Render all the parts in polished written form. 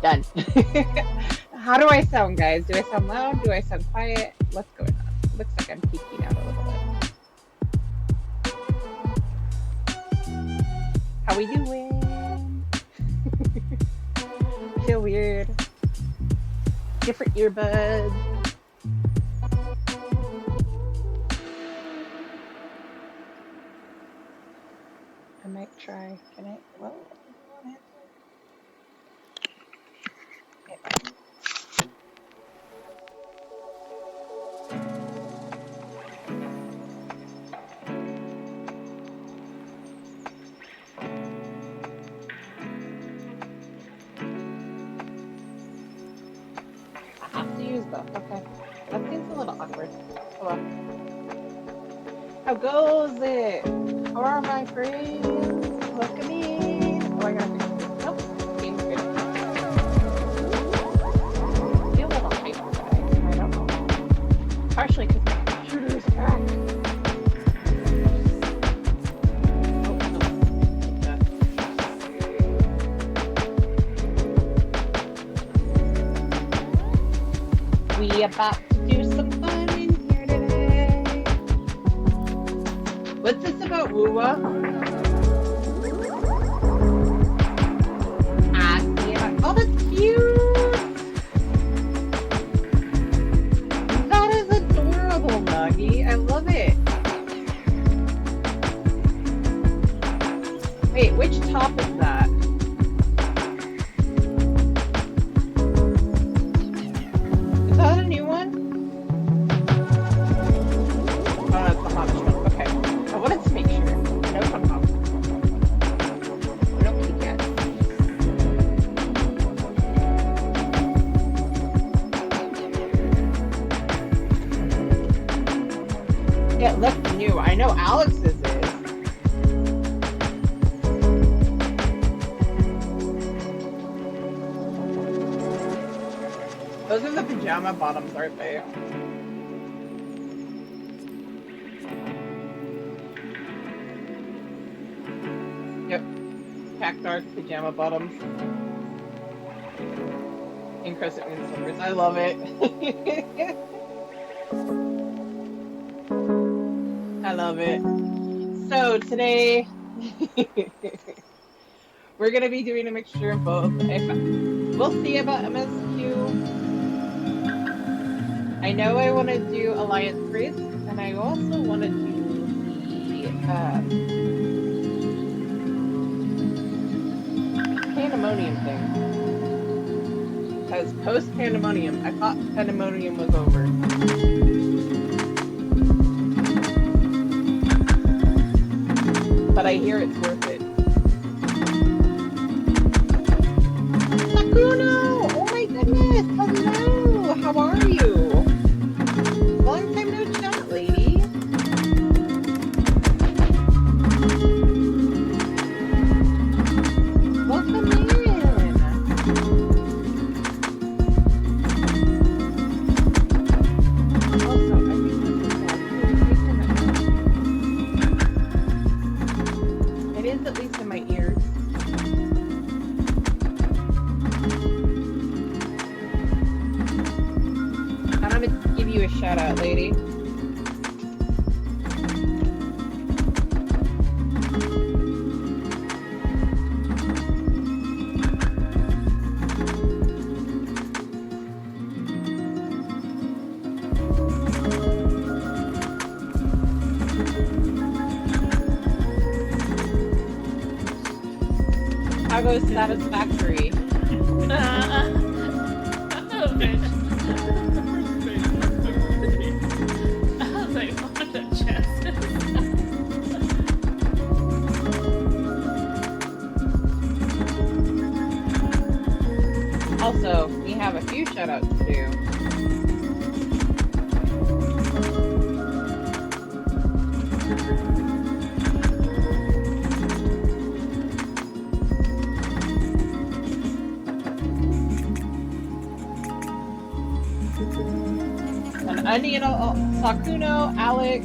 Done. How do I sound, guys? Do I sound loud? Do I sound quiet? What's going on? Looks like I'm peeking out a little bit. How we doing? I feel weird. Different earbuds. I might try. Can I? Well, I have to use them. Okay. That seems a little awkward. Oh well. How goes it? How are my friends? Look at me. Oh, I gotta fix this. Nope. Seems good. I feel a little hyper today. I don't know. Partially because my computer is cracked. We about to do some fun in here today. What's this about Woowa? Oh, that's cute! That is adorable, Nuggy. I love it. Wait, which top is that? Is that a new one? Oh, that's the Hobbit one. Okay. I wanted to make sure. I know it's on Hobbit. I don't peek yet. Yeah, it looks new. I know Alex's is. Those are the pajama bottoms, aren't they? Yep. Cactar's pajama bottoms. In crescent moon slippers. I love it. I love it. So today we're gonna be doing a mixture of both. We'll see about MSQ. I know I want to do Alliance Priest, and I also want to do the Pandemonium thing. Because post-Pandemonium, I thought Pandemonium was over. But I hear it's worth it. Sakuno! Oh my goodness! Hello! How are you? Long time no chat, lady. Welcome in. Also, I think it is at least in my ears. And I'm gonna give you a shout out, lady. How goes Satisfactory? Also, we have a few shoutouts to do. An Onion, Sakuno, Alex,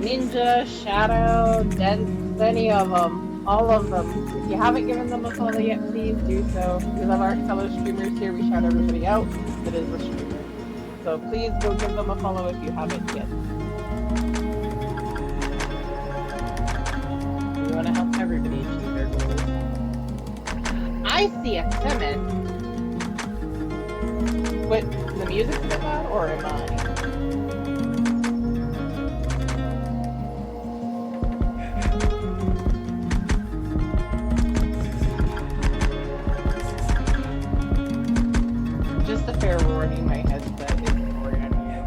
Ninja, Shadow, any of them. All of them. you haven't given them a follow yet, please do so. We love our fellow streamers here. We shout everybody out that is a streamer. So please go give them a follow if you haven't yet. We want to help everybody achieve their goals. I see it coming. What, the music's a bit loud, or am I? Just a fair warning, my headset is brand new.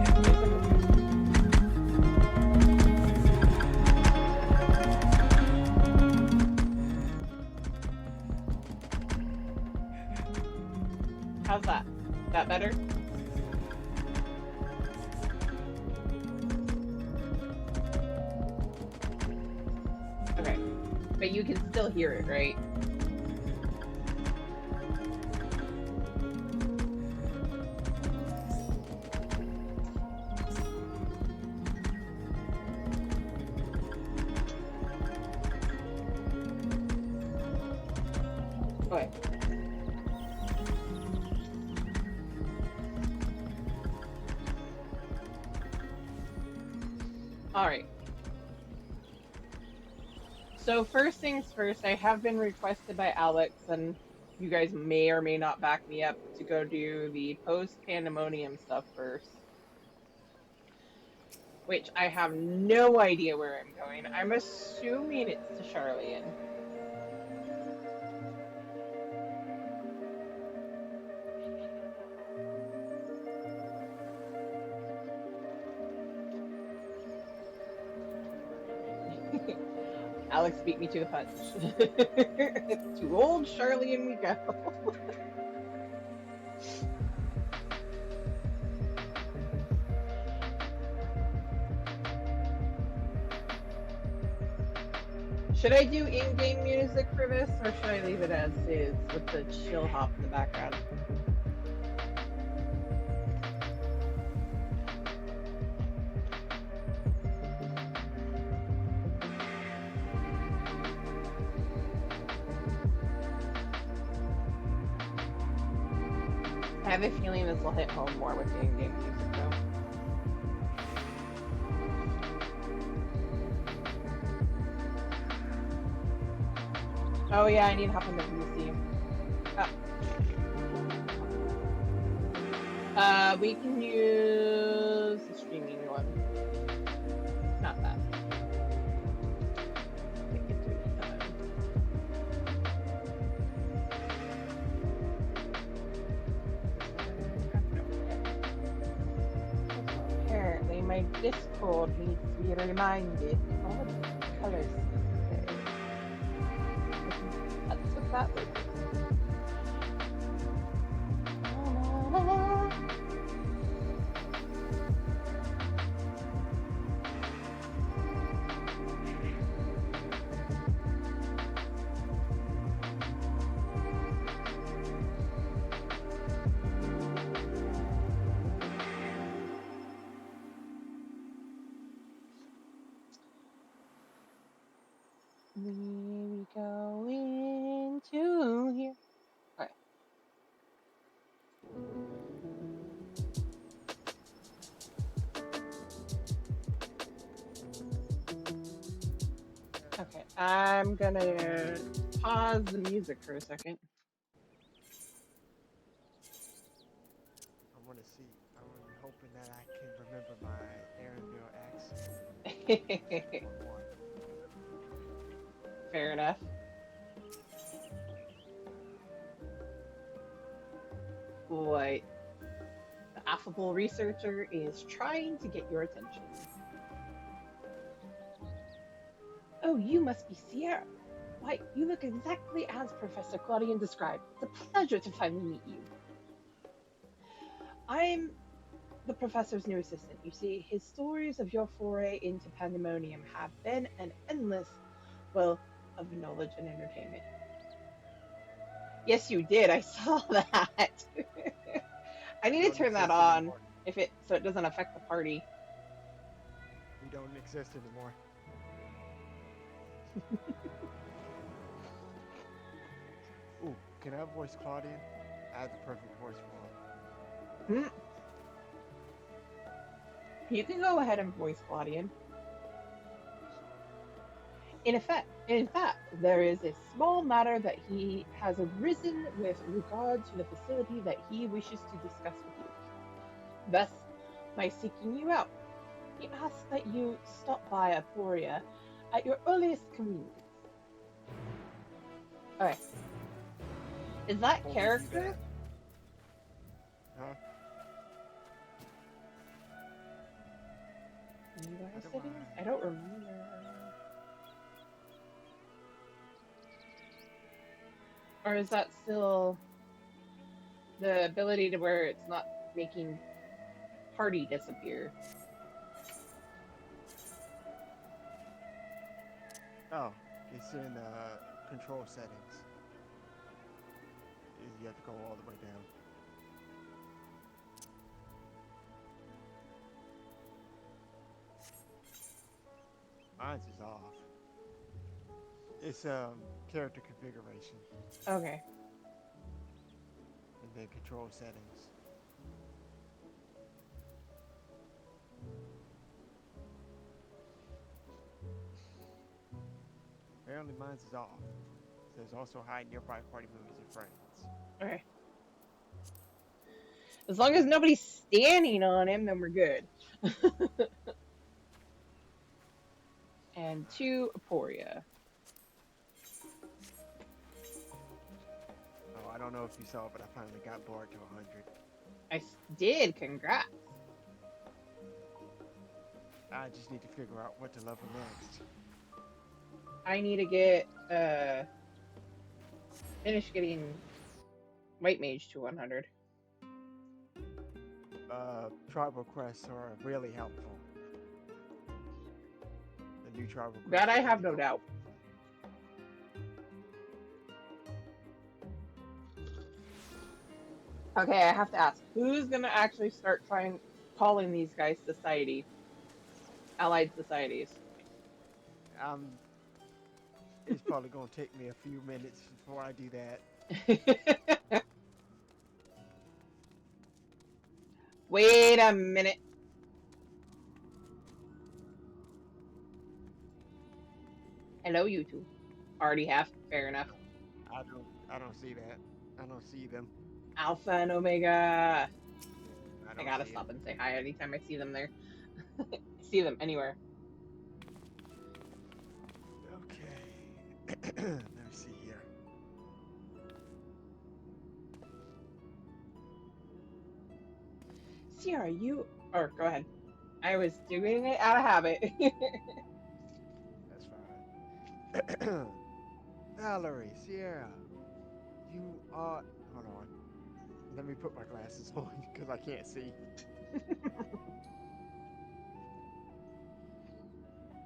How's that? Is that better? Okay. But you can still hear it, right? Okay. Alright. So first things first, I have been requested by Alex, and you guys may or may not back me up, to go do the post-pandemonium stuff first. Which I have no idea where I'm going. I'm assuming it's to Charlian. Alex beat me to the punch. To old Charlian we go. Should I do in-game music for this, or should I leave it as is with the chill hop in the background? I have a feeling this will hit home more with the in-game music, though. Oh yeah, I need to hop on the PC. We can use the streaming one. Not that. Apparently my Discord needs to be reminded. All the colors. That's what that was. We go into here. Okay. Okay, I'm gonna pause the music for a second. I want to see. I'm hoping that I can remember my Aaronville accent. Fair enough. What? The affable researcher is trying to get your attention. Oh, you must be Sierra. Why, you look exactly as Professor Claudian described. It's a pleasure to finally meet you. I'm the professor's new assistant. You see, his stories of your foray into pandemonium have been an endless well of knowledge and entertainment. Yes, you did. I saw that. I need to turn that on if it so it doesn't affect the party. We don't exist anymore. can I voice Claudian? I have the perfect voice for Hmm. You can go ahead and voice Claudian. In fact, there is a small matter that he has arisen with regard to the facility that he wishes to discuss with you. Thus, by seeking you out, he asks that you stop by Aporia at your earliest convenience. Okay, is him. that Before we do character? that, huh? You guys settings? I Otherwise, don't remember. Or is that still the ability to where it's not making party disappear? oh, it's in control settings. You have to go all the way down. Mine's is off. It's character configuration Okay. and then control settings. Apparently mine's is off. It says also hide nearby party members and friends. Okay. As long as nobody's standing on him, then we're good. And to Aporia. Oh, I don't know if you saw, but I finally got bored to 100. Did, congrats. I just need to figure out what to level next. I need to get finish getting White Mage to 100. Tribal quests are really helpful. The new tribal quests That I are have really no doubt. helpful. Okay, I have to ask, who's gonna actually start calling these guys society? Allied societies. Um, it's probably gonna take me a few minutes before I do that. Wait a minute. Hello, you two. Already have. Fair enough. I don't see that. I don't see them. Alpha and Omega. I I don't gotta see it. stop and say hi anytime I see them there. I see them anywhere. Okay. Let me see here. Sierra, you. Or go ahead. I was doing it out of habit. That's fine. Valerie, Sierra, you are. Hold on. Let me put my glasses on because I can't see.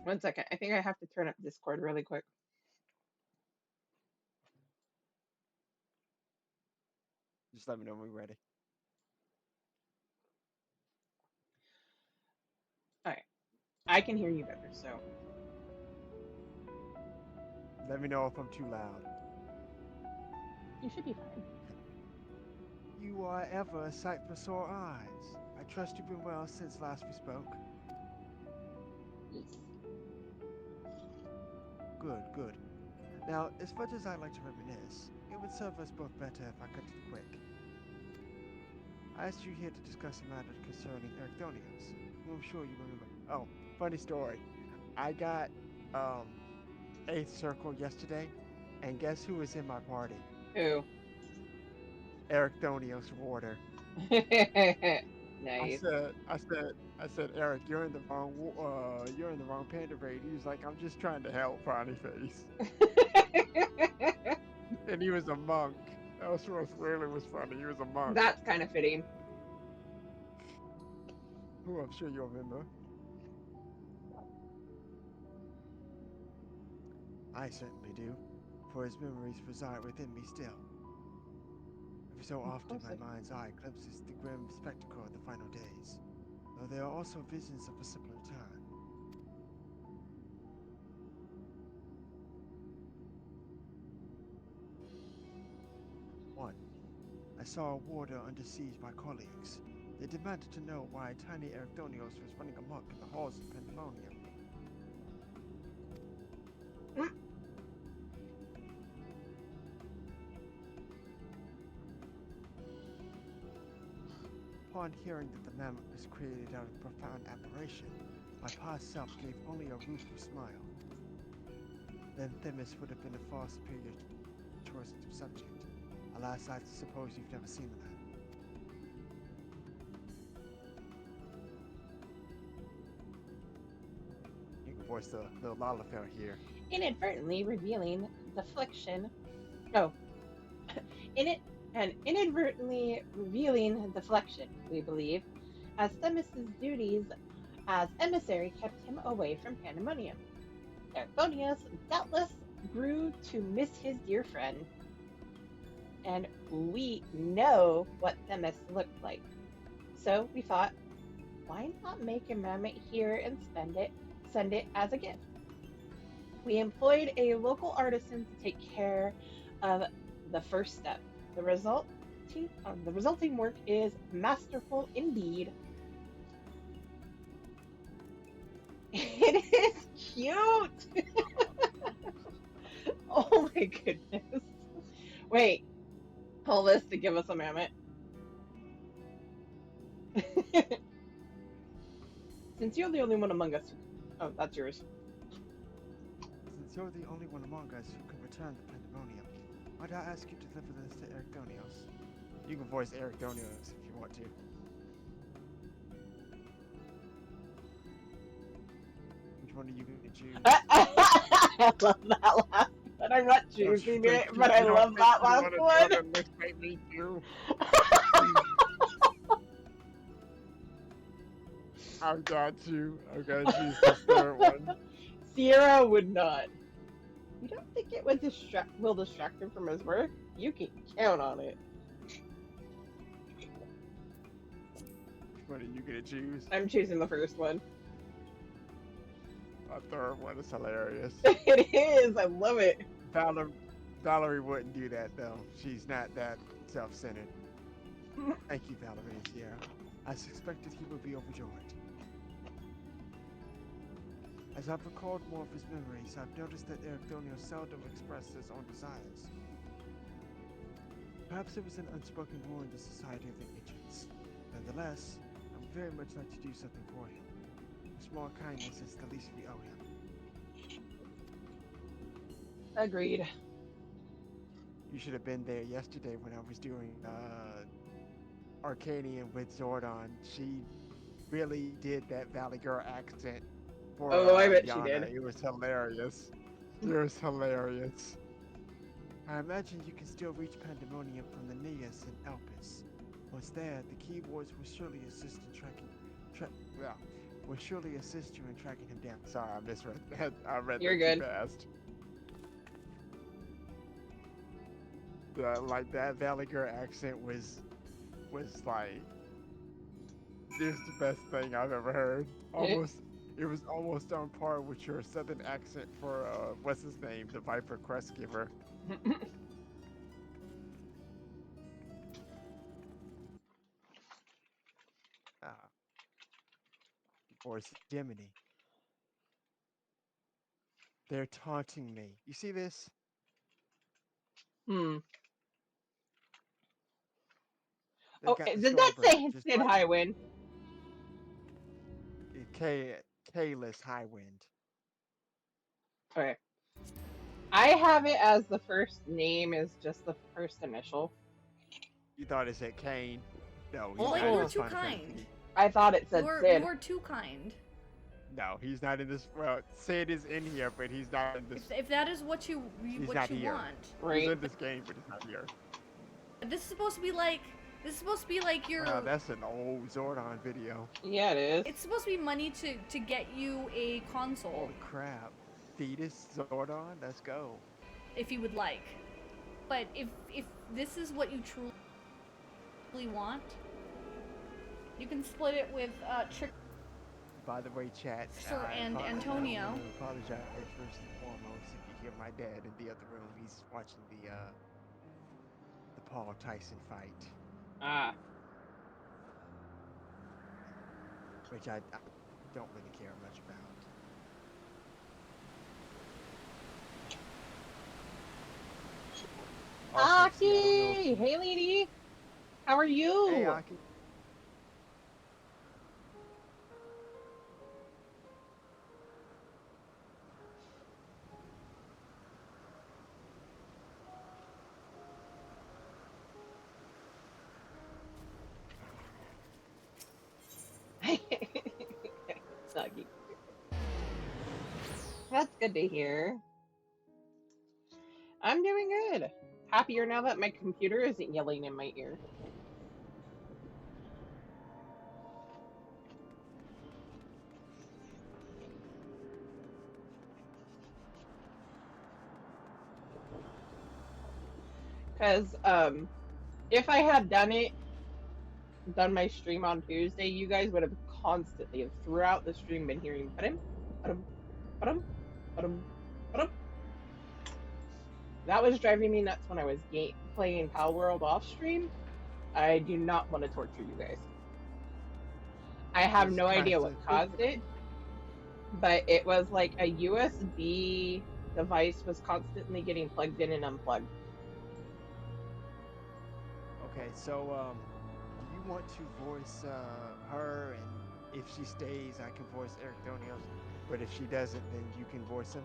One second. I think I have to turn up Discord really quick. Just let me know when we're ready. Alright. I can hear you better, so. Let me know if I'm too loud. You should be fine. You are ever a sight for sore eyes. I trust you've been well since last we spoke. Yes. Good, good. Now, as much as I like to reminisce, it would serve us both better if I cut to the quick. I asked you here to discuss a matter concerning Ericthonios, who I'm sure you remember. Oh, funny story. I got, 8th Circle yesterday, and guess who was in my party? Who? Ericthonios Warder. I Nice. said, I said, I said, Eric, you're in the wrong panda raid. He was like, I'm just trying to help, frowny face. And he was a monk. That was what really was funny. He was a monk, That's kind of fitting. who I'm sure you'll remember. I certainly do, for his memories reside within me still. Every so Of often, course my I can. mind's eye glimpses the grim spectacle of the final days, though there are also visions of a simpler time. saw a warder under siege by colleagues. They demanded to know why tiny Ericthonios was running amok in the halls of Pandemonium. Upon hearing that the mammoth was created out of profound admiration, my past self gave only a rueful smile. Then Themis would have been a far superior choice of subject. Alas, I suppose you've never seen the man. You can voice the Lalafell here. Inadvertently revealing the flexion. Oh, inadvertently revealing the flexion, we believe, as Themis's duties as emissary kept him away from Pandemonium. Ericthonius doubtless grew to miss his dear friend, and we know what Themis looked like. So we thought, why not make a mammoth here and send it as a gift? We employed a local artisan to take care of the first step. The resulting work is masterful indeed. It is cute. Oh my goodness. Wait, pull this to give us a mammoth. Since you're the only one among us. Oh, that's yours. Since you're the only one among us who can return the Pandemonium, might I ask you to deliver this to Ericthonios? You can voice Ericthonios if you want to. Which one are you going to choose? I love that last one. I'm not choosing it, but I love that last one. Me too. I've got you. I've got to choose the third one. Sierra would not. You don't think it would distract him from his work? You can count on it. Which one are you gonna choose? I'm choosing the first one. The third one is hilarious. It is. I love it. Valerie wouldn't do that though. She's not that self-centered. Thank you, Valerie and Sierra. I suspected he would be overjoyed. As I've recalled more of his memories, I've noticed that Ericthonios seldom expressed his own desires. Perhaps it was an unspoken rule in the Society of the Ancients. Nonetheless, I would very much like to do something for him. A small kindness is the least we owe him. Agreed. You should have been there yesterday when I was doing Arcanian with Zordon. She really did that Valley Girl accent for I bet Yana. she did. It was hilarious. It was hilarious. I imagine you can still reach Pandemonium from the Neas and Elpis. Once there, the keywords will surely assist in will surely assist you in tracking him down. Sorry, I misread that. I read You're that good. too fast. Like that Valley Girl accent was like this is the best thing I've ever heard. It was almost on par with your southern accent for what's his name, the Viper Crest Giver. Or Jiminy. They're taunting me. You see this? Hmm. They've Oh, got the did that Starbird say just Sid right. Highwind? K-less high wind. Okay. I have it as the first name is just the first initial. You thought it said Kane? No, he's Well, not like, in you were this too Final kind. Fantasy. I thought it said Sid. You were too kind. No, he's not in this. Well, Sid is in here, but he's not in this. If that is what you He's what not you here. want, Right. He's in this game, but he's not here. this is supposed to be like your. Wow, that's an old Zordon video. Yeah, it is. It's supposed to be money to get you a console, Holy crap. Fetus Zordon? Let's go. if you would like. But if this is what you truly want, you can split it with Trick. By the way, chat. Sir and Antonio. I apologize first and foremost if you hear my dad in the other room. He's watching the Paul Tyson fight, Ah. which I don't really care much about. Also, see, I don't know if Aki! you- Hey, lady! How are you? Hey, Aki. Snuggy. That's good to hear. I'm doing good. Happier now that my computer isn't yelling in my ear. Because if I had done my stream on Tuesday, you guys would have constantly and throughout the stream been hearing ba-dum, ba-dum, ba-dum, ba-dum, ba-dum. That was driving me nuts when I was playing Pal World off stream. I do not want to torture you guys. I have It's no idea what classic. caused it, but it was like a USB device was constantly getting plugged in and unplugged. Okay, so do you want to voice her, and if she stays, I can voice Eric Donios, but if she doesn't, then you can voice him.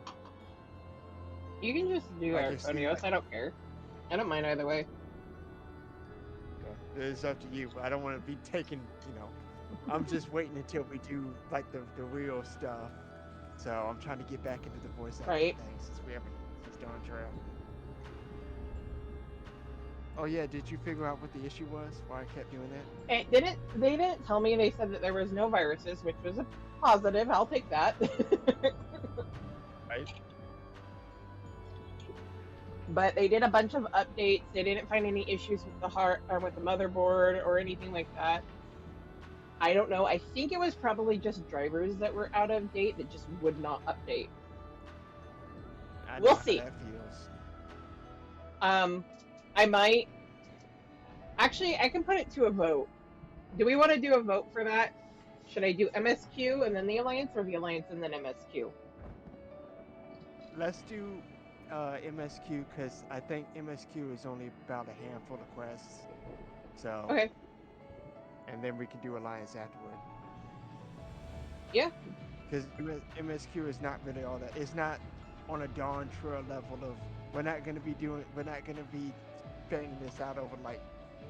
You can just do Like if she, Arconios, like, I don't care. I don't mind either way. it's up to you. I don't want to be taking, I'm just waiting until we do like the real stuff. So I'm trying to get back into the voice acting Right. thing since we haven't since Dawn Trail. Oh yeah, did you figure out what the issue was? Why I kept doing that? They didn't tell me. They said that there was no viruses, which was a positive. I'll take that. Right. But they did a bunch of updates. They didn't find any issues with the heart or with the motherboard or anything like that. I don't know. I think it was probably just drivers that were out of date that just would not update. I know We'll how see. that feels. I might actually. I can put it to a vote. Do we want to do a vote for that? Should I do MSQ and then the Alliance, or the Alliance and then MSQ? Let's do MSQ because I think MSQ is only about a handful of quests. So Okay. and then we can do Alliance afterward. Yeah. Because MSQ is not really all that. It's not on a Dawn Trail level of we're not gonna be fanning this out over like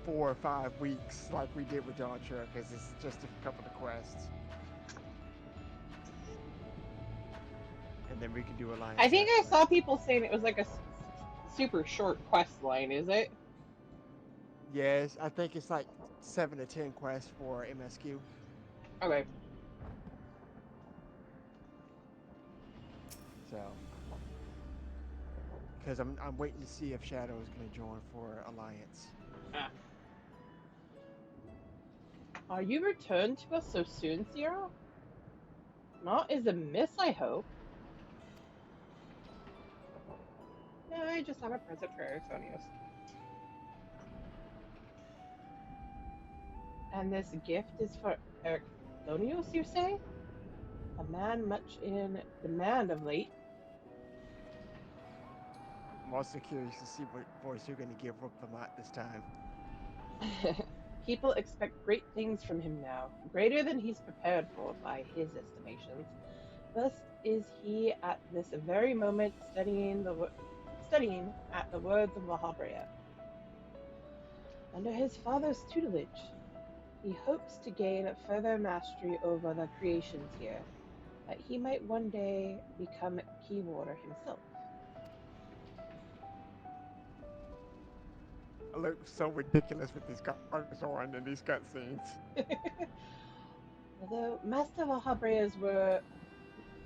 4 or 5 weeks like we did with Dawn Trail because it's just a couple of quests. And then we can do Alliance. I think I afterward. saw people saying it was like a super short quest line. Is it? Yes, I think it's like 7 to 10 quests for MSQ. Okay. So, because I'm waiting to see if Shadow is going to join for Alliance. Are you returned to us so soon, Sierra? Not as a miss, I hope. No, I just have a present for Arconios. And this gift is for Arconios, you say? A man much in demand of late. I'm also curious to see what voice you're going to give Rupfamat this time. People expect great things from him now, greater than he's prepared for by his estimations. Thus is he at this very moment studying at the words of Vahabrea. Under his father's tutelage, he hopes to gain further mastery over the creations here, that he might one day become Key Warder himself. I look so ridiculous with these colors on and these cutscenes. Although Master Vahabrea's were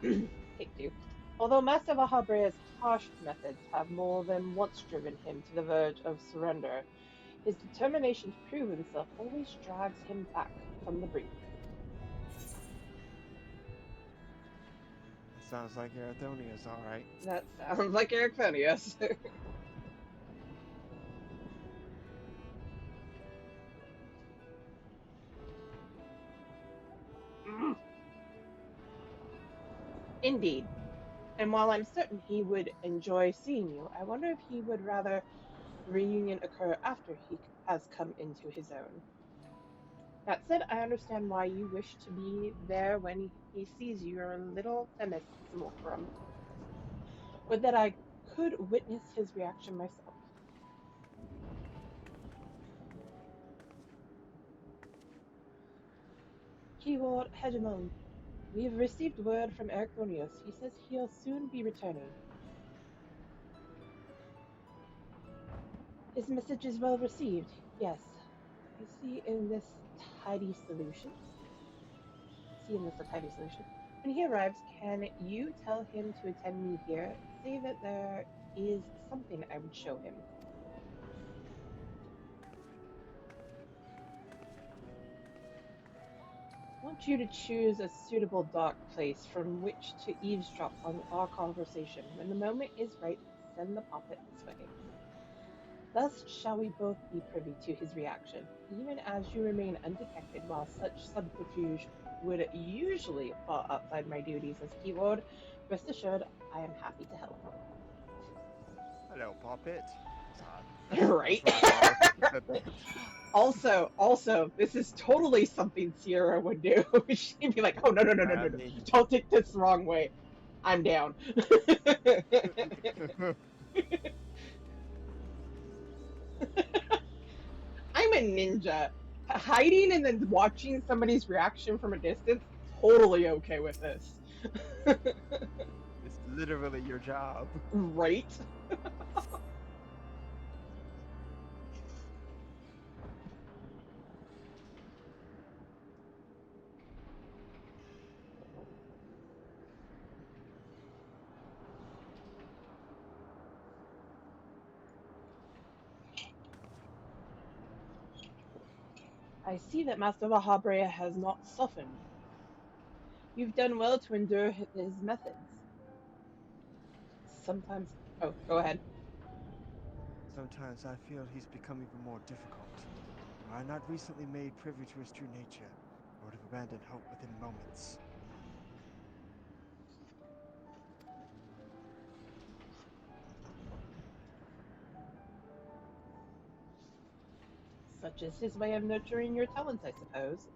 take two. Although Master Vahabrea's harsh methods have more than once driven him to the verge of surrender, his determination to prove himself always drags him back from the brink. That sounds like Arathonia's alright. That sounds like Eric Phineas. Indeed. And while I'm certain he would enjoy seeing you, I wonder if he would rather the reunion occur after he has come into his own. That said, I understand why you wish to be there when he sees your little Themis simulacrum. Would that I could witness his reaction myself. Keyword Hegemon. We have received word from Ericthonius. He says he'll soon be returning. His message is well received. Yes. I see in this tidy solution. See in this a tidy solution. When he arrives, can you tell him to attend me here? Say that there is something I would show him. I want you to choose a suitable dark place from which to eavesdrop on our conversation. When the moment is right, send the puppet this way. Thus shall we both be privy to his reaction, even as you remain undetected, while such subterfuge would usually fall outside my duties as keyword. Rest assured, I am happy to help. Hello, puppet. Sorry. Right? That's what I said that. Also, this is totally something Sierra would do. She'd be like, "Oh no! I mean, Don't take this the wrong way. I'm down." I'm a ninja. Hiding and then watching somebody's reaction from a distance, totally okay with this. it's literally your job. Right? I see that Master Vahabrea has not softened. You've done well to endure his methods. Sometimes. Oh, go ahead. Sometimes I feel he's become even more difficult. Were I not recently made privy to his true nature, I would have abandoned hope within moments. Such is his way of nurturing your talents, I suppose.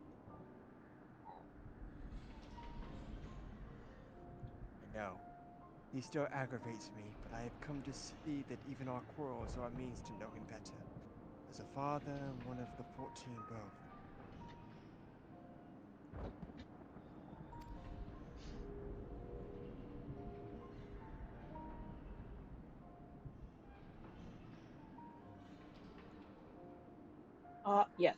I know. He still aggravates me, but I have come to see that even our quarrels are a means to know him better. As a father and one of the 14 both. Yes.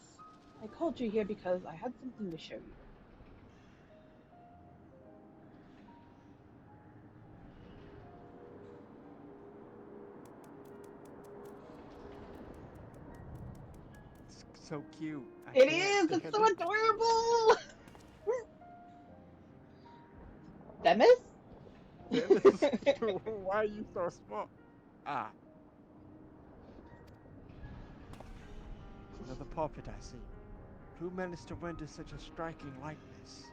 I called you here because I had something to show you. It's so cute. I It can't is! stand It's so it. adorable! Themis? Why are you so small? Ah, another puppet I see. Who managed to render such a striking likeness?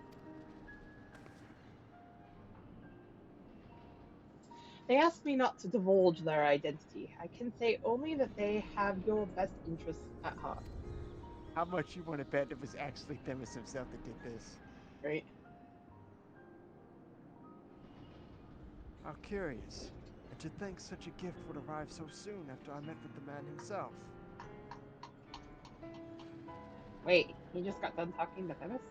They asked me not to divulge their identity. I can say only that they have your best interests at heart, How much you want to bet it was actually Themis himself that did this? right? How curious. And to think such a gift would arrive so soon after I met with the man himself. Wait, he just got done talking to Themis?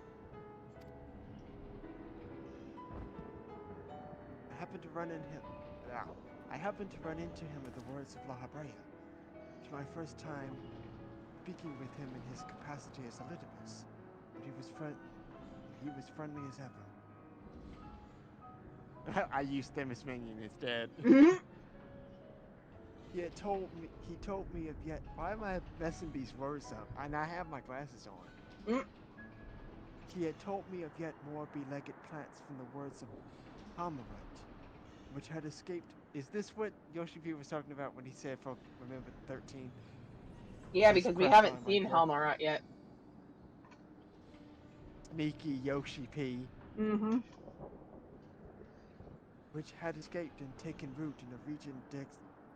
I happened to run into him. Ah, I happened to run into him at the words of La Habrea. It's my first time speaking with him in his capacity as Elidibus, but he was friendly as ever. I used Themis Minion instead. Mhm. He told me of yet. Why am I messing these words up? And I have my glasses on. Mm. He had told me of yet more beleged plants from the words of Hamarut, which had escaped. Is this what Yoshi P was talking about when he said from Remember the 13th? Yeah, This because we crap haven't on my seen forehead. Halmarat yet. Sneaky Yoshi P. Mm-hmm. which had escaped and taken root in a region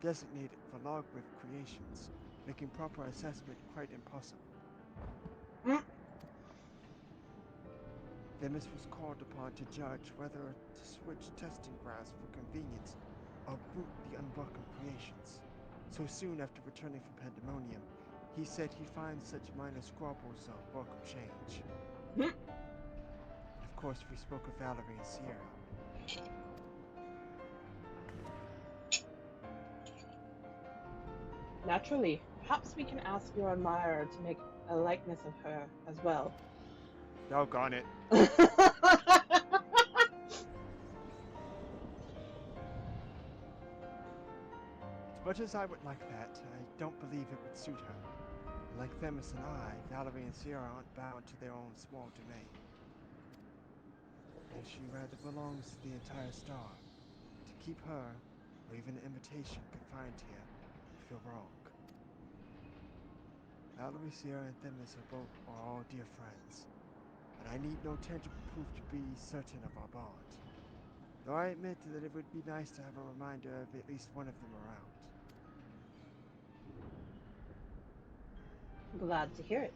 designated for logarithm creations, making proper assessment quite impossible. Mm. Themis was called upon to judge whether to switch testing grounds for convenience or root the unwelcome creations. So soon after returning from Pandemonium, he said he finds such minor squabbles a welcome change. Mm. Of course, we spoke of Valerie and Sierra. Naturally, perhaps we can ask your admirer to make a likeness of her as well. Doggone it. As much as I would like that, I don't believe it would suit her. Like Themis and I, Valerie and Sierra aren't bound to their own small domain. And she rather belongs to the entire star. To keep her, or even an invitation, confined here would feel wrong. Valerie, Sierra, and Themis are all dear friends, and I need no tangible proof to be certain of our bond. Though I admit that it would be nice to have a reminder of at least one of them around. Glad to hear it.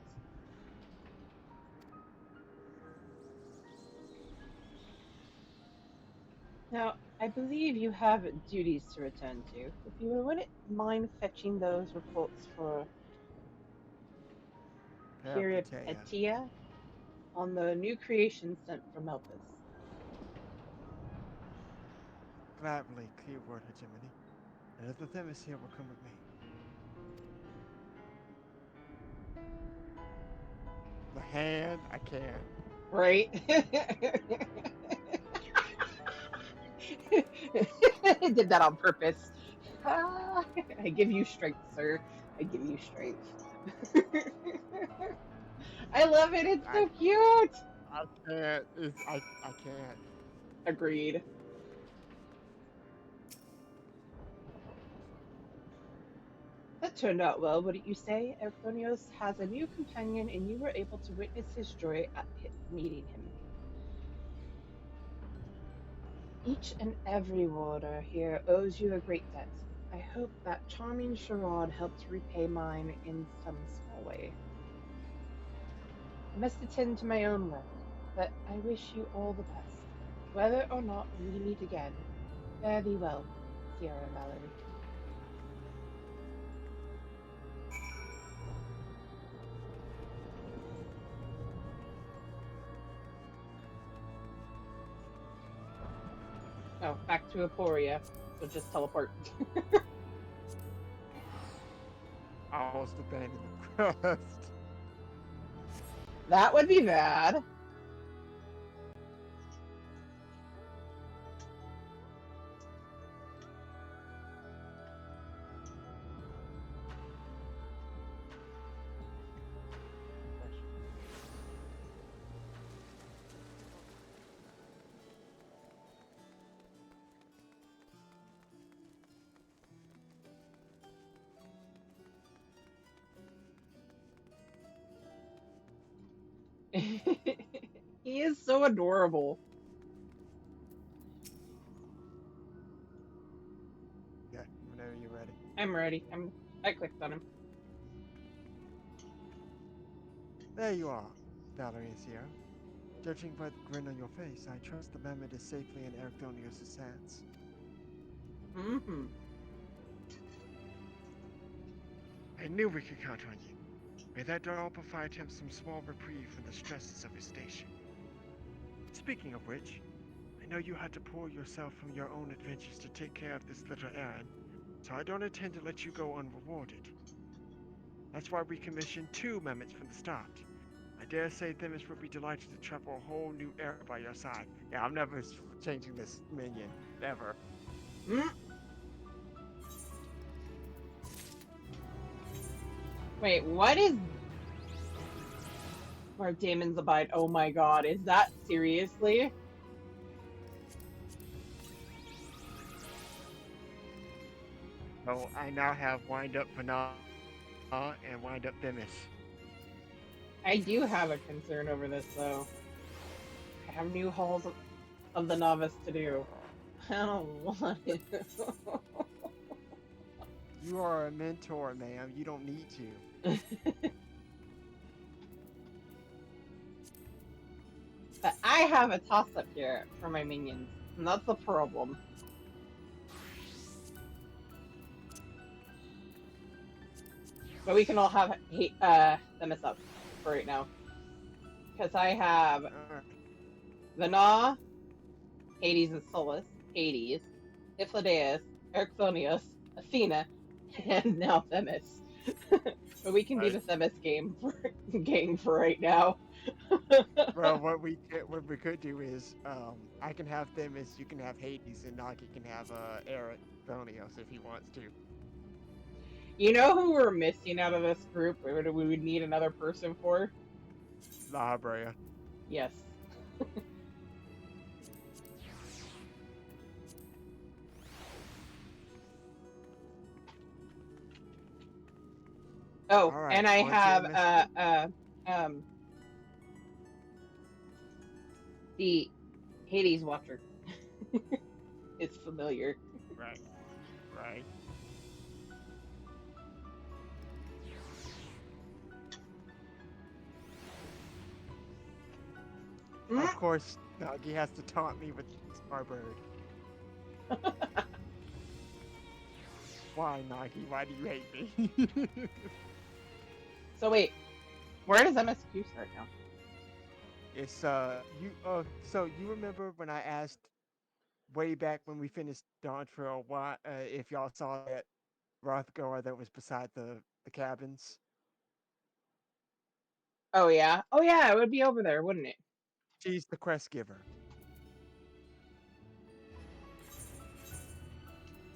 Now, I believe you have duties to return to. If you wouldn't mind fetching those reports for Peripeteia. Peripeteia on the new creation sent from Elpis. Gladly, clear word, Hegemony. And if the Themis here will come with me. The hand, I can't. Right? I did that on purpose. I give you strength, sir. I give you strength. I love it. It's so cute. I can't. I can't. Agreed. That turned out well, wouldn't you say? Erchthonios has a new companion, and you were able to witness his joy at meeting him. Each and every warder here owes you a great debt. I hope that charming charade helped repay mine in some small way. I must attend to my own work, but I wish you all the best. Whether or not we meet again, fare thee well, Sierra and Valerie. Oh, back to Aporia, so just teleport. Almost abandoned the crust. That would be bad. He is so adorable. Yeah, whenever you're ready. I'm ready. I clicked on him. There you are, Valerie and Sierra. Judging by the grin on your face, I trust the mammoth is safely in Erchthonius' hands. Mm-hmm. I knew we could count on you. May that doll provide him some small reprieve from the stresses of his station. Speaking of which, I know you had to pull yourself from your own adventures to take care of this little errand, so I don't intend to let you go unrewarded. That's why we commissioned 2 mammoths from the start. I dare say Themis would be delighted to travel a whole new era by your side. Yeah, I'm never changing this minion. Never. Mm. Wait, what is Mark Damon's Abide? Oh my god, is that seriously? So I now have Wind Up Vanilla and Wind Up Themis. I do have a concern over this, though. I have new halls of the novice to do. I don't want it. You are a mentor, ma'am. You don't need to. But I have a toss-up here for my minions, and that's the problem. But we can all have them as up for right now. Because I have Alright. the Gnaw, Hades and Solus, Hades, Ifladeus, Ericthonius, Athena, and now Themis. But we can be Right. the Themis gang for right now. Well, what we could do is, I can have Themis, you can have Hades, and Nagi can have Eric Thonios if he wants to. You know who we're missing out of this group? We would need another person for? La Habrea. Yes. Oh, All right, and I on to the have message. the Hades Watcher. It's familiar. Right, right. Of course, Nagi has to taunt me with Starbird. Why, Nagi? Why do you hate me? So wait, where does MSQ start now? It's you so you remember when I asked way back when we finished Dawn Trail why if y'all saw that Rothgar that was beside the cabins? Oh yeah. Oh yeah, it would be over there, wouldn't it? She's the quest giver.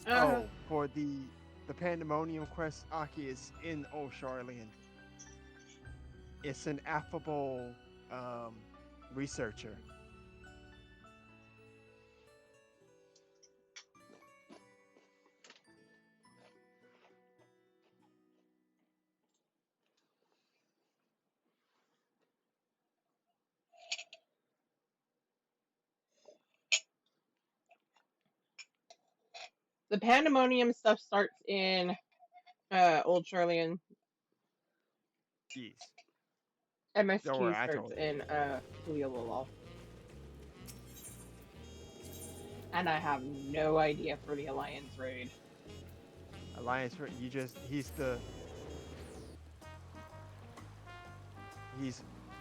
Uh-huh. Oh, for the Pandemonium quest, Aki is in Old Charlian. It's an affable um researcher. The Pandemonium stuff starts in Old Charlian. Jeez. Don't worry, MSQ I starts told you. in Tuliololol. And I have no idea for the Alliance raid. Alliance you just he's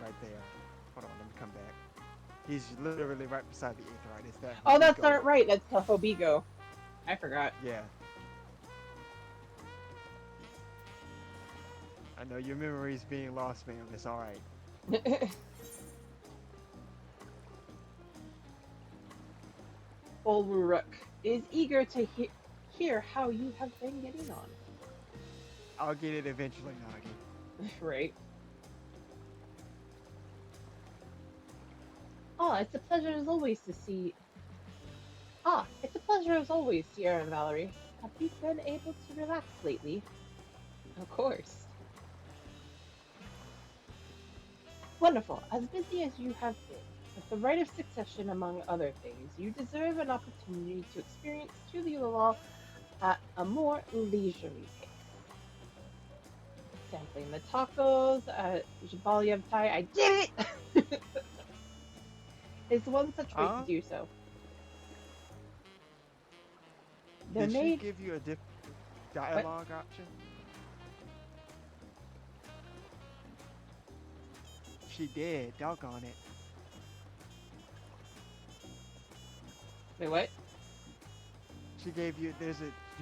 right there. Hold on, let me come back. He's literally right beside the Aetheryte. It's that Oh, that's Hobigo. not right. That's the Hobigo. I forgot. Yeah. I know your memory's being lost, man. It's alright. Ulruk is eager to hear how you have been getting on. I'll get it eventually, Nagi. Right. Oh, it's a pleasure as always to see. Ah, it's a pleasure as always, Sierra and Valerie. Have you been able to relax lately? Of course. Wonderful. As busy as you have been, with the right of succession among other things, you deserve an opportunity to experience Tuliolol at a more leisurely pace. Sampling the tacos at Zhabaliev Thai, I did it! Is one such way to do so. They're Did she made. give you a different dialogue option? She did. Doggone it. Wait, what? She gave you.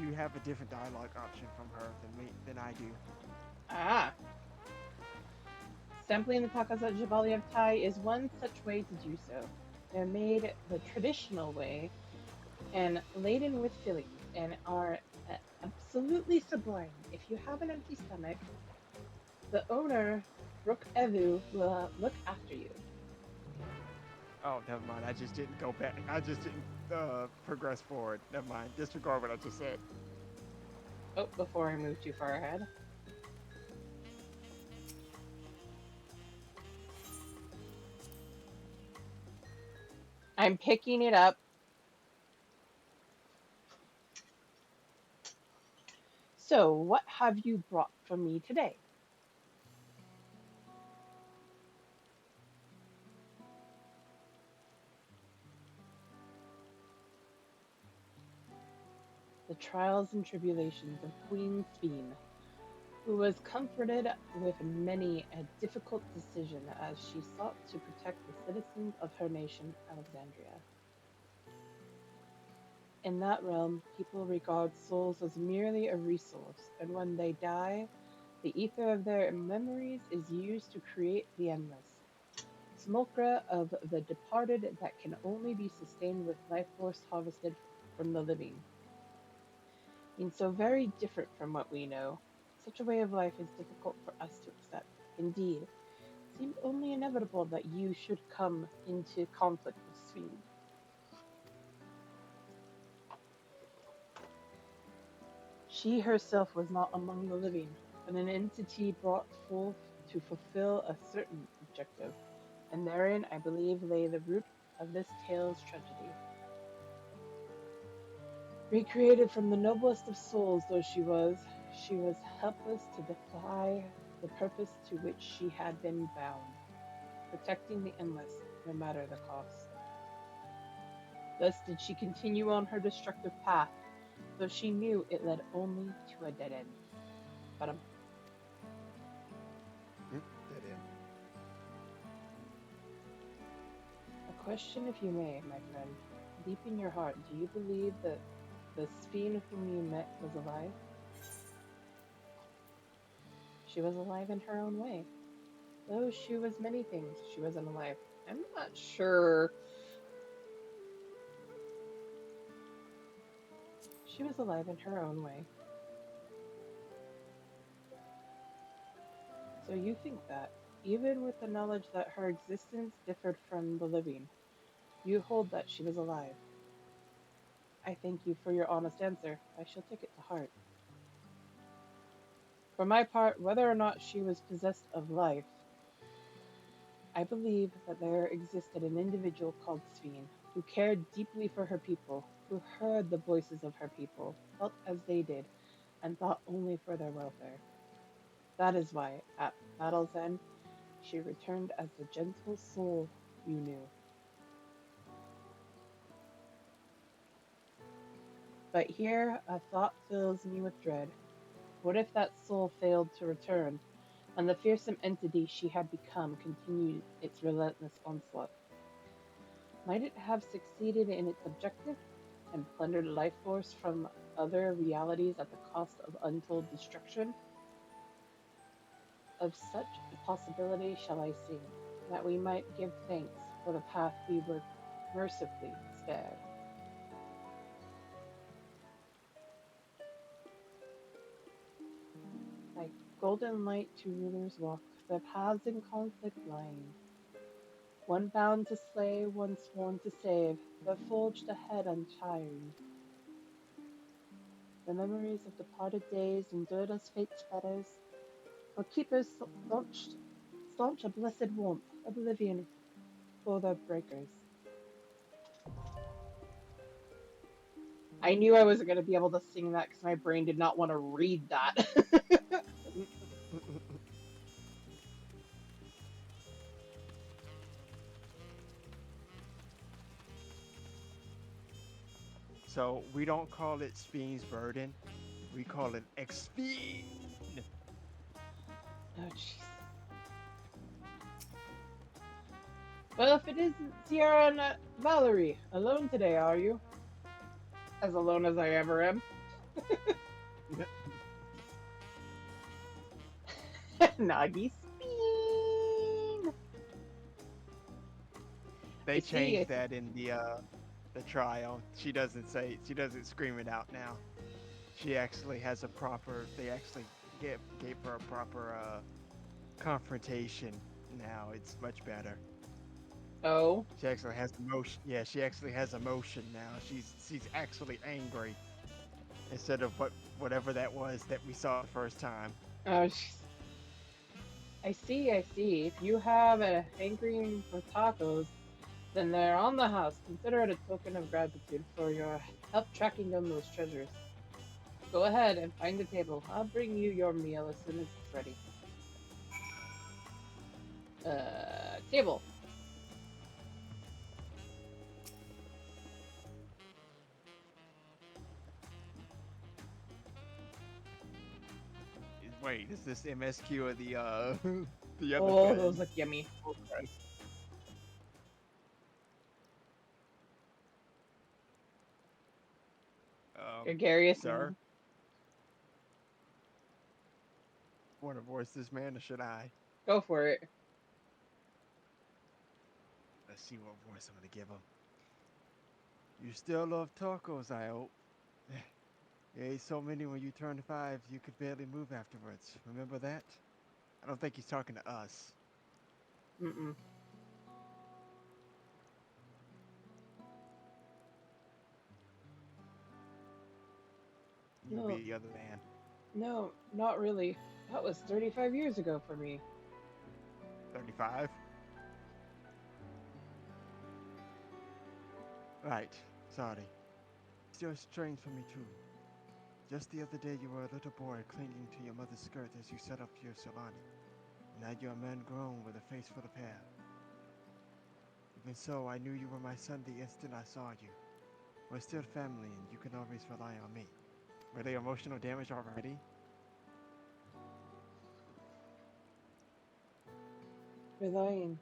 You have a different dialogue option from her than I do. Ah. Sampling the tacos at Zhabaliev Thai is one such way to do so. They're made the traditional way and laden with fillings and are absolutely sublime. If you have an empty stomach, the owner, Rook Evu, will look after you. Oh, never mind. I just didn't go back. I just didn't progress forward. Never mind. Disregard what I just said. Oh, before I move too far ahead. I'm picking it up. So, what have you brought for me today? The trials and tribulations of Queen Sphene, who was comforted with many a difficult decision as she sought to protect the citizens of her nation, Alexandria. In that realm, people regard souls as merely a resource, and when they die, the ether of their memories is used to create the endless. Smokra of the departed that can only be sustained with life force harvested from the living. And so very different from what we know. Such a way of life is difficult for us to accept. Indeed, it seemed only inevitable that you should come into conflict with Swede. She herself was not among the living, but an entity brought forth to fulfill a certain objective, and therein I believe lay the root of this tale's tragedy. Recreated from the noblest of souls though she was helpless to defy the purpose to which she had been bound, protecting the endless, no matter the cost. Thus did she continue on her destructive path, though she knew it led only to a dead end. But Dead end. a question, if you may, my friend. Deep in your heart, do you believe that the Sphene whom you met was alive? She was alive in her own way. Though she was many things, she wasn't alive. I'm not sure. She was alive in her own way. So you think that, even with the knowledge that her existence differed from the living, you hold that she was alive. I thank you for your honest answer. I shall take it to heart. For my part, whether or not she was possessed of life, I believe that there existed an individual called Sphene, who cared deeply for her people, who heard the voices of her people, felt as they did, and thought only for their welfare. That is why, at battle's end, she returned as the gentle soul you knew. But here a thought fills me with dread. What if that soul failed to return, and the fearsome entity she had become continued its relentless onslaught? Might it have succeeded in its objective and plundered life force from other realities at the cost of untold destruction? Of such a possibility shall I sing, that we might give thanks for the path we were mercifully spared. Like golden light to rulers walk, their paths in conflict lying. One bound to slay, one sworn to save, but forged ahead untiring. The memories of departed days endured as fate's fetters, for keepers staunch a blessed warmth, oblivion for the breakers. I knew I wasn't going to be able to sing that because my brain did not want to read that. So we don't call it Sphene's burden. We call it Exphene. Oh, jeez. Well, if it isn't Sierra and Valerie, alone today, are you? As alone as I ever am. Nagi Speen. I They see. changed that in the trial. She doesn't scream it out now. She actually has a proper. They actually gave her a proper confrontation. Now it's much better. Oh, She actually has emotion. Yeah, she actually has emotion now. She's actually angry instead of whatever that was that we saw the first time. oh, jeez. I see. I see. If you have a hankering for tacos, then they're on the house. Consider it a token of gratitude for your help tracking down those treasures. Go ahead and find the table. I'll bring you your meal as soon as it's ready. Table. Wait, is this MSQ or the the other Oh, bed? those look yummy. Oh, Christ. Gregarious Sir? man. Want to voice this man or should I? Go for it. Let's see what voice I'm gonna give him. You still love tacos, I hope. You ate so many when you turned 5 you could barely move afterwards. Remember that? I don't think he's talking to us. Mm-mm. You No. be the other man. No, not really. That was 35 years ago for me. 35? Right. Sorry. Still strange for me too. Just the other day you were a little boy clinging to your mother's skirt as you set up your salami. Now you're a man grown with a face full of hair. Even so, I knew you were my son the instant I saw you. We're still family and you can always rely on me. Really emotional damage already? Relying.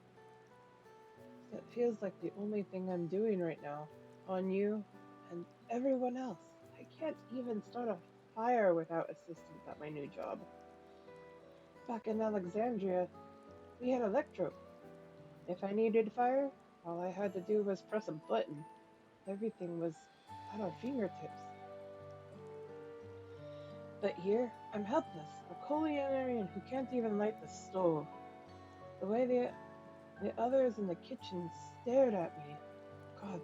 That feels like the only thing I'm doing right now. On you and everyone else. I can't even start a fire without assistance at my new job. Back in Alexandria, we had electro. If I needed fire, all I had to do was press a button. Everything was at our fingertips. But here, I'm helpless, a culinarian who can't even light the stove. The way the others in the kitchen stared at me. God,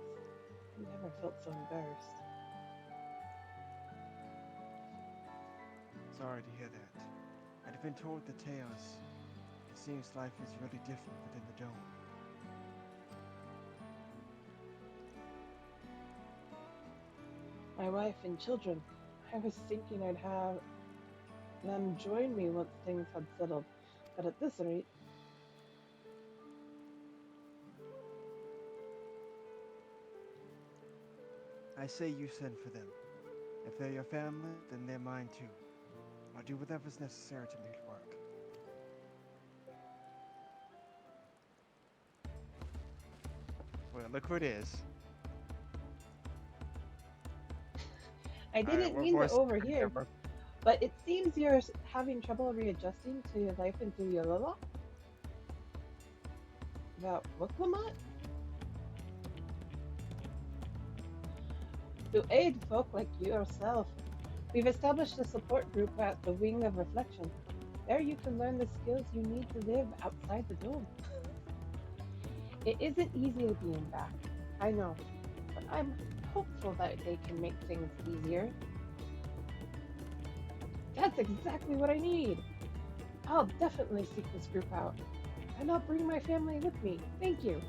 I never felt so embarrassed. Sorry to hear that. I'd have been told the tales. It seems life is really different within the dome. My wife and children. I was thinking I'd have them join me once things had settled, but at this rate, I say you send for them. If they're your family, then they're mine too. I'll do whatever's necessary to make it work. Well, look who it is. I didn't mean to overhear, but it seems you're having trouble readjusting to your life in Duyolala? About Wuklamot? To aid folk like yourself, we've established a support group at the Wing of Reflection. There you can learn the skills you need to live outside the dome. It isn't easy being back, I know, but I'm hopeful that they can make things easier. That's exactly what I need. I'll definitely seek this group out, and I'll bring my family with me. Thank you.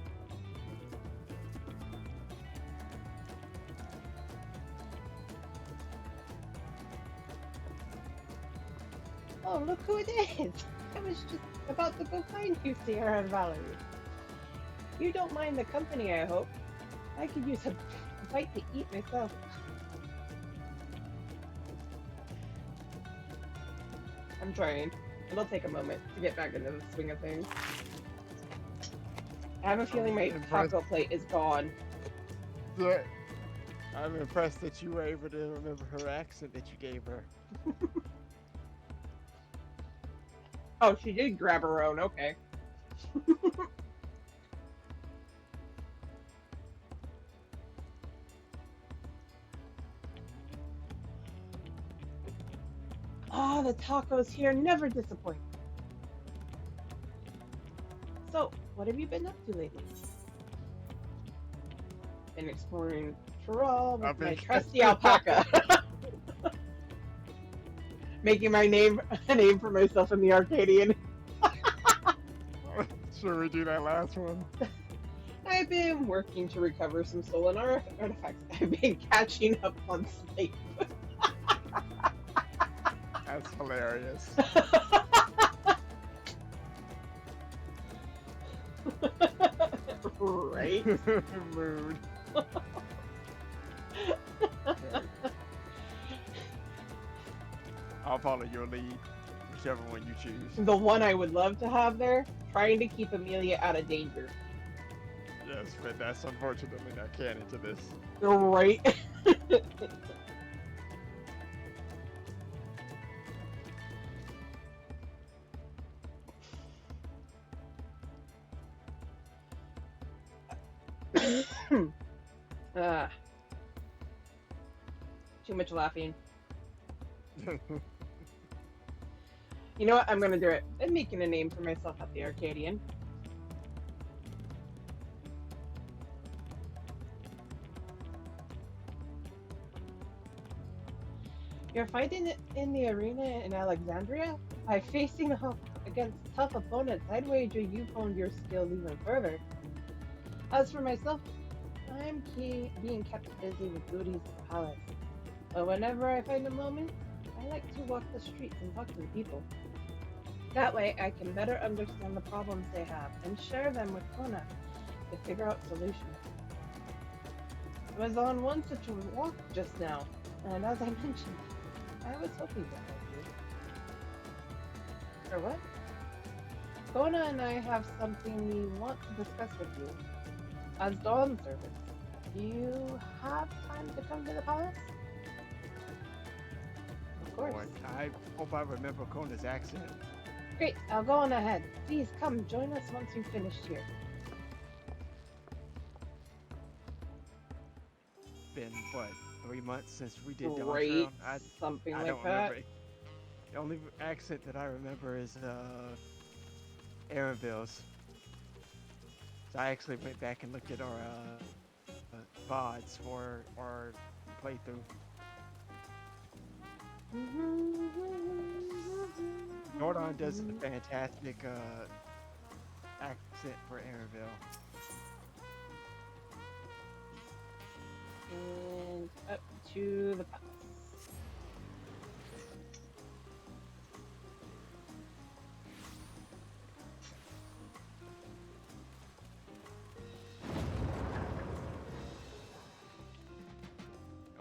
Oh, look who it is! I was just about to go find you, Sierra and Valerie. You don't mind the company, I hope. I could use a bite to eat myself. I'm trying. It'll take a moment to get back into the swing of things. I have a feeling my taco plate is gone. I'm impressed that you were able to remember her accent that you gave her. Oh, she did grab her own, okay. Ah, the tacos here never disappoint. So, what have you been up to lately? Been exploring Toral with my trusty alpaca. Making my name a name for myself in the Arcadian. Should we do that last one? I've been working to recover some stolen artifacts. I've been catching up on sleep. That's hilarious. Right? Mood. Okay. I'll follow your lead, whichever one you choose. The one I would love to have there, trying to keep Amelia out of danger. Yes, but that's unfortunately not canon to this. Right? Ah, too much laughing. You know what? I'm gonna do it. I'm making a name for myself at the Arcadian. You're fighting in the arena in Alexandria? By facing off against tough opponents, I'd wager you honed your skills even further. As for myself, I'm being kept busy with duties at the palace. But whenever I find a moment, I like to walk the streets and talk to the people. That way, I can better understand the problems they have and share them with Kona to figure out solutions. I was on one such a walk just now, and as I mentioned, I was hoping to help you. Or what? Kona and I have something we want to discuss with you. As Dawn servants, do you have time to come to the palace? Of course. Boy, I hope I remember Kona's accent. Great, I'll go on ahead. Please come join us once you've finished here. Been what, 3 months since we did Dawn Right, Trail? I something don't like that. remember. The only accent that I remember is Aaronville's. So I actually went back and looked at our VODs for our playthrough. Nordon does a fantastic accent for Aaronville. And up to the palace.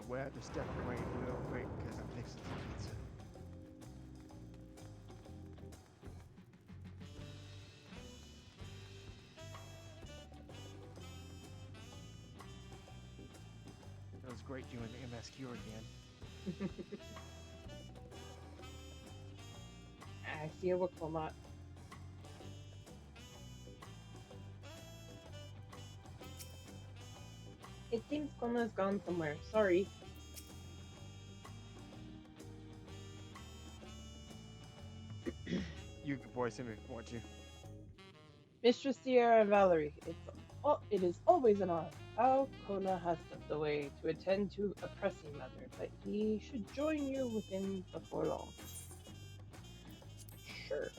We'll have to step away real quick because I'm fixing some pizza. It was great doing the MSQ again. I see a Wickelmot. It seems Kona's gone somewhere. Sorry. You can voice him if you want to. Mistress Sierra and Valerie, it is always an honor. How Kona has stepped away to attend to a pressing matter, but he should join you within before long. Sure.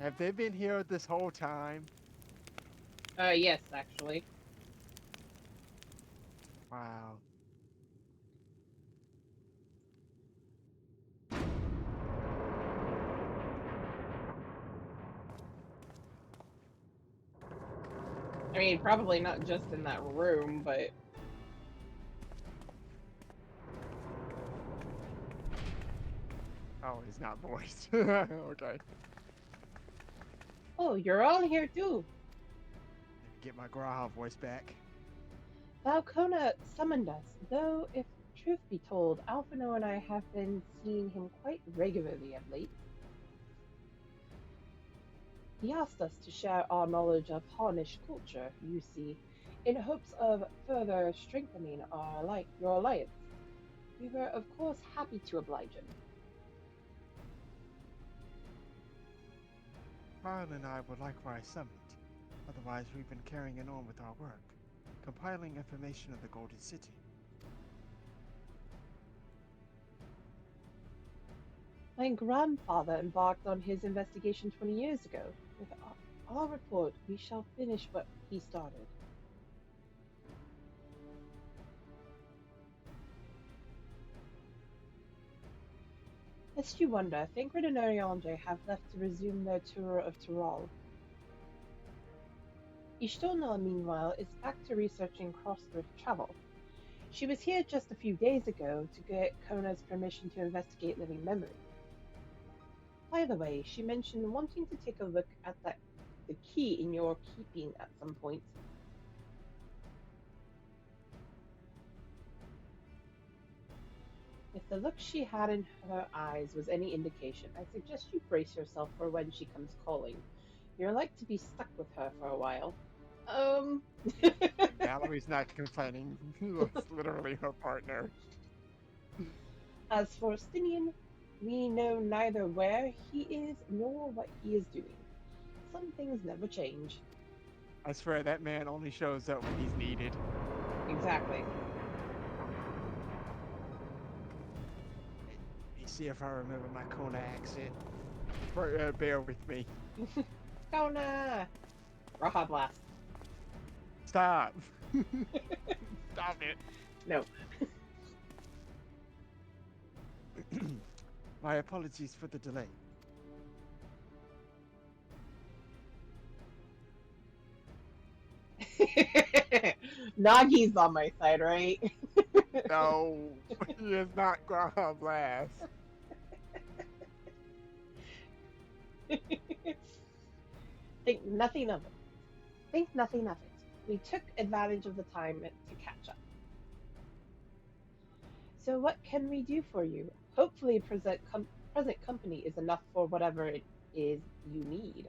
Have they been here this whole time? Yes, actually. Wow. I mean, probably not just in that room, but... Oh, he's not voiced. Okay. Oh, you're all here too. Get my Graha voice back. Valkona summoned us, though if truth be told, Alphino and I have been seeing him quite regularly of late. He asked us to share our knowledge of Harnish culture, you see, in hopes of further strengthening your alliance. We were, of course, happy to oblige him. Marlon and I would likewise summoned. Otherwise, we've been carrying on with our work, compiling information of the Golden City. My grandfather embarked on his investigation 20 years ago, with I'll report we shall finish what he started. Lest you wonder, Thancred and Ariandre have left to resume their tour of Tyrol. Ishtona, meanwhile, is back to researching cross-rift travel. She was here just a few days ago to get Kona's permission to investigate living memory. By the way, she mentioned wanting to take a look at the key in your keeping at some point. If the look she had in her eyes was any indication, I suggest you brace yourself for when she comes calling. You're like to be stuck with her for a while. Valerie's not complaining. It's literally her partner. As for Stinian, we know neither where he is nor what he is doing. Some things never change. I swear that man only shows up when he's needed. Exactly. Let me see if I remember my Kona accent. Bear with me. Kona! Raha Blast. Stop. Stop it. No. My apologies for the delay. Nagi's on my side, right? No, he is not Ground Blast. Think nothing of it. Think nothing of it. We took advantage of the time to catch up. So what can we do for you? Hopefully present company is enough for whatever it is you need.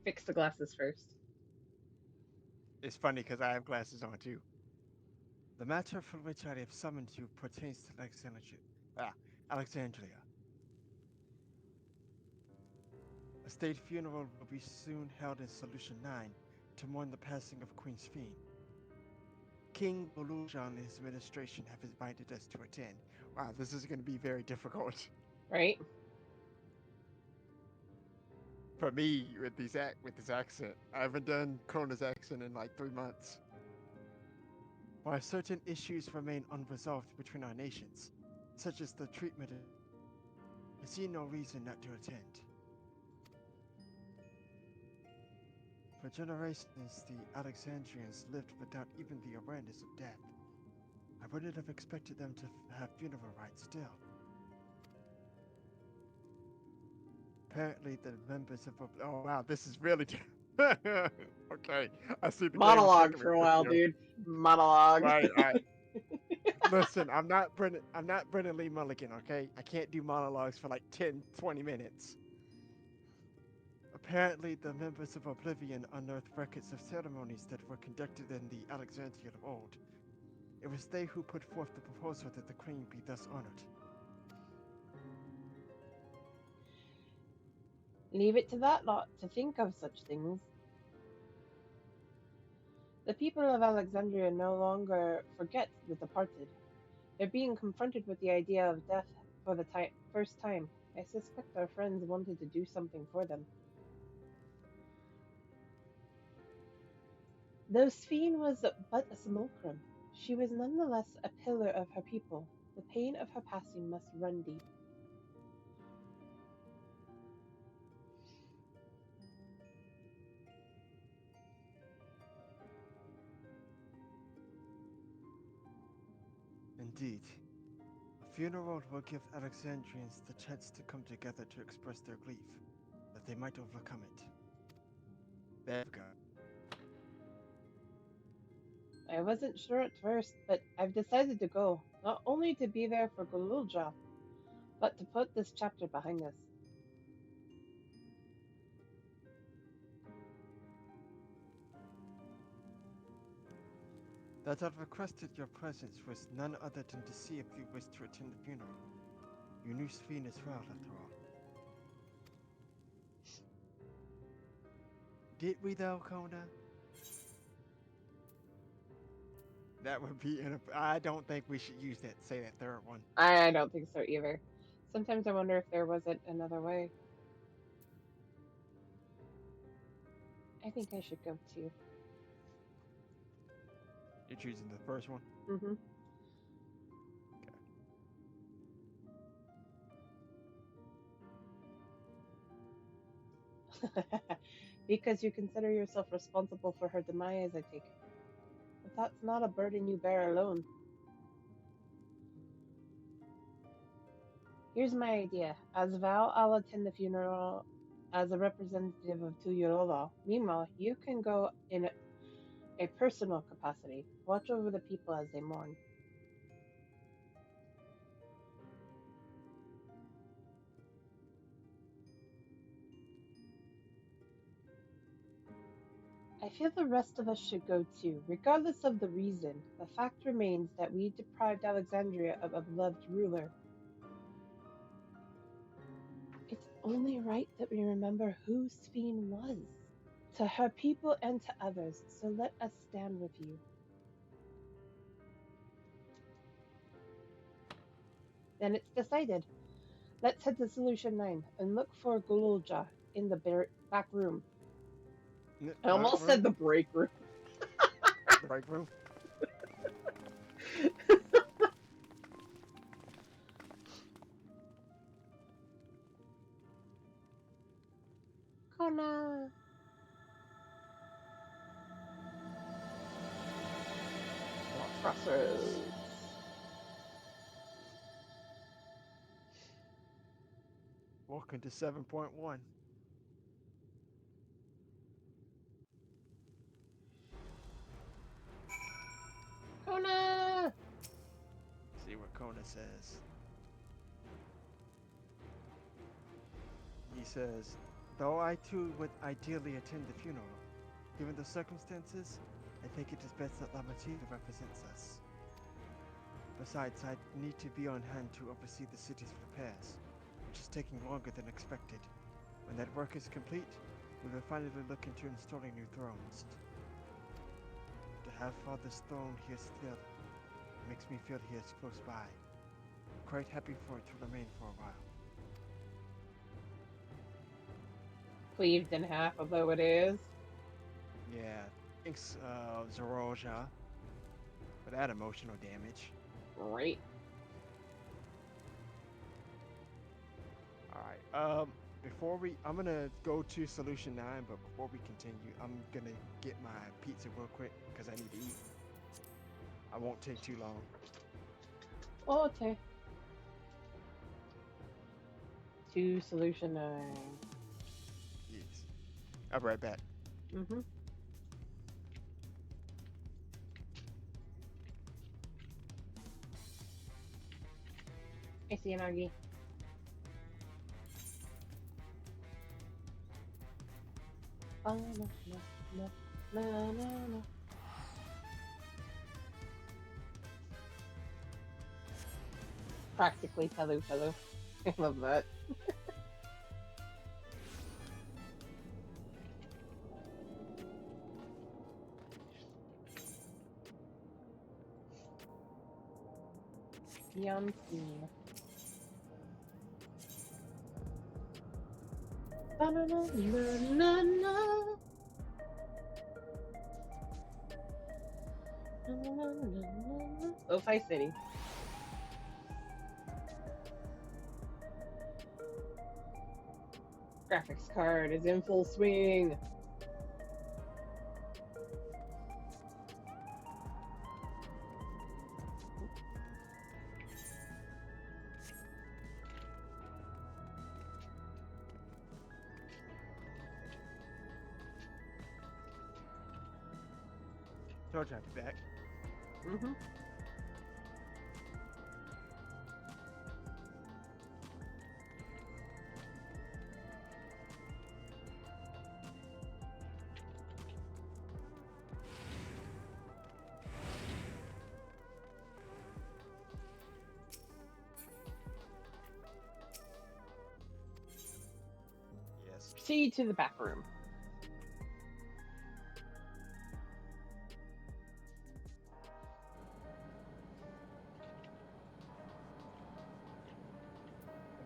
Fix the glasses first. It's funny because I have glasses on too. The matter for which I have summoned you pertains to Alexandria. A state funeral will be soon held in Solution 9 to mourn the passing of Queen Sphene. King Bolulja and his administration have invited us to attend. Wow, this is going to be very difficult. Right? For me, with this accent. I haven't done Kona's accent in like 3 months. While certain issues remain unresolved between our nations, such as the treatment, I see no reason not to attend. For generations, the Alexandrians lived without even the awareness of death. I wouldn't have expected them to have funeral rites still. Apparently, the members of oh wow, this is really okay. I see the Monologue for a while, dude. Monologue. Right. Listen, I'm not Brennan Lee Mulligan, okay? I can't do monologues for like 10, 20 minutes. Apparently, the members of Oblivion unearthed records of ceremonies that were conducted in the Alexandria of old. It was they who put forth the proposal that the queen be thus honored. Leave it to that lot to think of such things. The people of Alexandria no longer forget the departed. They're being confronted with the idea of death for the first time. I suspect our friends wanted to do something for them. Though Sphene was but a simulacrum, she was nonetheless a pillar of her people. The pain of her passing must run deep. Indeed. A funeral will give Alexandrians the chance to come together to express their grief, that they might overcome it. There we go. I wasn't sure at first, but I've decided to go, not only to be there for Gululja, but to put this chapter behind us. That I've requested your presence was none other than to see if you wished to attend the funeral. You knew Sphene as well, after all. Did we though, Kona? That would be I don't think we should use say that third one. I don't think so either. Sometimes I wonder if there wasn't another way. I think I should go too. You're choosing the first one? Mm-hmm. Because you consider yourself responsible for her demise, I take it. But that's not a burden you bear alone. Here's my idea. As Val, I'll attend the funeral as a representative of Tuyurola. Meanwhile, you can go in a personal capacity. Watch over the people as they mourn. I feel the rest of us should go too. Regardless of the reason, the fact remains that we deprived Alexandria of a beloved ruler. It's only right that we remember who Sphene was, to her people and to others, so let us stand with you. Then it's decided. Let's head to Solution 9 and look for Golulja in the back room. I almost said the break room. The break room? Kona. Crossroads. Welcome to 7.1. Kona! See what Kona says. He says, though I too would ideally attend the funeral, given the circumstances, I think it is best that Lamartine represents us. Besides, I need to be on hand to oversee the city's repairs, which is taking longer than expected. When that work is complete, we will finally look into installing new thrones. To have Father's throne here still makes me feel he is close by. I'm quite happy for it to remain for a while. Cleaved in half, although it is. Yeah, thanks, Zoroja, for that emotional damage. Great. Alright, I'm gonna go to Solution 9, but before we continue, I'm gonna get my pizza real quick, because I need to eat. I won't take too long. Oh, okay. To Solution 9. Yes. I'll be right back. Mm-hmm. I see an Augie. Oh, no, no, no, no, no, no. Practically Palu. I love that. Beyond scene. Lo-Fi City. Graphics card is in full swing. Told you I'd be back. Mm-hmm. Yes. Proceed to the back room.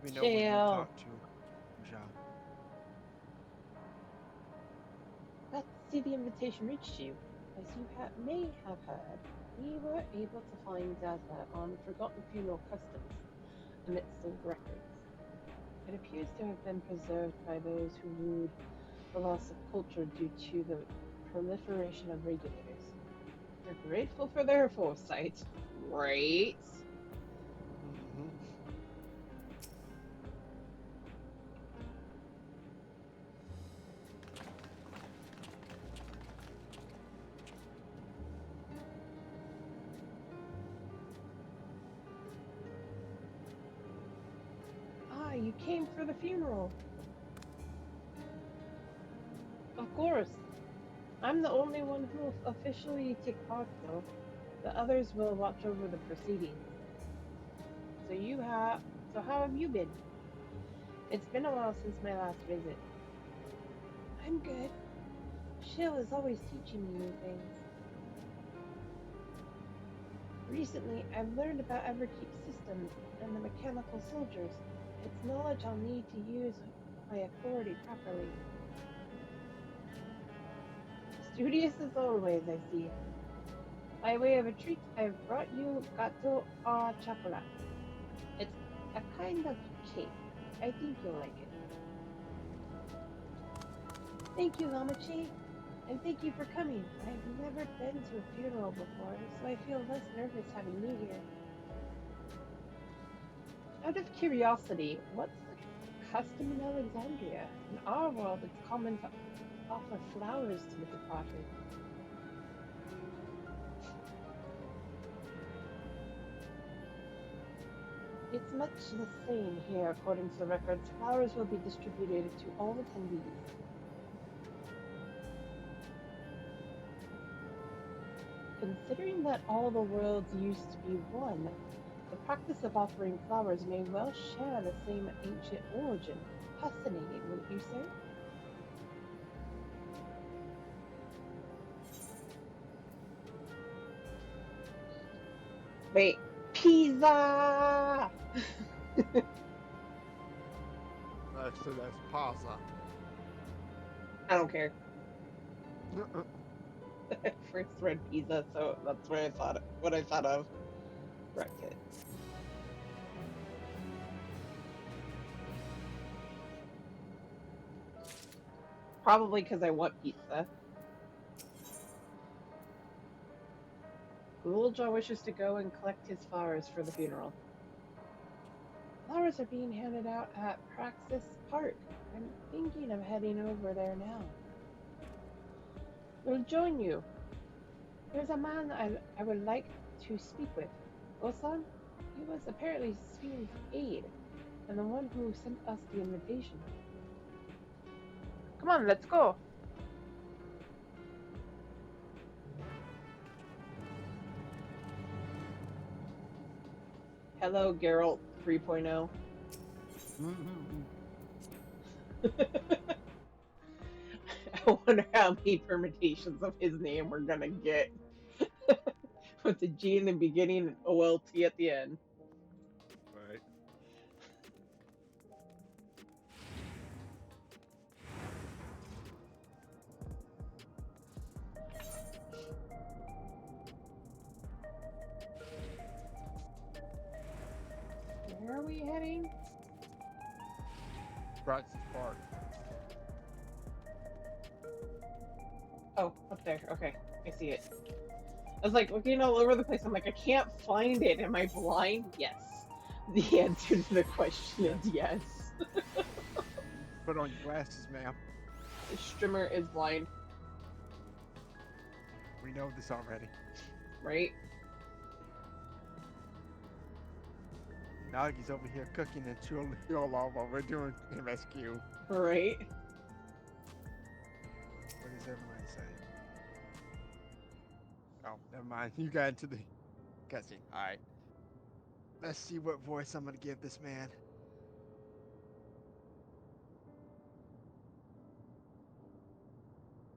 me know when you Chill. talk to Ja. Glad to see the invitation reached you. As you may have heard, we were able to find data on forgotten funeral customs amidst old records. It appears to have been preserved by those who ruled the loss of culture due to the proliferation of regulators. We're grateful for their foresight. Right? Mm-hmm. Ah, you came for the funeral. Of course. I'm the only one who will officially take part, though. The others will watch over the proceedings. So how have you been? It's been a while since my last visit. I'm good. Shill is always teaching me new things. Recently, I've learned about Everkeep's systems and the mechanical soldiers. It's knowledge I'll need to use my authority properly. Studious as always, I see. By way of a treat, I've brought you gato au chocolat. It's a kind of cake. I think you'll like it. Thank you, Lamachi. And thank you for coming. I've never been to a funeral before, so I feel less nervous having you here. Out of curiosity, what's the custom in Alexandria? In our world, it's common to offer flowers to the departed. It's much the same here, according to the records. Flowers will be distributed to all attendees. Considering that all the worlds used to be one, the practice of offering flowers may well share the same ancient origin. Fascinating, wouldn't you say? Wait, pizza! That's pasta. I don't care. I first read pizza, so that's what I thought of. Bracket. Probably because I want pizza. Ghouljaw wishes to go and collect his flowers for the funeral. Flowers are being handed out at Praxis Park. I'm thinking of heading over there now. We'll join you. There's a man I would like to speak with. Osan? He was apparently Sphere's aide, and the one who sent us the invitation. Come on, let's go. Hello, Geralt 3.0. I wonder how many permutations of his name we're gonna get. With the G in the beginning and OLT at the end. Right. Where are we heading? Praxis Park. Oh, up there. Okay, I see it. I was like looking all over the place. I'm like, I can't find it. Am I blind? Yes. The answer to the question is yes. Put on your glasses, ma'am. The streamer is blind, We know this already. right? Nagi's over here cooking and chill while we're doing MSQ. Right. What does everyone say? Oh, never mind. You got into the cutscene. Alright. Let's see what voice I'm gonna give this man.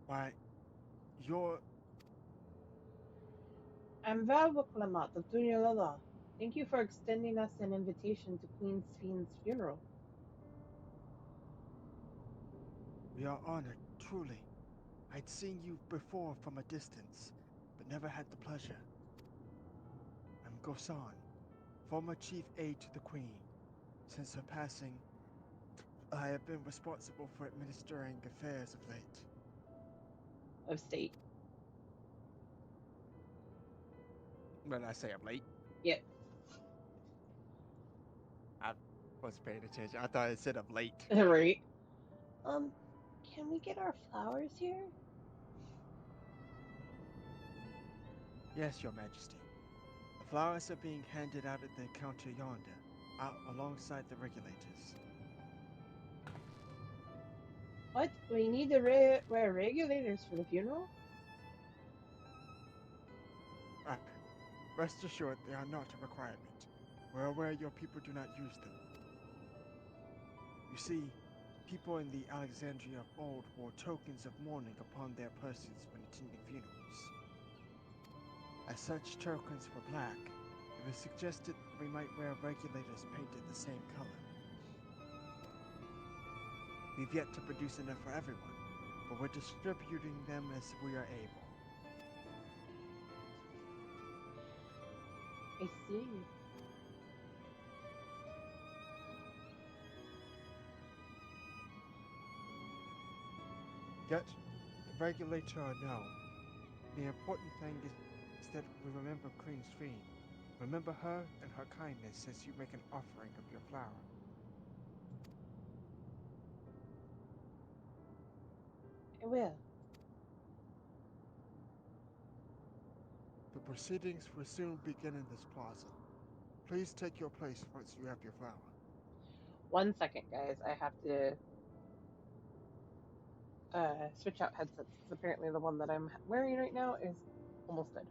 Why, you're... I'm Val Buklamat of Dunya Lala. Thank you for extending us an invitation to Queen Spheen's funeral. We are honored, truly. I'd seen you before from a distance, but never had the pleasure. I'm Gosan, former chief aide to the Queen. Since her passing, I have been responsible for administering affairs of late. Of state. When I say of late, Yep. I wasn't paying attention. I thought it said of late. Right. Can we get our flowers here? Yes, Your Majesty. The flowers are being handed out at the counter yonder, out alongside the regulators. What? We need to wear regulators for the funeral? Rest assured they are not a requirement. We're aware your people do not use them. You see, people in the Alexandria of old wore tokens of mourning upon their persons when attending funerals. As such tokens were black, it was suggested we might wear regulators painted the same color. We've yet to produce enough for everyone, but we're distributing them as we are able. I see. Yet, regulator or no, the important thing is that we remember Queen Sphene. Remember her and her kindness as you make an offering of your flower. I will. The proceedings will soon begin in this plaza. Please take your place once you have your flower. 1 second, guys. I have to switch out headsets because apparently the one that I'm wearing right now is almost dead.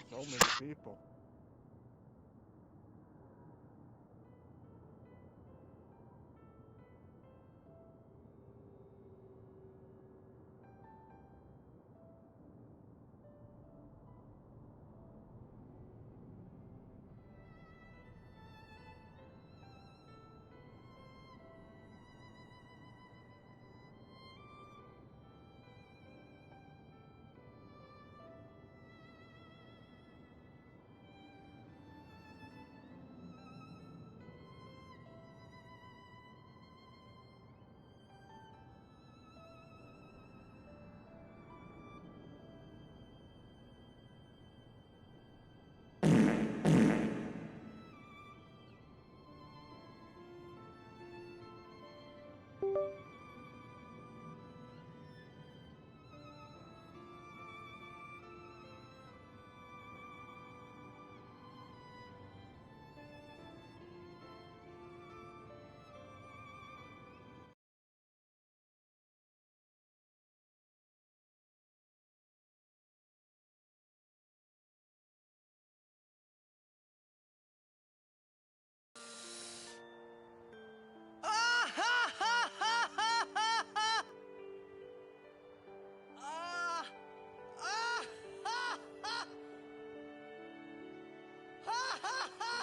So many people.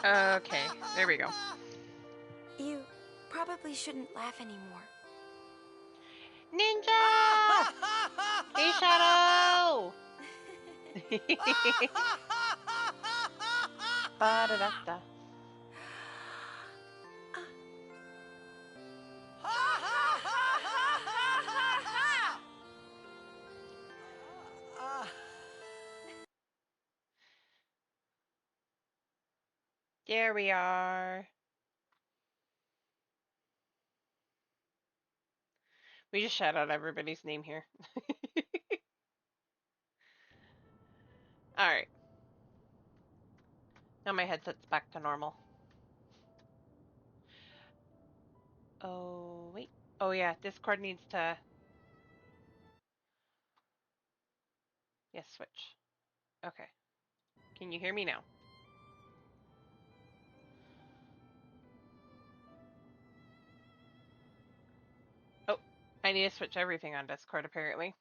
Okay, there we go. You probably shouldn't laugh anymore. Ninja! Hey, Shadow! Ba-da-da-da. There we are. We just shout out everybody's name here. Alright. Now my headset's back to normal. Oh, wait. Oh, yeah, Discord needs to... Yes, switch. Okay. Can you hear me now? Oh, I need to switch everything on Discord apparently.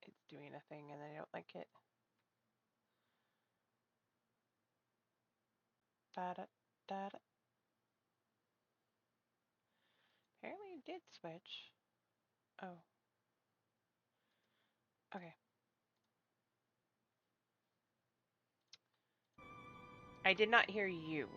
It's doing a thing and I don't like it. Da da da da. Apparently it did switch. Oh. Okay. I did not hear you.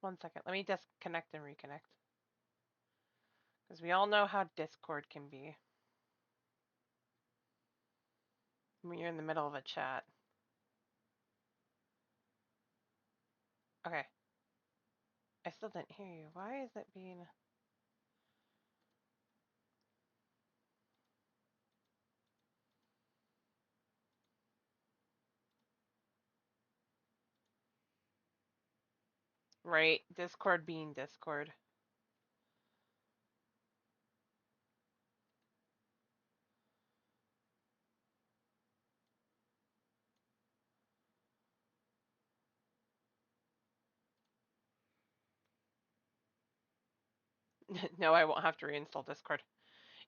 One second. Let me disconnect and reconnect. Because we all know how Discord can be when you're in the middle of a chat. Okay. I still didn't hear you. Why is it being... Right, Discord being Discord. No, I won't have to reinstall Discord.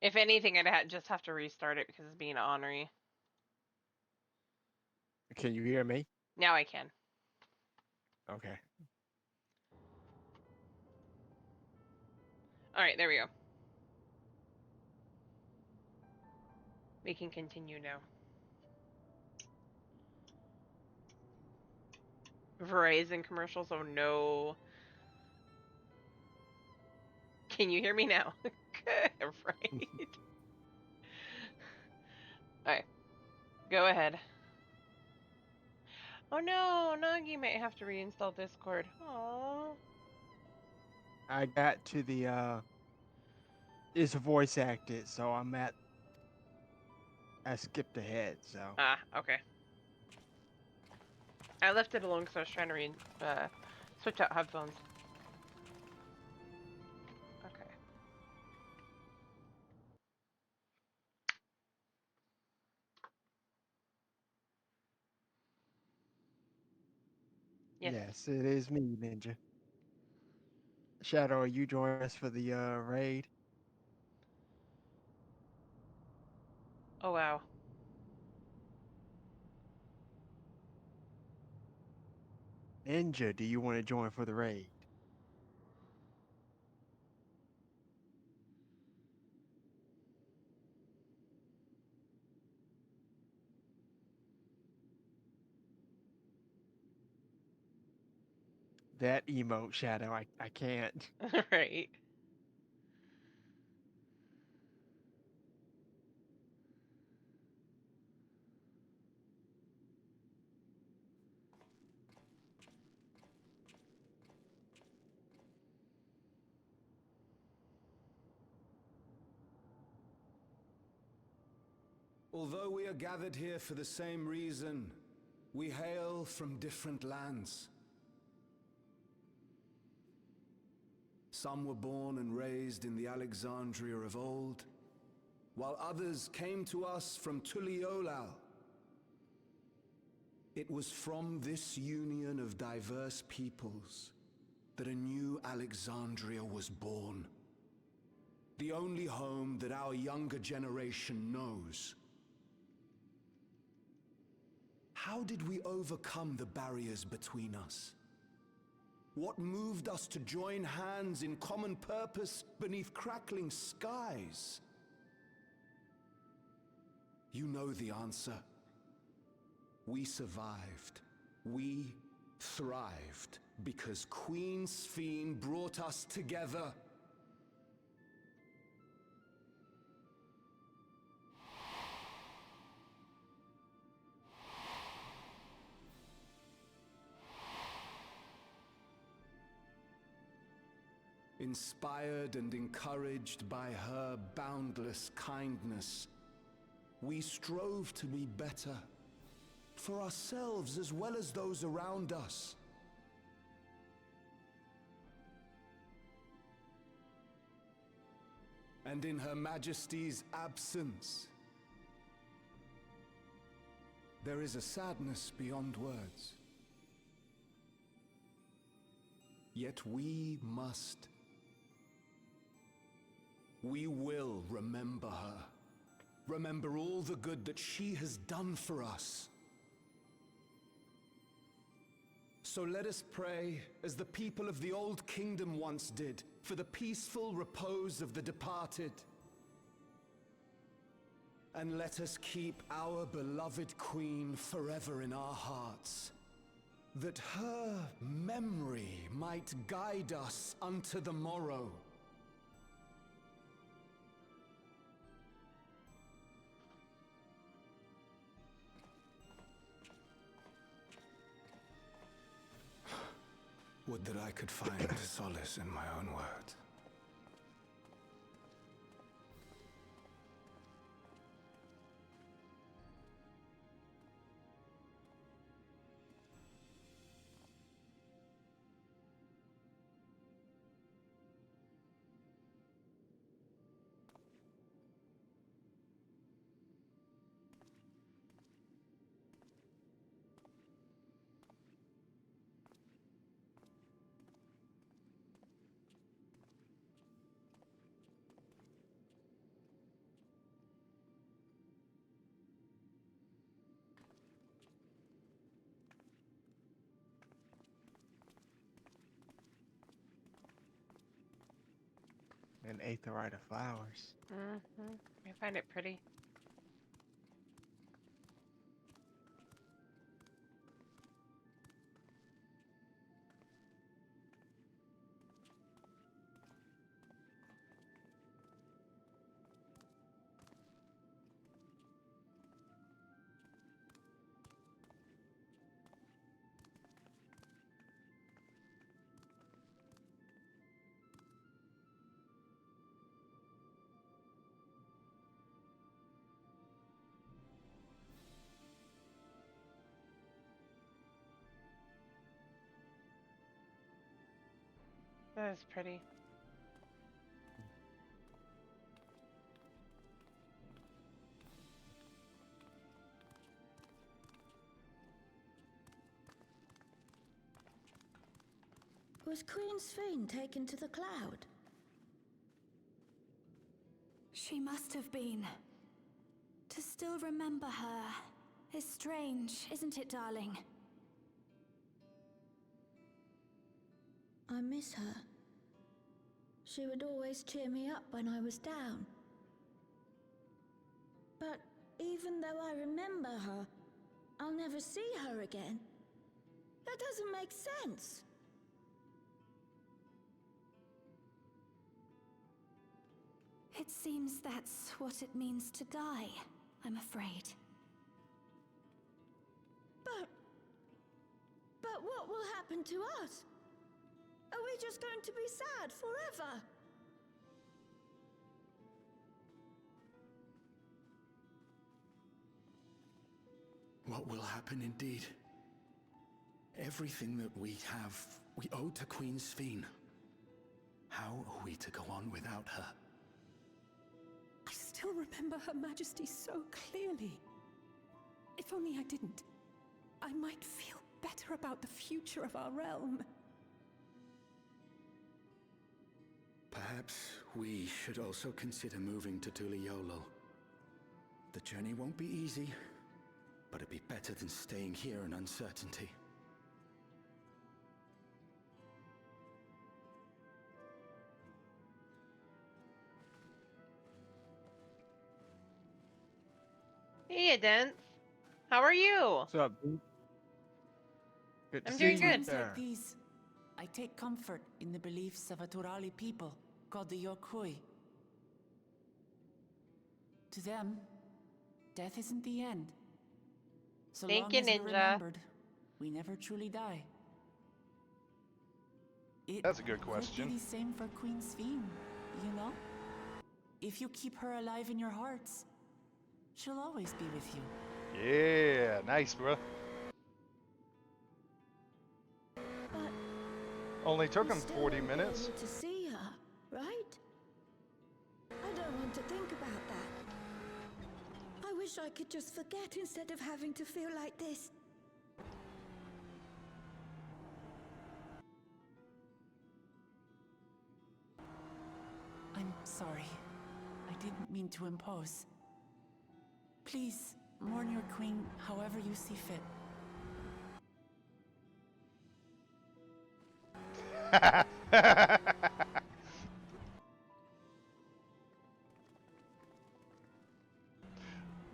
If anything, I'd just have to restart it because it's being ornery. Can you hear me? Now I can. Okay. Alright, there we go. We can continue now. Verizon commercials? Oh no. Can you hear me now? Right. Alright. Go ahead. Oh no, Nagi might have to reinstall Discord. Aww. I got to the it's voice acted, so I skipped ahead, so. Ah, okay. I left it alone because I was trying to switch out headphones. Okay. Yes, it is me, Ninja. Shadow, are you joining us for the raid? Oh wow. Ninja, do you want to join for the raid? That emote, Shadow, I can't. Right. Although we are gathered here for the same reason, we hail from different lands. Some were born and raised in the Alexandria of old, while others came to us from Tuliolal. It was from this union of diverse peoples that a new Alexandria was born. The only home that our younger generation knows. How did we overcome the barriers between us? What moved us to join hands in common purpose beneath crackling skies? You know the answer. We survived. We thrived because Queen Sphene brought us together. Inspired and encouraged by her boundless kindness, we strove to be better, for ourselves as well as those around us. And in Her Majesty's absence, there is a sadness beyond words. Yet we must. We will remember her. Remember all the good that she has done for us. So let us pray, as the people of the Old Kingdom once did, for the peaceful repose of the departed. And let us keep our beloved Queen forever in our hearts, that her memory might guide us unto the morrow. Would that I could find solace in my own words. And Aetheryte of flowers. Mm-hmm. I find it pretty. That is pretty. Was Queen Sphene taken to the cloud? She must have been. To still remember her is strange, isn't it, darling? I miss her. She would always cheer me up when I was down. But even though I remember her, I'll never see her again. That doesn't make sense. It seems that's what it means to die, I'm afraid. But what will happen to us? Are we just going to be sad forever? What will happen indeed? Everything that we have, we owe to Queen Sphene. How are we to go on without her? I still remember Her Majesty so clearly. If only I didn't, I might feel better about the future of our realm. Perhaps we should also consider moving to Tuliolo. The journey won't be easy, but it'd be better than staying here in uncertainty. Hey, Dents. How are you? What's up, dude? Good to I'm see doing you good. Times there. like these, I take comfort in the beliefs of a Turali people called the Yorkui. To them, death isn't the end. So Thank long you, as we're Ninja. remembered, we never truly die. That's a good Could question. be the same for Queen Sphene, you know? If you keep her alive in your hearts, she'll always be with you. Yeah, nice, bro. But Only took you him still 40 won't be minutes. able to see her, right? I don't want to think about that. I wish I could just forget instead of having to feel like this. I'm sorry. I didn't mean to impose. Please, mourn your queen however you see fit.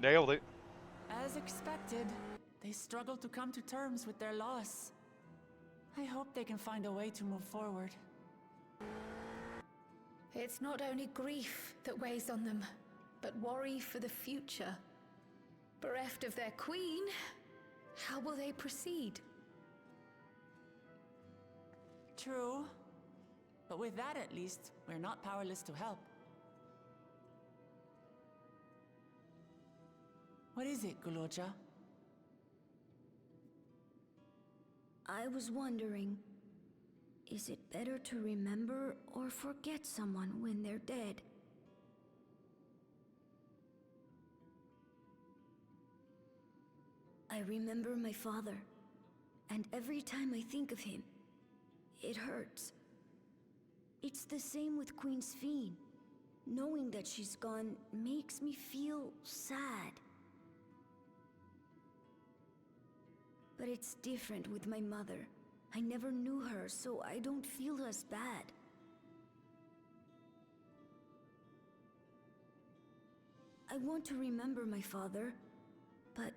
Nailed it. As expected, they struggle to come to terms with their loss. I hope they can find a way to move forward. It's not only grief that weighs on them, but worry for the future. Bereft of their queen, how will they proceed? True. But with that at least, we're not powerless to help. What is it, Guloja? I was wondering, is it better to remember or forget someone when they're dead? I remember my father, and every time I think of him, it hurts. It's the same with Queen Sphene. Knowing that she's gone makes me feel sad. But it's different with my mother. I never knew her, so I don't feel as bad. I want to remember my father, but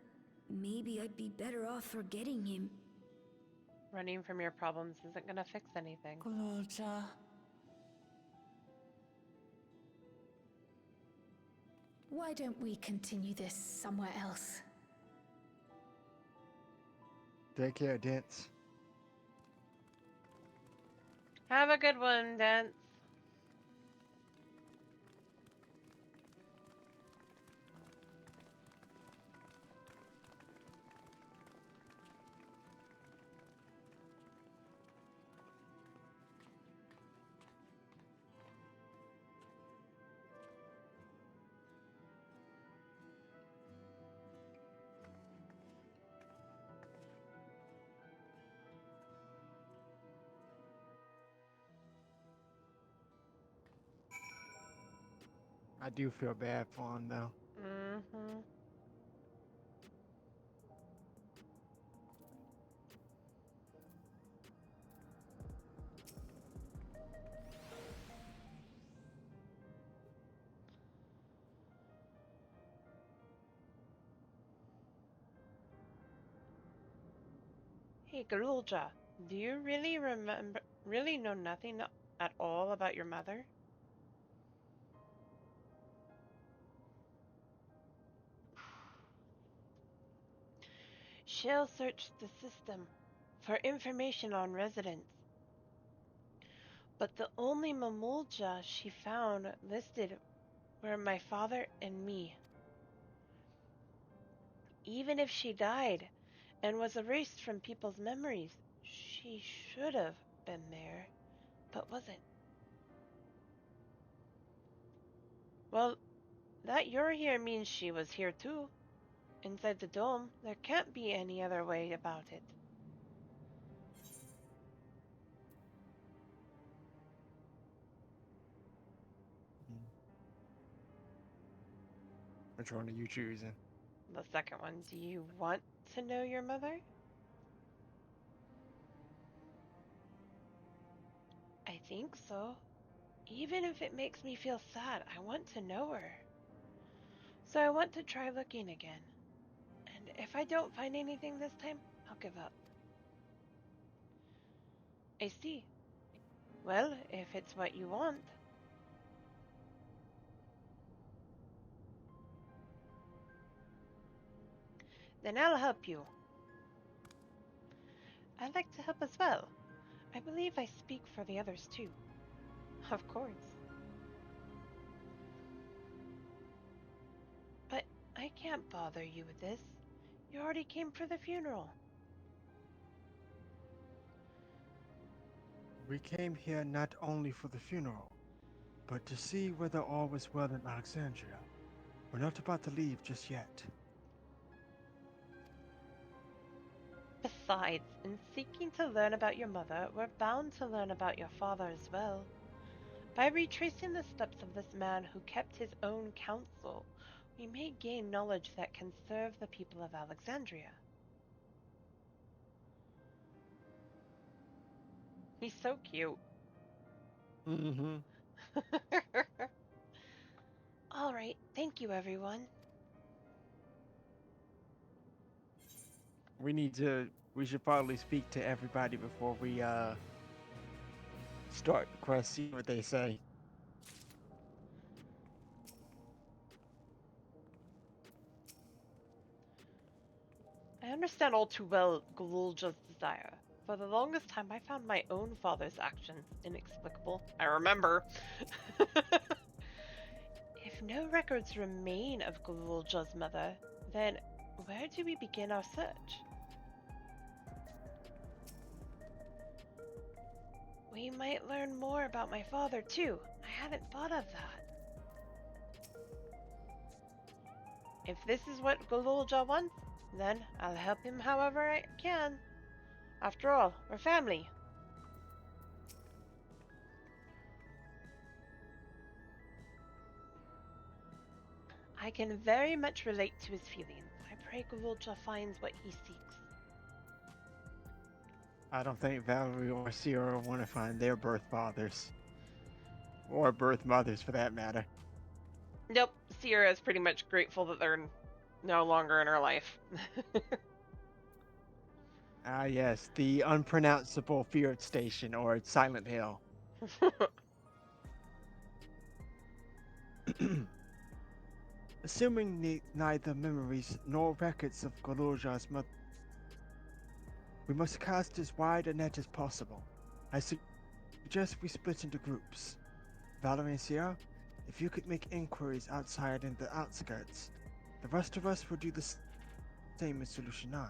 maybe I'd be better off forgetting him. Running from your problems isn't gonna fix anything. Guloja. Why don't we continue this somewhere else? Take care, Dance. Have a good one, Dance. I do feel bad for him, though. Mm-hmm. Hey, Garulja, do you really know nothing at all about your mother? Shale searched the system for information on residents, but the only Mamulja she found listed were my father and me. Even if she died and was erased from people's memories, she should have been there, but wasn't. Well, that you're here means she was here too. Inside the dome, there can't be any other way about it. Which one are you choosing? The second one, do you want to know your mother? I think so. Even if it makes me feel sad, I want to know her. So I want to try looking again. And if I don't find anything this time, I'll give up. I see. Well, if it's what you want. Then I'll help you. I'd like to help as well. I believe I speak for the others too. Of course. But I can't bother you with this. You already came for the funeral. We came here not only for the funeral, but to see whether all was well in Alexandria. We're not about to leave just yet. Besides, in seeking to learn about your mother, we're bound to learn about your father as well. By retracing the steps of this man who kept his own counsel, we may gain knowledge that can serve the people of Alexandria. He's so cute. Mm-hmm. All right, thank you, everyone. We should probably speak to everybody before we start the quest, see what they say. I understand all too well Galulja's desire. For the longest time, I found my own father's actions inexplicable. I remember. If no records remain of Galulja's mother, then where do we begin our search? We might learn more about my father, too. I hadn't thought of that. If this is what Galulja wants, then I'll help him however I can. After all, we're family. I can very much relate to his feelings. I pray Galulja finds what he seeks. I don't think Valerie or Sierra want to find their birth fathers. Or birth mothers, for that matter. Nope, Sierra is pretty much grateful that they're no longer in her life. Ah, yes, the unpronounceable Feared Station, or Silent Hill. Assuming neither memories nor records of Galulja's mother, we must cast as wide a net as possible. I suggest we split into groups. Valerie and Sierra, if you could make inquiries outside in the outskirts, the rest of us will do the same as Solution 9.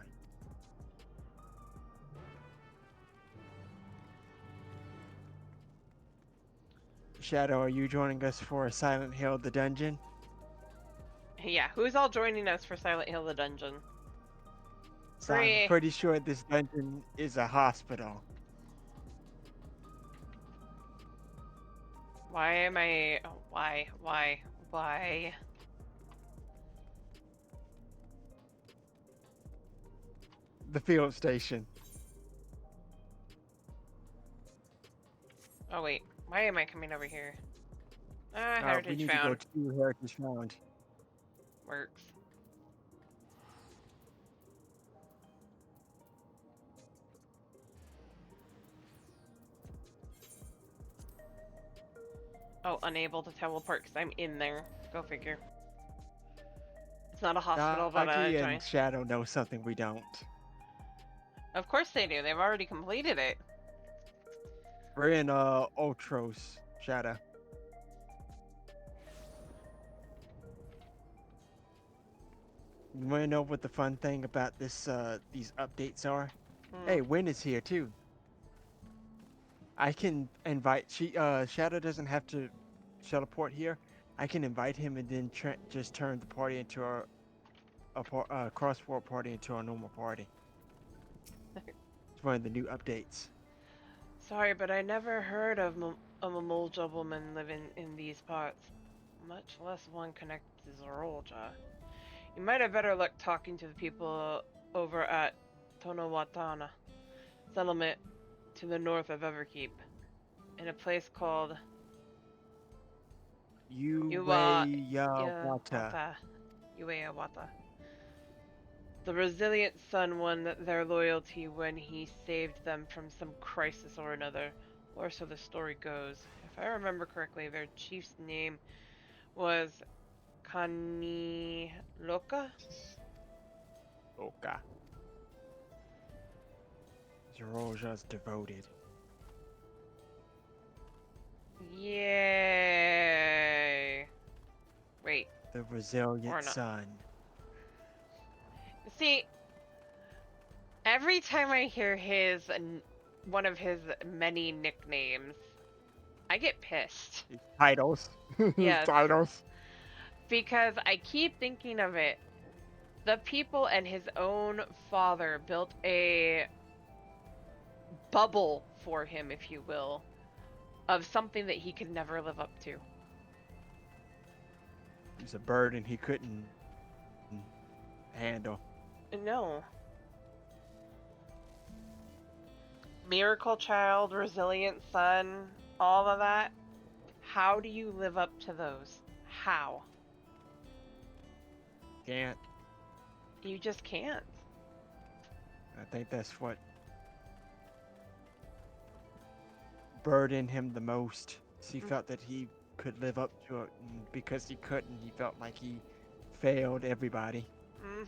Shadow, are you joining us for Silent Hill the Dungeon? Yeah, who's all joining us for Silent Hill the Dungeon? So I'm pretty sure this dungeon is a hospital. Why am I... Oh, why? The field station. Oh wait, why am I coming over here? We Heritage need found. to go to Heritage Found. Works. Oh, unable to teleport because I'm in there. Go figure. It's not a hospital, but Aki join. and Shadow know something we don't. Of course they do. They've already completed it. We're in Ultros, Shadow. You wanna know what the fun thing about this these updates are? Hey, Win is here too. I can invite Shadow doesn't have to teleport here. I can invite him and then just turn the party into a crossword party into a normal party. It's one of the new updates. Sorry, but I never heard of a Mamulja woman living in these parts, much less one connected to Zorolja. You might have better luck talking to the people over at Tonawatana settlement to the north of Everkeep, in a place called Ueyawata. Ueyawata. The resilient son won their loyalty when he saved them from some crisis or another, or so the story goes. If I remember correctly, their chief's name was Kaniloka? Oka. Zorolja's devoted. Yay! Wait. The resilient son. See, every time I hear one of his many nicknames, I get pissed. Titles. Yes. Titles. Because I keep thinking of it. The people and his own father built a bubble for him, if you will, of something that he could never live up to. He's a burden he couldn't handle. No. Miracle child, resilient son, all of that. How do you live up to those? How? Can't. You just can't. I think that's what burdened him the most. He felt that he could live up to it, and because he couldn't, he felt like he failed everybody,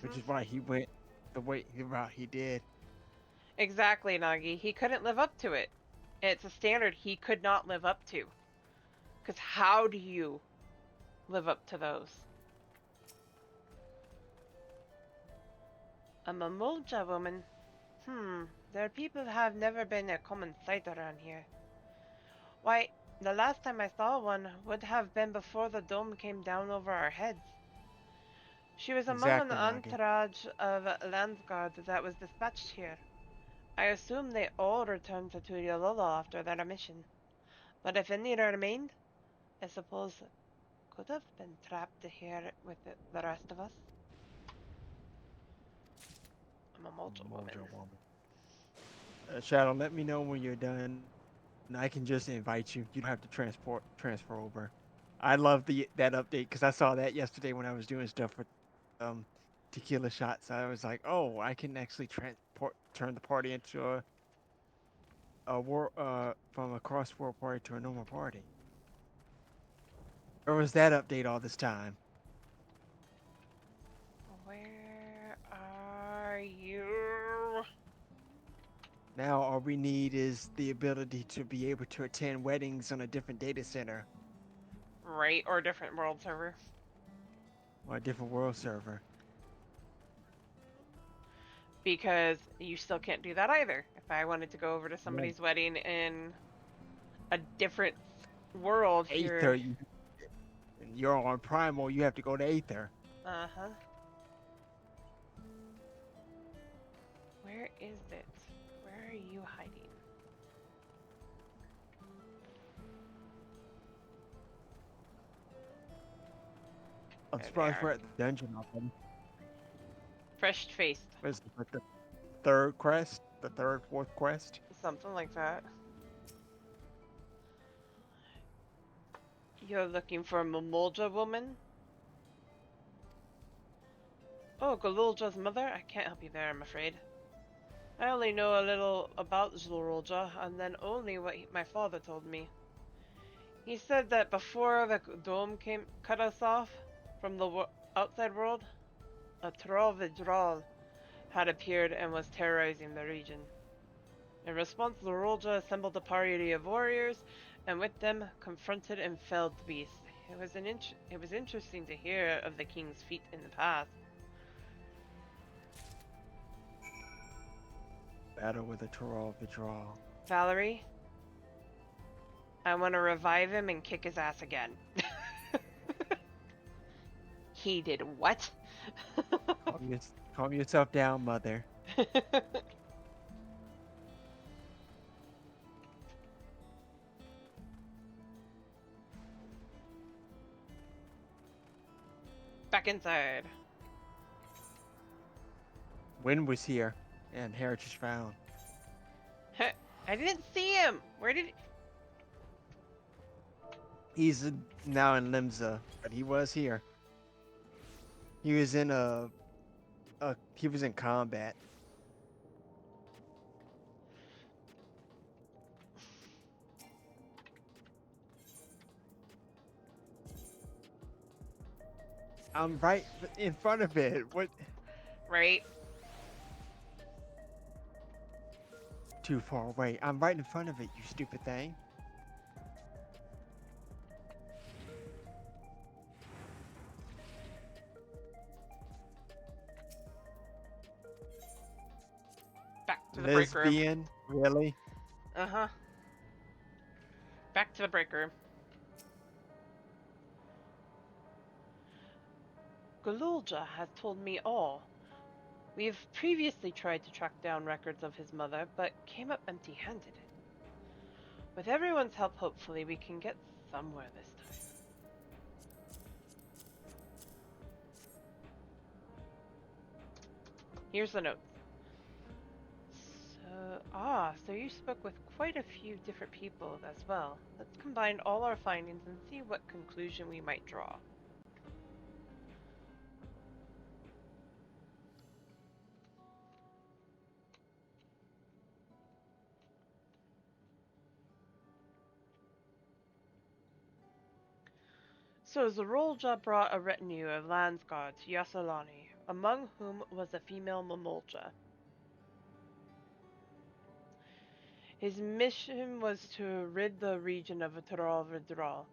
which is why he went the route he did. Exactly, Nagi. He couldn't live up to it. It's a standard he could not live up to. Because how do you live up to those? I'm a Mulja woman. Their people have never been a common sight around here. Why, the last time I saw one would have been before the dome came down over our heads. She was among Exactly, an Nagi. entourage of Landsguard that was dispatched here. I assume they all returned to Turyalolo after their mission. But if any remained, I suppose could have been trapped here with the rest of us. I'm a Mulja woman. Shadow, let me know when you're done, and I can just invite you. You don't have to transfer over. I love that update because I saw that yesterday when I was doing stuff with tequila shots. I was like, oh, I can actually turn the party into a war from a cross world party to a normal party. Or was that update all this time? Where are you? Now all we need is the ability to be able to attend weddings on a different data center. Right, or a different world server. Or a different world server. Because you still can't do that either. If I wanted to go over to somebody's wedding in a different world Aether, here. you're on Primal, you have to go to Aether. Uh-huh. Where is it? Where are you hiding? I'm surprised we're at the dungeon already. Fresh faced. What is it, like the third quest? The third, fourth quest? Something like that. You're looking for a Mamulja woman? Oh, Galulja's mother? I can't help you there, I'm afraid. I only know a little about Zululja, and then only what my father told me. He said that before the dome cut us off from the outside world, a Trovidral had appeared and was terrorizing the region. In response, Zululja assembled a party of warriors, and with them confronted and felled the beast. It was interesting to hear of the king's feat in the past. Battle with a Tyrell Vidral. Valerie, I want to revive him and kick his ass again. He did what? Calm yourself down, mother. Back inside. Wind was here, and Heritage found. I didn't see him. Where did? He's now in Limsa, but he was here. He was in he was in combat. I'm right in front of it. What? Right. Too far away. I'm right in front of it, you stupid thing. the break room. Lesbian? Really? Uh-huh. Back to the break room. Gululja has told me all. We have previously tried to track down records of his mother, but came up empty-handed. With everyone's help, hopefully, we can get somewhere this time. Here's the notes. So you spoke with quite a few different people as well. Let's combine all our findings and see what conclusion we might draw. So Zorolja brought a retinue of Landsguard to Yasalani, among whom was a female Mamolja. His mission was to rid the region of Vidral.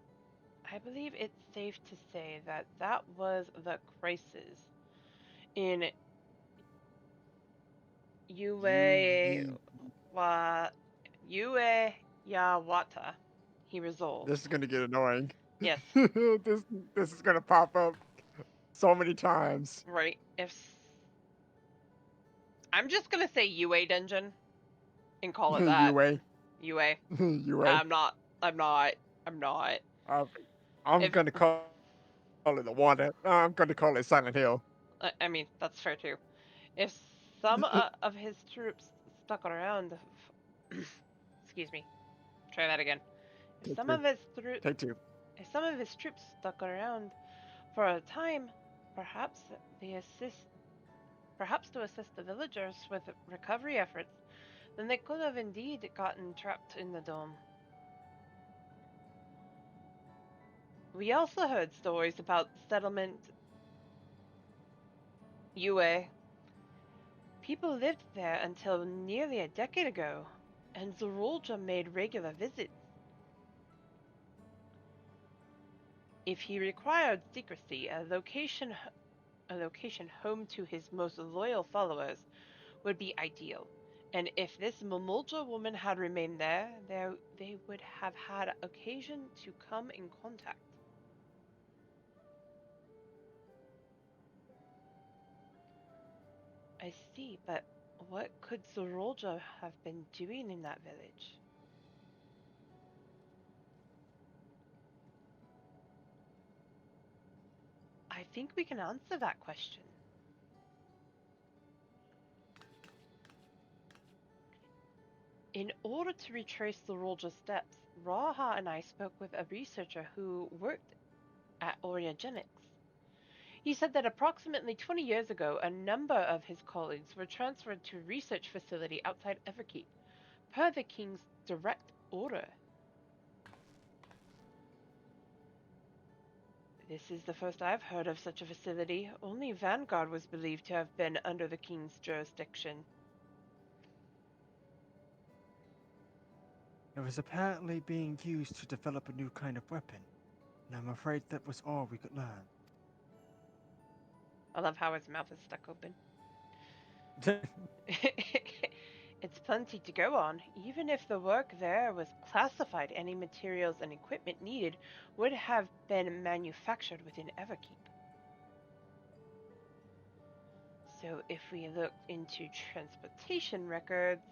I believe it's safe to say that that was the crisis in Yue Yawata. He resolved. This is gonna get annoying. Yes, this is gonna pop up so many times. right. I'm just gonna say UA dungeon and call it that. UA. UA. UA. I'm not. I'm gonna call it the one. I'm gonna call it Silent Hill. I mean, that's fair too. If some of his troops stuck around, excuse me, try that again. If Take some two. of his Take two. if some of his troops stuck around for a time, perhaps to assist the villagers with recovery efforts, then they could have indeed gotten trapped in the dome. We also heard stories about settlement Yue. People lived there until nearly a decade ago, and Zorolja made regular visits. If he required secrecy, a location home to his most loyal followers would be ideal. And if this Momolja woman had remained there, they would have had occasion to come in contact. I see, but what could Zorolja have been doing in that village? I think we can answer that question. In order to retrace Zorolja's steps, Raha and I spoke with a researcher who worked at Oriogenics. He said that approximately 20 years ago, a number of his colleagues were transferred to a research facility outside Everkeep, per the king's direct order. This is the first I've heard of such a facility. Only Vanguard was believed to have been under the king's jurisdiction. It was apparently being used to develop a new kind of weapon, and I'm afraid that was all we could learn. I love how his mouth is stuck open. It's plenty to go on. Even if the work there was classified, any materials and equipment needed would have been manufactured within Everkeep. So if we look into transportation records...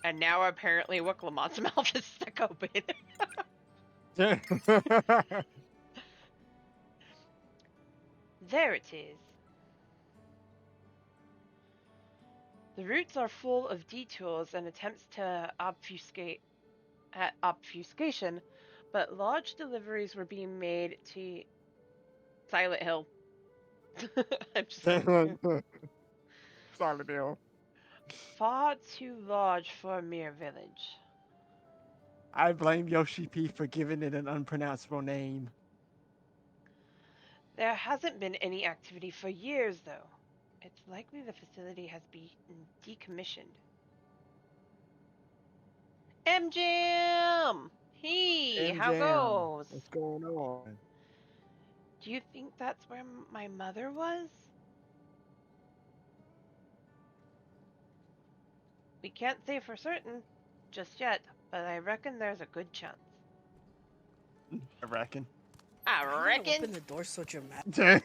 And now apparently Wiklamott's mouth is stuck open. There it is. The routes are full of detours and attempts to obfuscation, but large deliveries were being made to Silent Hill. I'm just Silent Hill. Far too large for a mere village. I blame Yoshi P for giving it an unpronounceable name. There hasn't been any activity for years, though. It's likely the facility has been decommissioned. MJM! Hey, how goes? What's going on? Do you think that's where my mother was? We can't say for certain just yet, but I reckon there's a good chance. I reckon. I Why you gotta reckon. open the door so dramatic.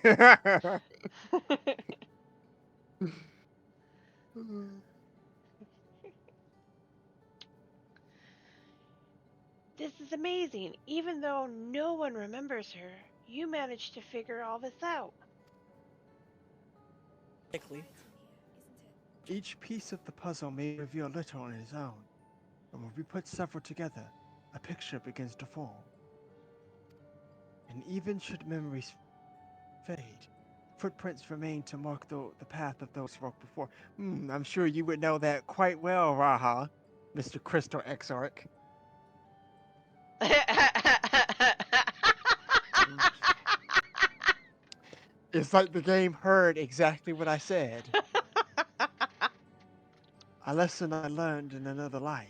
This is amazing. Even though no one remembers her, you managed to figure all this out. Each piece of the puzzle may reveal little on its own, and when we put several together, a picture begins to form. And even should memories fade, footprints remain to mark the path of those who walked before. I'm sure you would know that quite well, Raha, Mr. Crystal Exarch. It's like the game heard exactly what I said. A lesson I learned in another life.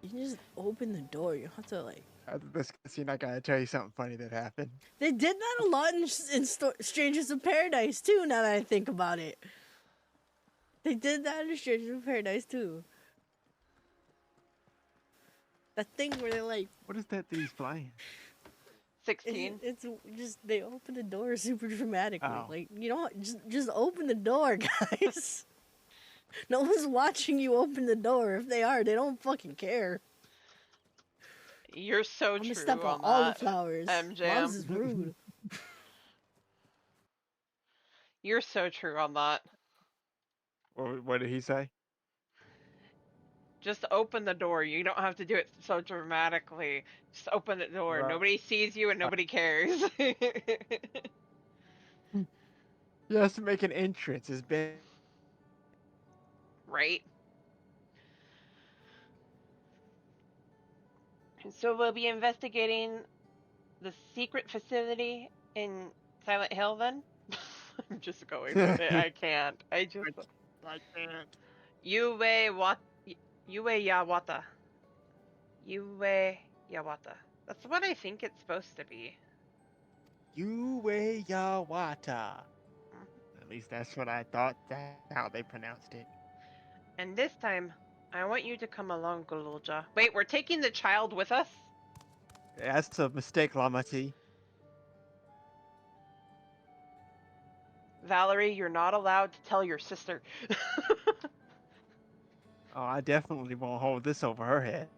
You can just open the door. You don't have to like. After this scene, I gotta tell you something funny that happened. They did that a lot in Strangers of Paradise too. Now that I think about it, they did that in Strangers of Paradise too. That thing where they're like, What is that he's playing? 16. it's just they open the door super dramatically. Oh. Like you don't just open the door, guys. No one's watching you open the door. If they are, they don't fucking care. You're so I'm true gonna step on on all the that, flowers. MJ. Moms is rude. You're so true on that. What did he say? Just open the door. You don't have to do it so dramatically. Just open the door. Right. Nobody sees you and nobody cares. He has to make an entrance. It's been Right? So we'll be investigating the secret facility in Silent Hill then? I'm just going with it. I can't. I can't. Yue Yawata. Yue Yawata. That's what I think it's supposed to be. Yue Yawata. At least that's what I thought. That's how they pronounced it. And this time, I want you to come along, Gululja. Wait, we're taking the child with us? That's a mistake, Lamati. Valerie, you're not allowed to tell your sister. Oh, I definitely won't hold this over her head.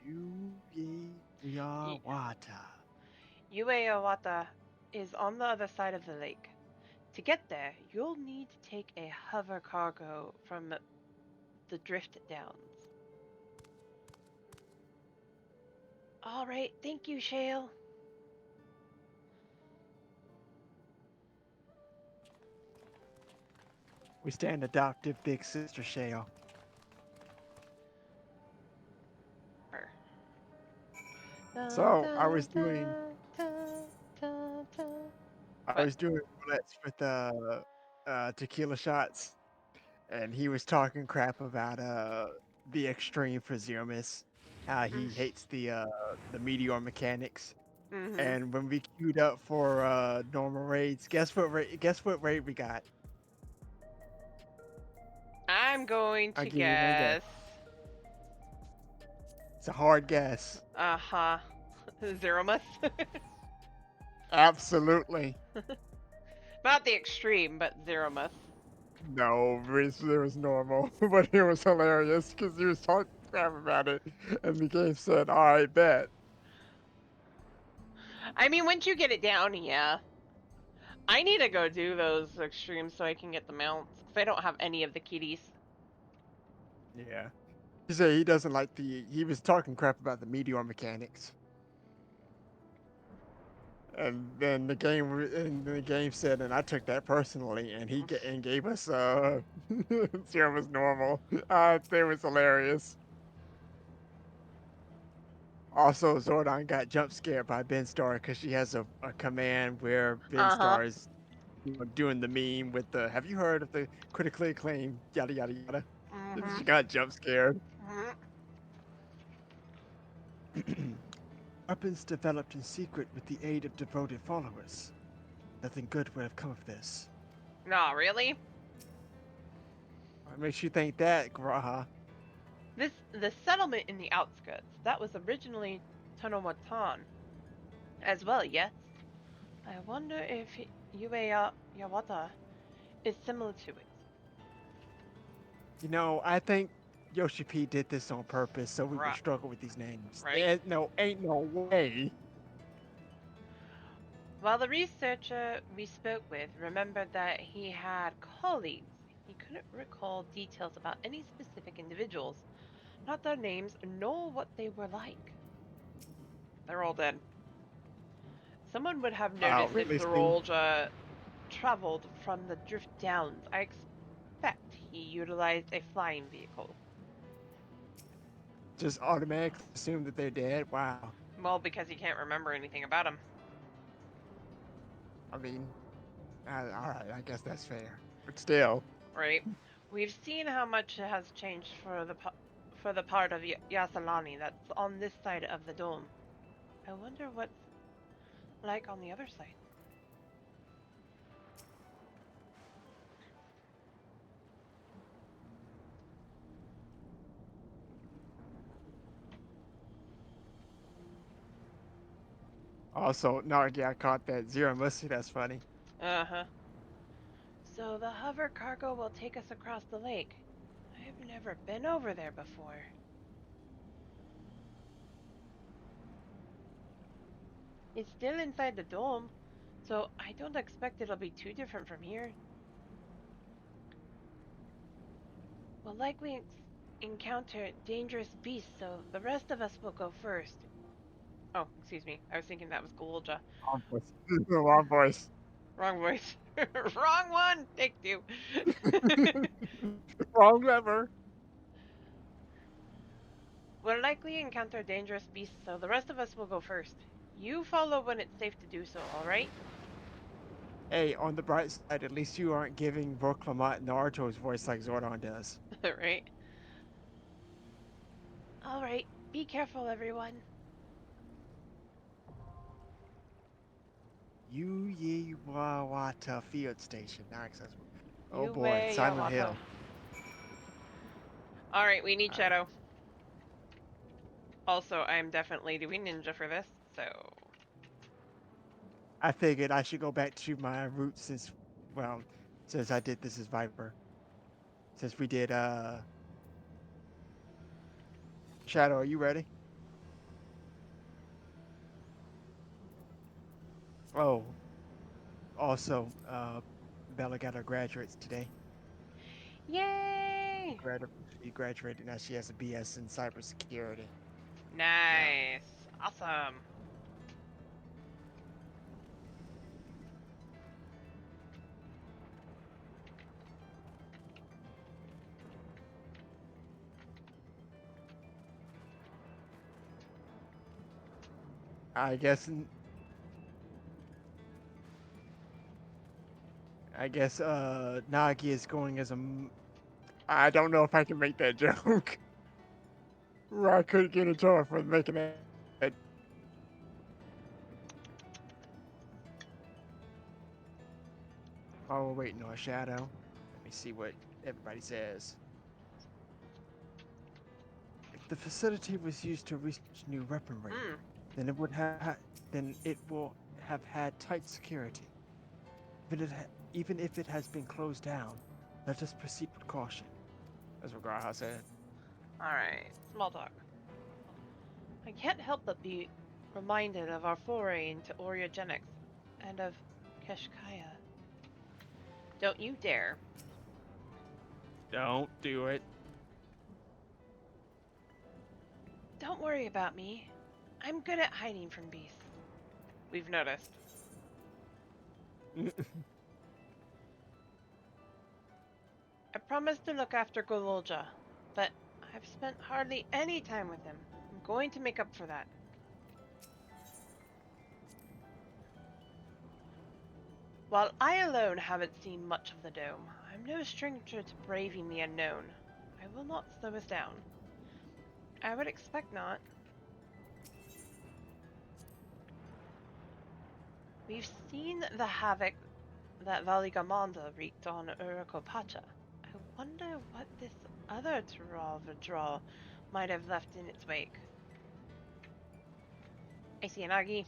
Yue Yawata. Yue Yawata is on the other side of the lake. To get there, you'll need to take a hover cargo from the Drift Downs. Alright, thank you, Shale. We stand adoptive big sister Shale. So I was doing roulette with tequila shots, and he was talking crap about the extreme for Zeromus, how he hates the meteor mechanics. Mm-hmm. And when we queued up for normal raids, guess what raid we got? I'm going to I'll give you one guess. guess. It's a hard guess. Uh-huh. Zeromus? Absolutely. Not the extreme, but Zeromus. No, it was normal, but it was hilarious because he was talking crap about it, and the game said, "Alright, bet." I mean, once you get it down, yeah. I need to go do those extremes so I can get the mounts, because I don't have any of the kitties. Yeah. He said he doesn't like he was talking crap about the meteor mechanics. And then the game said, and I took that personally, and he gave us Zero was normal. It was hilarious. Also, Zordon got jump scared by Benstar because she has a command where Benstar is doing the meme with the, have you heard of the critically acclaimed yada yada yada? She got jump scared. Weapons developed in secret with the aid of devoted followers. Nothing good would have come of this. Nah, really? What makes you think that, Graha? The settlement in the outskirts, that was originally Tonomatan as well, yes? I wonder if Ueya Yawata is similar to it. You know, I think Yoshi P did this on purpose so we would Right. struggle with these names. Right. Ain't no way. While the researcher we spoke with remembered that he had colleagues, he couldn't recall details about any specific individuals, not their names, nor what they were like. They're all dead. Someone would have noticed if really, the Steve? Rolja traveled from the Drift Downs. I expect he utilized a flying vehicle. Just automatically assume that they're dead? Wow. Well, because he can't remember anything about him. I mean, alright, I guess that's fair. But still. Right? We've seen how much has changed for the part of Yasalani that's on this side of the dome. I wonder what's like on the other side. Also, Nargi, I caught that. Zero Mussy, that's funny. Uh-huh. So the hover cargo will take us across the lake. I've never been over there before. It's still inside the dome, so I don't expect it'll be too different from here. We'll likely encounter dangerous beasts, so the rest of us will go first. Oh, excuse me. I was thinking that was Golja. Wrong voice. Wrong voice. Wrong voice. Wrong one! Take two. Wrong lever. We'll likely encounter dangerous beasts, so the rest of us will go first. You follow when it's safe to do so, alright? Hey, on the bright side, at least you aren't giving Brook Lamont Naruto's voice like Zordon does. Right? Alright, be careful, everyone. Yuyiwawata Field Station. Now accessible. Oh Yue boy, Silent Yawata. Hill. Alright, we need Shadow. Also, I am definitely doing ninja for this, so... I figured I should go back to my roots since I did this as Viper. Since we did, Shadow, are you ready? Oh. Also, Bella got her graduates today. Yay! She graduated, now she has a BS in cybersecurity. Nice. Awesome. I guess Nagi is going as I don't know if I can make that joke. I couldn't get a joke for making that. Oh, we're waiting on Shadow. Let me see what everybody says. If the facility was used to research new weaponry, then it will have had tight security. Even if it has been closed down, let us proceed with caution. That's what Graha said. Alright, small talk. I can't help but be reminded of our foray into Oreogenics and of Keshkaya. Don't you dare. Don't do it. Don't worry about me. I'm good at hiding from beasts. We've noticed. I promised to look after Gololja, but I've spent hardly any time with him. I'm going to make up for that. While I alone haven't seen much of the dome, I'm no stranger to braving the unknown. I will not slow us down. I would expect not. We've seen the havoc that Valigamanda wreaked on Urakopacha. I wonder what this other Travadra might have left in its wake. I see an Agi.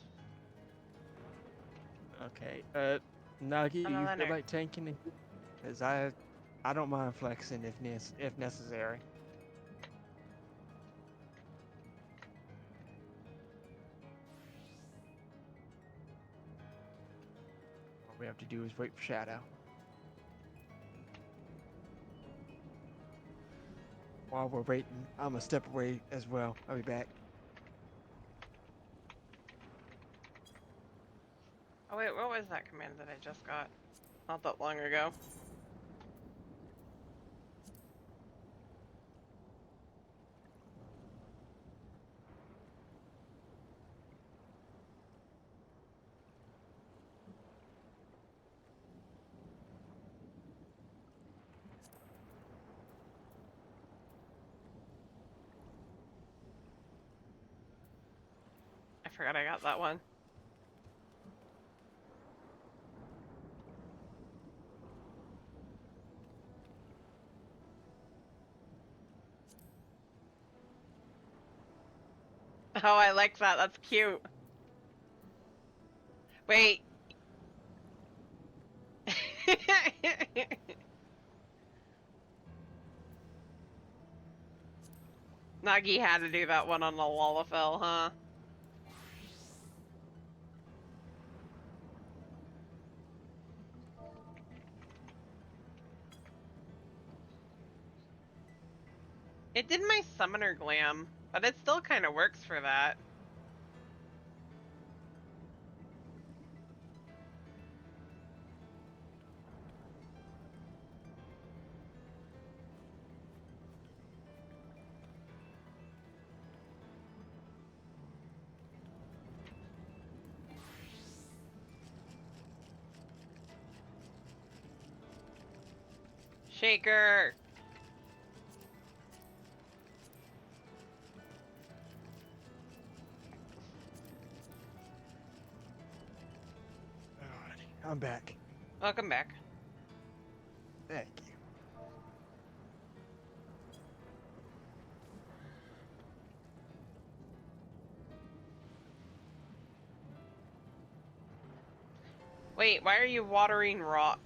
Okay. Nagi, I'm a you feel runner. like tanking it? Cause I don't mind flexing if necessary. All we have to do is wait for Shadow. While we're waiting, I'm gonna step away as well. I'll be back. Oh wait, what was that command that I just got? Not that long ago. I forgot I got that one. Oh, I like that. That's cute. Wait. Nagi had to do that one on the Lalafell, huh? It did my summoner glam, but it still kind of works for that. Shaker! Alrighty, I'm back. Welcome back. Thank you. Wait, why are you watering rocks?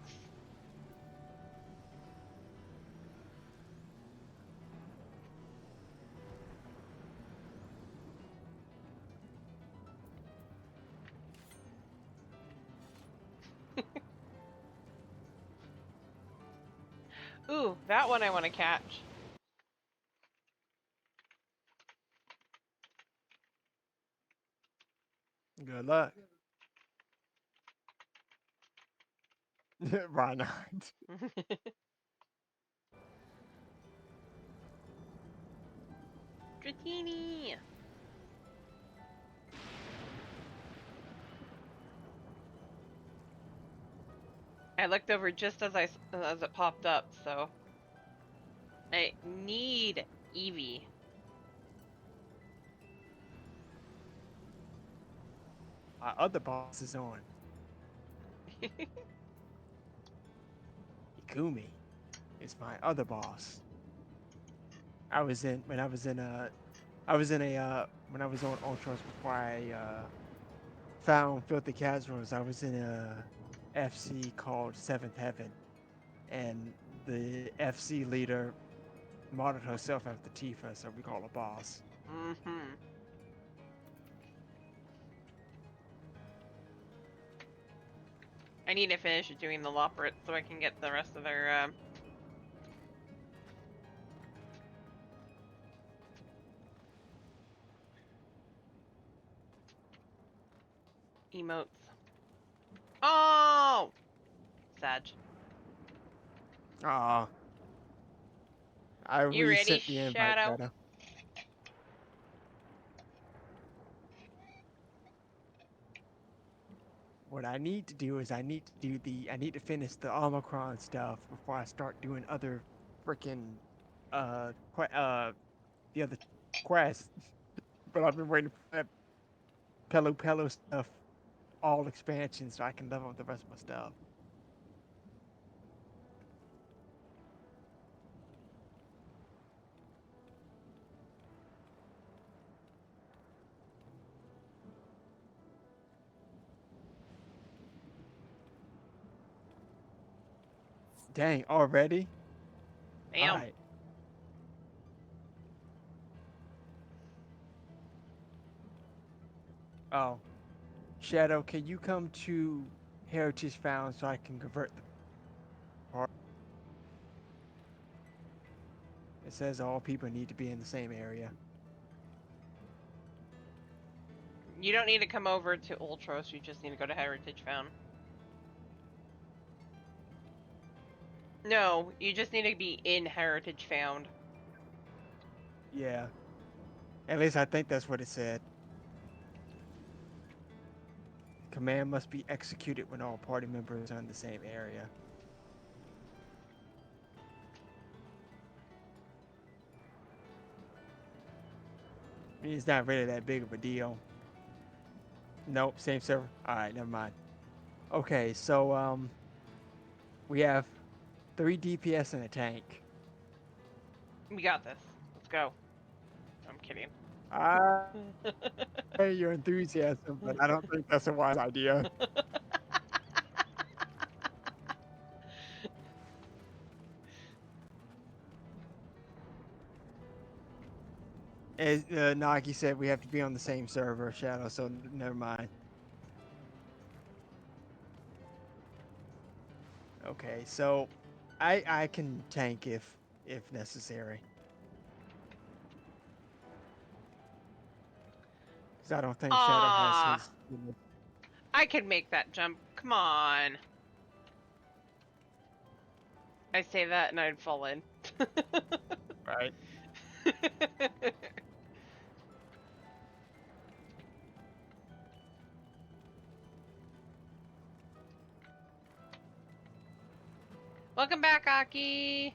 Ooh, that one I want to catch. Good luck. Why not? Dratini! I looked over just as as it popped up, so I need Eevee. My other boss is on. Ikumi is my other boss. When I was on Ultros before I found Filthy Casuals. I was in a FC called Seventh Heaven, and the FC leader modeled herself after Tifa, so we call her boss. Mm-hmm. I need to finish doing the Loporrit so I can get the rest of their emotes. Oh! Sag. Aw. I You ready, reset the invite, Shadow? Greta. What I need to do is I need to finish the Omicron stuff before I start doing other freaking the other quests. But I've been waiting for that Pelo stuff all expansions so I can level up the rest of my stuff. Dang, already? Damn. Alright. Oh. Shadow, can you come to Heritage Found so I can convert the part? It says all people need to be in the same area. You don't need to come over to Ultros, you just need to go to Heritage Found. No, you just need to be in Heritage Found. Yeah. At least I think that's what it said. Command must be executed when all party members are in the same area. I mean, it's not really that big of a deal. Nope, same server. Alright, never mind. Okay, so we have 3 DPS and a tank. We got this. Let's go. I'm kidding. Hey, your enthusiasm, but I don't think that's a wise idea. As Nagi said, we have to be on the same server, Shadow, so never mind. Okay, so I can tank if necessary. Because I don't think Shadow has his... I could make that jump. Come on. I say that and I'd fall in. Right. Welcome back, Aki.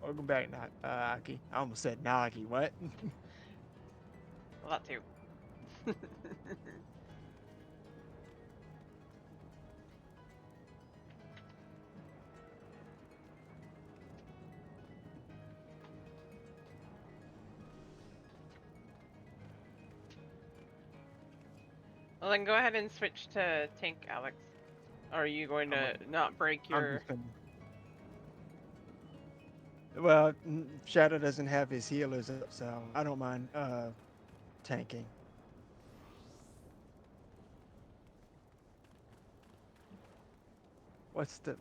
Welcome back, Aki. I almost said Nagi. What? Well, that too. Well, then go ahead and switch to tank, Alex. Or are you going to not break your... Well, Shadow doesn't have his healers up, so I don't mind tanking. What's the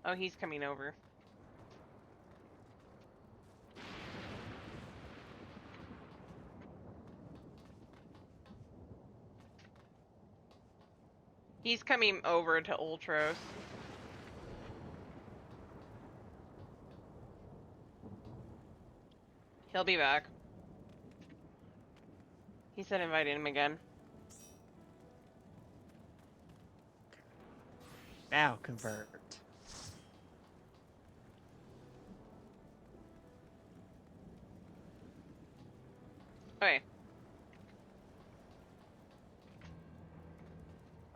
Oh, he's coming over. He's coming over to Ultros. He'll be back. He said inviting him again. now convert? Okay.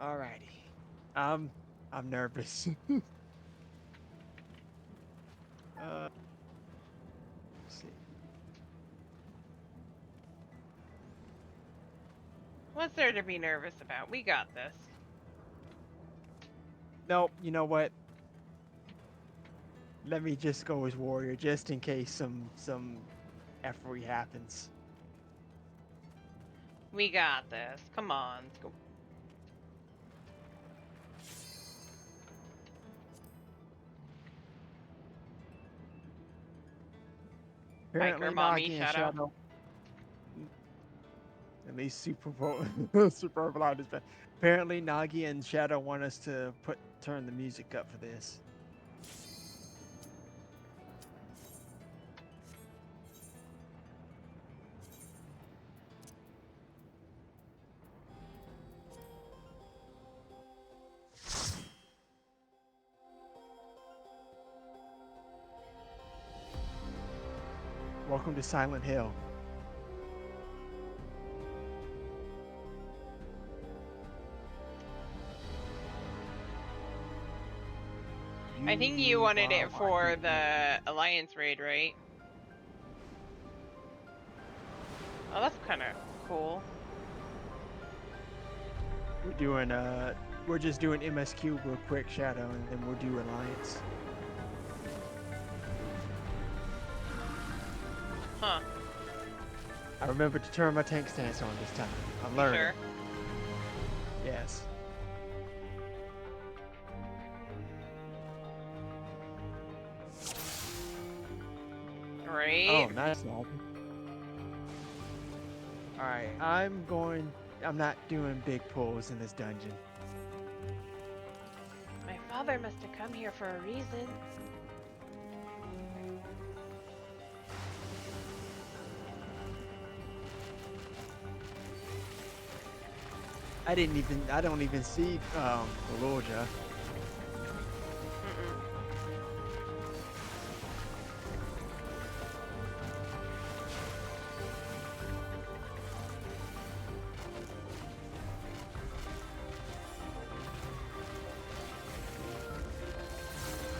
Alrighty. I'm nervous. Let's see. What's there to be nervous about? We got this. Nope, you know what? Let me just go as warrior, just in case some effery happens. We got this. Come on. Let's go. Apparently, Biker mommy Nagi and Shadow. At least super Blind is bad. Apparently, Nagi and Shadow want us to turn the music up for this. Welcome to Silent Hill. I think you wanted it for the Alliance raid, right? Oh, that's kind of cool. We're just doing MSQ real quick, Shadow, and then we'll do Alliance. Huh. I remember to turn my tank stance on this time. I'm learning. Sure. Yes. Right. Oh, nice, Alden. Alright, I'm not doing big pulls in this dungeon. My father must have come here for a reason. I don't even see, Veloja.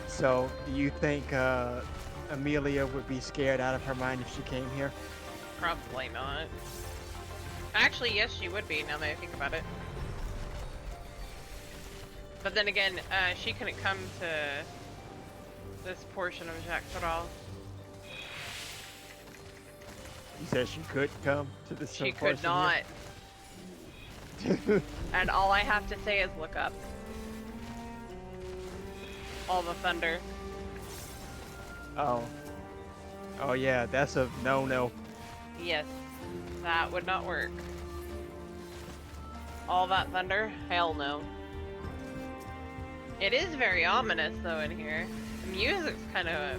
So, do you think Amelia would be scared out of her mind if she came here? Probably not. Actually, yes, she would be, now that I think about it. But then again, she couldn't come to this portion of Jacques Tarot. You said she could come to this She portion could not. And all I have to say is look up. All the thunder. Oh. Oh yeah, that's a no-no. Yes, that would not work. All that thunder? Hell no. It is very ominous though in here. The music's kind of...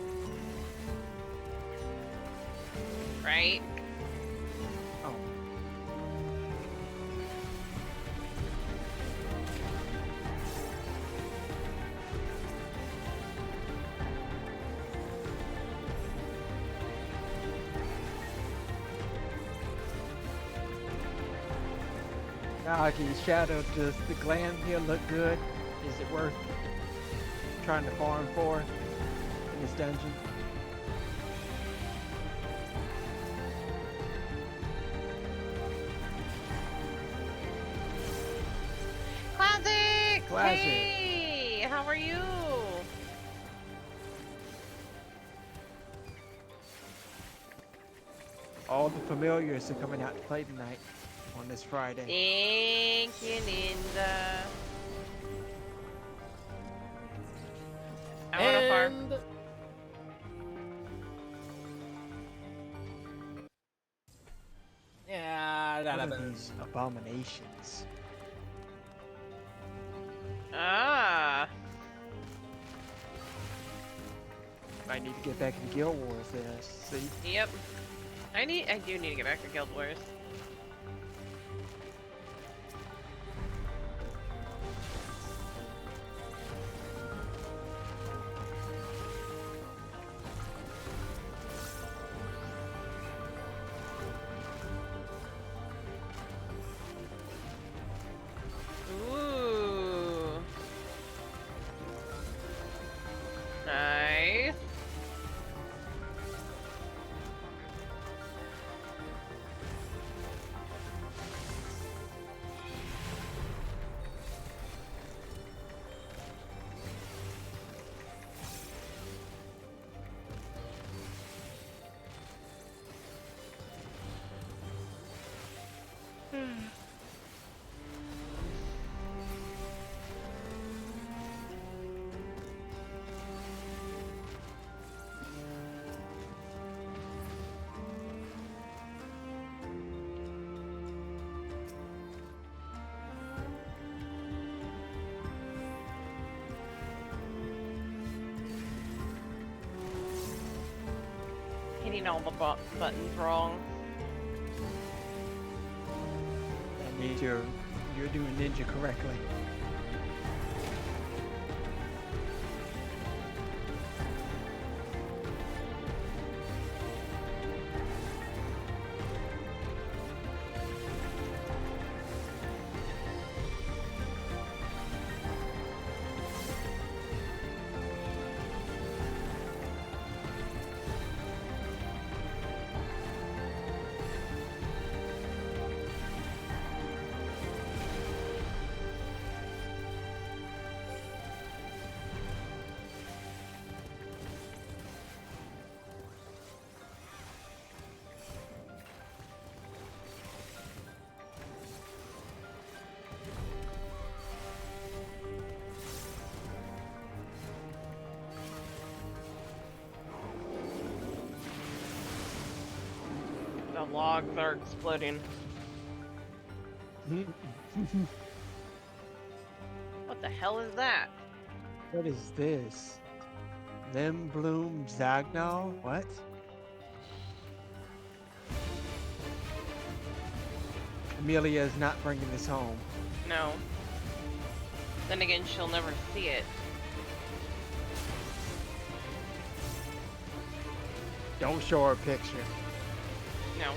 right? Oh. Now, can Shadow, does the glam here look good? Is it worth trying to farm for in this dungeon? Classic! Classic. Hey! How are you? All the familiars are coming out to play tonight on this Friday. Thank you, Ninja. I want to farm. Yeah, that What are happens. these abominations? Ah. I need to get back into Guild Wars there, see? Yep. I do need to get back to Guild Wars. Ooh. Nice. Hitting all the buttons wrong. That means you're doing ninja correctly. logs are exploding. What the hell is that? What is this? Limbloom Zagnal? What? Amelia is not bringing this home. No. Then again, she'll never see it. Don't show her a picture. No.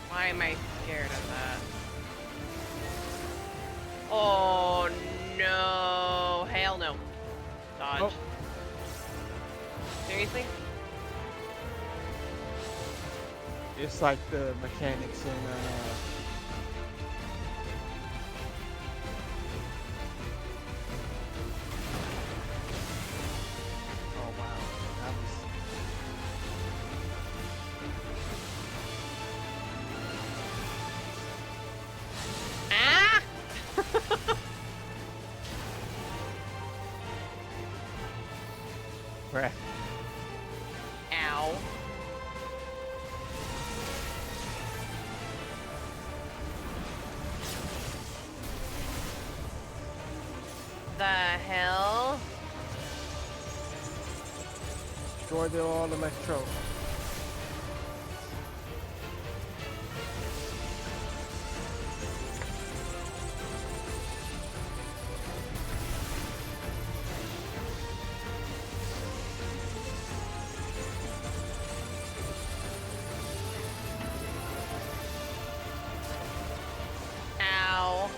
Why am I scared of that? Oh no! Hell no. Dodge. Oh. Seriously? It's like the mechanics in oh wow. That was Ah! breath. Ow. The hell? Destroy the all electro. Ow.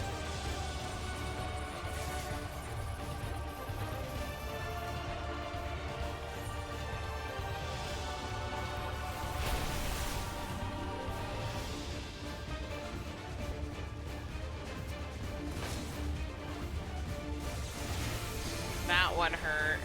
That one hurt.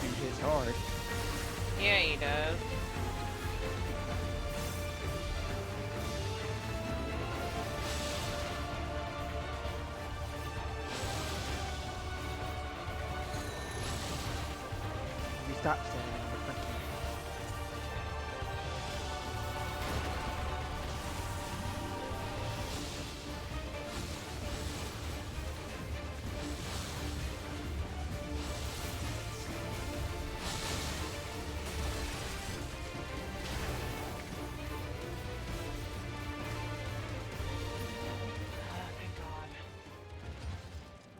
He hits hard. Yeah, he does. He stops standing in the front. Oh, thank God.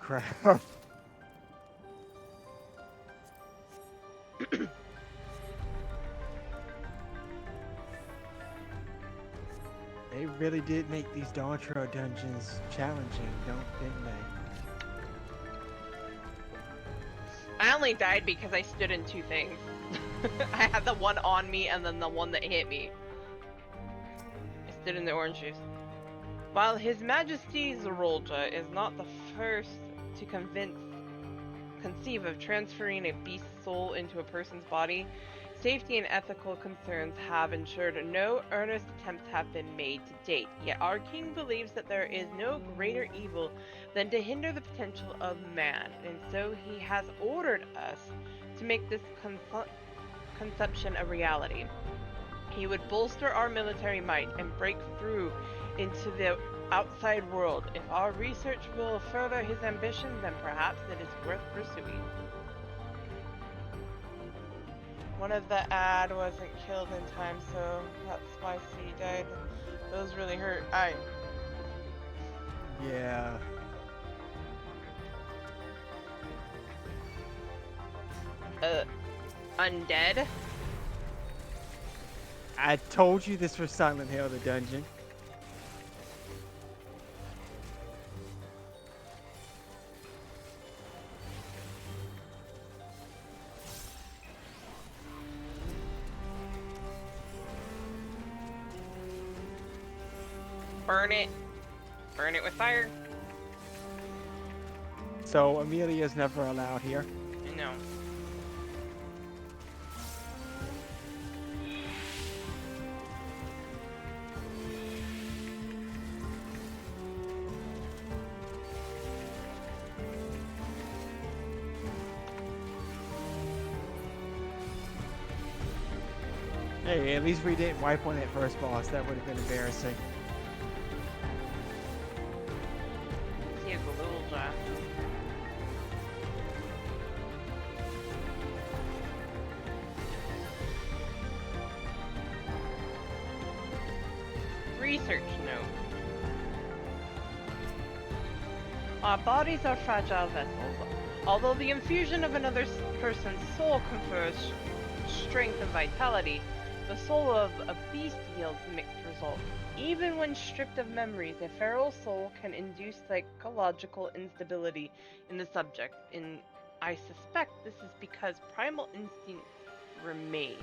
Crap. They really did make these Dawntrail dungeons challenging, didn't they? I only died because I stood in two things. I had the one on me and then the one that hit me. I stood in the orange juice. While His Majesty Zerolja is not the first to conceive of transferring a beast's soul into a person's body, safety and ethical concerns have ensured no earnest attempts have been made to date. Yet our king believes that there is no greater evil than to hinder the potential of man, and so he has ordered us to make this conception a reality. He would bolster our military might and break through into the outside world. If our research will further his ambition, then perhaps it is worth pursuing. One of the ad wasn't killed in time, so that's why C died. Those really hurt. Yeah. Undead? I told you this was Silent Hill, the dungeon. Burn it. Burn it with fire. So Amelia's never allowed here. No. Hey, at least we didn't wipe on that first boss. That would have been embarrassing. He has a little jaw. Research note. Our bodies are fragile vessels. Although the infusion of another person's soul confers strength and vitality, the soul of a beast yields mixed results. Even when stripped of memories, a feral soul can induce psychological instability in the subject, and I suspect this is because primal instincts remain.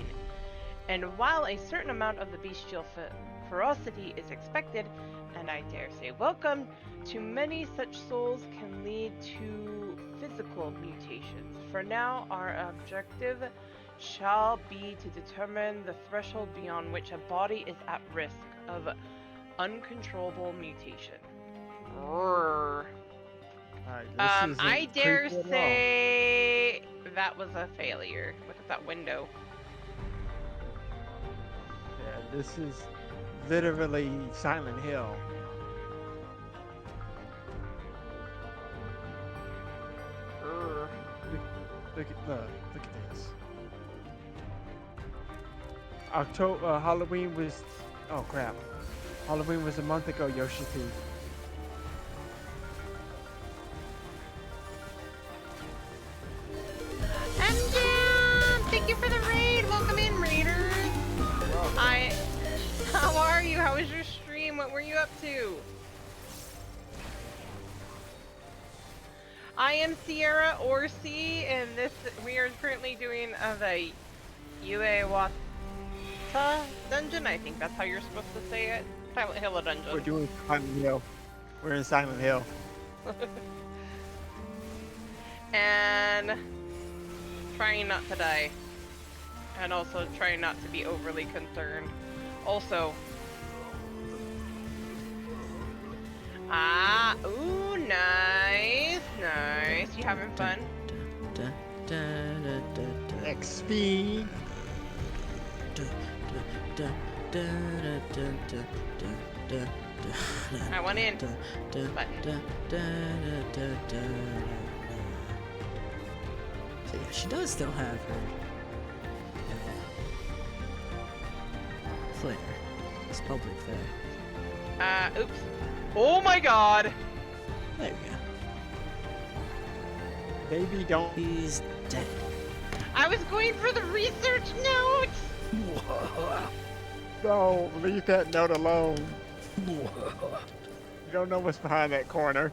And while a certain amount of the bestial ferocity is expected, and I dare say welcome, too many such souls can lead to physical mutations. For now, our objective shall be to determine the threshold beyond which a body is at risk of uncontrollable mutation. Roar. I dare say that was a failure. Look at that window. Yeah, this is literally Silent Hill. Look at this. Halloween was, oh crap. Halloween was a month ago, Yoshi P. MJ, thank you for the raid. Welcome in, raiders. How are you? How was your stream? What were you up to? I am Sierra Orsi, and we are currently doing the Yue Wata dungeon. I think that's how you're supposed to say it. Silent Hill dungeon. We're doing Silent Hill. We're in Silent Hill. And trying not to die. And also trying not to be overly concerned. Also, ooh, nice. You having fun? XP. I went in. Button. So yeah, she does still have her flair. It's public flair. Oops. Oh my god! There we go. Baby, don't. He's dead. I was going for the research note! No, leave that note alone. You don't know what's behind that corner.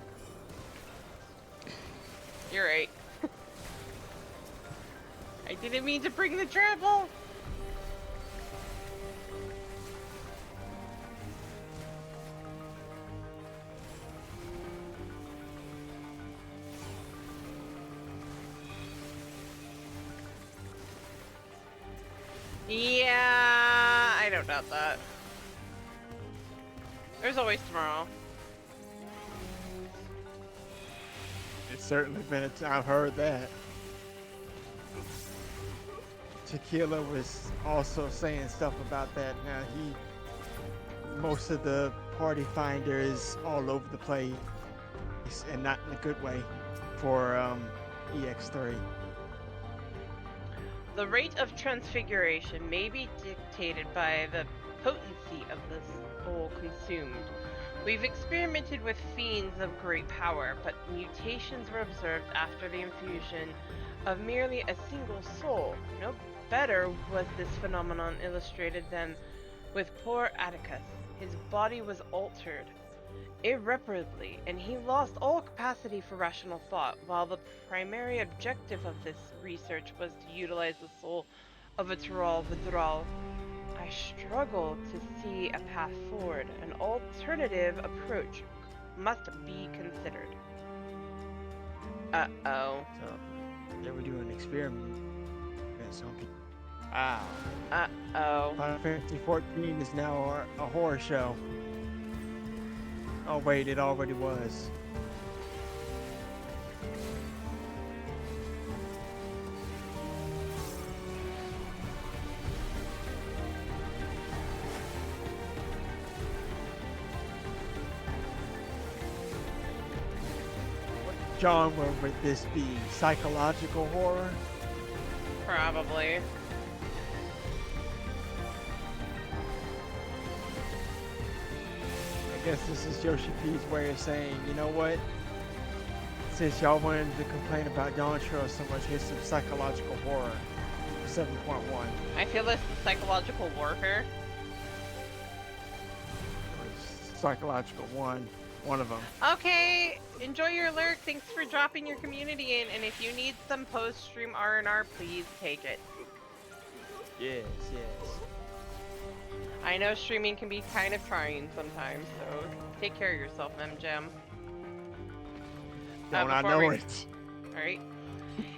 You're right. I didn't mean to bring the travel! doubt that. There's always tomorrow. It's certainly been a time. I've heard that. Tequila was also saying stuff about that. Now most of the party finder is all over the place, and not in a good way for EX3. The rate of transfiguration may be dictated by the potency of the soul consumed. We've experimented with fiends of great power, but mutations were observed after the infusion of merely a single soul. No better was this phenomenon illustrated than with poor Atticus. His body was altered irreparably, and he lost all capacity for rational thought, while the primary objective of this research was to utilize the soul of a Tural Vidral. I struggle to see a path forward. An alternative approach must be considered. Uh-oh. So, they were doing an experiment. Some people. Wow. Uh-oh. Final Fantasy 14 is now a horror show. Oh wait, it already was. What genre would this be? Psychological horror? Probably. I guess this is Yoshi P's way of saying, you know what? Since y'all wanted to complain about Dawn Trail so much, here's some psychological horror. 7.1. I feel this is psychological warfare. Psychological one of them. Okay, enjoy your lurk. Thanks for dropping your community in, and if you need some post-stream R&R, please take it. Yes, yes. I know streaming can be kind of trying sometimes, so take care of yourself, MGem. Don't I know it? Alright.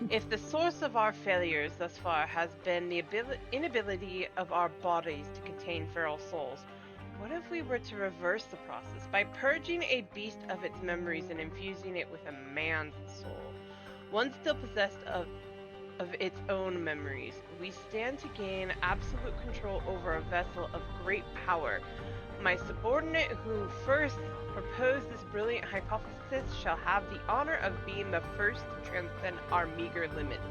If the source of our failures thus far has been the inability of our bodies to contain feral souls, what if we were to reverse the process by purging a beast of its memories and infusing it with a man's soul? One still possessed of its own memories. We stand to gain absolute control over a vessel of great power. My subordinate who first proposed this brilliant hypothesis shall have the honor of being the first to transcend our meager limits.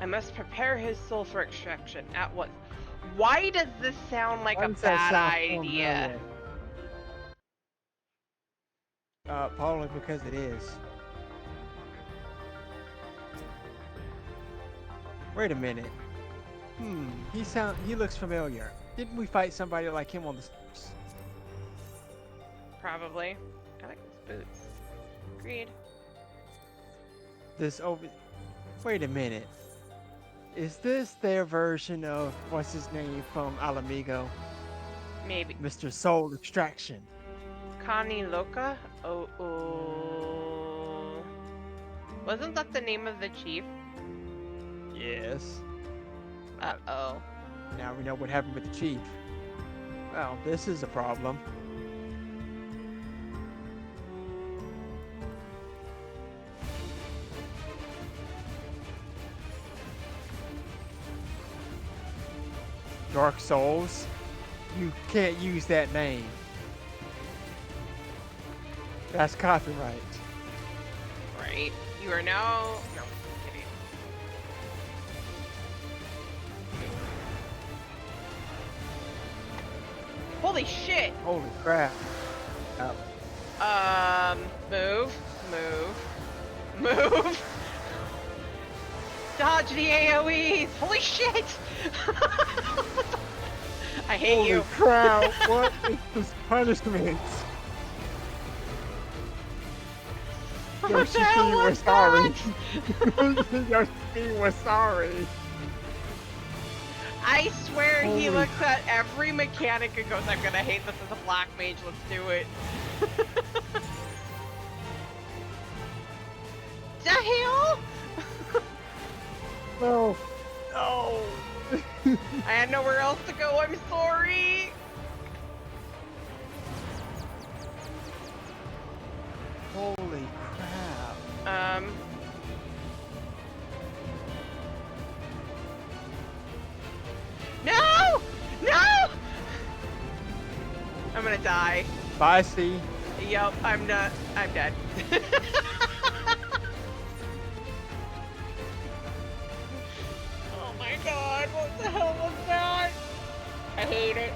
I must prepare his soul for extraction at once. Why does this sound like a bad idea? Probably because it is. Wait a minute. He looks familiar. Didn't we fight somebody like him on the steps? Probably. I like his boots. Agreed. Wait a minute. Is this their version of what's his name from Alamigo? Maybe. Mr. Soul Extraction. Kani Loka? Oh. Wasn't that the name of the chief? Yes. Uh-oh. Now we know what happened with the chief. Well, this is a problem. Dark Souls? You can't use that name. That's copyright. Right. You are now... No, kidding. Holy shit! Holy crap. Move. Dodge the AoEs! Holy shit! I hate you. Holy crap, what is this punishment? Yoshi P was sorry. Yoshi P was sorry. I swear he looks at every mechanic and goes, I'm gonna hate this as a black mage, let's do it. The hell? No. No. I had nowhere else to go, I'm sorry! Holy crap. No! No! I'm gonna die. Bye, C. Yep, I'm dead. Oh my god, what the hell was that? I hate it.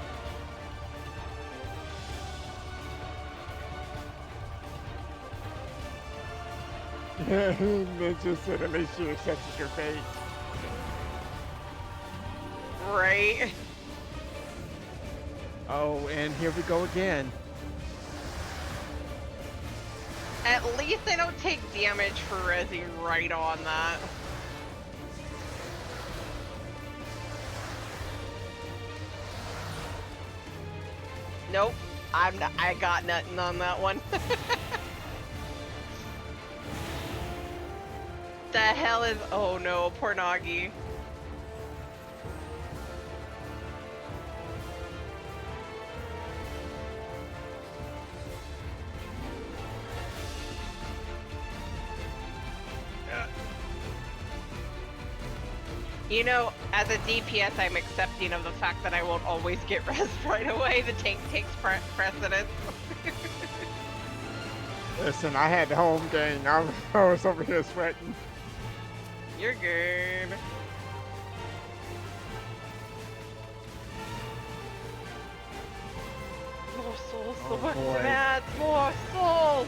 Ninja said at least you accepted your fate. Right. Oh, and here we go again. At least I don't take damage for rezzing right on that. Nope. I got nothing on that one. The hell is, oh no, poor Nagi. You know, as a DPS, I'm accepting of the fact that I won't always get res right away. The tank takes precedence. Listen, I had the home game. I was over here sweating. You're good. More souls, Oh, boy. Matt, more souls!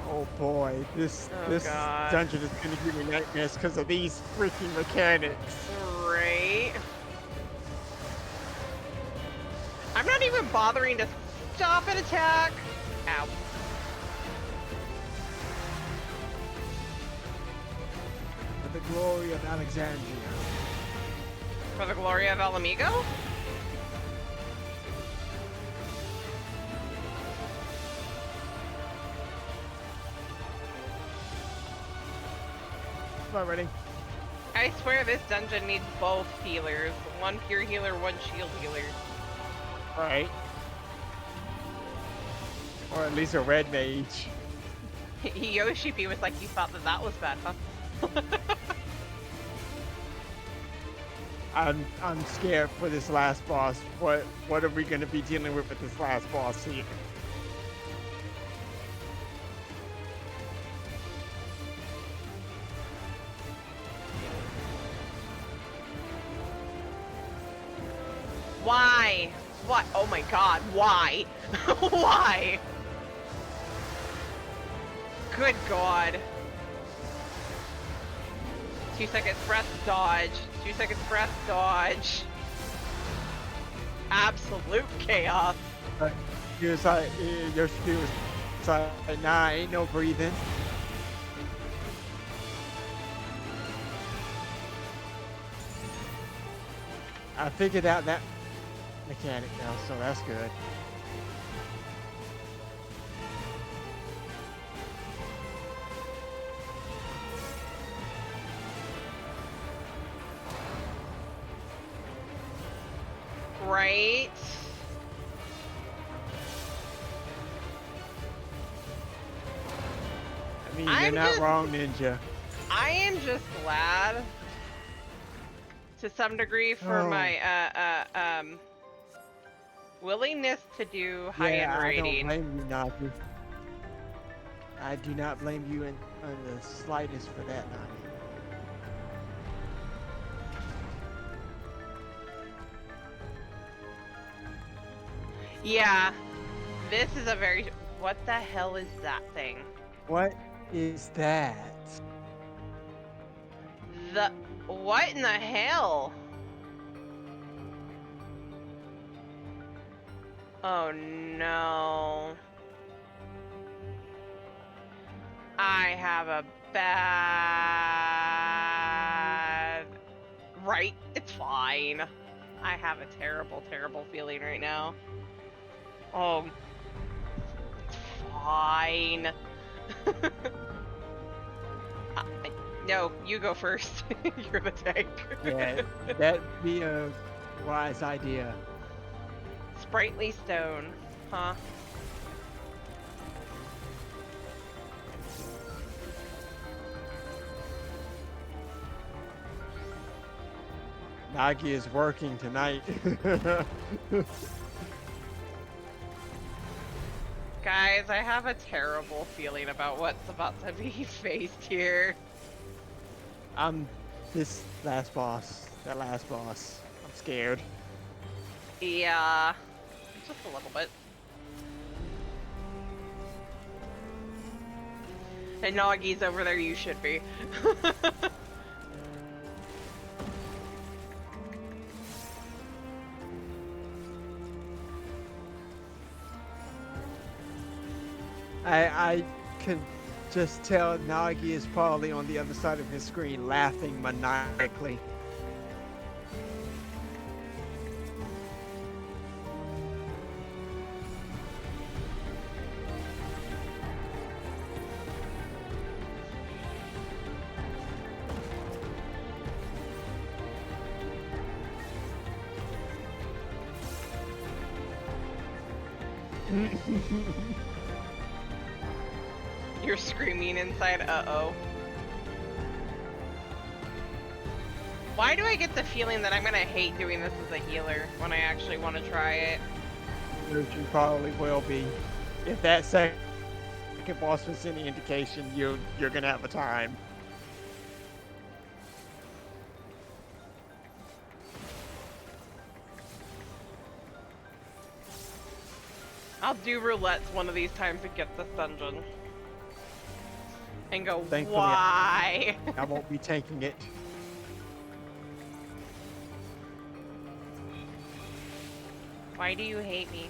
Oh boy, this God. dungeon is gonna give me nightmares because of these freaking mechanics. Right. I'm not even bothering to stop an attack. Ow. For the glory of Alexandria. For the glory of Alamigo? Not ready. I swear this dungeon needs both healers. One pure healer, one shield healer. Right. Or at least a red mage. Yoshipi was like, you thought that was bad, huh? I'm scared for this last boss. What are we gonna be dealing with this last boss here? Why? What? Oh my god, why? Why? Good god. 2 seconds breath dodge. 2 seconds breath dodge. Absolute chaos. He was like, Yoshiki was like, nah, ain't no breathing. I figured out that mechanic now, so that's good. Right? I mean, you're not wrong, Ninja. I am just glad, to some degree, for my willingness to do high-end raiding. I don't blame you, Nagi. I do not blame you in the slightest for that, Nagi. Yeah, this is a very... What the hell is that thing? What is that? What in the hell? Oh no. I have a bad... Right, it's fine. I have a terrible, terrible feeling right now. Oh, it's fine. no, you go first. You're the tank. Yeah, that'd be a wise idea. Sprightly stone, huh? Nagi is working tonight. Guys, I have a terrible feeling about what's about to be faced here. This last boss, that last boss, I'm scared. Yeah, just a little bit. And Nagi's over there, you should be. I can just tell Nagi is probably on the other side of his screen laughing maniacally. You're screaming inside, uh-oh. Why do I get the feeling that I'm gonna hate doing this as a healer when I actually want to try it? You probably will be. If that second boss was any indication, you're gonna have a time. I'll do roulettes one of these times and get this dungeon. And go, Thankfully, why? I won't be taking it. Why do you hate me?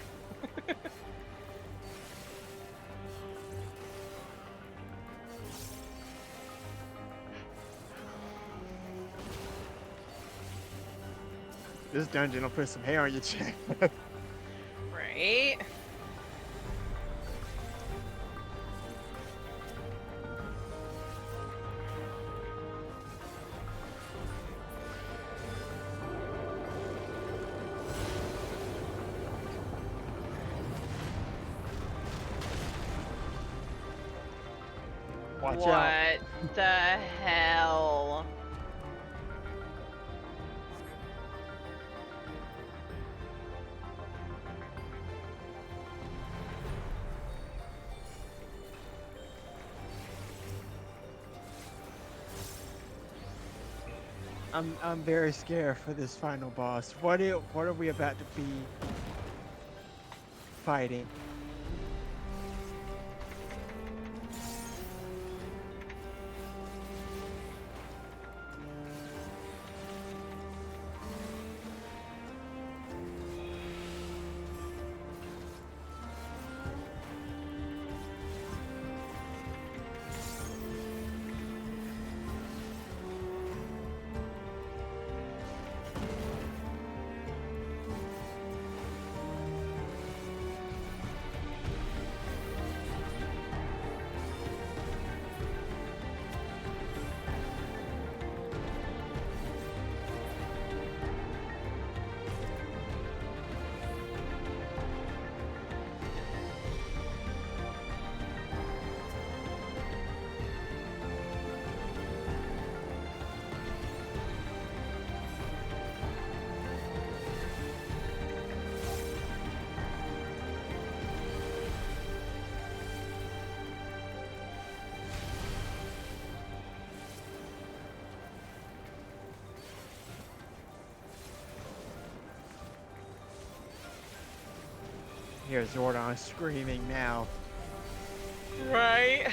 This dungeon will put some hair on your chest. Right? Watch what out. the hell? I'm very scared for this final boss. What are we about to be fighting? Here's Zordon screaming now. Right?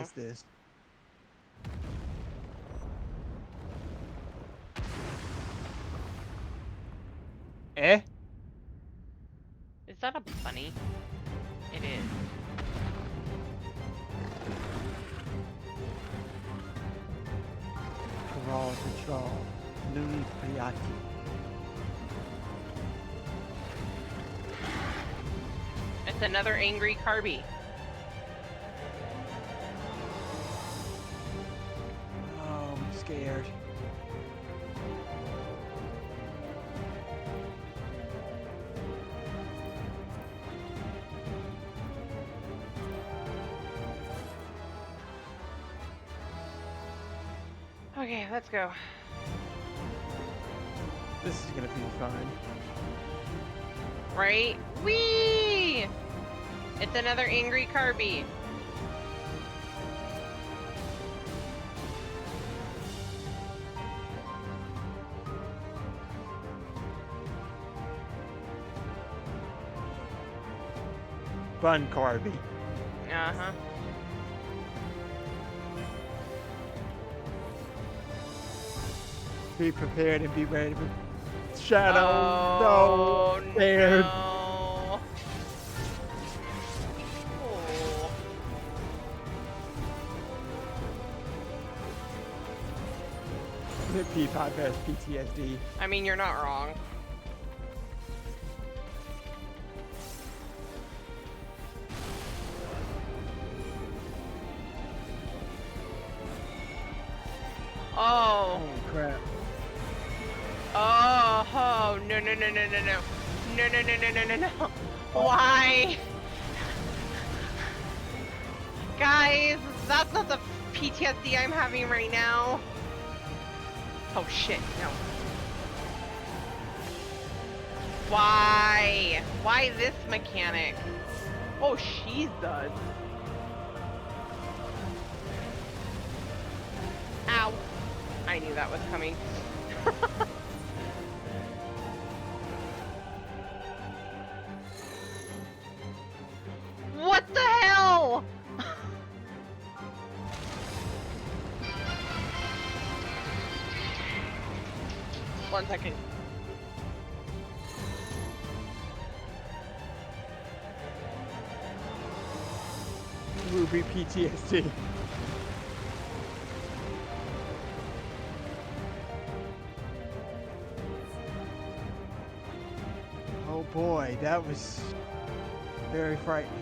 is this? Eh? Is that a bunny? It is. Crawl, control. Louis Priati. It's another angry Carby. Oh, I'm scared. Okay, let's go. This is gonna be fun. Right? Whee! It's another angry Carby. Fun, Carby. Uh-huh. Be prepared and be ready. Shadow, Oh, no, scared. no. Oh. P5 has PTSD. I mean, you're not wrong. Oh. Oh crap. Oh, no, no, no, no, no, no. No, no, no, no, no, no, no. Why? Guys, that's not the PTSD I'm having right now. Oh shit, no. Why? Why this mechanic? Oh, she's done. Ow. I knew that was coming. What the hell? 1 second. Ruby PTSD. Oh boy, that was very frightening.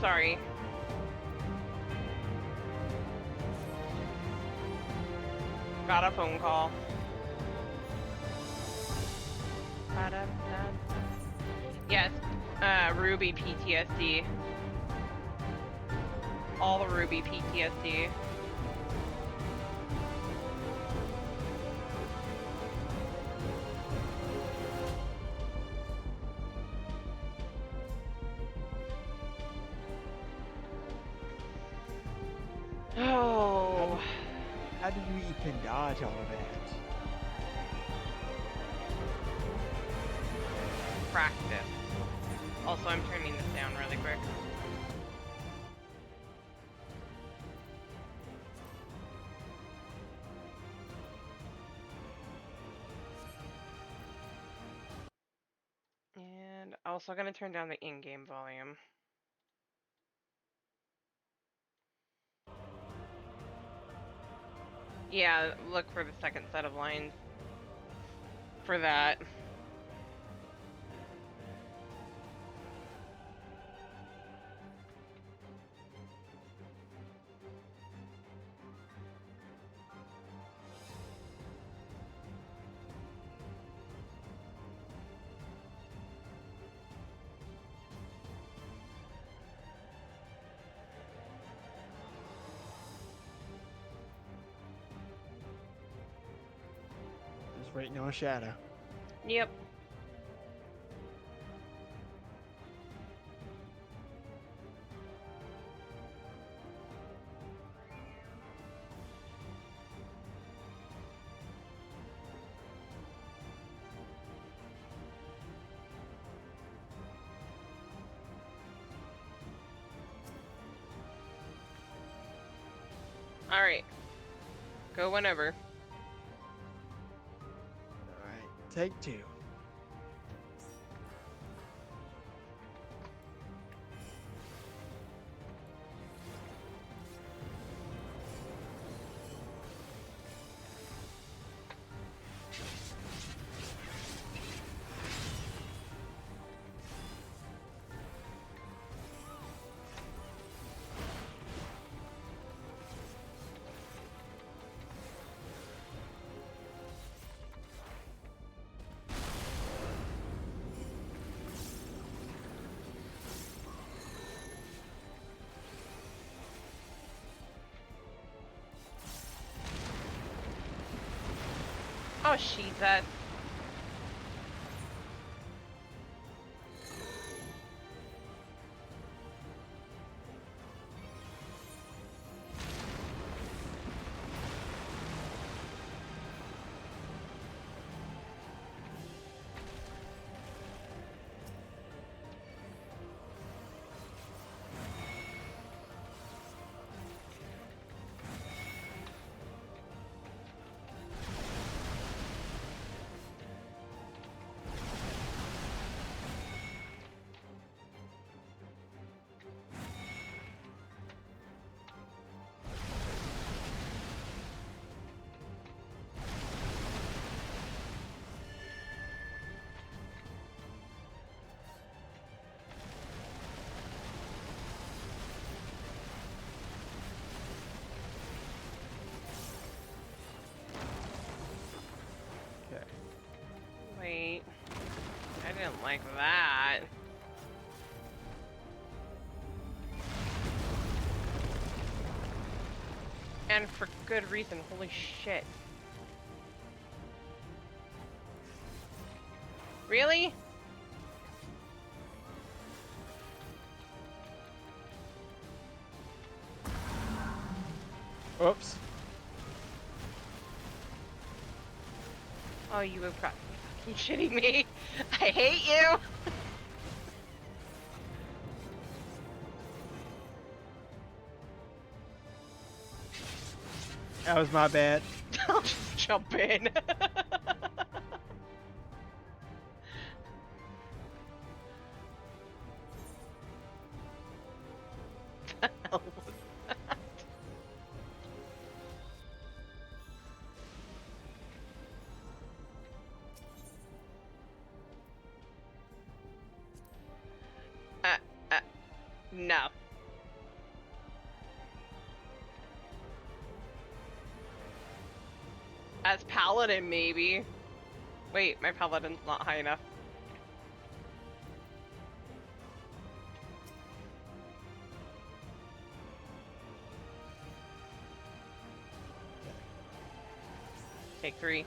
Sorry. Got a phone call. Yes, Ruby PTSD. All the Ruby PTSD. Oh. How do you even dodge all of that? Practice. Also, I'm turning this down really quick. And also gonna turn down the in-game volume. Yeah, look for the second set of lines for that. Just waiting on Shadow. Yep. All right. Go whenever. Alright, take two. Oh, Jesus. Okay. Wait. I didn't like that. And for good reason. Holy shit. Really? Oops. Oh, you have got fucking shitting me. I hate you. That was my bad. I'll just jump in. The hell was that? No. As paladin, maybe. Wait, my paladin's not high enough. Take 3.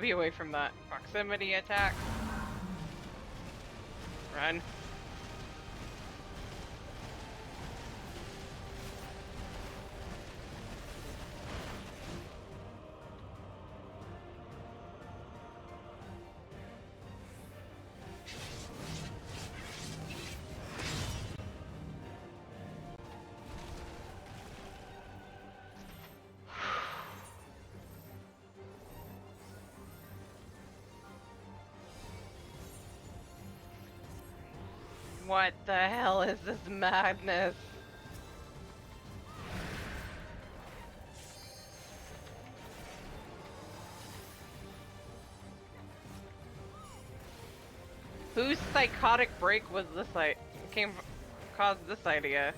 be away from that proximity attack. Run. What the hell is this madness? Whose psychotic break was this caused this idea?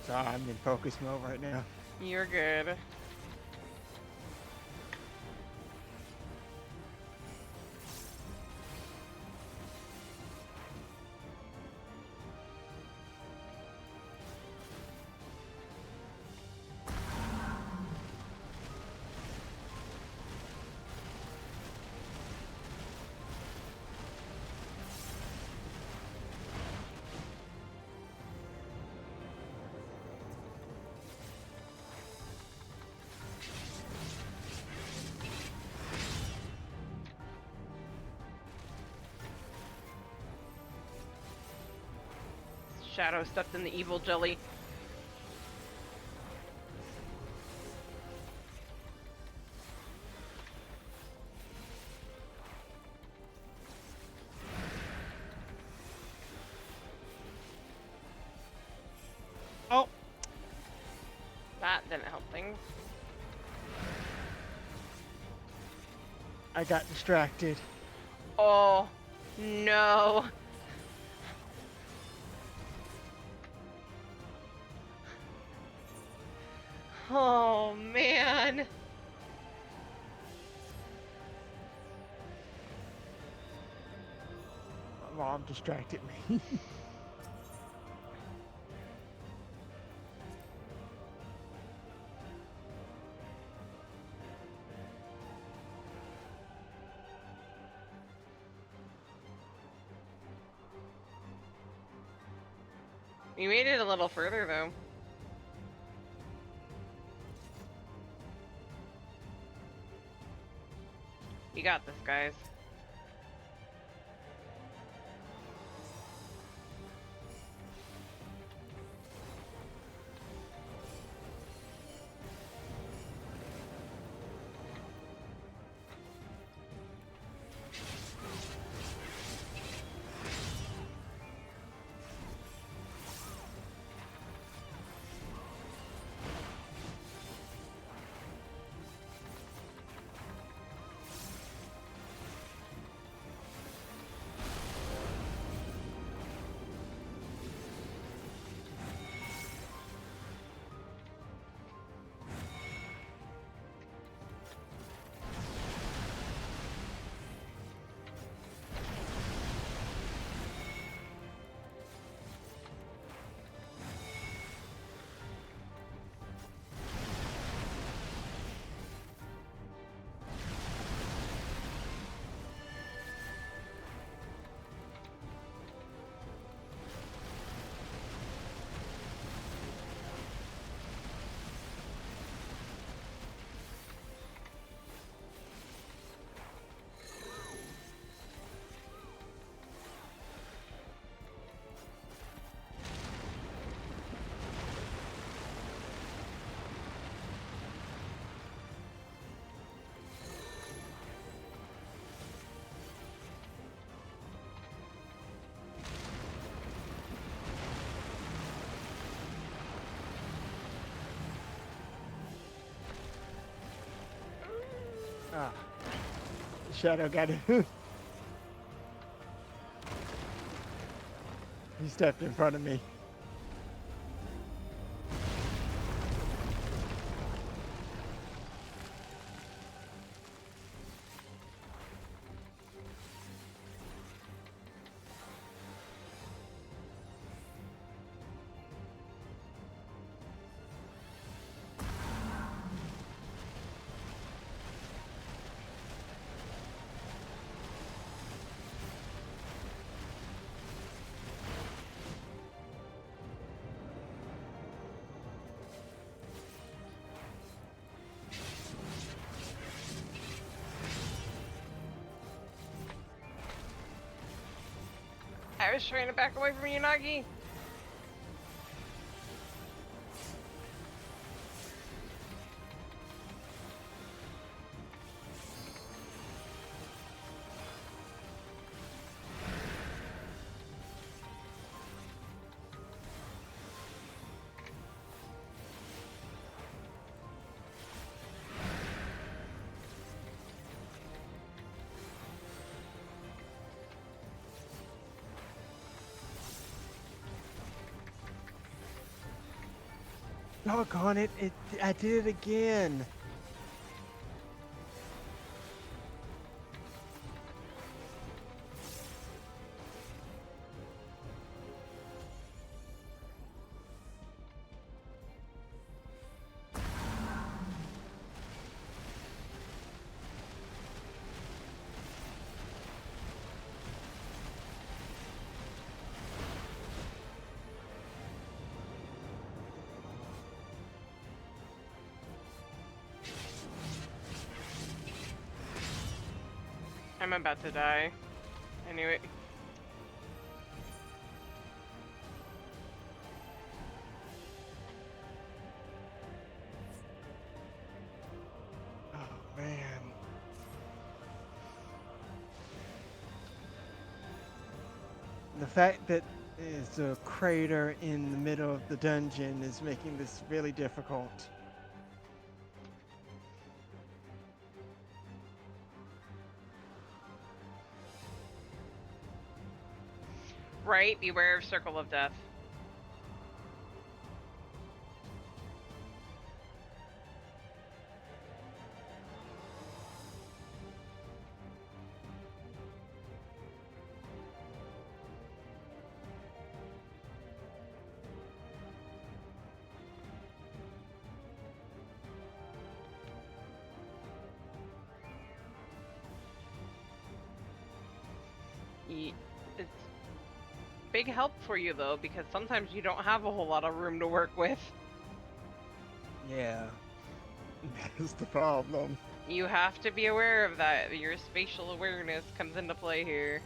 Sorry, I'm in focus mode right now. You're good. Shadow stepped in the evil jelly. Oh! That didn't help things. I got distracted. Oh, no. Oh, man. My mom distracted me. We made it a little further, though. You got this, guys. Ah. Shadow got it. He stepped in front of me. was trying to back away from you, Nagi. Doggone it! I did it again. I'm about to die. Anyway. Oh man. The fact that there's a crater in the middle of the dungeon is making this really difficult. Right, beware of Circle of Death. It's big help for you though, because sometimes you don't have a whole lot of room to work with. Yeah. That's the problem. You have to be aware of that. Your spatial awareness comes into play here.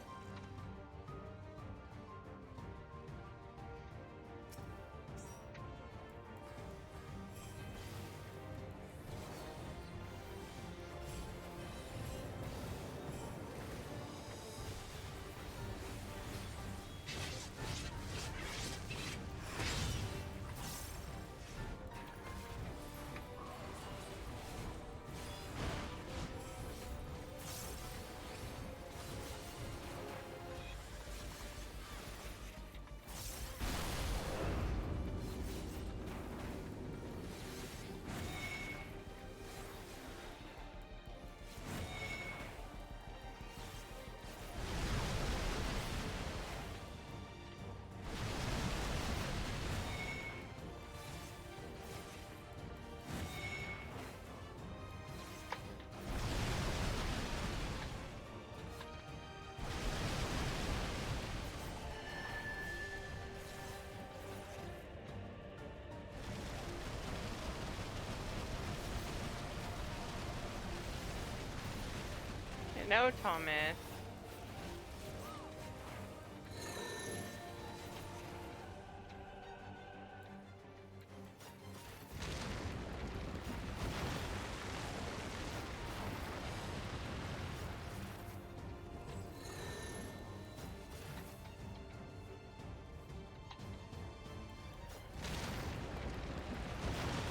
No, Thomas.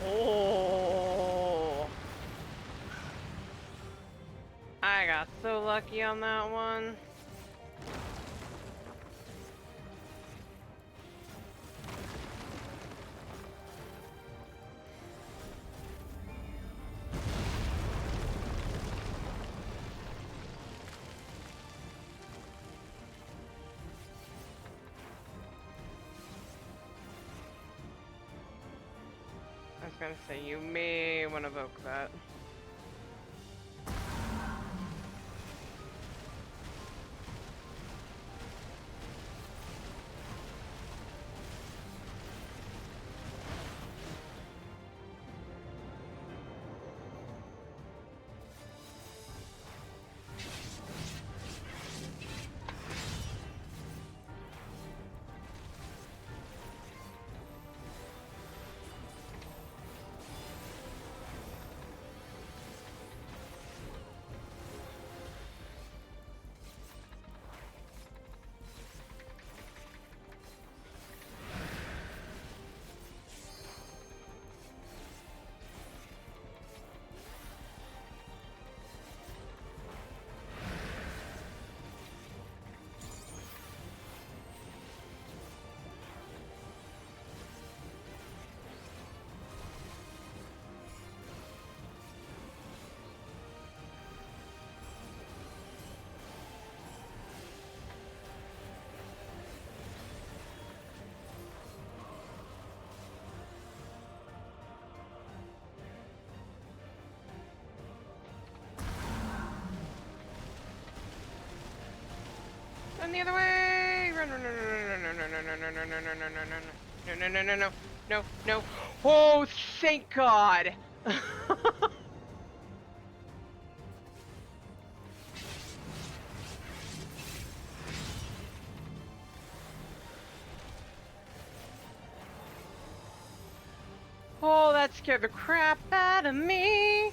Oh. I got so lucky on that one. I was gonna say, you may want to evoke that. Run the other way! Run, run, run, run, run, run, run, run, run, run, run, run, run, run, no, no, no, no, no, no, no. Oh, thank God! Oh, that scared the crap out of me.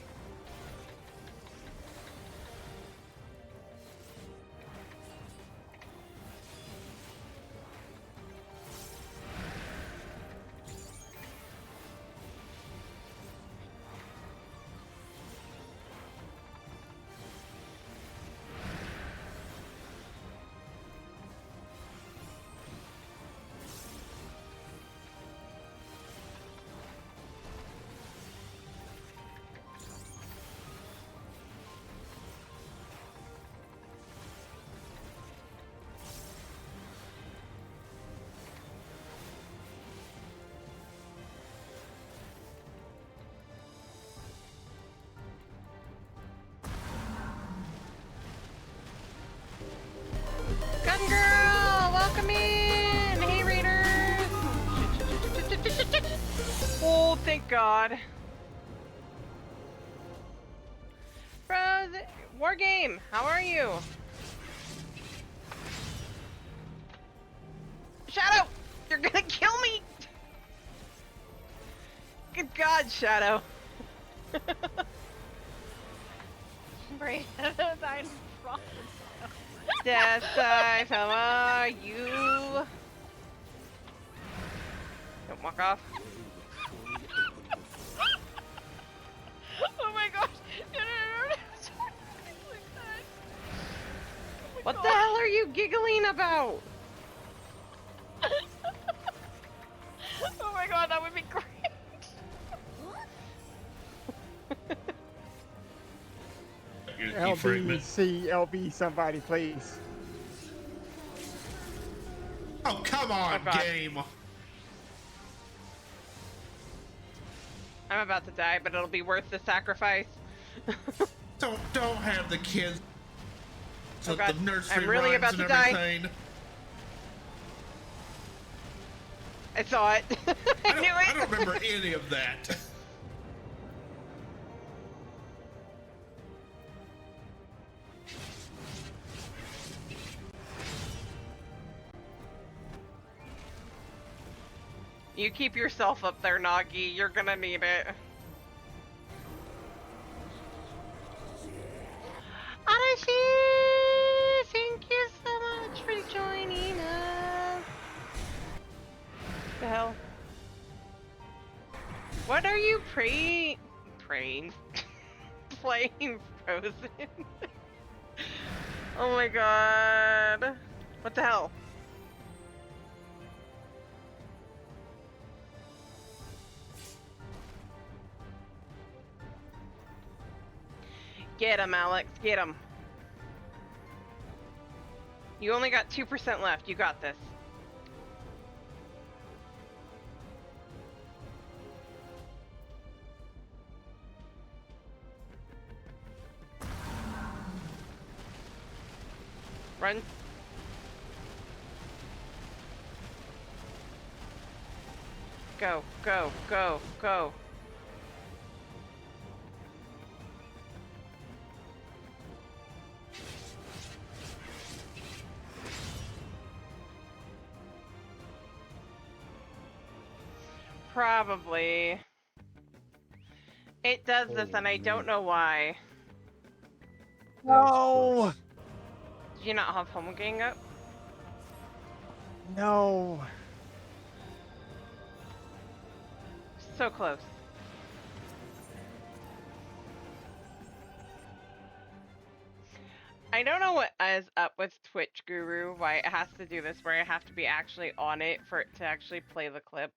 Gun Girl, welcome in! Hey, Raiders! Oh, thank God. Bros, War Game, how are you? Shadow! You're gonna kill me! Good God, Shadow. Brave died from Death Dive, how are you? Don't walk off. Oh my gosh! No, no, no, no. What the hell are you giggling about? Oh my God, that would be great. LB, somebody, please. Oh, come on, Oh, game. I'm about to die, but it'll be worth the sacrifice. Don't have the kids. Oh with God, the nursery I'm really rhymes about and to die. everything. I saw it. I knew it. I don't remember any of that. You keep yourself up there, Nagi. You're gonna need it. Arashi! Thank you so much for joining us. The hell? What are you praying? Playing Frozen? Oh my God. What the hell? Get him, Alex. Get him. You only got 2% left. You got this. Run. Go, go, go, go. Probably. It does this and I don't know why. No! Did you not have home gang up? No. So close. I don't know what is up with Twitch Guru, why it has to do this where I have to be actually on it for it to actually play the clip.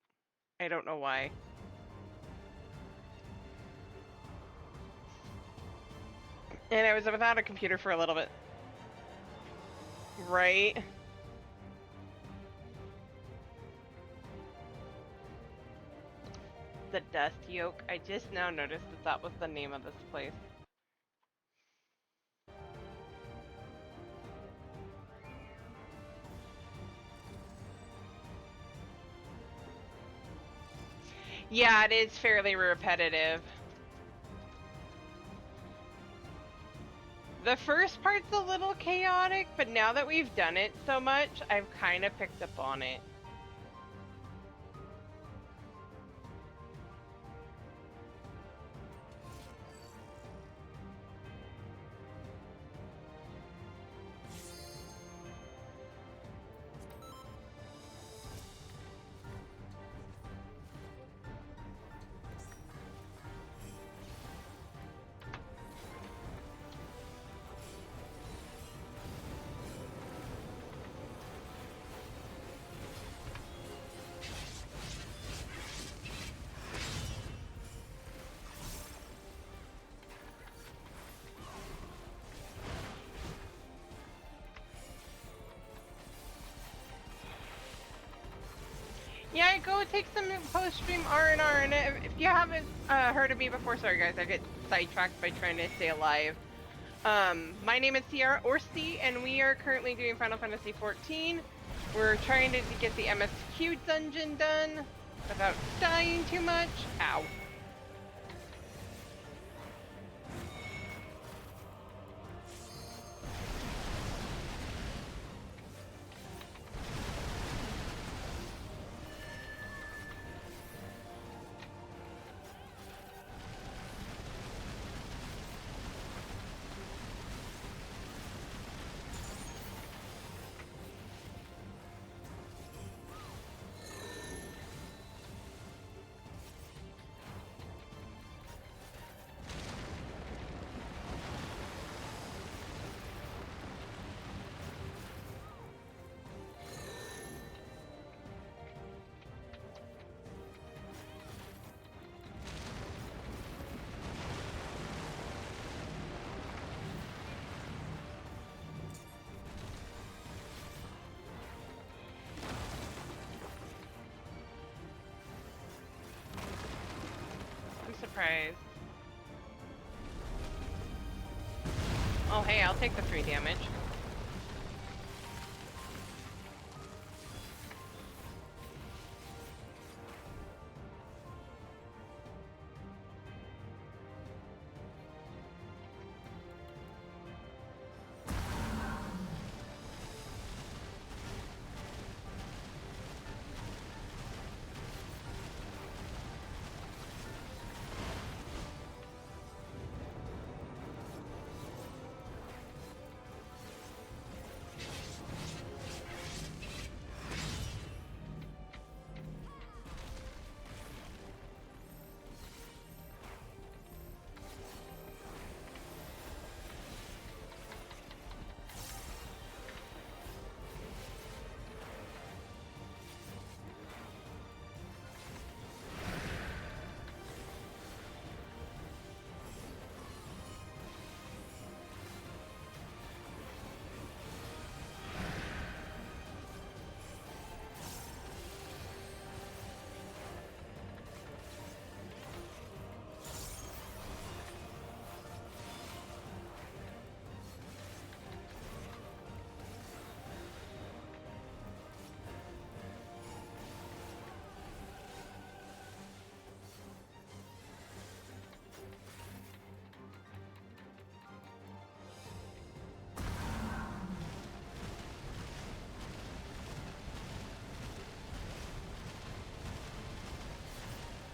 I don't know why. And I was without a computer for a little bit. Right? The Dust Yoke. I just now noticed that that was the name of this place. Yeah, it is fairly repetitive. The first part's a little chaotic, but now that we've done it so much, I've kind of picked up on it. Yeah, go take some post-stream R&R, and if you haven't heard of me before, sorry guys, I get sidetracked by trying to stay alive. My name is Sierra Orsi, and we are currently doing Final Fantasy XIV. We're trying to get the MSQ dungeon done without dying too much. Ow. Surprise. Oh hey, I'll take the 3 damage.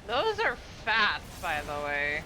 Those are fast, by the way.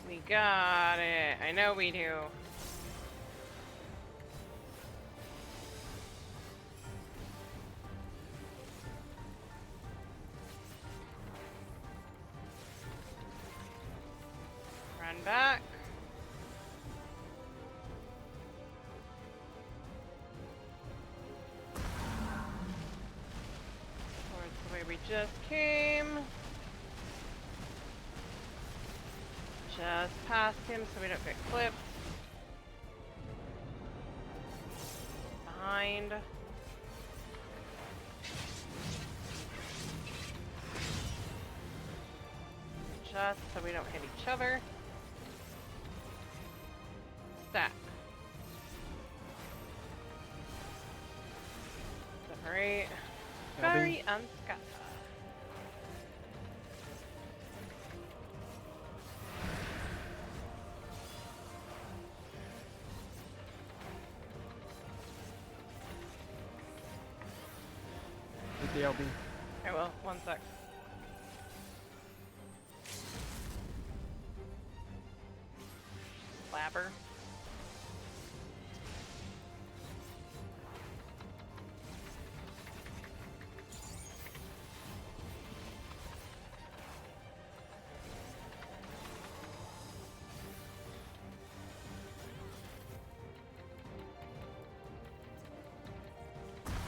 We got it. I know we do. Run back. Towards the way we just came. Just past him so we don't get clipped. Behind. Just so we don't hit each other. Stack. Separate. Very unscattered. With the LB. I will. 1 sec. Slapper.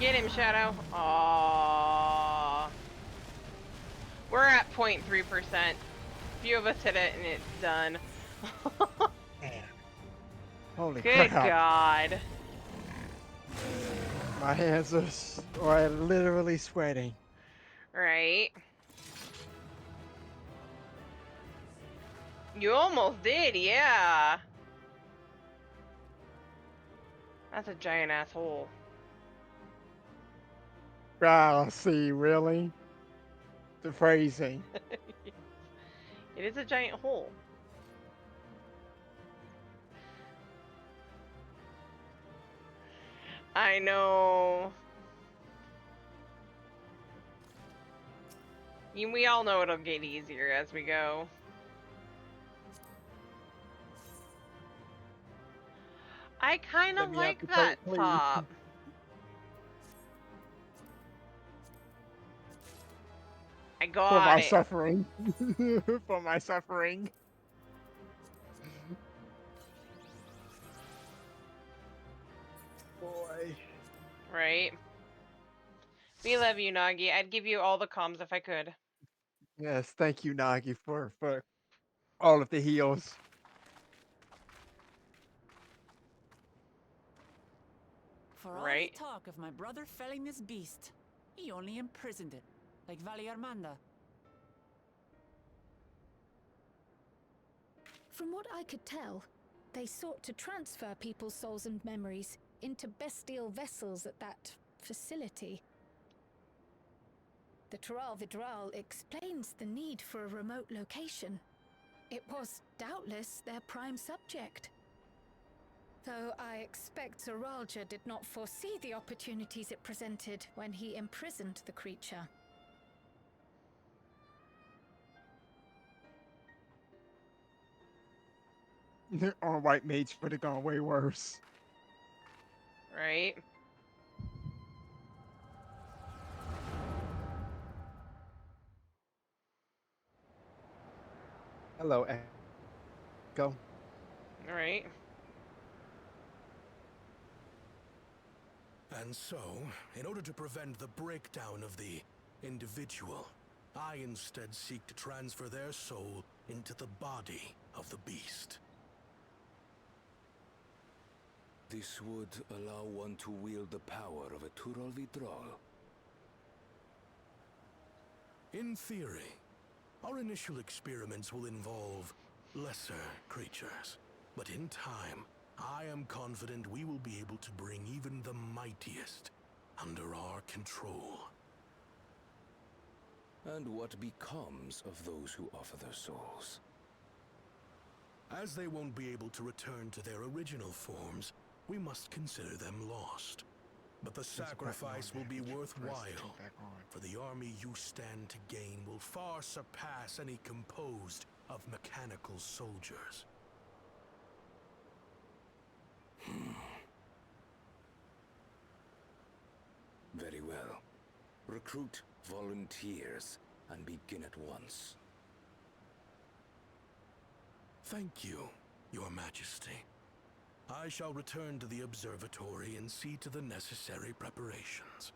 Get him, Shadow. Aww. We're at 0.3%. Few of us hit it and it's done. Holy Good crap. God. My hands are literally sweating. Right. You almost did, yeah. That's a giant asshole. Ah, see, really? The phrasing. It is a giant hole. I know. We all know it'll get easier as we go. I kind of like that top. I got For my it. suffering. For my suffering. Boy. Right. We love you, Nagi. I'd give you all the comms if I could. Yes, thank you, Nagi, for all of the heals. For all Right. the talk of my brother felling this beast, he only imprisoned it, like Vali Armanda. From what I could tell, they sought to transfer people's souls and memories into bestial vessels at that facility. The Tural Vidral explains the need for a remote location. It was doubtless their prime subject. Though I expect Zeralja did not foresee the opportunities it presented when he imprisoned the creature. Our white mates would have gone way worse. Right. Hello, Echo. Alright. And so, in order to prevent the breakdown of the individual, I instead seek to transfer their soul into the body of the beast. This would allow one to wield the power of a Tural Vidral. In theory, our initial experiments will involve lesser creatures, but in time, I am confident we will be able to bring even the mightiest under our control. And what becomes of those who offer their souls? As they won't be able to return to their original forms, we must consider them lost. But the sacrifice will be worthwhile, for the army you stand to gain will far surpass any composed of mechanical soldiers. Very well. Recruit volunteers and begin at once. Thank you, Your Majesty. I shall return to the observatory and see to the necessary preparations.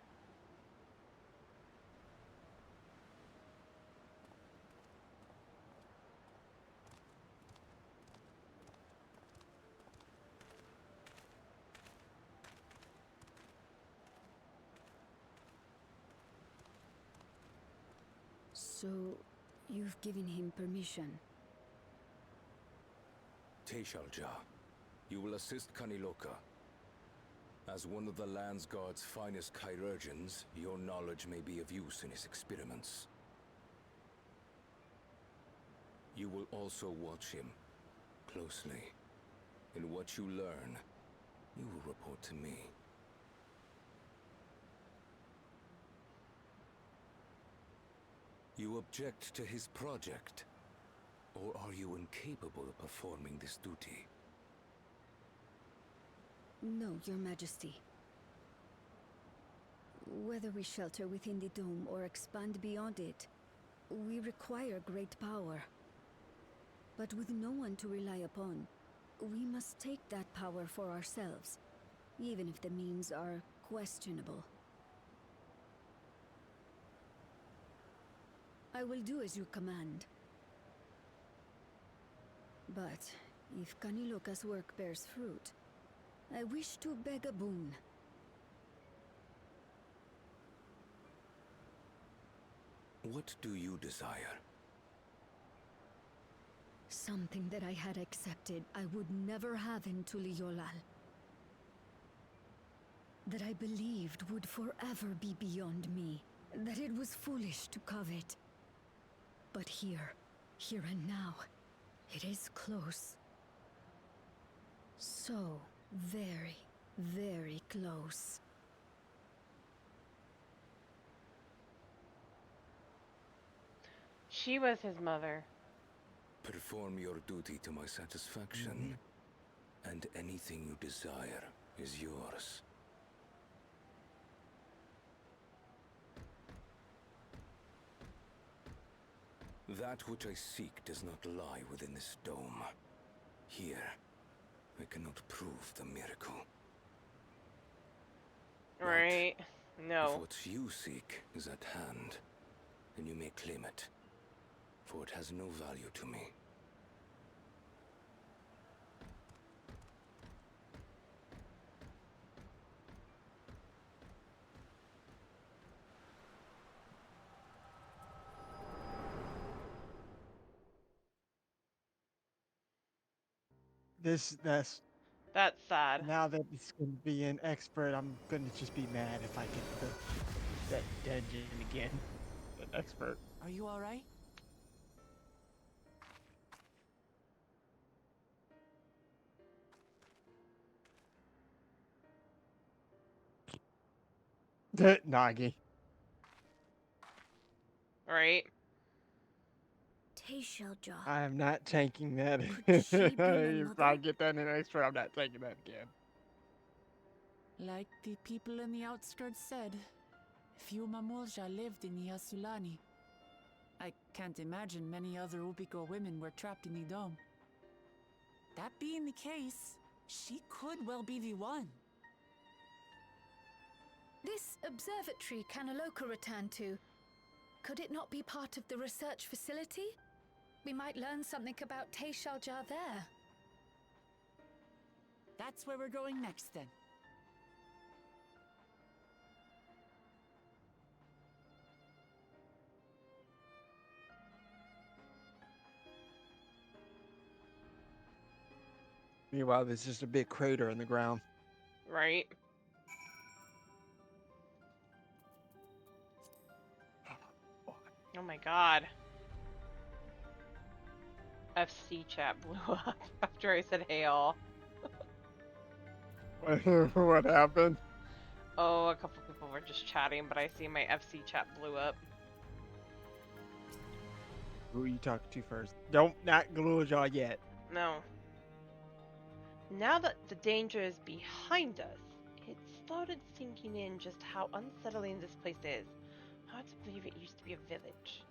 So, you've given him permission? Teishalja, you will assist Kaniloka. As one of the Lands Guard's finest chirurgeons, your knowledge may be of use in his experiments. You will also watch him closely. In what you learn, you will report to me. You object to his project? Or are you incapable of performing this duty? No, Your Majesty. Whether we shelter within the dome or expand beyond it, we require great power. But with no one to rely upon, we must take that power for ourselves, even if the means are questionable. I will do as you command. But if Kaniloka's work bears fruit, I wish to beg a boon. What do you desire? Something that I had accepted I would never have in Tuliyollal. That I believed would forever be beyond me. That it was foolish to covet. But here and now, it is close. So very, very close. She was his mother. Perform your duty to my satisfaction, and anything you desire is yours. That which I seek does not lie within this dome. Here, I cannot prove the miracle. Right. No. If what you seek is at hand, then you may claim it, for it has no value to me. That's sad. Now that it's going to be an expert, I'm going to just be mad if I get that dungeon again. An expert. Are you alright? Nagi. Right. Teishalja. I am not taking that. she be my If I mother? get that in expert, I'm not taking that again. Like the people in the outskirts said, few Mamulja lived in the Yasulani. I can't imagine many other Ubiko women were trapped in the dome. That being the case, she could well be the one. This observatory Kaniloka returned to, could it not be part of the research facility? We might learn something about Teishalja there. That's where we're going next, then. Meanwhile, there's just a big crater in the ground. Right. Oh my god. FC chat blew up after I said hey all. What happened? Oh, a couple people were just chatting, but I see my FC chat blew up. Who are you talking to first? Don't not glue y'all yet. No. Now that the danger is behind us, it started sinking in just how unsettling this place is. Hard to believe it used to be a village.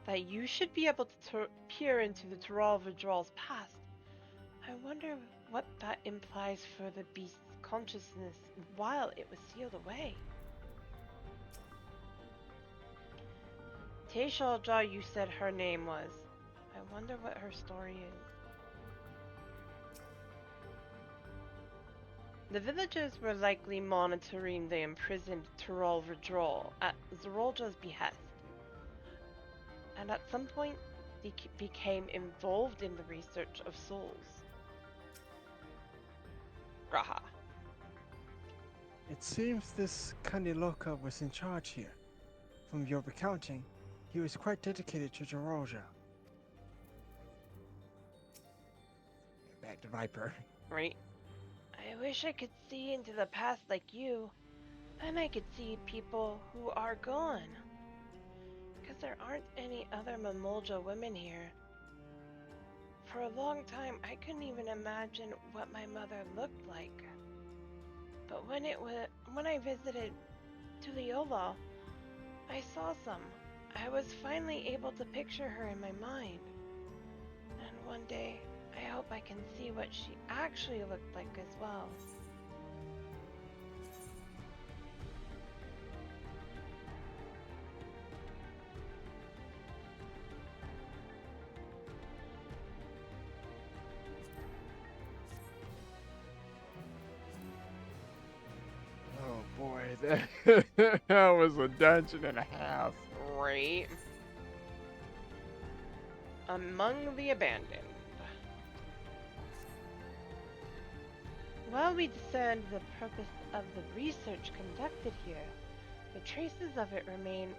that you should be able to peer into the Tural Vidral's past. I wonder what that implies for the beast's consciousness while it was sealed away. Teishalja, you said her name was. I wonder what her story is. The villagers were likely monitoring the imprisoned Tural Vidral at Zerolja's behest, and at some point they became involved in the research of souls. Graha. It seems this Kaniloka was in charge here. From your recounting, he was quite dedicated to Zerolja. Back to Viper. Right. I wish I could see into the past like you. Then I could see people who are gone. Because there aren't any other Mamolja women here. For a long time, I couldn't even imagine what my mother looked like. But when I visited Tuliyola, I saw some. I was finally able to picture her in my mind. And one day, I hope I can see what she actually looked like as well. Oh boy, that was a dungeon and a half. Right. Among the Abandoned. While we discern the purpose of the research conducted here, the traces of it remain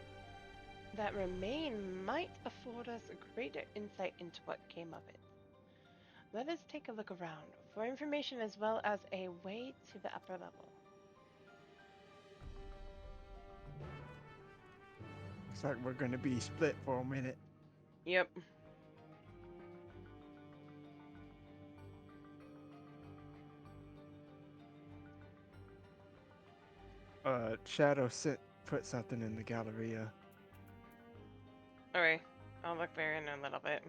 might afford us a greater insight into what came of it. Let us take a look around for information as well as a way to the upper level. Looks like we're gonna be split for a minute. Yep. Shadow put something in the Galleria. Okay, I'll look there in a little bit.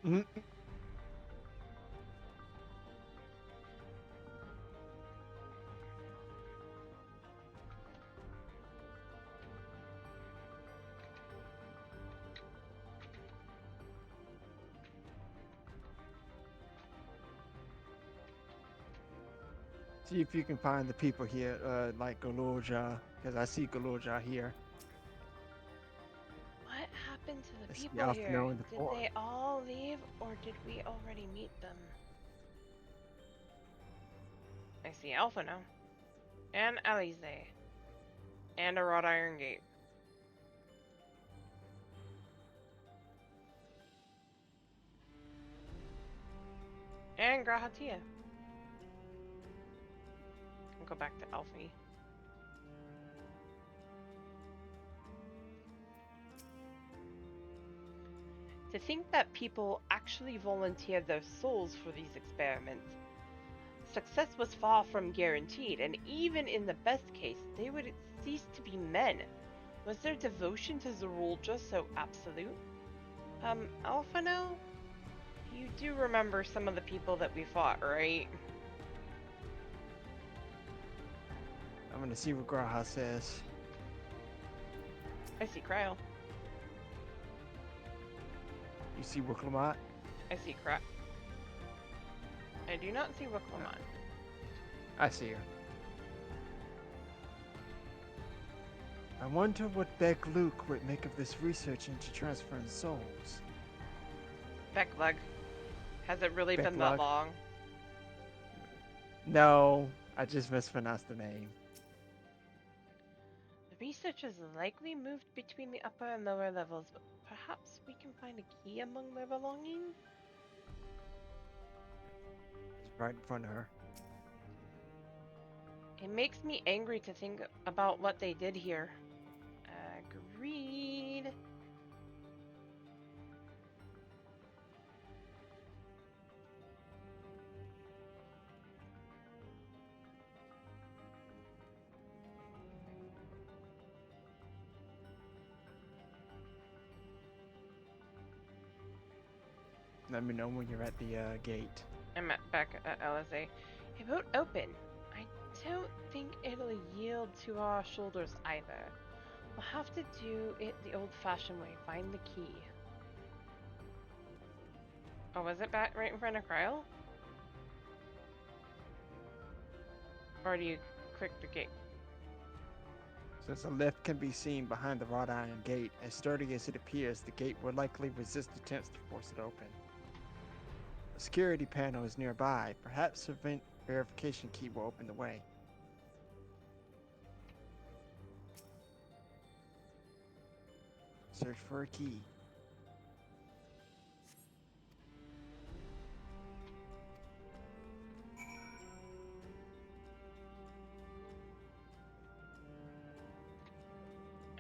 Mm-hmm. See if you can find the people here, like Galorja, because I see Galorja here. What happened to the Let's see, people I'll here? know in the Did fort. they all leave, or did we already meet them? I see Alpha now. And Alize. And a wrought iron gate. And Grahatia. I'll go back to Alfie. To think that people actually volunteered their souls for these experiments. Success was far from guaranteed, and even in the best case, they would cease to be men. Was their devotion to Zerolja so absolute? Alphano? You do remember some of the people that we fought, right? I'm gonna see what Graha says. I see Cryo. You see Wiklamat? I see Crap. I do not see Wiklamat. I see her. I wonder what Beck Luke would make of this research into transferring souls. Becklug. Has it really been that Becklug? long? No, I just mispronounced the name. The research has likely moved between the upper and lower levels, but perhaps we can find a key among their belongings? It's right in front of her. It makes me angry to think about what they did here. Agreed. Let me know when you're at the gate. I'm back at LSA. It won't open. I don't think it'll yield to our shoulders either. We'll have to do it the old-fashioned way. Find the key. Oh, was it back right in front of Kryle? Or do you click the gate? Since a lift can be seen behind the wrought iron gate, as sturdy as it appears, the gate will likely resist attempts to force it open. A security panel is nearby. Perhaps a verification key will open the way. Search for a key.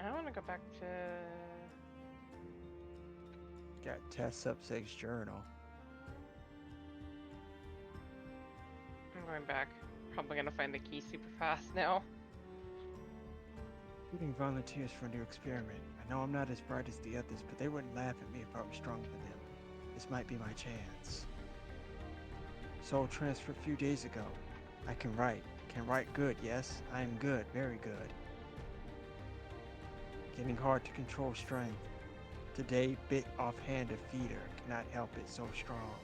I want to go back to... Got Tess Upsig's journal. I'm going back. Probably gonna find the key super fast now. Recruiting volunteers for a new experiment. I know I'm not as bright as the others, but they wouldn't laugh at me if I was stronger than them. This might be my chance. Soul transfer a few days ago. I can write. Can write good, yes? I am good, very good. Getting hard to control strength. Today, bit offhand a feeder. Cannot help it, so strong.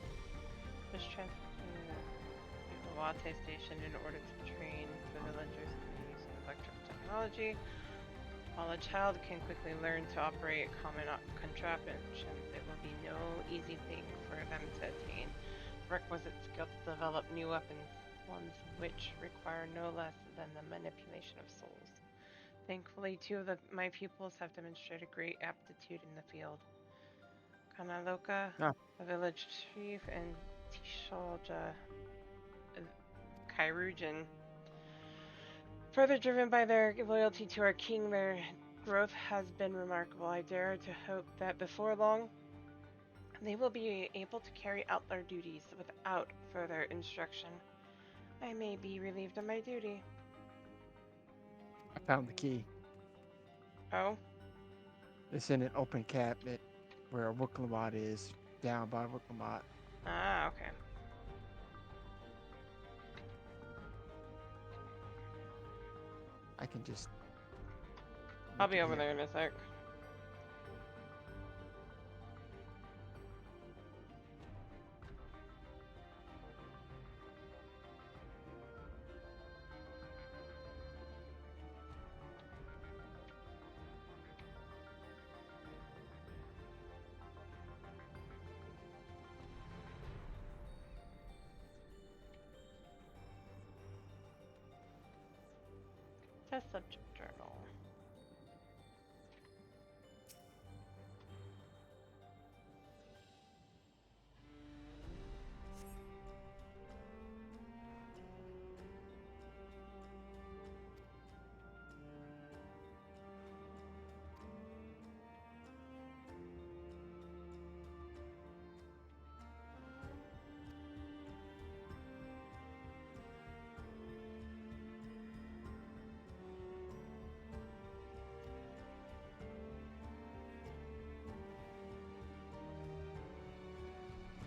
Just transferring the Wate station in order to train the villagers in the use of electrical technology. While a child can quickly learn to operate common contraptions, it will be no easy thing for them to attain requisite skill to develop new weapons, ones which require no less than the manipulation of souls. Thankfully, two of my pupils have demonstrated great aptitude in the field. Kanaloka, the village chief, and Tishalja, Kairujin. Further driven by their loyalty to our king, their growth has been remarkable. I dare to hope that before long, they will be able to carry out their duties without further instruction. I may be relieved of my duty. I found the key. Oh? It's in an open cabinet where Wooklamat is, down by Wooklamat. Ah, okay. I can just... I'll be over there in a sec. Test subject journal.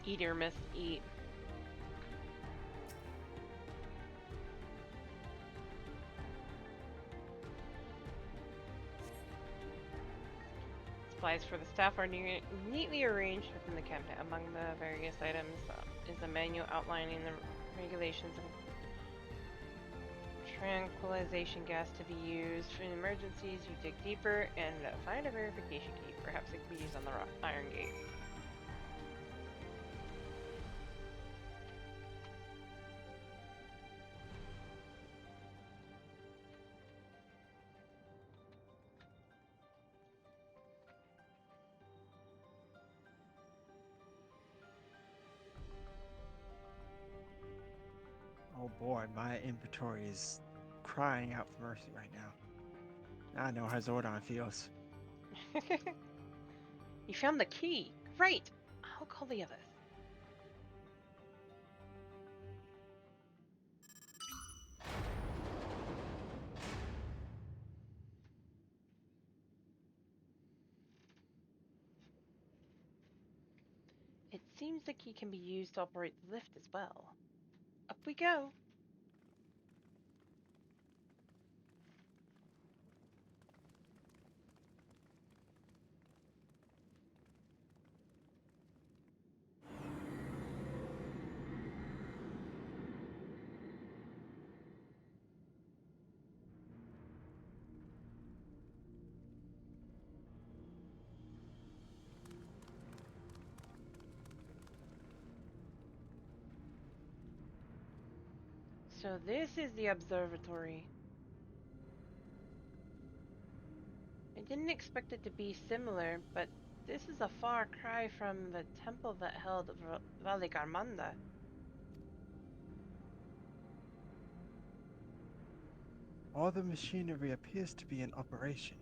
Eat or miss eat. Supplies for the staff are neatly arranged within the cabinet. Among the various items is a manual outlining the regulations and tranquilization gas to be used. In emergencies, you dig deeper and find a verification key. Perhaps it can be used on the iron gate. Oh boy, my inventory is crying out for mercy right now. Now I know how Zordon feels. You found the key. Right. I'll call the others. It seems the key can be used to operate the lift as well. Up we go. So this is the observatory. I didn't expect it to be similar, but this is a far cry from the temple that held Valle Garmanda. All the machinery appears to be in operation.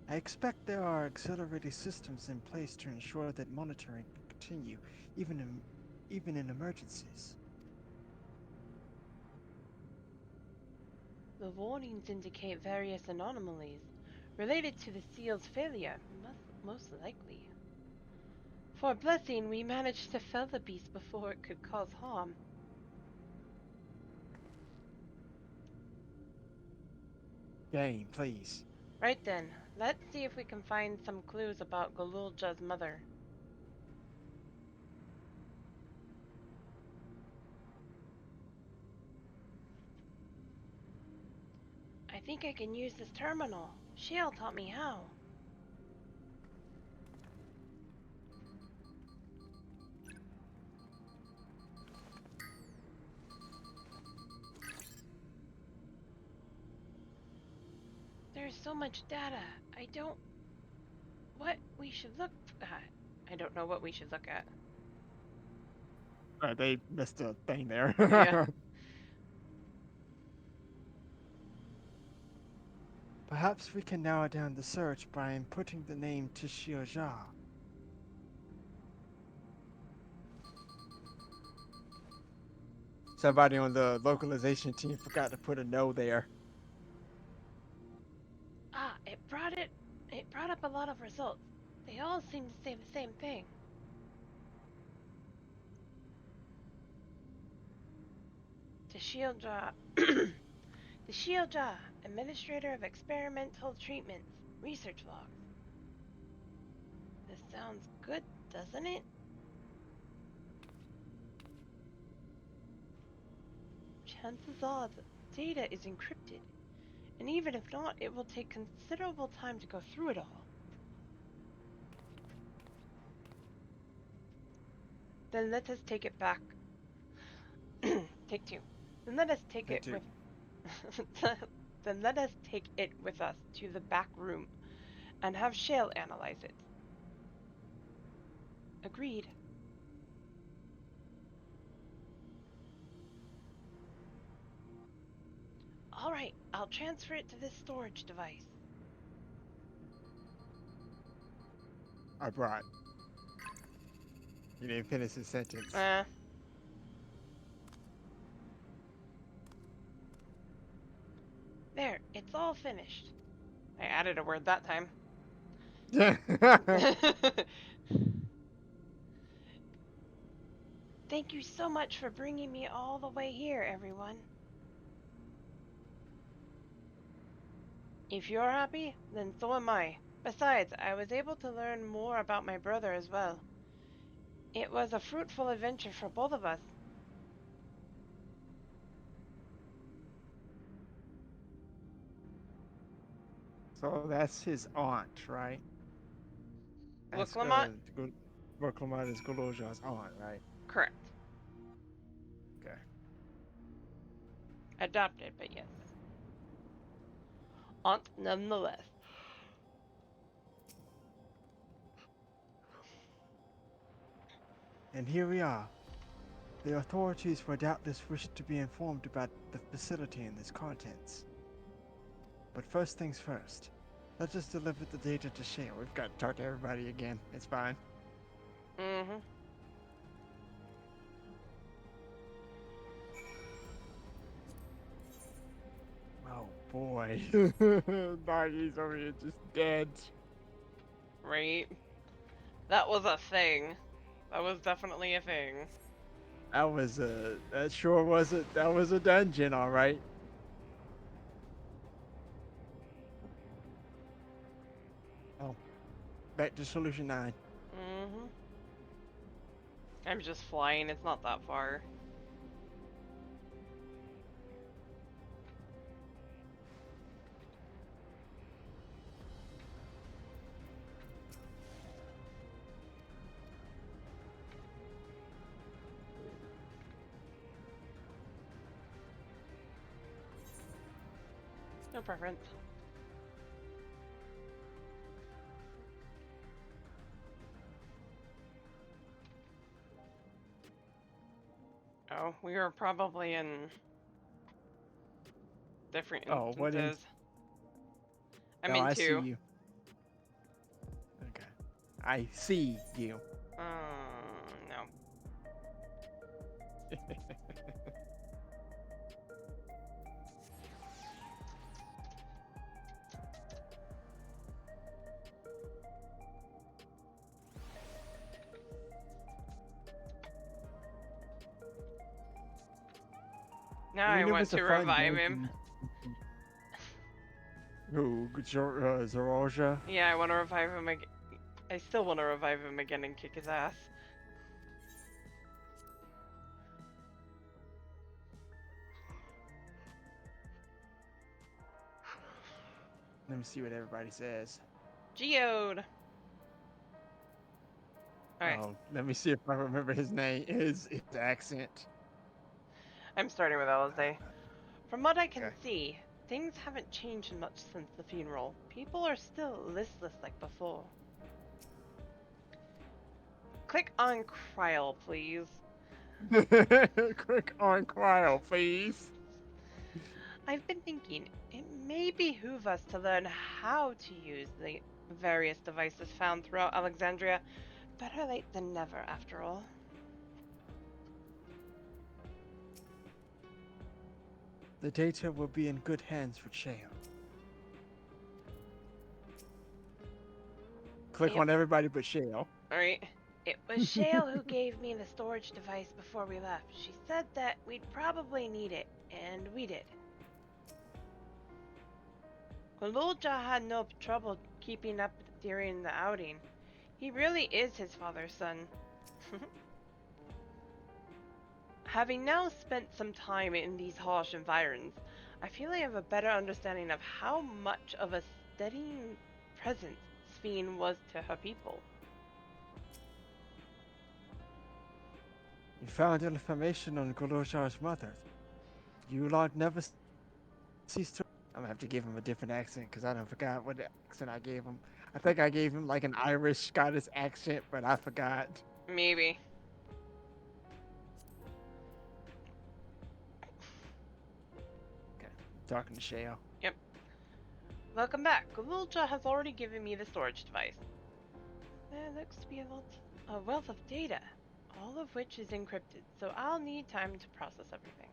I expect there are auxiliary systems in place to ensure that monitoring can continue, even in emergencies. The warnings indicate various anomalies related to the seal's failure, most likely. For a blessing, we managed to fell the beast before it could cause harm. Game, please. Right then, let's see if we can find some clues about Golulja's mother. I think I can use this terminal. Shale taught me how. There's so much data. I don't... What we should look at. I don't know what we should look at. They missed a thing there. Yeah. Perhaps we can narrow down the search by inputting the name Tishioja. Somebody on the localization team forgot to put a no there. Ah, it brought up a lot of results. They all seem to say the same thing. Tishioja. Tishioja, Administrator of Experimental Treatments, Research Logs. This sounds good, doesn't it? Chances are the data is encrypted, and even if not, it will take considerable time to go through it all. Then let us take it back. Take two. Then let us take it with... Then let us take it with us to the back room and have Shale analyze it. Agreed. Alright, I'll transfer it to this storage device. I brought. You didn't finish the sentence. There, it's all finished. I added a word that time. Thank you so much for bringing me all the way here, everyone. If you're happy, then so am I. Besides, I was able to learn more about my brother as well. It was a fruitful adventure for both of us. So that's his aunt, right? Wuklamot? Wuklamot is Golulja's aunt, right? Correct. Okay. Adopted, but yes. Aunt nonetheless. And here we are. The authorities will doubtless wish to be informed about the facility and its contents. But first things first. Let's just deliver the data to Shale. We've got to talk to everybody again. It's fine. Mm-hmm. Oh boy. Nagie's over here just dead. Right. That was a thing. That was definitely a thing. That sure was that was a dungeon, all right. Oh, back to Solution 9. Mm-hmm. I'm just flying, it's not that far. No preference. Oh, we were probably in different Oh, what in? instances. I'm No, in I see 2. you. Okay. I see you. No. Now I mean, it want was a to fun revive him. dungeon. Who, Zoroja? Yeah, I want to revive him again. I still want to revive him again and kick his ass. Let me see what everybody says. Geode. Alright. Oh, let me see if I remember his name, his accent. I'm starting with Alizé. From what I can see, things haven't changed much since the funeral. People are still listless like before. Click on Kryl, please. Click on Cryo, please. I've been thinking, it may behoove us to learn how to use the various devices found throughout Alexandria. Better late than never, after all. The data will be in good hands with Shale. Click on everybody but Shale. Alright. It was Shale who gave me the storage device before we left. She said that we'd probably need it, and we did. Kululja had no trouble keeping up during the outing. He really is his father's son. Having now spent some time in these harsh environs, I feel I have a better understanding of how much of a steadying presence Sphene was to her people. You found information on Goloshar's mother. You lot never ceased to... I'm gonna have to give him a different accent because I don't forgot what accent I gave him. I think I gave him like an Irish Scottish accent, but I forgot. Maybe. Okay, talking to Shale. Yep. Welcome back. Kululja has already given me the storage device. There looks to be a wealth of data, all of which is encrypted, so I'll need time to process everything.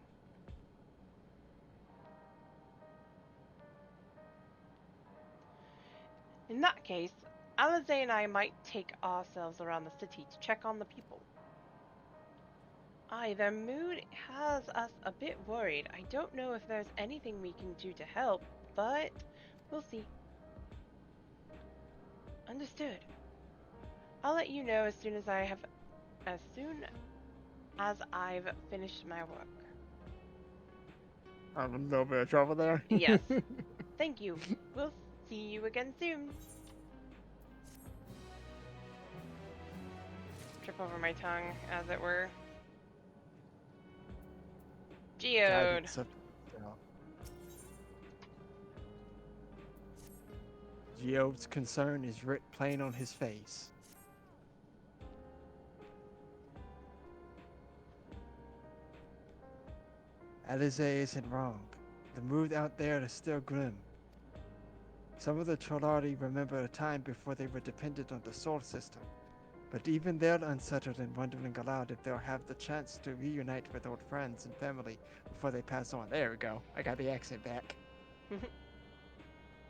In that case, Alizé and I might take ourselves around the city to check on the people. Aye, their mood has us a bit worried. I don't know if there's anything we can do to help, but we'll see. Understood. I'll let you know as soon as I've finished my work. I'm in a little bit of trouble there. Yes. Thank you. We'll see you again soon. Trip over my tongue, as it were. Geode. Geode's concern is writ plain on his face. Alizé isn't wrong. The mood out there is still grim. Some of the Trollari remember a time before they were dependent on the Sol system. But even they're unsettled and wondering aloud if they'll have the chance to reunite with old friends and family before they pass on. There we go. I got the accent back.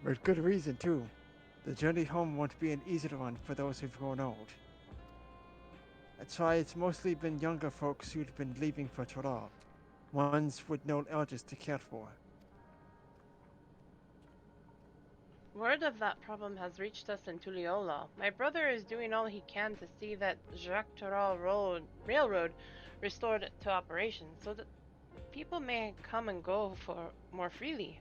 With good reason, too. The journey home won't be an easy one for those who've grown old. That's why it's mostly been younger folks who've been leaving for Toral. Ones with no elders to care for. Word of that problem has reached us in Tuliola. My brother is doing all he can to see that Jacques Toral Railroad restored to operation, so that people may come and go for more freely.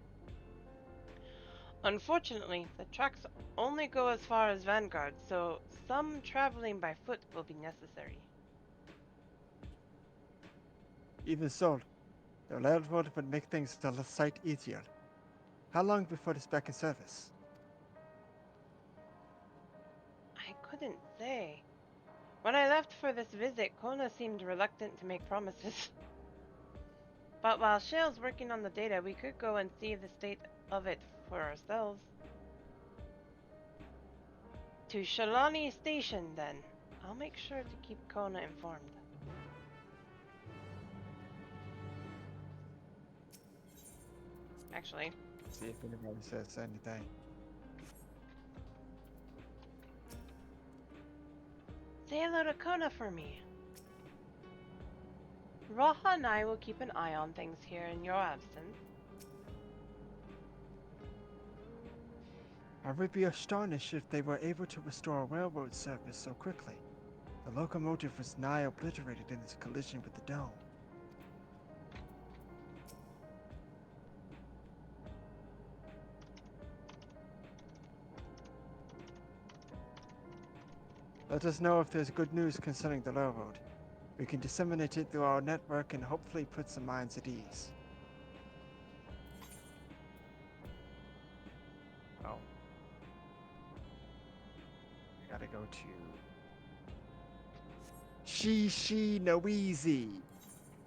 Unfortunately, the tracks only go as far as Vanguard, so some traveling by foot will be necessary. Even so, the railroad would make things a sight easier. How long before it's back in service? I couldn't say. When I left for this visit, Kona seemed reluctant to make promises. But while Shale's working on the data, we could go and see the state of it for ourselves. To Shalani Station, then. I'll make sure to keep Kona informed. Actually, See if anybody says anything. say hello to Kona for me. Raha and I will keep an eye on things here in your absence. I would be astonished if they were able to restore a railroad service so quickly. The locomotive was nigh obliterated in its collision with the dome. Let us know if there's good news concerning the railroad. We can disseminate it through our network and hopefully put some minds at ease. Oh. I gotta go to She No Easy.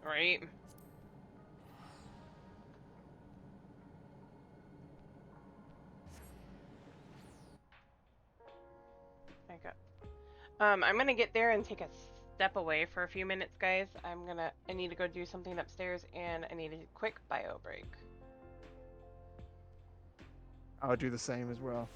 Right. Okay. I'm gonna get there and take a step away for a few minutes, guys. I need to go do something upstairs, and I need a quick bio break. I'll do the same as well.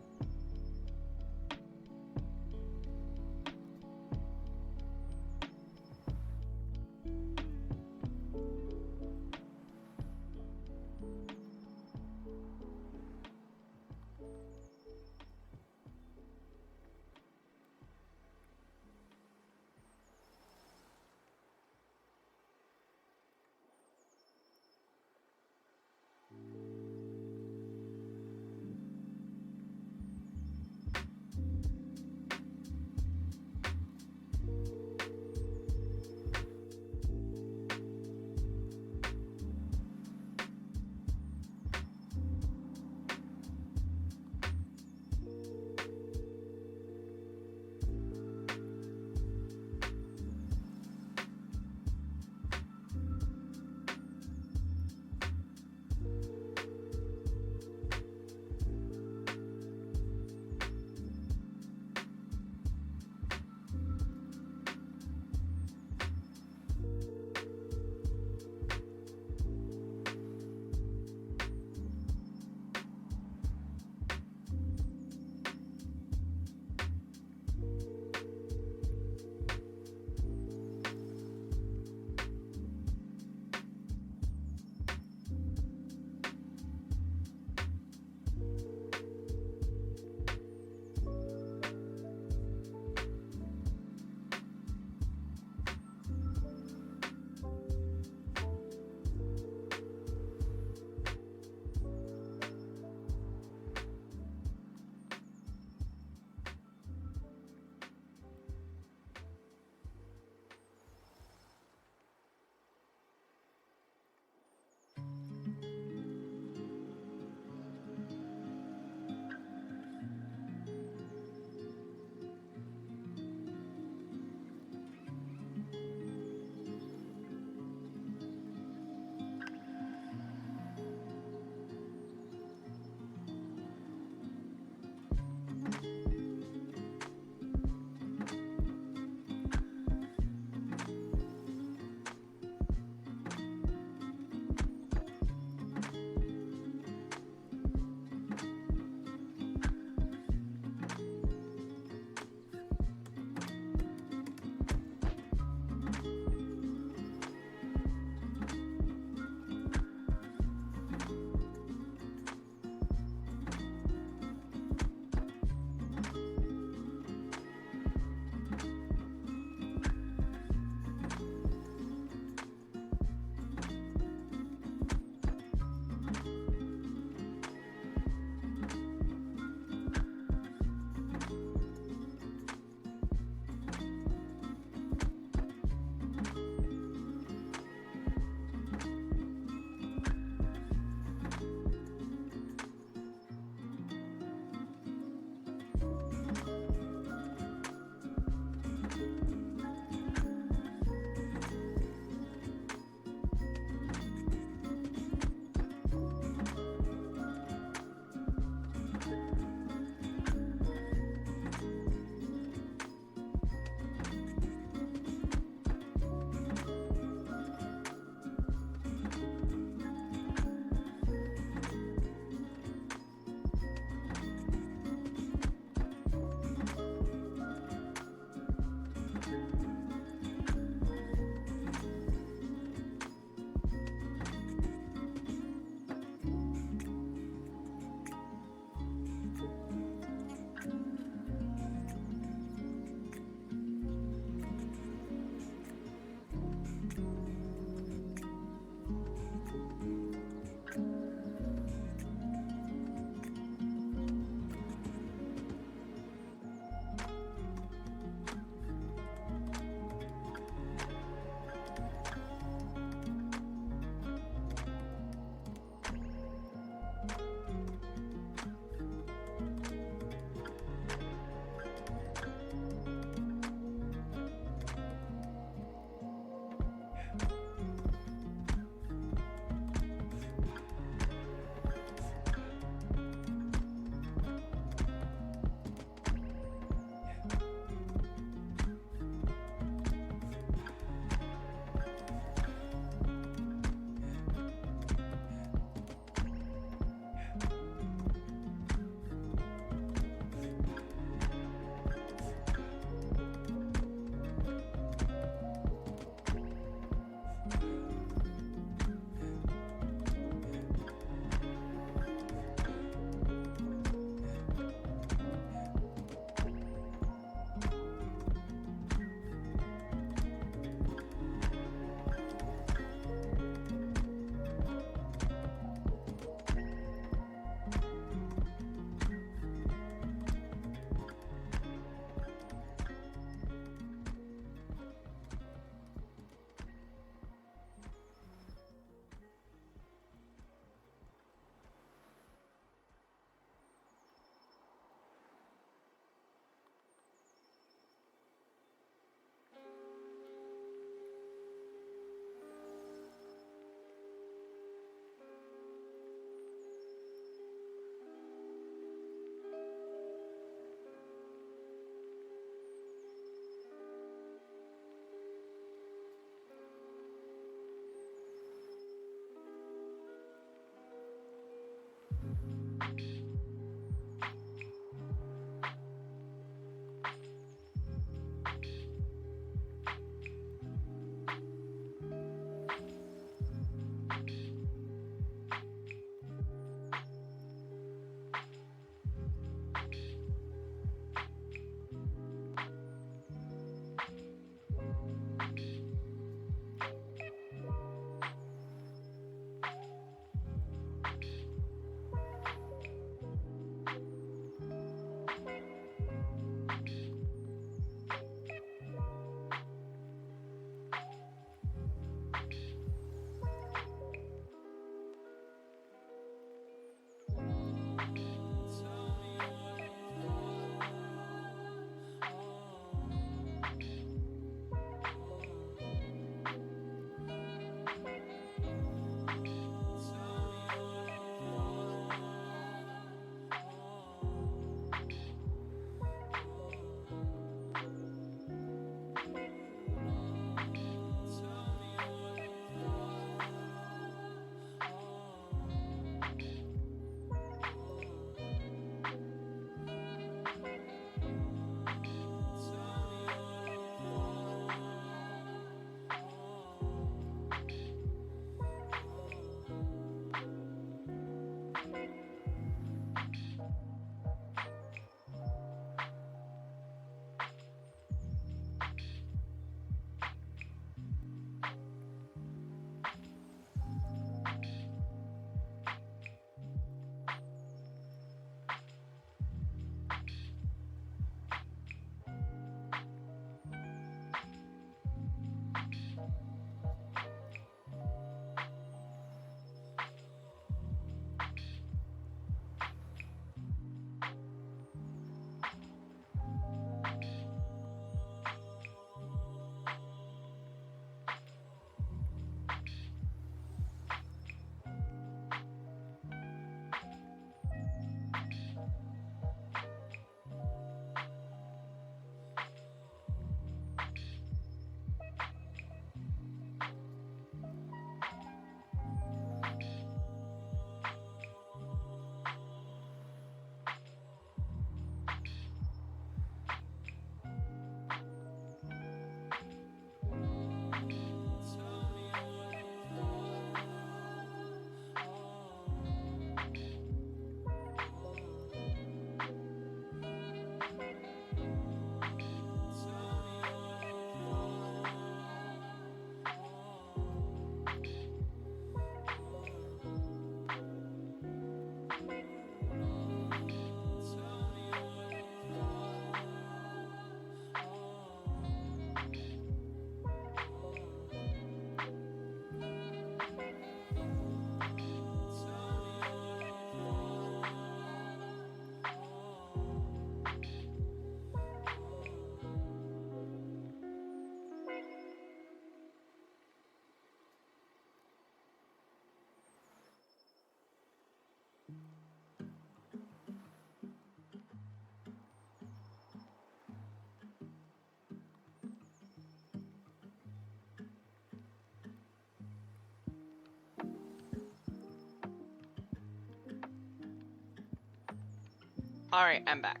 Alright, I'm back.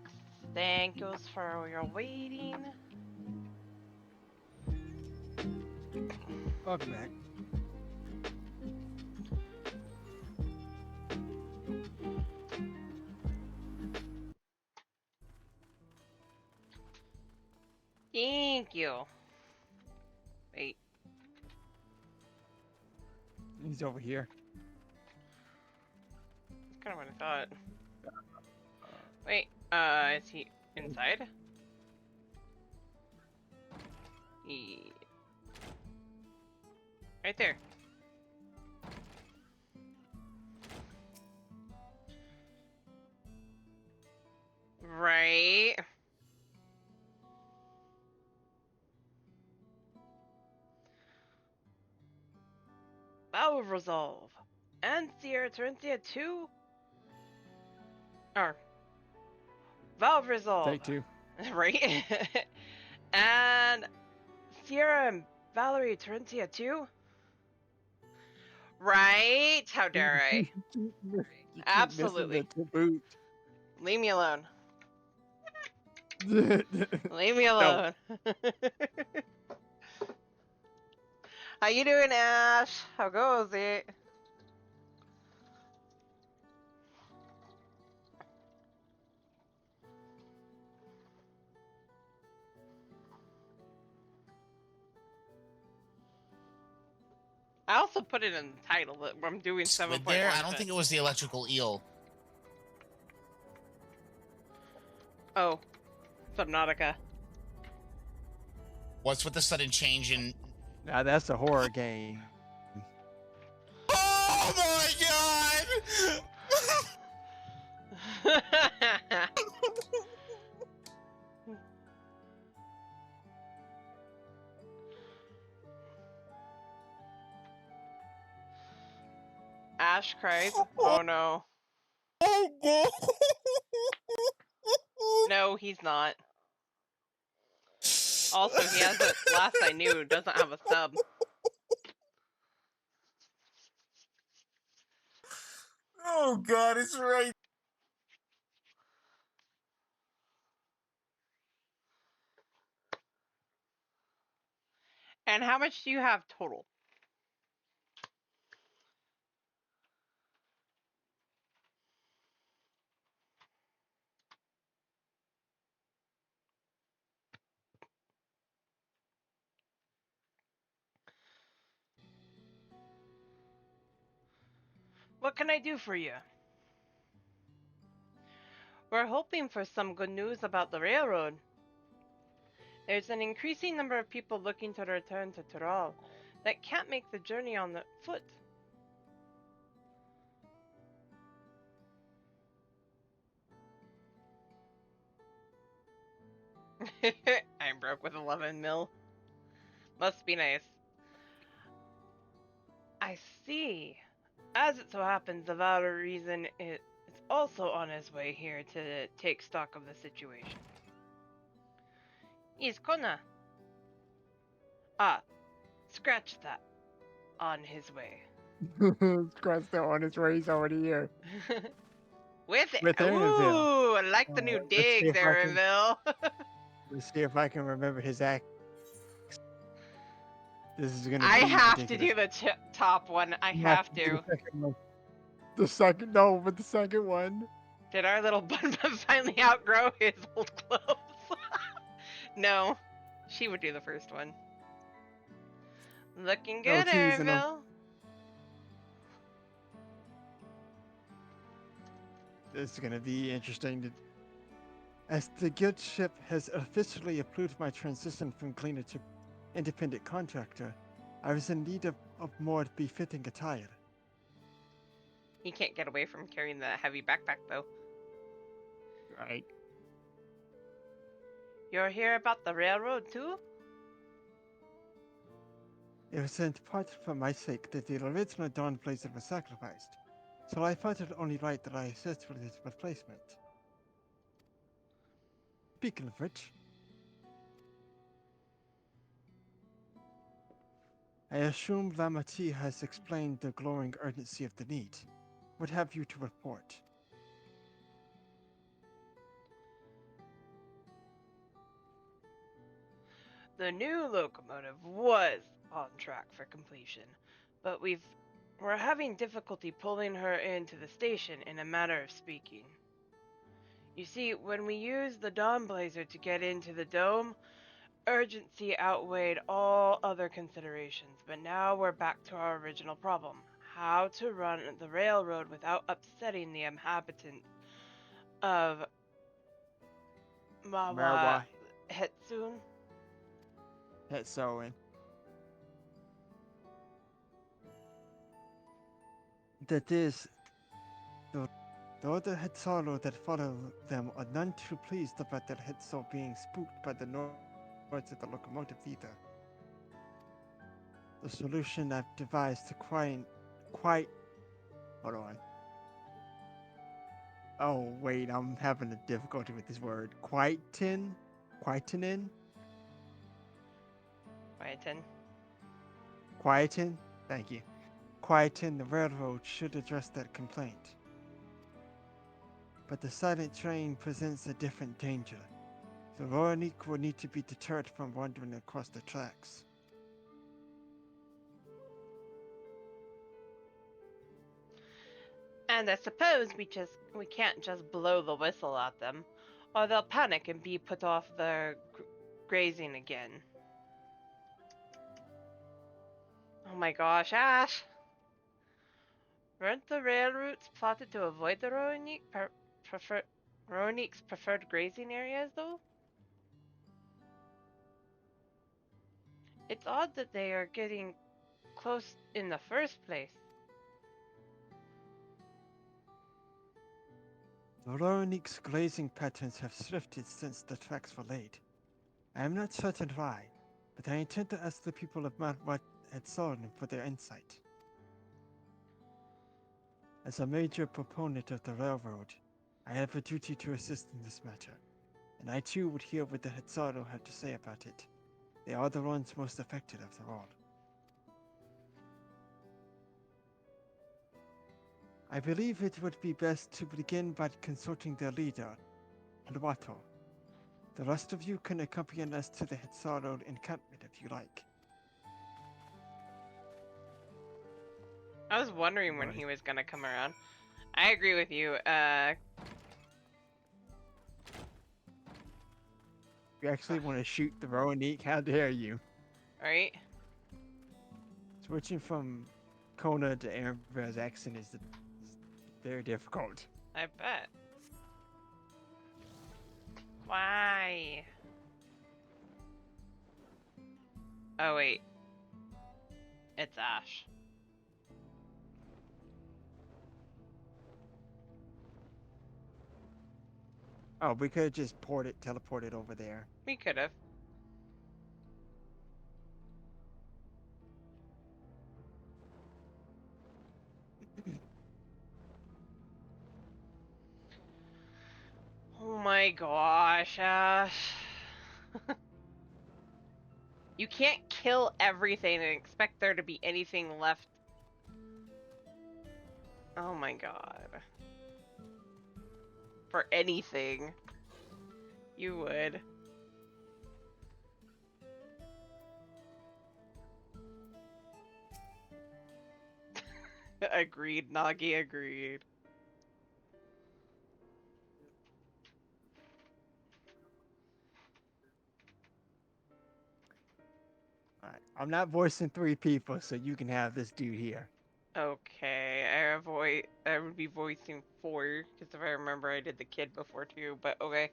Thank you for your waiting. Welcome back. Thank you. Wait. He's over here. That's kind of what I thought. Wait, is he inside? Right there. Right. Valve Resolve. And Sierra Terentia 2? Or Valve Resolve. Take two. Right? And Sierra and Valerie Terentia 2? Right? How dare I? Absolutely. Leave me alone. Leave me alone. How you doing, Ash? How goes it? I also put it in the title that I'm doing 7.1. There, I don't think it was the electrical eel. Oh, Subnautica. What's with the sudden change in? Now that's a horror game. Oh my god! Ash cries. Oh no. No, he's not. Also, he has a, last I knew, doesn't have a sub. Oh god, it's right. And how much do you have total? What can I do for you? We're hoping for some good news about the railroad. There's an increasing number of people looking to return to Tural that can't make the journey on the foot. I'm broke with 11 mil. Must be nice. I see. As it so happens, the Valor Reason is also on his way here to take stock of the situation. Is Kona? Ah, scratch that. On his way. Squad's still on his way. He's already here. With it. With Ooh, I like the new let's see dig if I there, can- Emil. Let's see if I can remember his act. This is gonna be I have to ridiculous. do the top one. I You have do to. The second one. The second, no, but the second one. Did our little Bun Bun finally outgrow his old clothes? No, she would do the first one. Looking No good, teasing 'em. Ervil. This is gonna be interesting. As the guild ship has officially approved my transition from cleaner to independent contractor, I was in need of more befitting attire. He can't get away from carrying the heavy backpack, though. Right. You're here about the railroad, too? It was in part for my sake that the original Dawn Blazer was sacrificed, so I felt it only right that I assist with its replacement. Speaking of which, I assume Lamati has explained the glowing urgency of the need. What have you to report? The new locomotive was on track for completion, but we're having difficulty pulling her into the station in a matter of speaking. You see, when we used the Dawnblazer to get into the dome, urgency outweighed all other considerations, but now we're back to our original problem. How to run the railroad without upsetting the inhabitants of Mawa Hetsune? Hetsoin. That is, the other Hetsaru that follow them are none too pleased about their Hetso being spooked by the noise of the locomotive either. The solution I've devised to hold on. Oh wait, I'm having a difficulty with this word. Quietening? Quieten. Quieten? Thank you. Quieten the railroad should address that complaint. But the silent train presents a different danger. The Roranique will need to be deterred from wandering across the tracks. And I suppose we can't just blow the whistle at them, or they'll panic and be put off their grazing again. Oh my gosh, Ash! Weren't the rail routes plotted to avoid the Roranique's preferred grazing areas, though? It's odd that they are getting close in the first place. The Roranique's grazing patterns have shifted since the tracks were laid. I am not certain why, but I intend to ask the people of Mount Hetsorin for their insight. As a major proponent of the railroad, I have a duty to assist in this matter, and I too would hear what the Hetsaru have to say about it. They are the ones most affected after all. I believe it would be best to begin by consulting their leader, Helwato. The rest of you can accompany us to the Hetsaru encampment if you like. I was wondering when he was gonna come around. I agree with you. You actually want to shoot the Roranique? How dare you? Right? Switching from Kona to Amber's accent is very difficult. I bet. Why? Oh wait. It's Ash. Oh, we could have just teleported over there. We could have. Oh my gosh, Ash. You can't kill everything and expect there to be anything left. Oh my god. For anything. You would. Agreed, Nagi, agreed. Alright, I'm not voicing 3 people, so you can have this dude here. Okay, I would be voicing 4, because if I remember I did the kid before too, but okay.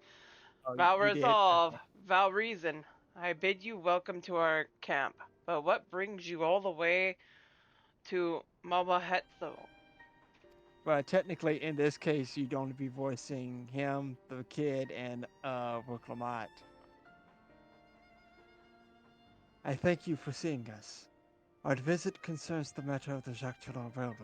Oh, Val you did? Resolve, Okay. Val Reason, I bid you welcome to our camp, but what brings you all the way to Mawahetsu? Well, technically, in this case, you'd only be voicing him, the kid, and Rook Lamont. I thank you for seeing us. Our visit concerns the matter of the Jacques Toulon Railroad.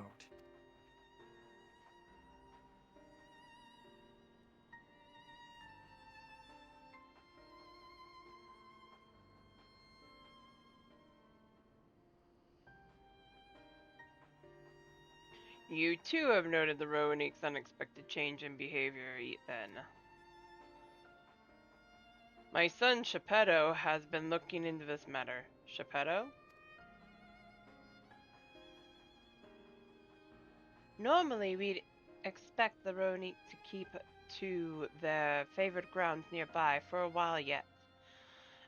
You too have noted the Roranique's unexpected change in behavior, then. My son Shepetto has been looking into this matter. Shepetto? Normally, we'd expect the Ronique to keep to their favored grounds nearby for a while yet.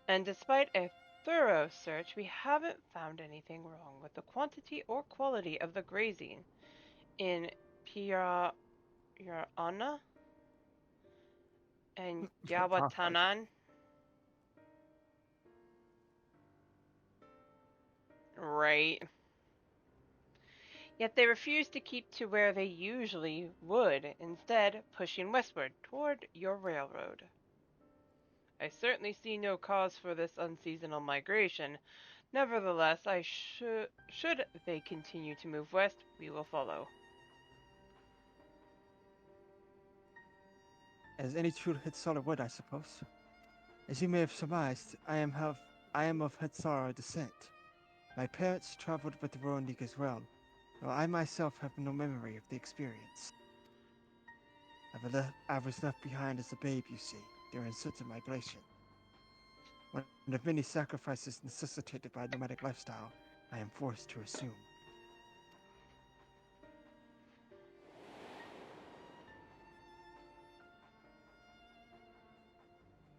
And despite a thorough search, we haven't found anything wrong with the quantity or quality of the grazing in Pirana and Yawatanan. Right. Yet they refuse to keep to where they usually would, instead pushing westward toward your railroad. I certainly see no cause for this unseasonal migration. Nevertheless, should they continue to move west, we will follow. As any true Hitsara would, I suppose. As you may have surmised, I am of Hitsara descent. My parents traveled with the Ronique as well, though I myself have no memory of the experience. I was left behind as a babe, you see, during such a migration. One of many sacrifices necessitated by a nomadic lifestyle, I am forced to assume.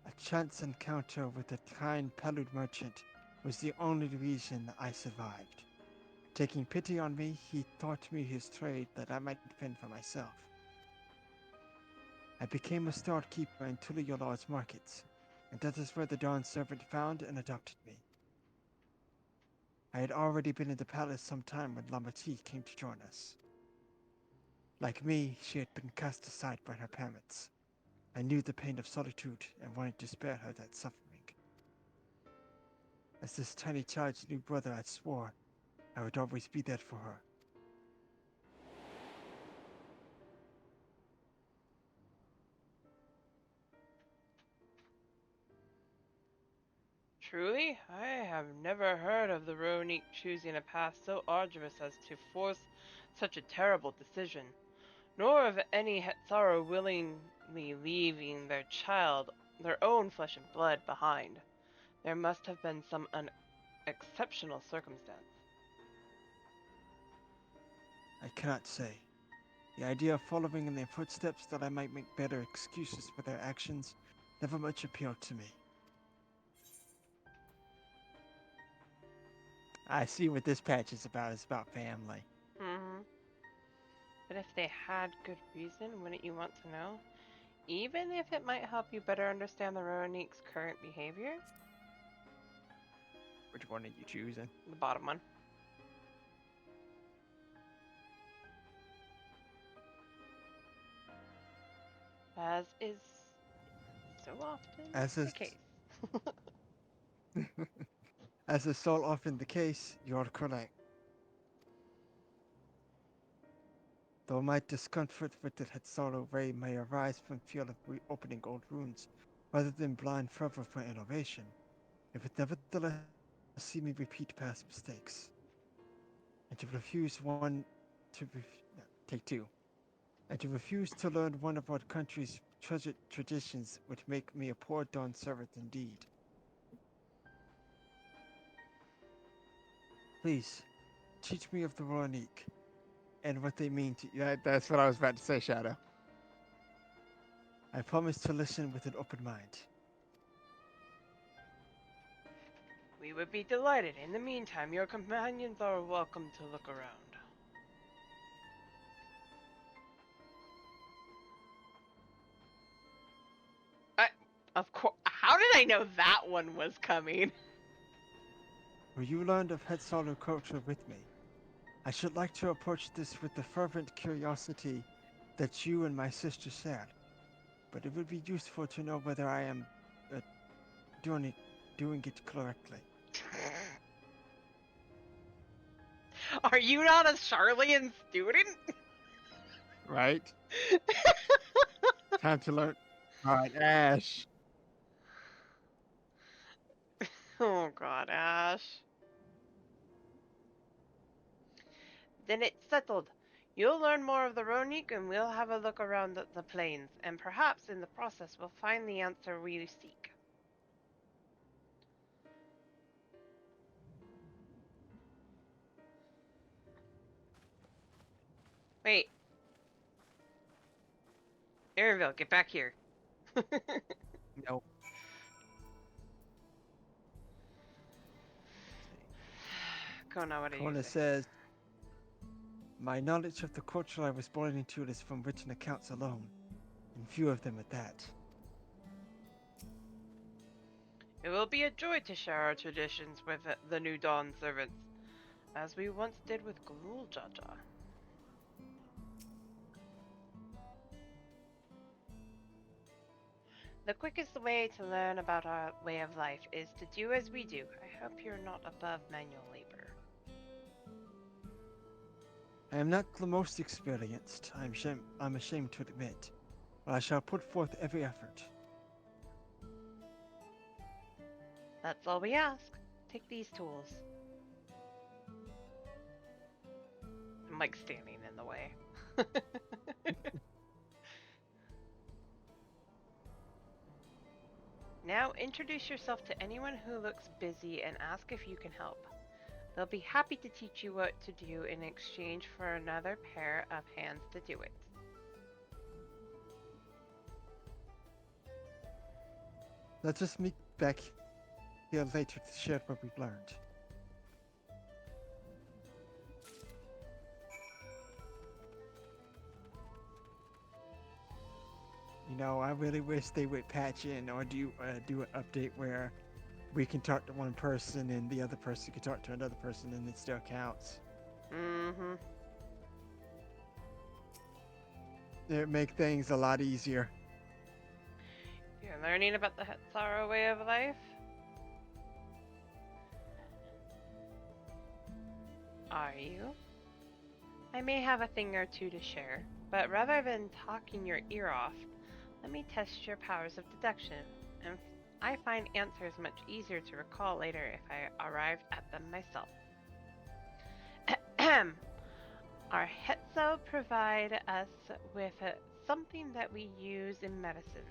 A chance encounter with a kind Pelud merchant was the only reason I survived. Taking pity on me, he taught me his trade that I might fend for myself. I became a storekeeper in Tuliyolar's markets, and that is where the Dawn servant found and adopted me. I had already been in the palace some time when Lamati came to join us. Like me, she had been cast aside by her parents. I knew the pain of solitude and wanted to spare her that suffering. As this tiny child's new brother, I swore I would always be there for her. Truly, I have never heard of the Ronique choosing a path so arduous as to force such a terrible decision, nor of any Hetsara willingly leaving their child, their own flesh and blood, behind. There must have been some exceptional circumstance. I cannot say. The idea of following in their footsteps that I might make better excuses for their actions never much appealed to me. I see what this patch is about. It's about family. Mm-hmm. But if they had good reason, wouldn't you want to know? Even if it might help you better understand the Ronique's current behavior? Which one are you choosing? The bottom one. As is so often the case. As is so often the case, you're correct. Though my discomfort with the Hetsara way may arise from fear of reopening old wounds, rather than blind fervor for innovation, it would nevertheless see me repeat past mistakes. And to refuse take two. And to refuse to learn one of our country's treasured traditions would make me a poor Dawn servant indeed. Please, teach me of the Ronique, and what they mean to you. Yeah, that's what I was about to say, Shadow. I promise to listen with an open mind. We would be delighted. In the meantime, your companions are welcome to look around. Of course. How did I know that one was coming? Where you learned of Hetsara culture with me, I should like to approach this with the fervent curiosity that you and my sister shared. But it would be useful to know whether I am doing it correctly. Are you not a Charlian student? Right? Time to learn. Alright, Ash. Oh god, Ash. Then it's settled. You'll learn more of the Ronique and we'll have a look around the plains, and perhaps in the process we'll find the answer we seek. Wait. Arenville, get back here. Nope. Kona, what are you Kona saying? says, my knowledge of the culture I was born into is from written accounts alone, and few of them at that. It will be a joy to share our traditions with the New Dawn servants, as we once did with Gruul Jaja. The quickest way to learn about our way of life is to do as we do. I hope you're not above manual labor. I am not the most experienced, I'm ashamed to admit, but I shall put forth every effort. That's all we ask. Take these tools. I'm like standing in the way. Now introduce yourself to anyone who looks busy and ask if you can help. They'll be happy to teach you what to do in exchange for another pair of hands to do it. Let's just meet back here later to share what we've learned. You know, I really wish they would patch in or do an update where we can talk to one person and the other person can talk to another person and it still counts. Mm-hmm. It would make things a lot easier. You're learning about the Hetzara way of life? Are you? I may have a thing or two to share, but rather than talking your ear off, let me test your powers of deduction, and I find answers much easier to recall later if I arrived at them myself. Our Hetzo provide us with something that we use in medicine.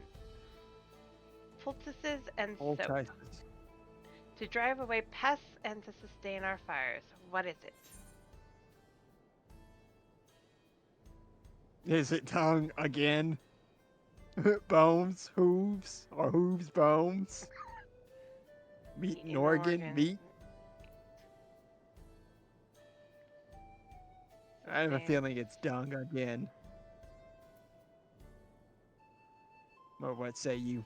Poultices and soap. To drive away pests and to sustain our fires. What is it? Is it tongue again? Bones, hooves, or hooves, bones? Meat and organ, meat? I have a feeling it's dung again. Or what say you?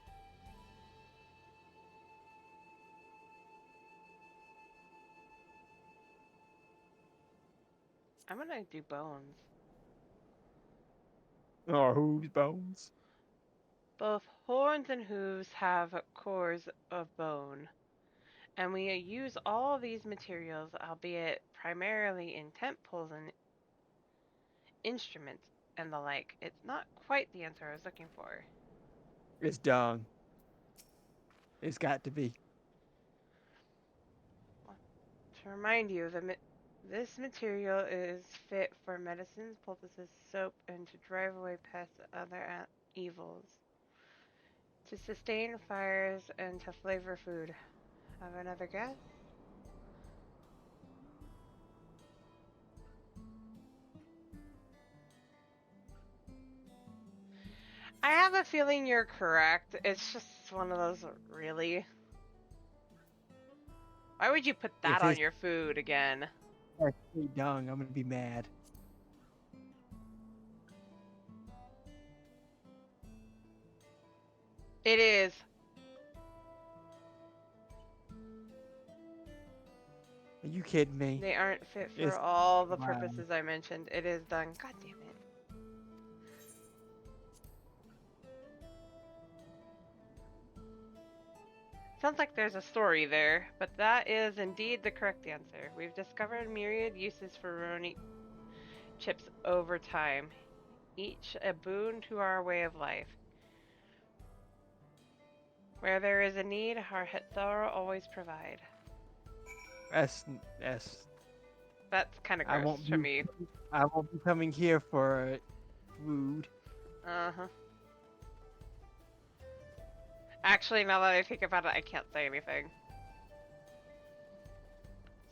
I'm gonna do bones. Or hooves, bones? Both horns and hooves have cores of bone, and we use all of these materials, albeit primarily in tent poles and instruments and the like. It's not quite the answer I was looking for. It's dung. It's got to be. To remind you, this material is fit for medicines, poultices, soap, and to drive away pests and other evils. To sustain fires and to flavor food. Have another guess? I have a feeling you're correct. It's just one of those, really? Why would you put that on your food again? I hate dung. I'm gonna be mad. It is. Are you kidding me? They aren't fit for It's all the wow. purposes I mentioned. It is done. God damn it. Sounds like there's a story there, but that is indeed the correct answer. We've discovered myriad uses for Roni chips over time, each a boon to our way of life. Where there is a need, our Hetzara always provide. That's That's kind of gross for me. I won't be coming here for food. Uh-huh. Actually, now that I think about it, I can't say anything.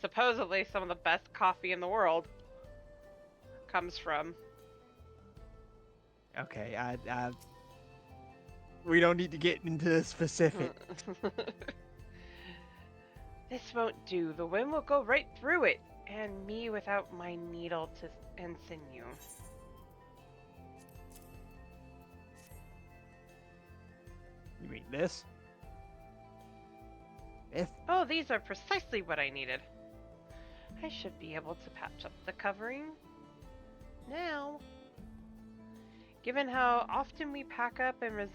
Supposedly, some of the best coffee in the world comes from Okay, we don't need to get into the specific. This won't do. The wind will go right through it, and me without my needle and sinew. You mean this? This? Oh, these are precisely what I needed. I should be able to patch up the covering now. Given how often we pack up and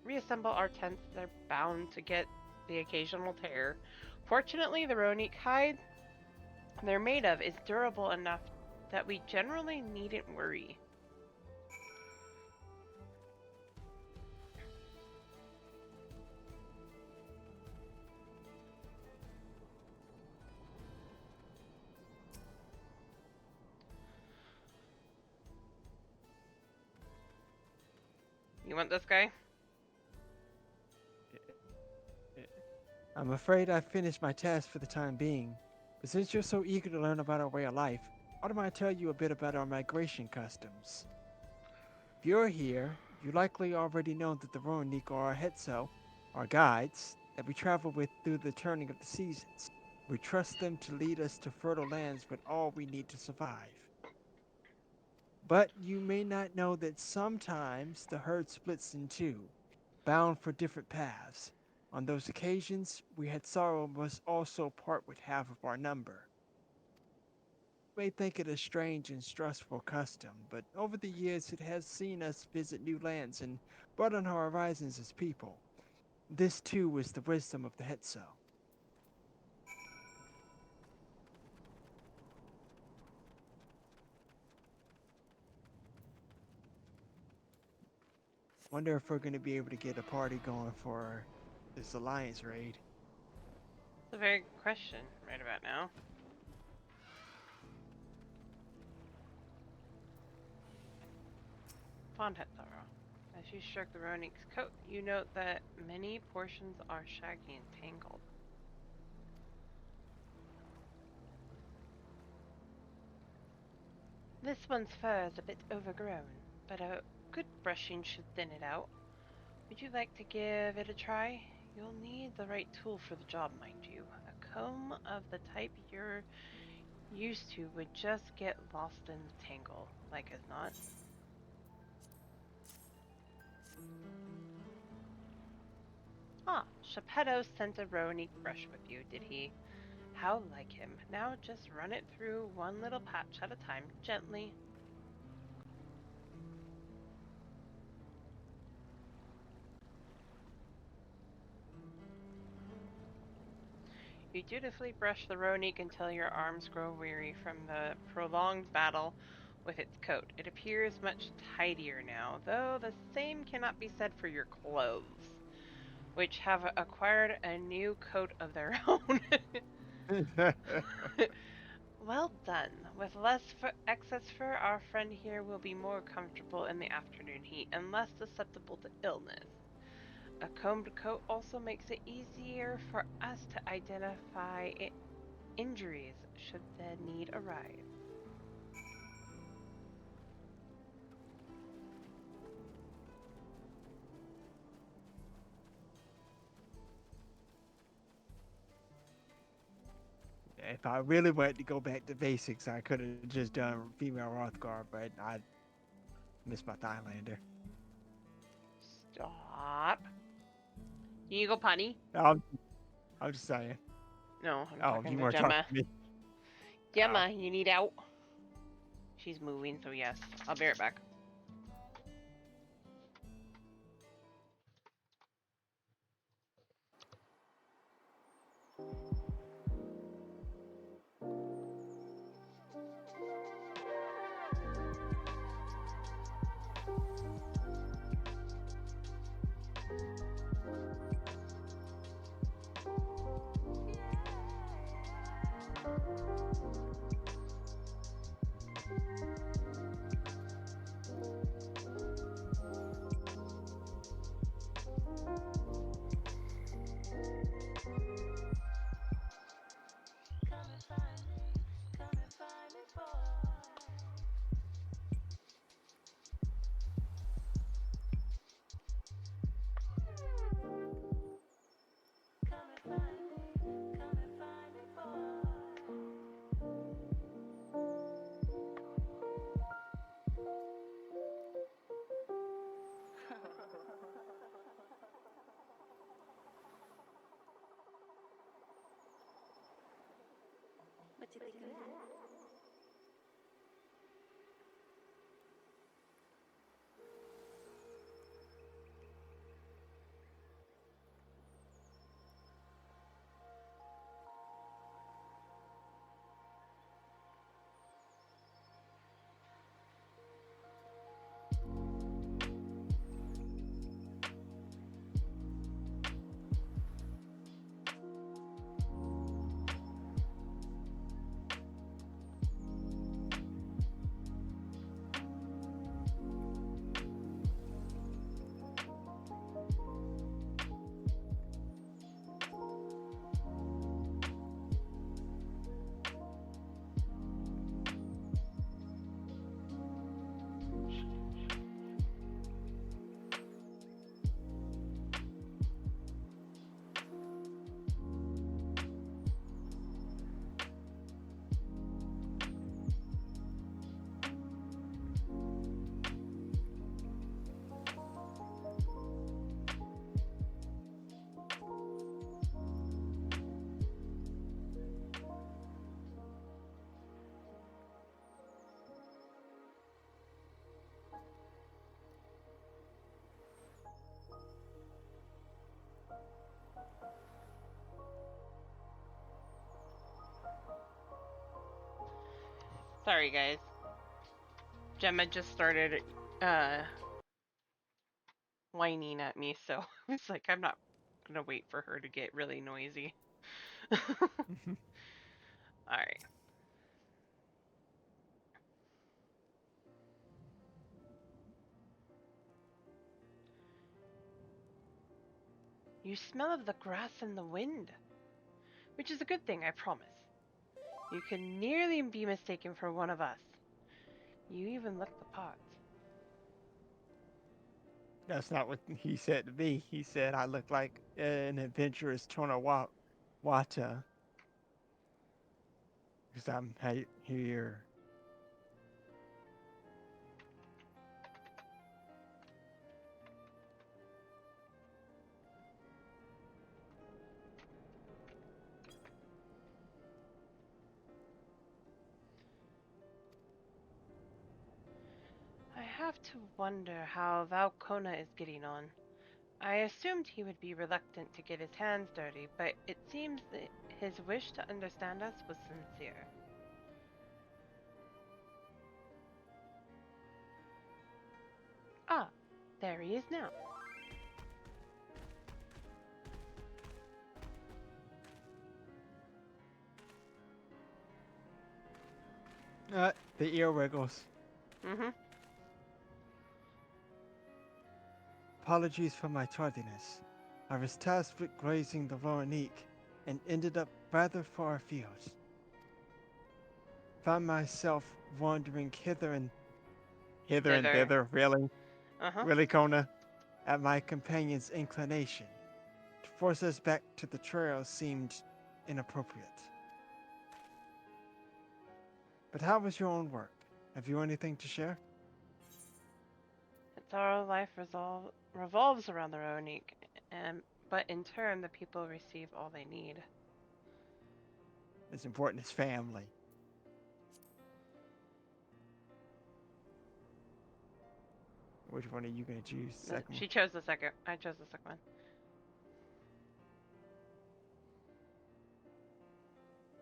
reassemble our tents, they're bound to get the occasional tear. Fortunately, the Ronique hide they're made of is durable enough that we generally needn't worry. You want this guy? I'm afraid I've finished my task for the time being, but since you're so eager to learn about our way of life, why don't I tell you a bit about our migration customs? If you're here, you likely already know that the Ronique are our Hetso, our guides, that we travel with through the turning of the seasons. We trust them to lead us to fertile lands with all we need to survive. But you may not know that sometimes the herd splits in two, bound for different paths. On those occasions, we had sorrow must also part with half of our number. You may think it a strange and stressful custom, but over the years it has seen us visit new lands and broaden our horizons as people. This too is the wisdom of the Hetso. Wonder if we're going to be able to get a party going for this Alliance raid. That's a very good question right about now. Pond Hetso. As you stroke the Ronique's coat, you note that many portions are shaggy and tangled. This one's fur is a bit overgrown, but a good brushing should thin it out. Would you like to give it a try? You'll need the right tool for the job, mind you. A comb of the type you're used to would just get lost in the tangle, like as not. Ah, Geppetto sent a Ronique brush with you, did he? How like him. Now just run it through one little patch at a time, gently. You dutifully brush the Ronique until your arms grow weary from the prolonged battle with its coat. It appears much tidier now, though the same cannot be said for your clothes, which have acquired a new coat of their own. Well done. With less excess fur, our friend here will be more comfortable in the afternoon heat and less susceptible to illness. A combed coat also makes it easier for us to identify injuries should the need arise. If I really wanted to go back to basics, I could have just done female Rothgar, but I missed my Thailander. Stop. You go potty? I'm just saying. No, I'm Oh, talking you to weren't Gemma. talking to me. Gemma, you need out. She's moving, so yes. I'll be right back. Sorry, guys. Gemma just started whining at me, so it's like I'm not gonna wait for her to get really noisy. Alright. You smell of the grass and the wind, which is a good thing, I promise. You can nearly be mistaken for one of us. You even lick the pots. That's not what he said to me. He said I look like an adventurous Tonawata. Because I'm here. I have to wonder how Valcona is getting on. I assumed he would be reluctant to get his hands dirty, but it seems that his wish to understand us was sincere. Ah, there he is now. The ear wiggles. Mm-hmm. Apologies for my tardiness. I was tasked with grazing the Veronique and ended up rather far afield. Found myself wandering hither and thither, really? Really, Kona? At my companion's inclination. To force us back to the trail seemed inappropriate. But how was your own work? Have you anything to share? It's our life revolves around the Veronique, but in turn, the people receive all they need. As important as family. Which one are you going to choose? Second She chose the second. I chose the second one.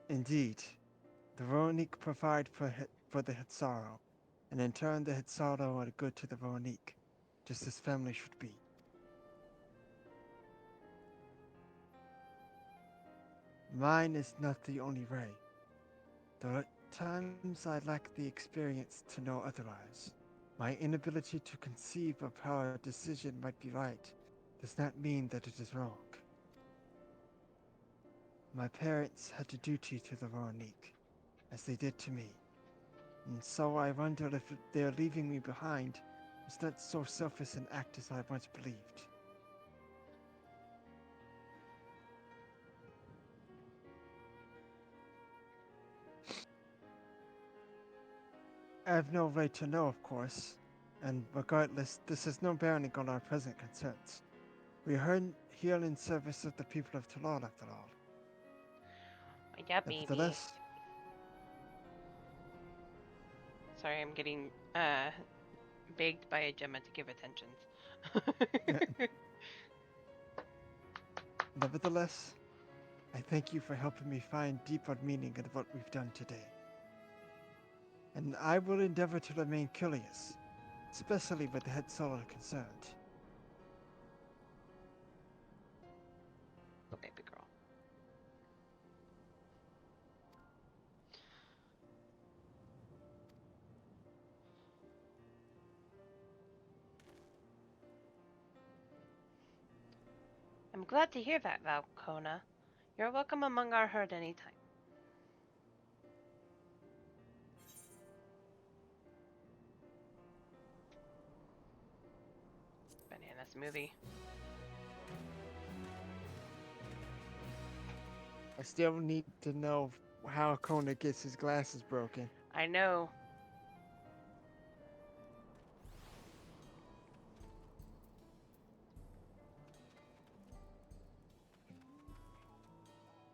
Indeed. The Veronique provide for the Hitsaro, and in turn the Hitsaro are good to the Veronique, just as family should be. Mine is not the only way. There are times I lack the experience to know otherwise. My inability to conceive of how a decision might be right does not mean that it is wrong. My parents had a duty to the Veronique, as they did to me. And so I wonder if their leaving me behind was not so selfish an act as I once believed. I have no right to know, of course, and regardless, this has no bearing on our present concerns. We are here in service of the people of Talal, after all. Yeah, baby. Nevertheless, Sorry, I'm getting begged by a Gemma to give attentions. Nevertheless, I thank you for helping me find deeper meaning in what we've done today. And I will endeavor to remain curious, especially with the head solar concerned. Baby girl. I'm glad to hear that, Valkona. You're welcome among our herd anytime. Banana smoothie. I still need to know how Kona gets his glasses broken. I know.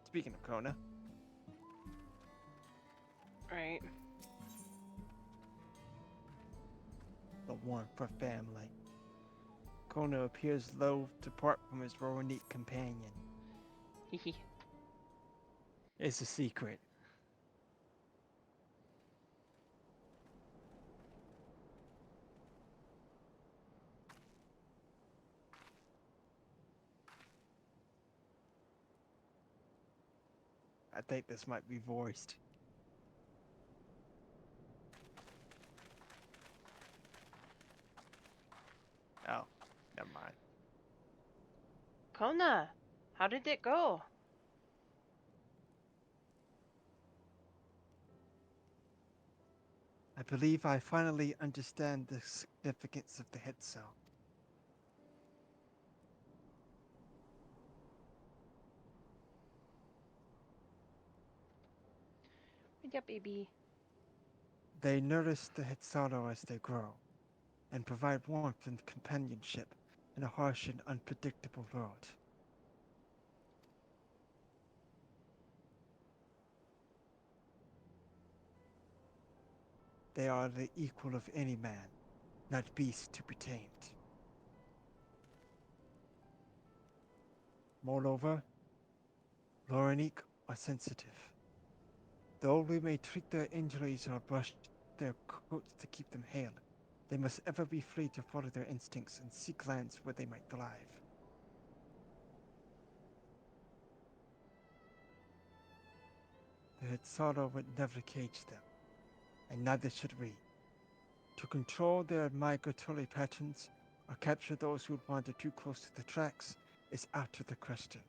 Speaking of Kona. Right. The one for family. Kona appears loath to part from his Roronique companion. It's a secret. I think this might be voiced. Oh, never mind. Kona, how did it go? I believe I finally understand the significance of the head cell. Yeah, baby. They nourish the Hitsaro as they grow, and provide warmth and companionship in a harsh and unpredictable world. They are the equal of any man, not beasts to be tamed. Moreover, Loranique are sensitive. Though we may treat their injuries or brush their coats to keep them hale, they must ever be free to follow their instincts and seek lands where they might thrive. The Hitsaro would never cage them, and neither should we. To control their migratory patterns or capture those who would wander too close to the tracks is out of the question.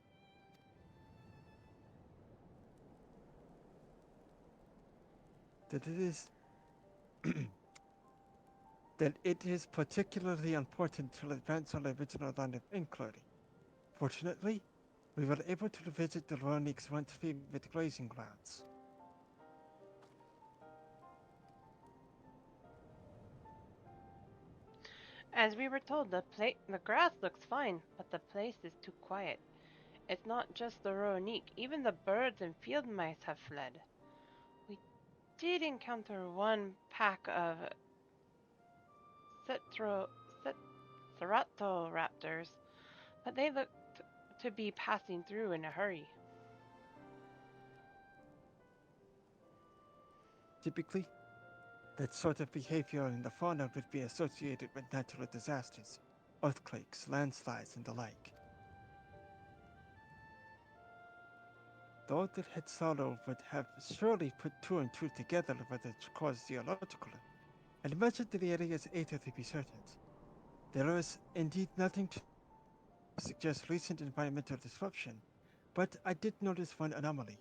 That it is particularly important to advance on the original line of inquiry. Fortunately, we were able to visit the Roronique's once favorite grazing grounds. As we were told, the grass looks fine, but the place is too quiet. It's not just the Roronique, even the birds and field mice have fled. We did encounter one pack of Ceratoraptors, but they looked to be passing through in a hurry. Typically, that sort of behavior in the fauna would be associated with natural disasters, earthquakes, landslides, and the like. Though the Hitsaro would have surely put two and two together with the cause geological, and imagine the area's ether to be certain. There is indeed nothing to suggest recent environmental disruption, but I did notice one anomaly.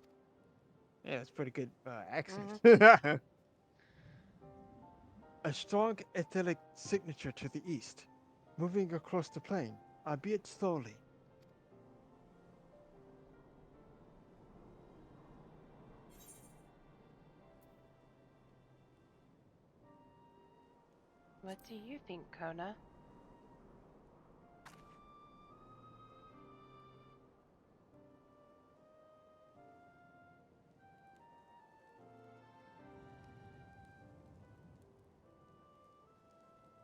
Yeah, it's pretty good accent. A strong etheric signature to the east, moving across the plain, albeit slowly. What do you think, Kona?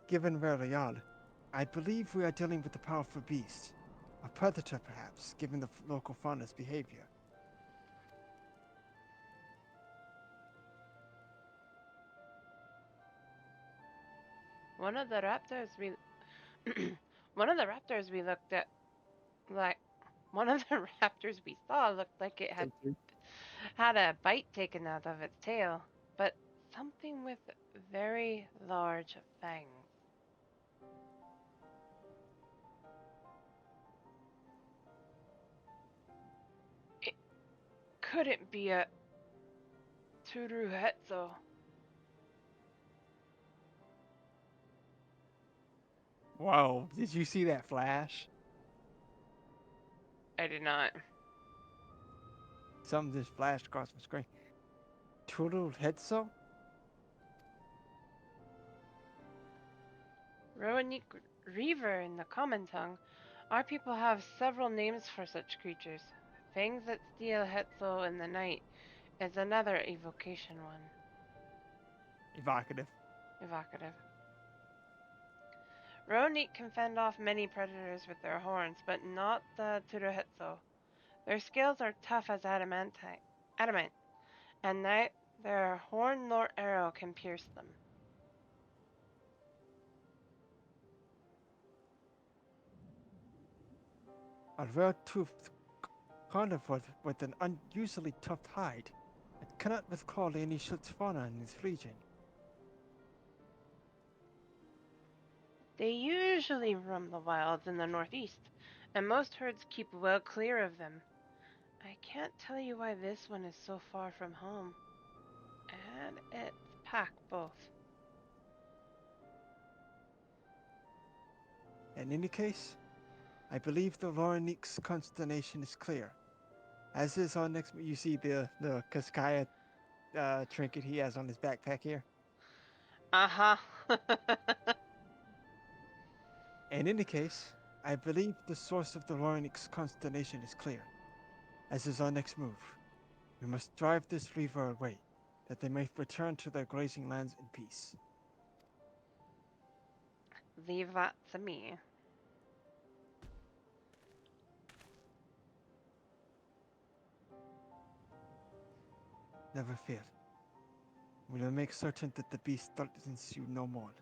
given where we are, I believe we are dealing with a powerful beast. A predator, perhaps, given the local fauna's behavior. One of the raptors we one of the raptors we looked at like one of the raptors we saw looked like it had a bite taken out of its tail, but something with very large fangs. It couldn't be a Turuhetsu. Whoa, did you see that flash? I did not. Something just flashed across my screen. Turuhetsu? Roanik Reaver in the common tongue. Our people have several names for such creatures. Fangs that steal Hetzel in the night is another evocation one. Evocative. Evocative. Roanik can fend off many predators with their horns, but not the Turuhetsu. Their scales are tough as adamant, and their horn nor arrow can pierce them. A rare-toothed carnivore with an unusually tough hide. I cannot recall any such fauna in this region. They usually roam the wilds in the northeast, and most herds keep well clear of them. I can't tell you why this one is so far from home. And its pack both. In any case, I believe the Loranik's consternation is clear. As is our next, you see the Kaskaya trinket he has on his backpack here. Uh-huh. In any case, I believe the source of the Loranik's consternation is clear. As is our next move. We must drive this reaver away, that they may return to their grazing lands in peace. Leave that to me. Never fear. We will make certain that the beast threatens you no more.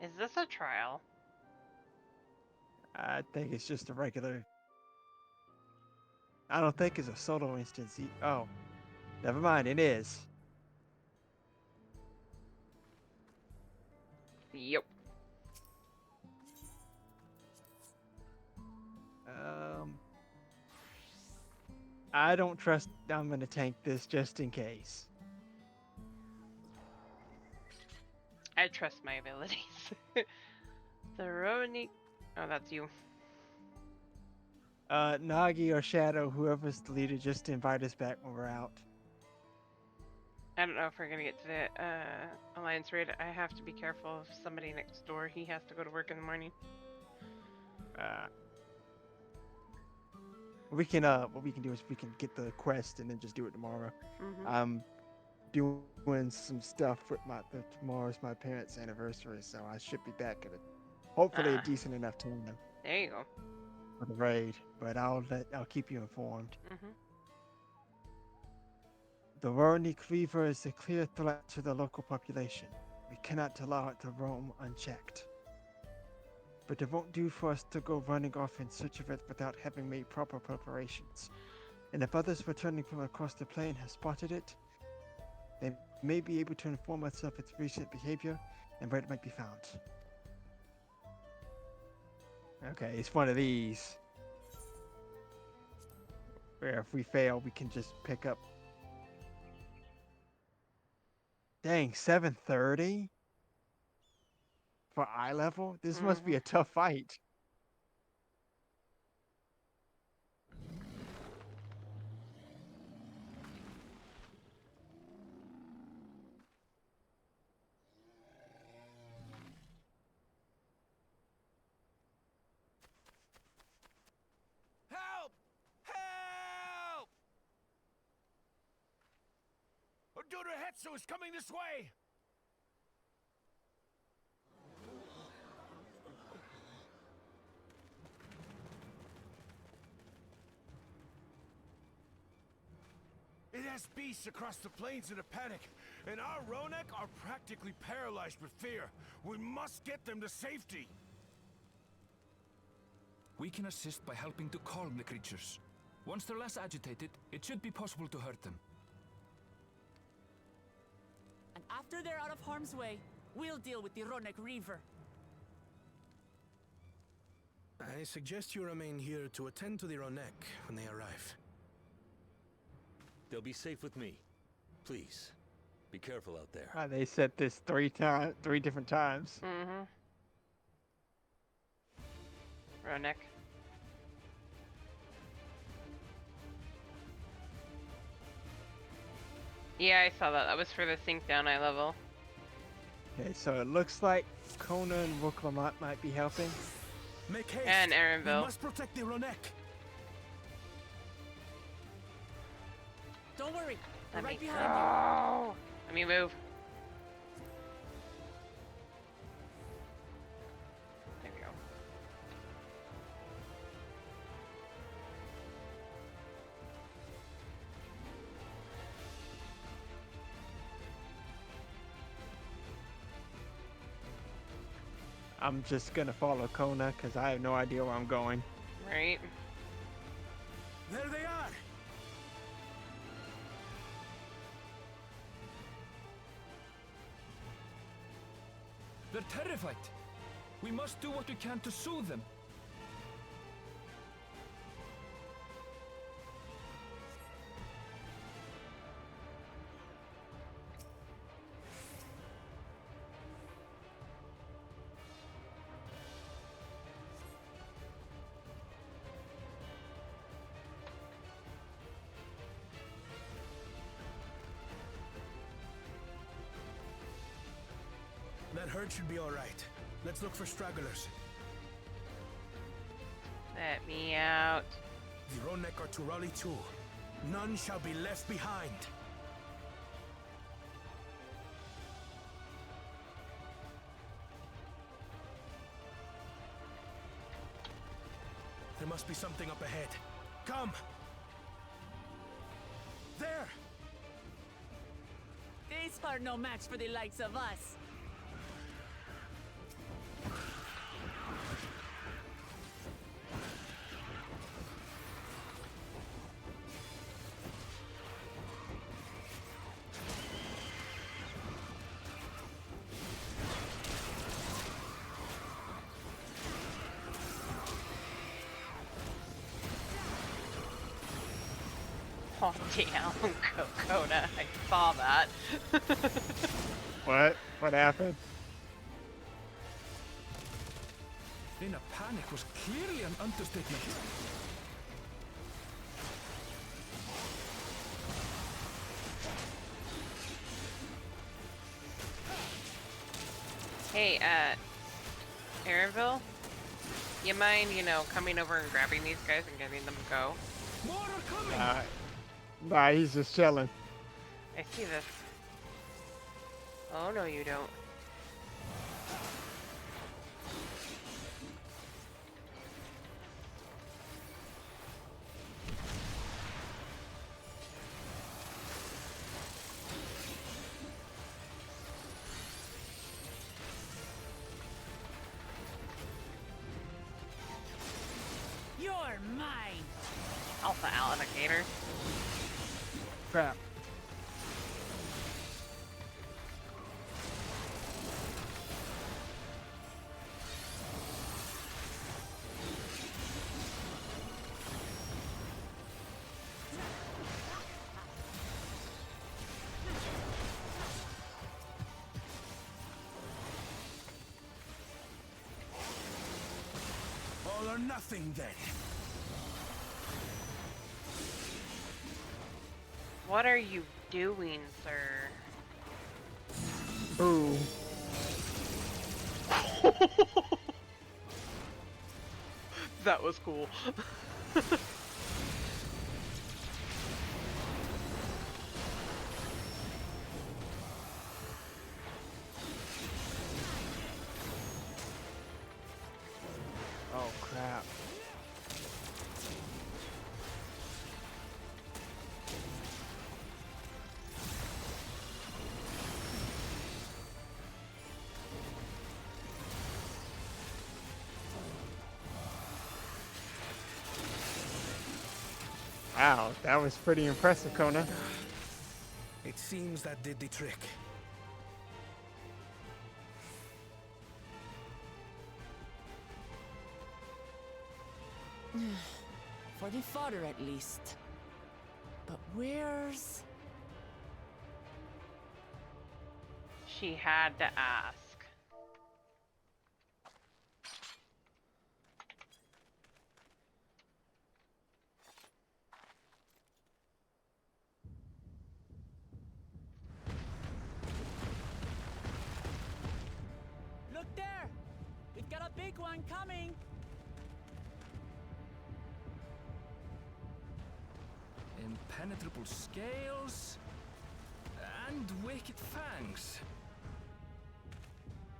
Is this a trial? I think it's just a regular... I don't think it's a solo instance. Oh, never mind, it is. Yep. I don't trust I'm gonna tank this just in case. I trust my abilities. The Roanik... Oh, that's you. Nagi or Shadow, whoever's the leader, just invite us back when we're out. I don't know if we're gonna get to the Alliance raid. I have to be careful of somebody next door. He has to go to work in the morning. What we can do is we can get the quest and then just do it tomorrow. Mm-hmm. I'm doing some stuff with tomorrow's my parents' anniversary, so I should be back at hopefully a decent enough time There you go. for the raid. But I'll keep you informed. Mm-hmm. The Roanik Reaver is a clear threat to the local population. We cannot allow it to roam unchecked. But it won't do for us to go running off in search of it without having made proper preparations. And if others returning from across the plain have spotted it, they may be able to inform us of its recent behavior and where it might be found. Okay, it's one of these. Where if we fail, we can just pick up. Dang, 730? For eye level? This must be a tough fight. Help! Help! Lord Duruhetsu is coming this way! It has beasts across the plains in a panic, and our Ronek are practically paralyzed with fear. We must get them to safety. We can assist by helping to calm the creatures. Once they're less agitated, it should be possible to hurt them. And after they're out of harm's way, we'll deal with the Ronek Reaver. I suggest you remain here to attend to the Ronek when they arrive. They'll be safe with me. Please, be careful out there. They said this three different times. Mm-hmm. Ronek. Yeah, I saw that. That was for the sink down eye level. Okay, so it looks like Kona and Wuklamot might be helping. Make haste. And We Erenville. must protect the Ronek. Don't worry, we're Let right me behind go. Let me move. There we go. I'm just gonna follow Kona because I have no idea where I'm going. Right. There they are. They're terrified. We must do what we can to soothe them. That herd should be all right. Let's look for stragglers. Let me out. The Ronek are to rally too. None shall be left behind. There must be something up ahead. Come! There! These are no match for the likes of us. Oh damn, Kona, I saw that. What? What happened? In a panic was clearly an understatement. Hey, Erenville? You mind, coming over and grabbing these guys and getting them to go? More are coming! Nah, he's just chilling. I see this. Oh, no, you don't. You're mine! Alpha alligator. Crap. All or nothing then. What are you doing, sir? Ooh. That was cool. Wow, that was pretty impressive, Kona. It seems that did the trick. For the father, at least. But where's... She had to ask. Look there! We've got a big one coming! Impenetrable scales and wicked fangs.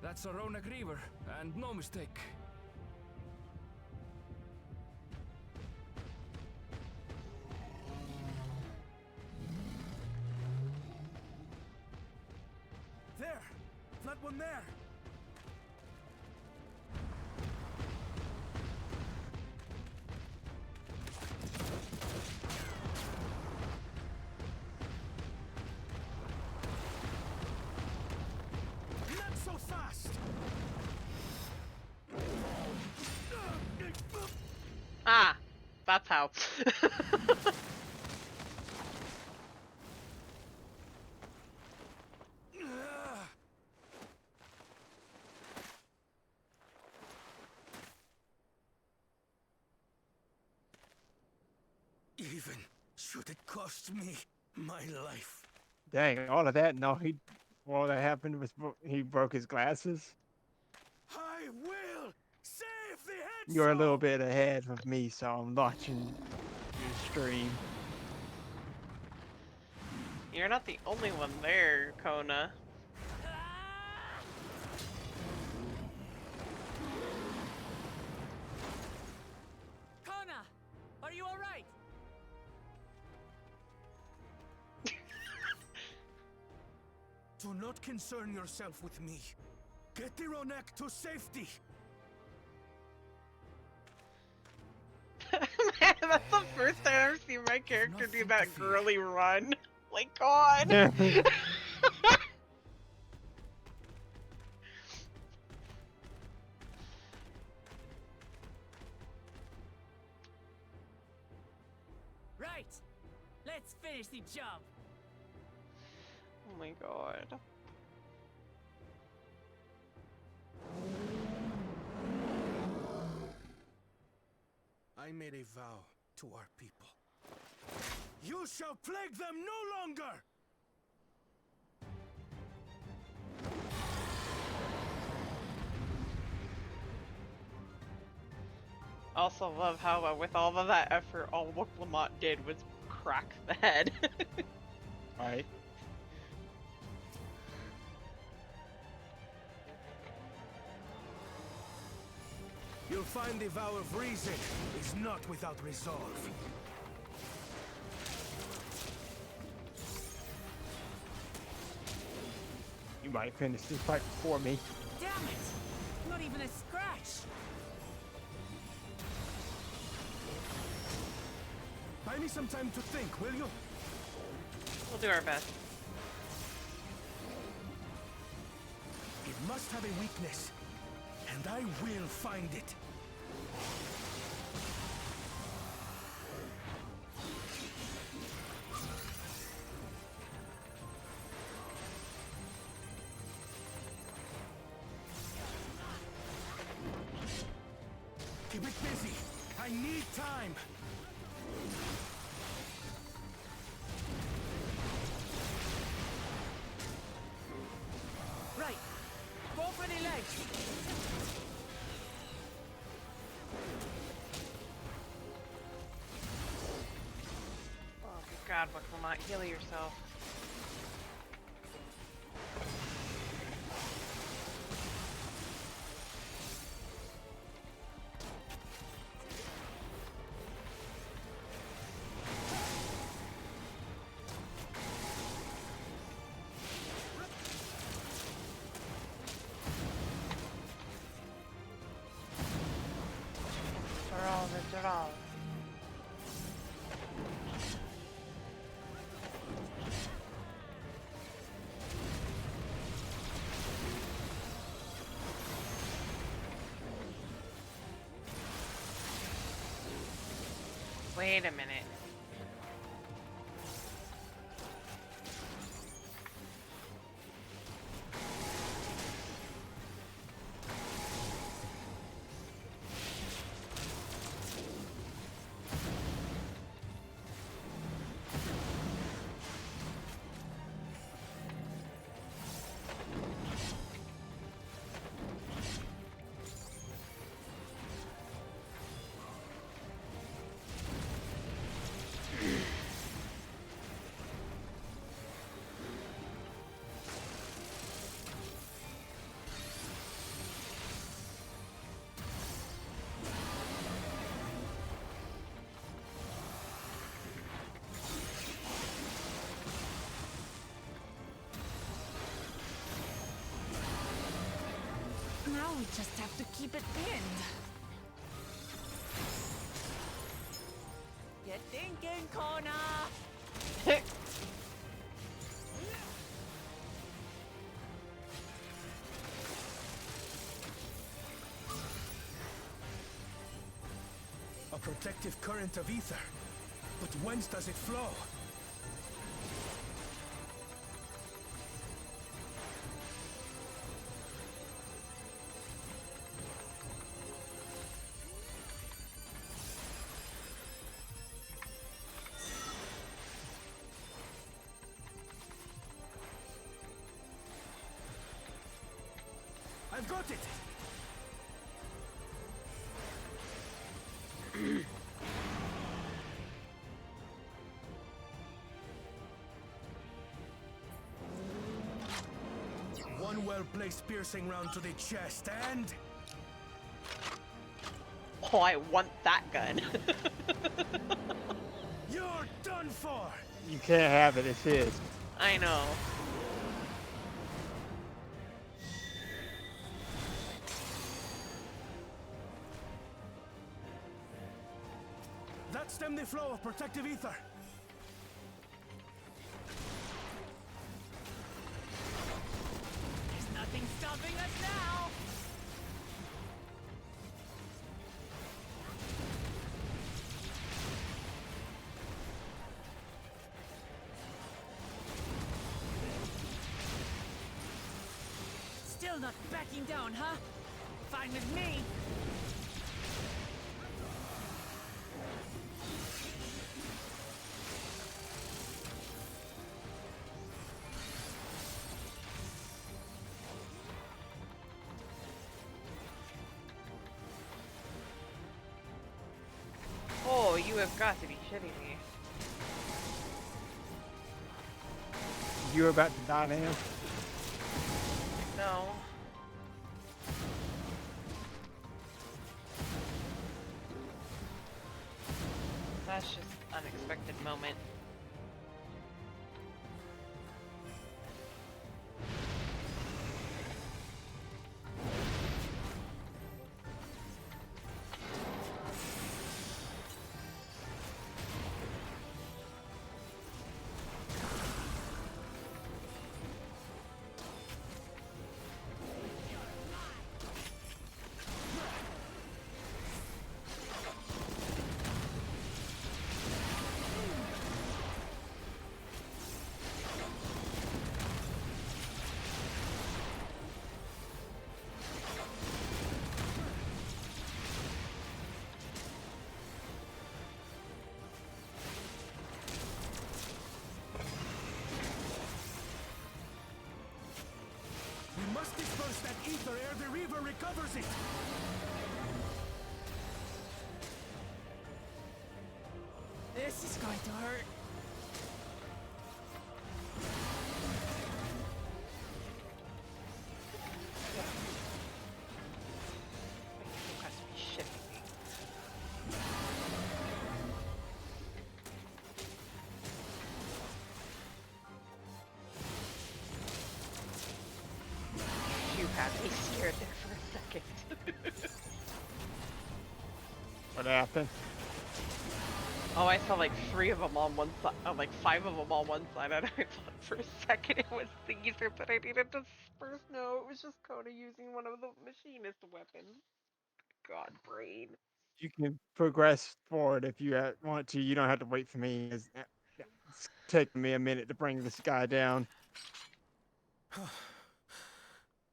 That's a Ronak Reaver, and no mistake. There! That one there! Not so fast! Ah, that's how. Even should it cost me my life. Dang, all of that. No, all that happened was he broke his glasses. I will save the head. You're a little bit ahead of me, so I'm watching your stream. You're not the only one there, Kona. Kona! Are you alright? Do not concern yourself with me. Get the Ronak to safety. Man, that's the first time I've seen my character do that girly run. Like, God. Right! Let's finish the job! Oh my God. I made a vow to our people. You shall plague them no longer! Also love how with all of that effort, all Wuk Lamont did was crack the head. Right. You'll find the vow of reason is not without resolve. You might finish this fight before me. Damn it! Not even a scratch! Buy me some time to think, will you? We'll do our best. It must have a weakness, and I will find it. Keep it busy. I need time. Right! Go for the legs! Oh, good God, Wuk Lamont, heal yourself. Wait a minute. Now we just have to keep it pinned. You thinking, Kona? A protective current of ether. But whence does it flow? I've got it! One well-placed piercing round to the chest, and... Oh, I want that gun. You're done for! You can't have it, it's his. I know. That stemmed the flow of protective ether. There's nothing stopping us now. Still not backing down, huh? Fine with me. Oh, you have got to be shitting me. You were about to die to him? No. That's just unexpected moment. We must disperse that ether ere the river recovers it! This is going to hurt. You got to be shitting me. You had me scared there for a second. What happened? Oh, I saw like 3 of them on one side, like 5 of them on one side, and I thought for a second it was the ether that I needed to disperse. No, it was just Kona using one of the machinist weapons. God, brain. You can progress forward if you want to. You don't have to wait for me. It's taking me a minute to bring this guy down.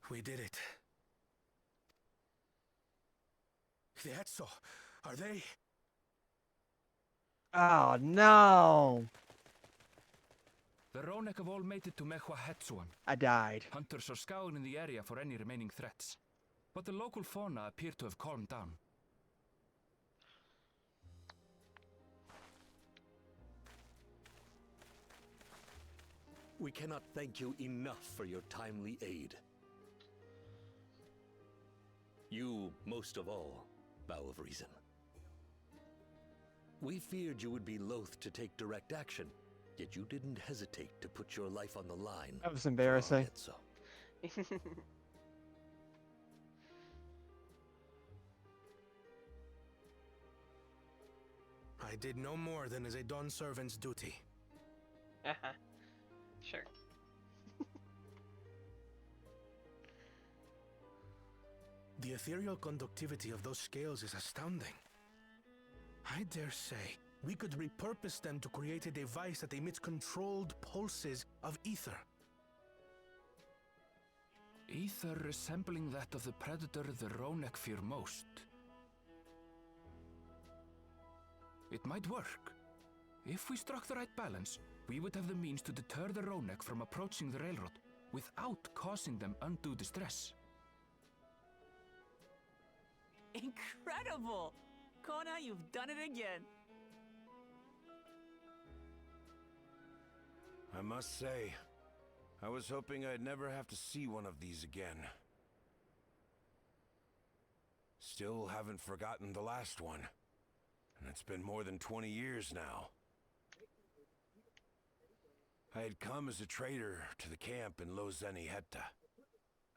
We did it. The Etzo, are they? Oh no! The Ronek have all made it to Mehua Hetsuan. I died. Hunters are scouring the area for any remaining threats. But the local fauna appear to have calmed down. We cannot thank you enough for your timely aid. You, most of all, Bow of Reason. We feared you would be loath to take direct action, yet you didn't hesitate to put your life on the line. That was embarrassing. I did no more than is a Dawn servant's duty. Sure. The ethereal conductivity of those scales is astounding. I dare say we could repurpose them to create a device that emits controlled pulses of ether. Ether resembling that of the predator the Ronek fear most. It might work. If we struck the right balance, we would have the means to deter the Ronek from approaching the railroad without causing them undue distress. Incredible! Kona, you've done it again. I must say, I was hoping I'd never have to see one of these again. Still haven't forgotten the last one. And it's been more than 20 years now. I had come as a trader to the camp in Lozeni Hetta.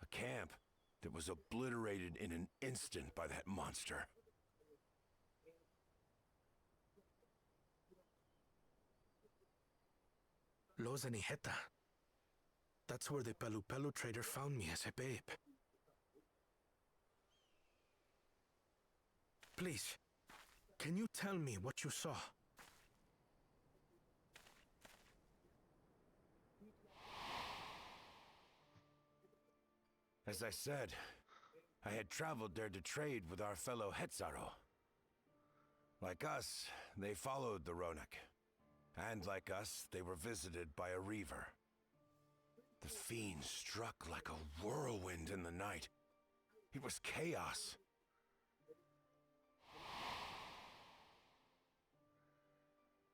A camp that was obliterated in an instant by that monster. Lozeni Hetta. That's where the Pelu Pelu trader found me as a babe. Please, can you tell me what you saw? As I said, I had traveled there to trade with our fellow Hetzaro. Like us, they followed the Ronek. And like us, they were visited by a reaver. The fiend struck like a whirlwind in the night. It was chaos.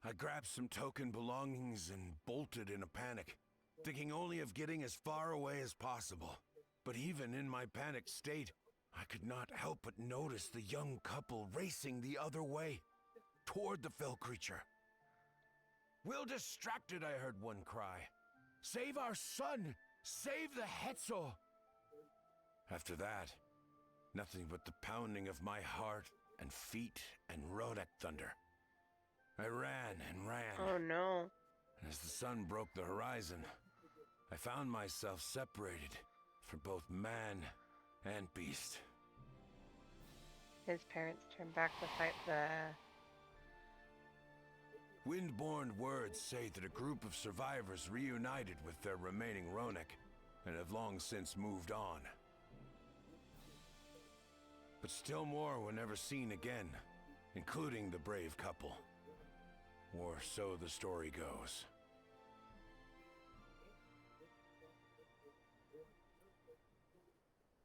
I grabbed some token belongings and bolted in a panic, thinking only of getting as far away as possible. But even in my panicked state, I could not help but notice the young couple racing the other way, toward the fell creature. "We're distracted," I heard one cry. "Save our son! Save the Hetzo!" After that, nothing but the pounding of my heart and feet and Ronek thunder. I ran and ran. Oh no. And as the sun broke the horizon, I found myself separated from both man and beast. His parents turned back to fight the... Windborne words say that a group of survivors reunited with their remaining Ronek and have long since moved on. But still more were never seen again, including the brave couple. Or so the story goes.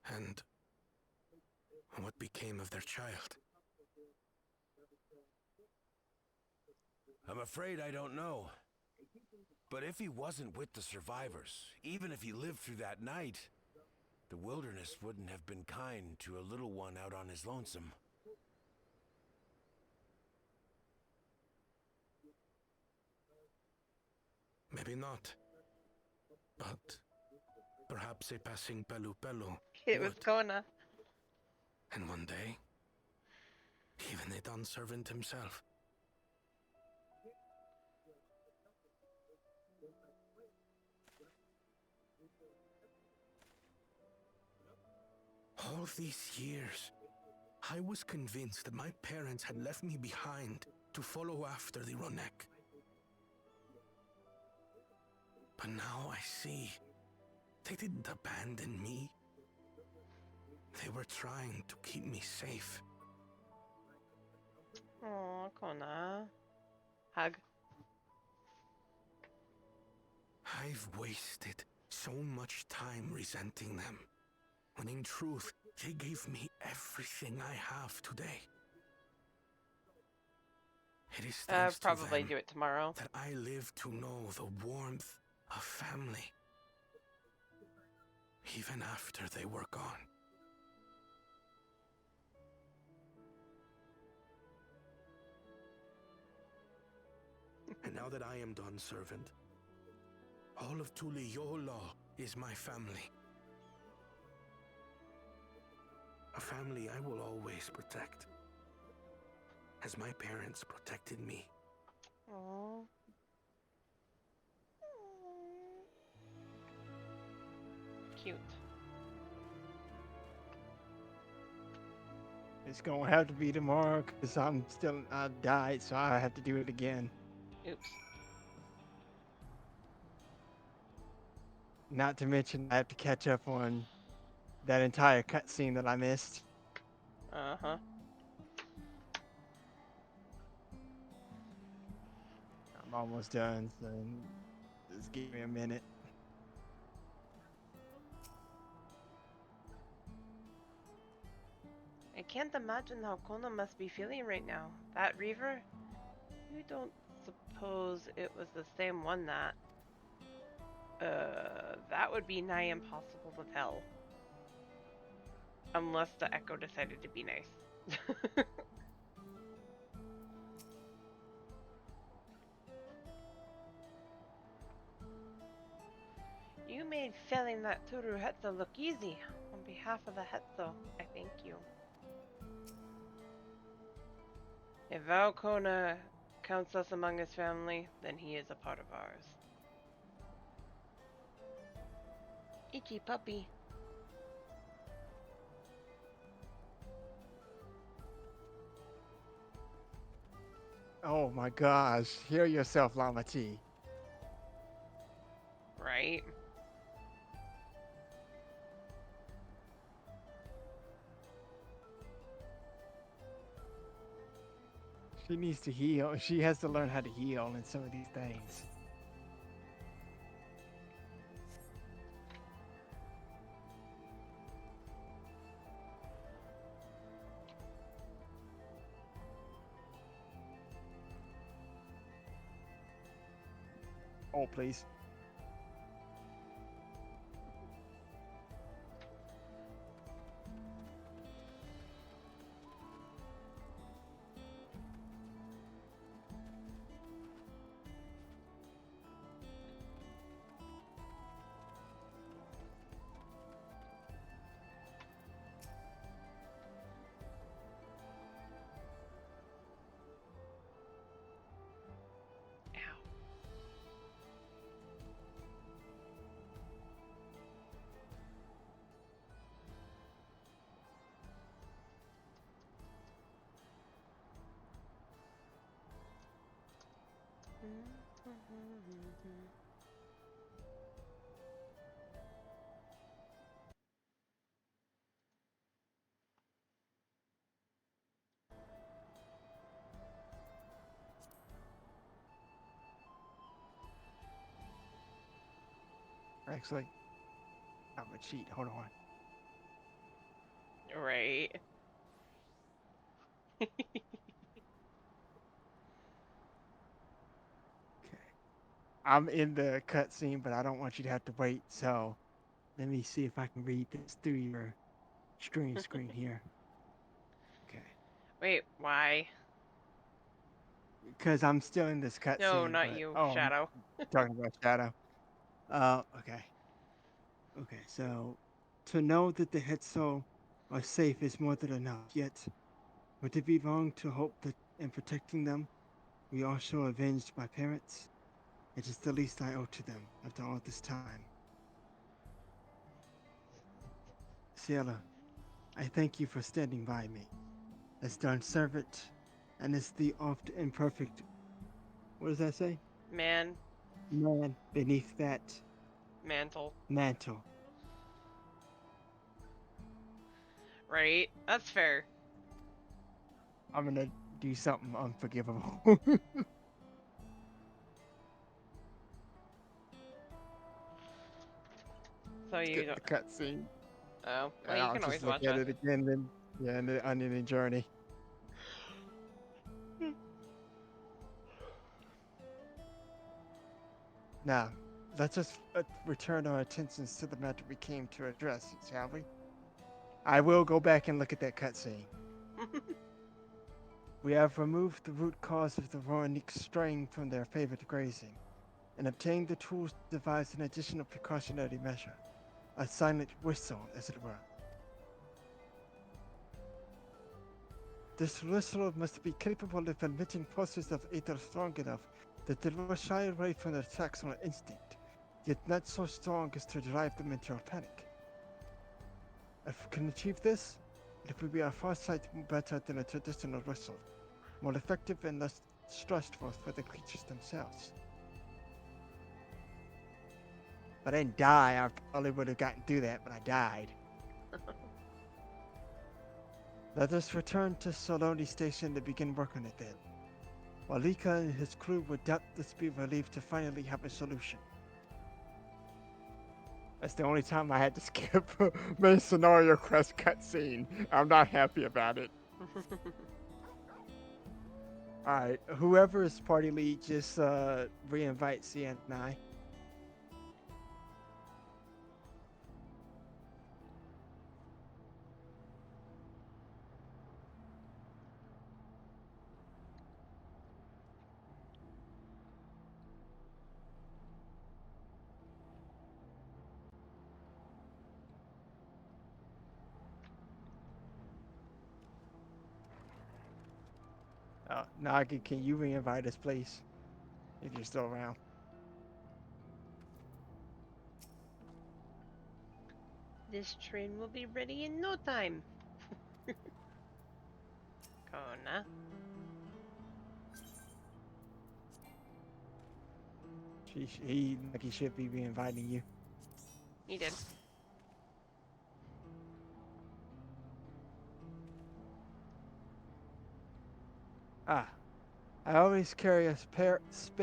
And what became of their child? I'm afraid I don't know. But if he wasn't with the survivors, even if he lived through that night, the wilderness wouldn't have been kind to a little one out on his lonesome. Maybe not. But perhaps a passing Pelu Pelu. It was Kona. And one day, even a Dawn servant himself. All these years, I was convinced that my parents had left me behind to follow after the Ronek. But now I see they didn't abandon me. They were trying to keep me safe. Oh, Kona. Hug. I've wasted so much time resenting them, when in truth, they gave me everything I have today. It is thanks to Probably them do it tomorrow. that I live to know the warmth of family, even after they were gone. And now that I am done, servant, all of Tuliyola is my family. A family I will always protect, as my parents protected me. Aww. Cute. It's gonna have to be tomorrow because I died, so I have to do it again. Oops. Not to mention, I have to catch up on that entire cutscene that I missed. Uh-huh. I'm almost done, so just give me a minute. I can't imagine how Kona must be feeling right now. That Reaver? You don't suppose it was the same one that... that would be nigh impossible to tell. Unless the Echo decided to be nice. You made felling that Turu Hetzo look easy. On behalf of the Hetzo, I thank you. If Valkona counts us among his family, then he is a part of ours. Itchy puppy. Oh my gosh, hear yourself, Lama T. Right? She needs to heal. She has to learn how to heal in some of these things. Oh, please. Actually, I'm a cheat. Hold on. Right. I'm in the cutscene, but I don't want you to have to wait. So, let me see if I can read this through your stream screen here. Okay. Wait, why? Because I'm still in this cutscene. No, not you, Shadow. Talking about Shadow. Okay. Okay, so to know that the Hetzo are safe is more than enough. Yet, would it be wrong to hope that in protecting them, we also avenged my parents? It is the least I owe to them after all this time. Ciela, I thank you for standing by me. as done servant, and is the oft imperfect. What does that say? Man, Man beneath that mantle. mantle. Right? That's fair. I'm gonna do something unforgivable. So you Skip don't. the cutscene. Oh, well, And you I'll can always just look watch at it. it again. Then, yeah, in the Unending Journey. Now, let's just return our attentions to the matter we came to address, shall we? I will go back and look at that cutscene. We have removed the root cause of the Roranic straying from their favorite grazing, and obtained the tools to devise an additional precautionary measure. A silent whistle, as it were. This whistle must be capable of emitting pulses of ether strong enough that they will shy away from their attacks on instinct, yet not so strong as to drive them into a panic. If we can achieve this, it will be a far sight better than a traditional whistle, more effective and less stressful for the creatures themselves. If I didn't die, I probably would have gotten through that, but I died. Let us return to Soloni Station to begin work on it then. Walika and his crew would doubtless be relieved to finally have a solution. That's the only time I had to skip main scenario quest cutscene. I'm not happy about it. Alright, whoever is party lead, just re-invite CNI. Nagi, can you re-invite us, please? If you're still around. This train will be ready in no time. Kona. He should be re-inviting you. He did. I always carry a spare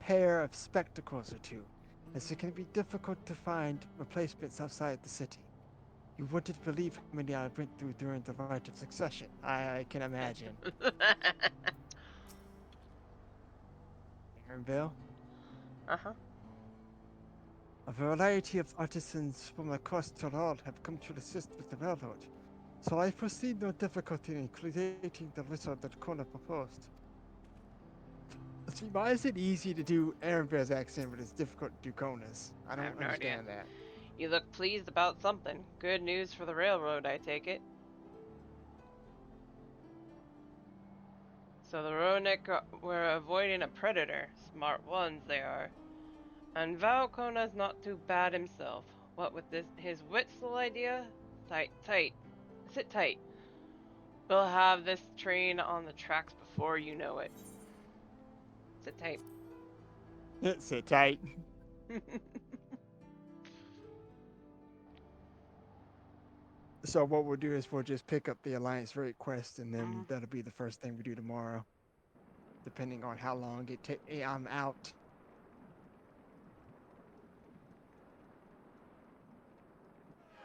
pair of spectacles or two, as it can be difficult to find replacements outside the city. You wouldn't believe how many I went through during the Rite of Succession. I can imagine. Aaronville? Uh-huh. A variety of artisans from across Tyrol have come to assist with the railroad, so I foresee no difficulty in creating the whistle that Kona proposed. See, why is it easy to do Aaronville's accent, but it's difficult to do Kona's? I don't have no understand idea. that. You look pleased about something. Good news for the railroad, I take it. So the Roranic were avoiding a predator. Smart ones they are. And Val Kona's not too bad himself. What with his whistle idea? Tight. Sit tight. We'll have this train on the tracks before you know it. Sit tight. Sit tight. So what we'll do is we'll just pick up the Alliance Raid quest, and then that'll be the first thing we do tomorrow, depending on how long it takes. I'm out.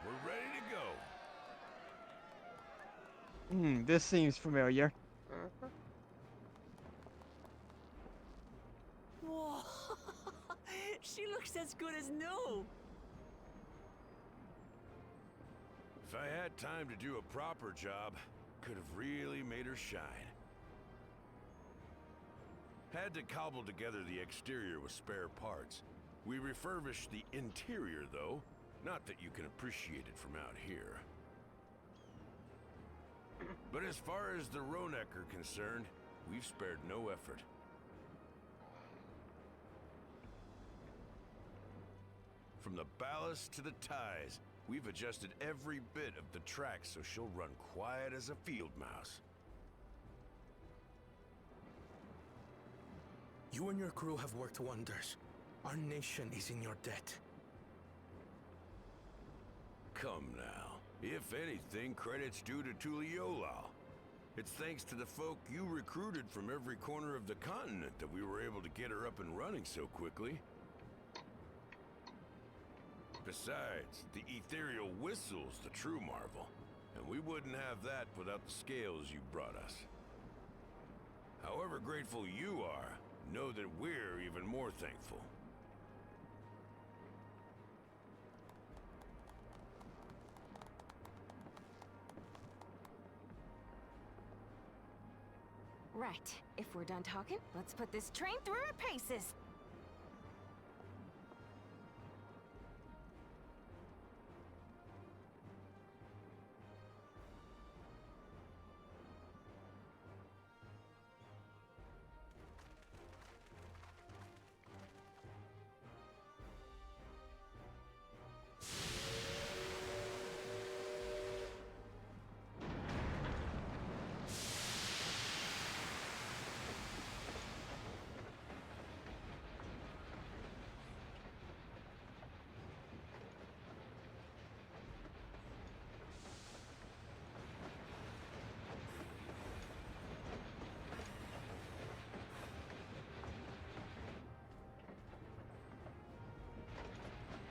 We're ready to go. This seems familiar. Whoa! She looks as good as new. If I had time to do a proper job, could have really made her shine. Had to cobble together the exterior with spare parts. We refurbished the interior, though. Not that you can appreciate it from out here. But as far as the Roranic are concerned, we've spared no effort. From the ballast to the ties, We've adjusted every bit of the track so she'll run quiet as a field mouse. You and your crew have worked wonders. Our nation is in your debt. Come now. If anything, credit's due to Tuliolal. It's thanks to the folk you recruited from every corner of the continent that we were able to get her up and running so quickly. Besides, the ethereal whistle's the true marvel, and we wouldn't have that without the scales you brought us. However grateful you are, know that we're even more thankful. Right. If we're done talking, let's put this train through our paces.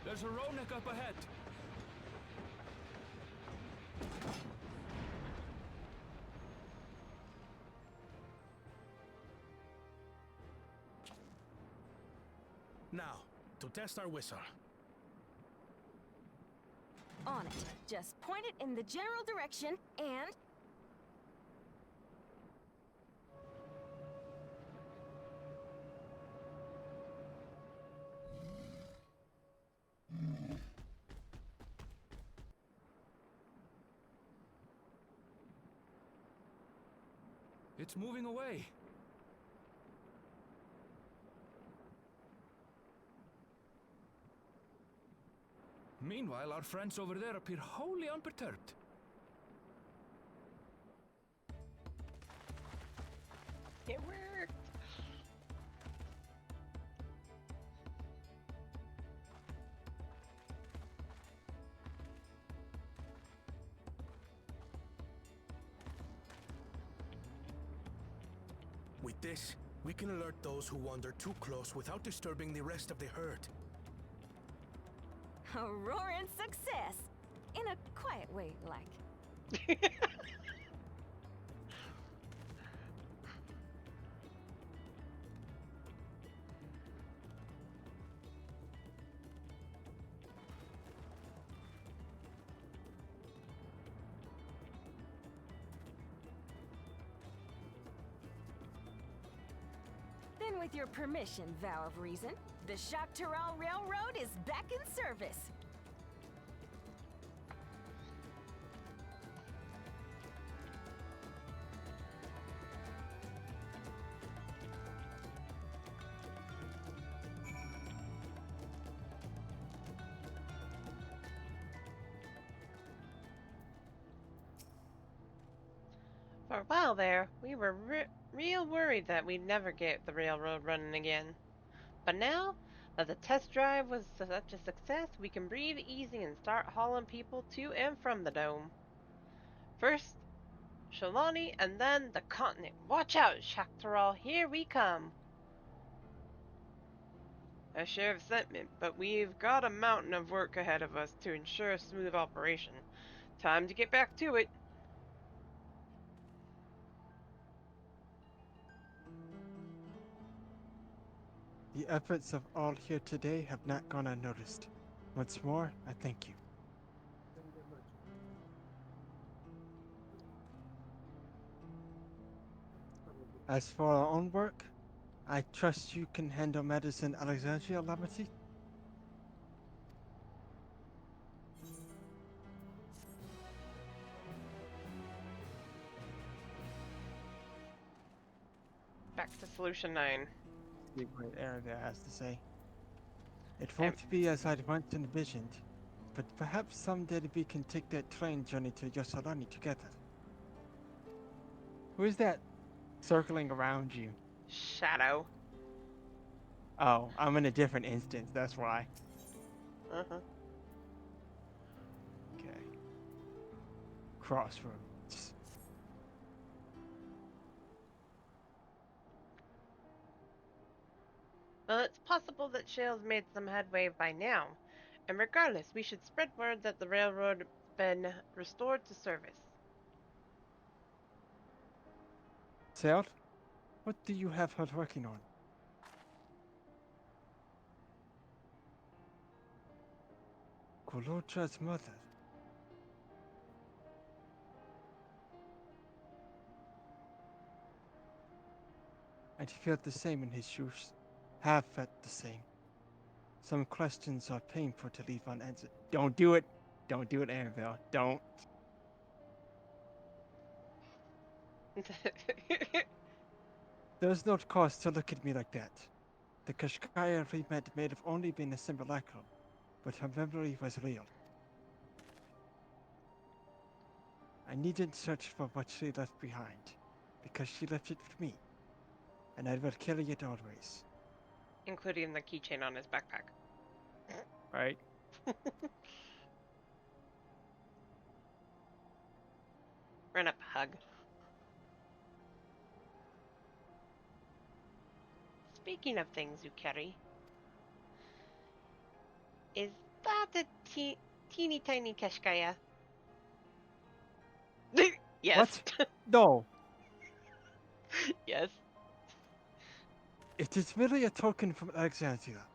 There's a Ronek up ahead. Now, to test our whistle. On it. Just point it in the general direction and... It's moving away. Meanwhile, our friends over there appear wholly unperturbed. It worked. With this, we can alert those who wander too close without disturbing the rest of the herd. A roaring success! In a quiet way, like. Then with your permission, Vow of Reason, the Shaktaral Railroad is back in service. For a while there, we were real worried that we'd never get the railroad running again. But now that the test drive was such a success, we can breathe easy and start hauling people to and from the dome. First, Shalani, and then the continent. Watch out, Shaktaral, here we come. A sheriff's sentiment, but we've got a mountain of work ahead of us to ensure a smooth operation. Time to get back to it. The efforts of all here today have not gone unnoticed. Once more, I thank you. As for our own work, I trust you can handle matters in Alexandria, Lamity? Back to Solution 9. See what Arabia has to say. It won't be as I'd once envisioned. but perhaps someday we can take that train journey to Yosolani together. Who is that circling around you? Shadow. Oh, I'm in a different instance, that's why. Uh-huh. Okay. Crossroads. Well, it's possible that Shale's made some headway by now. And regardless, we should spread word that the railroad has been restored to service. Sale, what do you have her working on? Kolocha's mother. And he felt the same in his shoes. Have felt the same. Some questions are painful to leave unanswered. Don't do it. Don't do it, Annabelle. Don't. There's no cause to look at me like that. The Kashkaya we met may have only been a simulacrum, but her memory was real. I needn't search for what she left behind, because she left it with me, and I will carry it always. Including the keychain on his backpack. Right? Run up, hug. Speaking of things you carry, is that a teeny tiny Kashkaya? Yes. What? No. Yes. It is merely a token from Alexandria.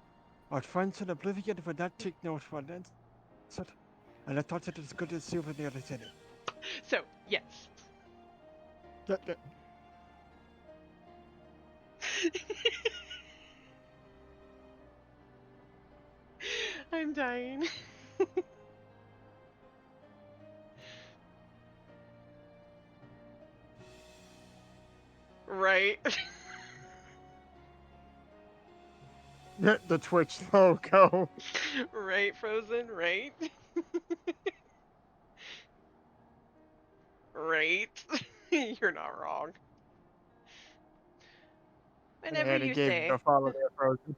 Our friends in Oblivion would not take note for an answer, and I thought it as good a souvenir as any. So, yes. I'm dying. Right. The Twitch logo. Right, Frozen, right? Right. You're not wrong. Whatever you say. A follow there, Frozen.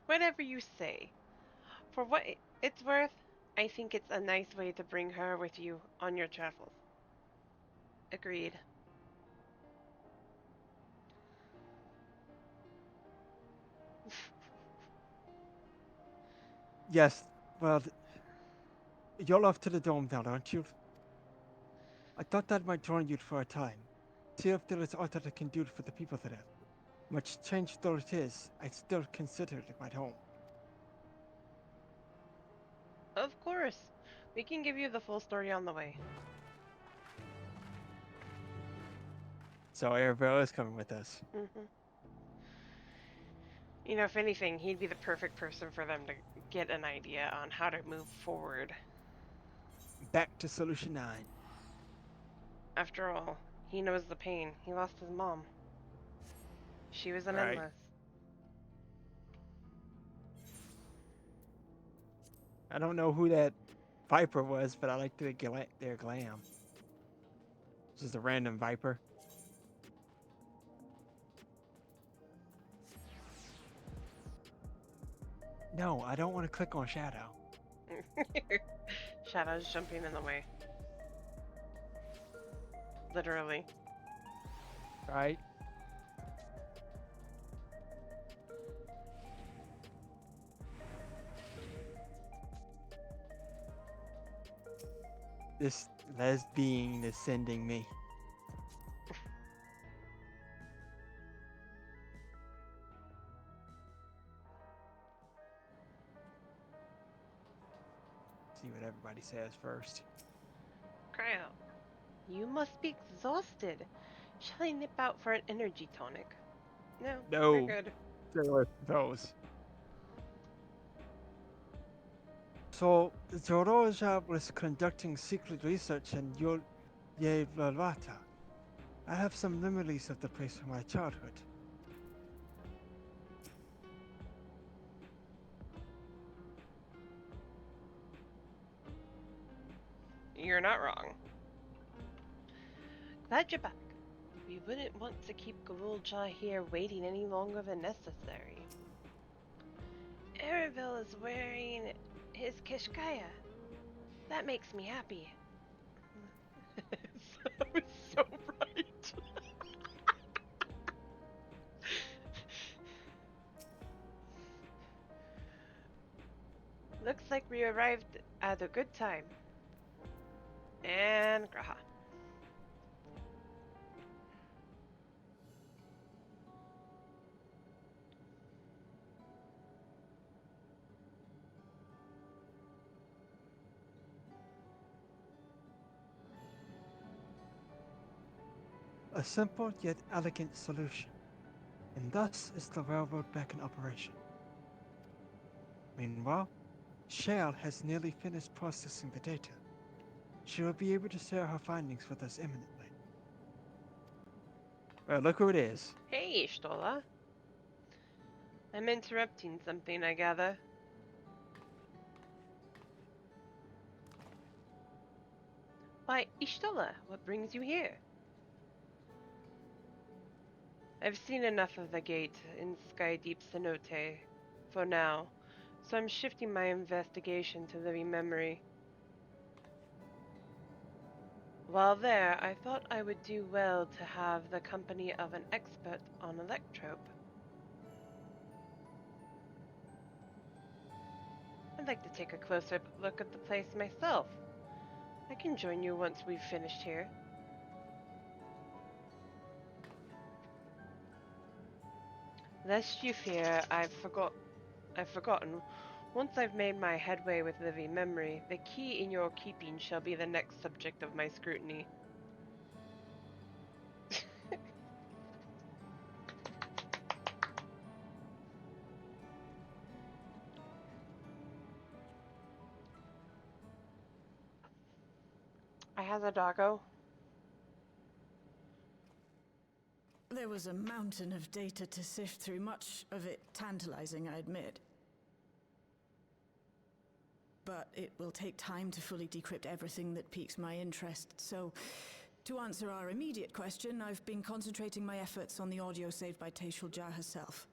Whatever you say. For what it's worth, I think it's a nice way to bring her with you on your travels. Agreed. Yes, well, you're off to the dome now, aren't you? I thought that might join you for a time. See if there is aught I can do for the people there. Much changed though it is, I still consider it my home. Of course. We can give you the full story on the way. So Arabelle is coming with us. Mm-hmm. You know, if anything, he'd be the perfect person for them to get an idea on how to move forward. Back to Solution 9. After all, he knows the pain. He lost his mom. She was an Right. endless. I don't know who that Viper was, but I like their glam. Just a random Viper. No, I don't want to click on Shadow. Shadow's jumping in the way. Literally. Right? This lesbian is sending me. See what everybody says first. Cry out. You must be exhausted. Shall I nip out for an energy tonic? No, No. we're good. Those. So, Zoroja was conducting secret research in Yevlata. I have some memories of the place from my childhood. You're not wrong. Glad you're back. We wouldn't want to keep Gululja here waiting any longer than necessary. Erebel is wearing his Kishkaya. That makes me happy. so right. Looks like we arrived at a good time. And Graha. A simple yet elegant solution, and thus is the railroad back in operation. Meanwhile, Shale has nearly finished processing the data. She will be able to share her findings with us imminently. Well, look who it is. Hey, Stola. I'm interrupting something, I gather. Why, Ishtola, what brings you here? I've seen enough of the gate in Sky Deep Cenote for now, so I'm shifting my investigation to living memory. While there, I thought I would do well to have the company of an expert on electrope. I'd like to take a closer look at the place myself. I can join you once we've finished here. Lest you fear, I've forgotten. Once I've made my headway with living memory, the key in your keeping shall be the next subject of my scrutiny. I have a doggo. There was a mountain of data to sift through, much of it tantalizing, I admit. But it will take time to fully decrypt everything that piques my interest, so to answer our immediate question, I've been concentrating my efforts on the audio saved by Teishulja herself.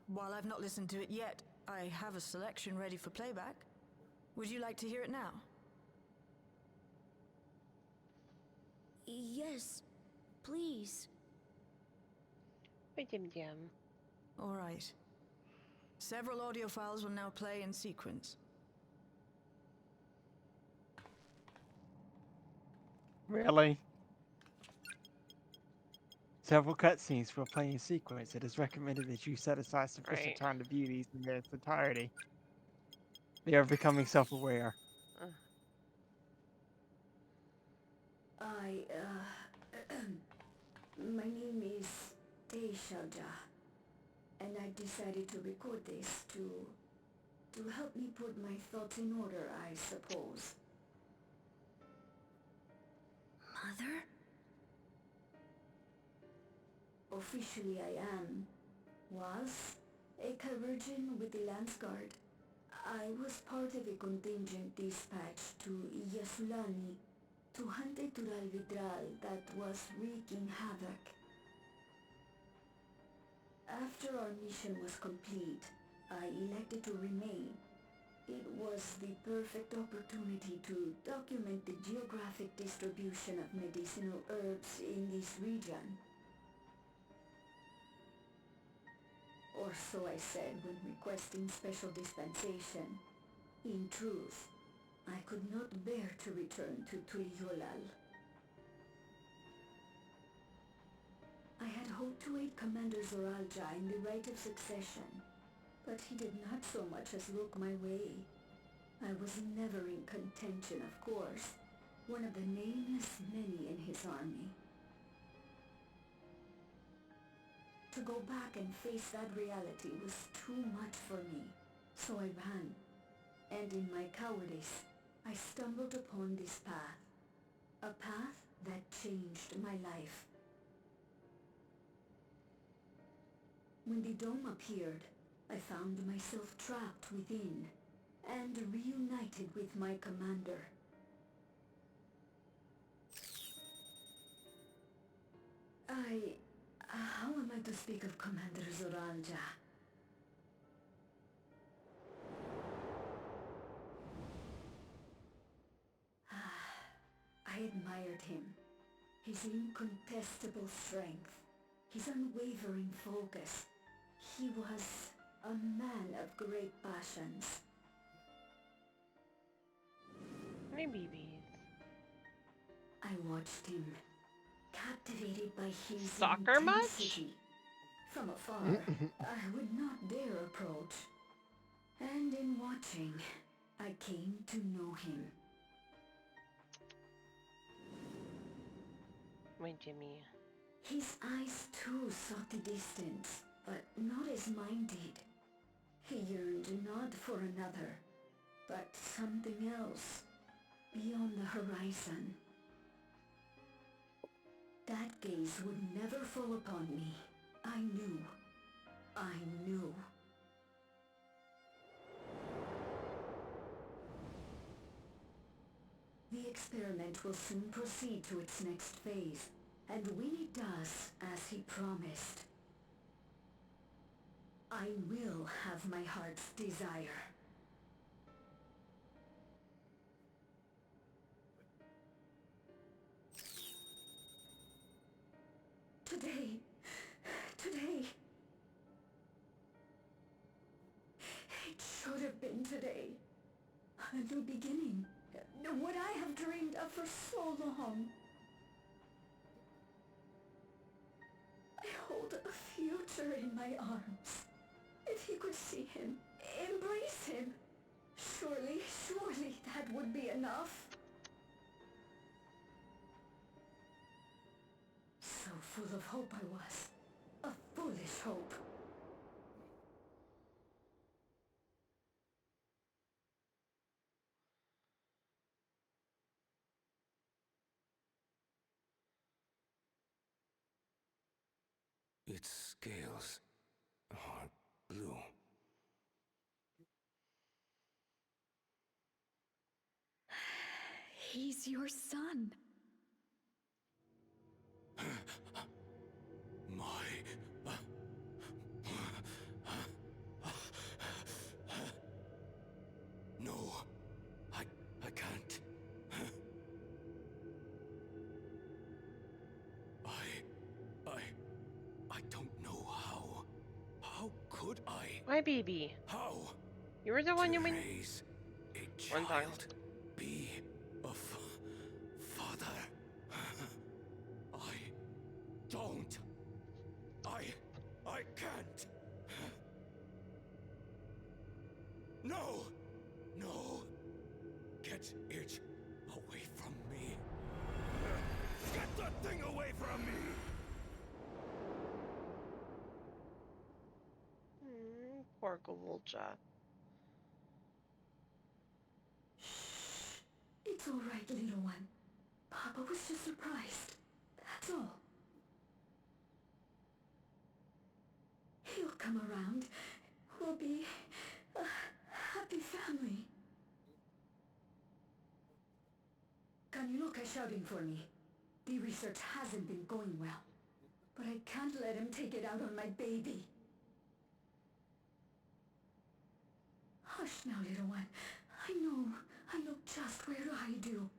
While I've not listened to it yet, I have a selection ready for playback. Would you like to hear it now? Yes, please. All right. Several audio files will now play in sequence. Really? Several cutscenes will play in sequence. It is recommended that you set aside sufficient time to view these in their entirety. They are becoming self-aware. My name is Teishulja, and I decided to record this to help me put my thoughts in order, I suppose. Mother? Officially I was a chirurgeon with the Lance Guard. I was part of a contingent dispatched to Yasulani to hunt a Tural Vidral that was wreaking havoc. After our mission was complete, I elected to remain. It was the perfect opportunity to document the geographic distribution of medicinal herbs in this region. Or so I said when requesting special dispensation. In truth, I could not bear to return to Tuliyollal. I had hoped to aid Commander Zoralja in the right of succession, but he did not so much as look my way. I was never in contention, of course, one of the nameless many in his army. To go back and face that reality was too much for me, so I ran, and in my cowardice, I stumbled upon this path, a path that changed my life. When the dome appeared, I found myself trapped within, and reunited with my commander. How am I to speak of Commander Zoralja? I admired him. His incontestable strength, his unwavering focus. He was a man of great passions. My babies. I watched him, captivated by his Soccer much? intensity. From afar, I would not dare approach. And in watching, I came to know him. My Jimmy. His eyes too sought the distance, but not as mine did. He yearned not for another, but something else, beyond the horizon. That gaze would never fall upon me. I knew. The experiment will soon proceed to its next phase, and when it does, as he promised, I will have my heart's desire. Today. It should have been today. A new beginning. What I have dreamed of for so long. I hold a future in my arms. If he could see him, embrace him, surely that would be enough. So full of hope I was. A foolish hope. Its scales are blue. He's your son. No, I can't. I don't know how. How could I? My baby. How? You were the one you raise a child, be a father. I don't. I can't. No. Get it away from me. Get that thing away from me. Poor Gulja. It's all right, little one. Papa was just surprised. That's all. He'll come around. We'll be a happy family. Kaniloka's shouting for me. The research hasn't been going well. But I can't let him take it out on my baby. Hush now, little one. I know just where to hide you.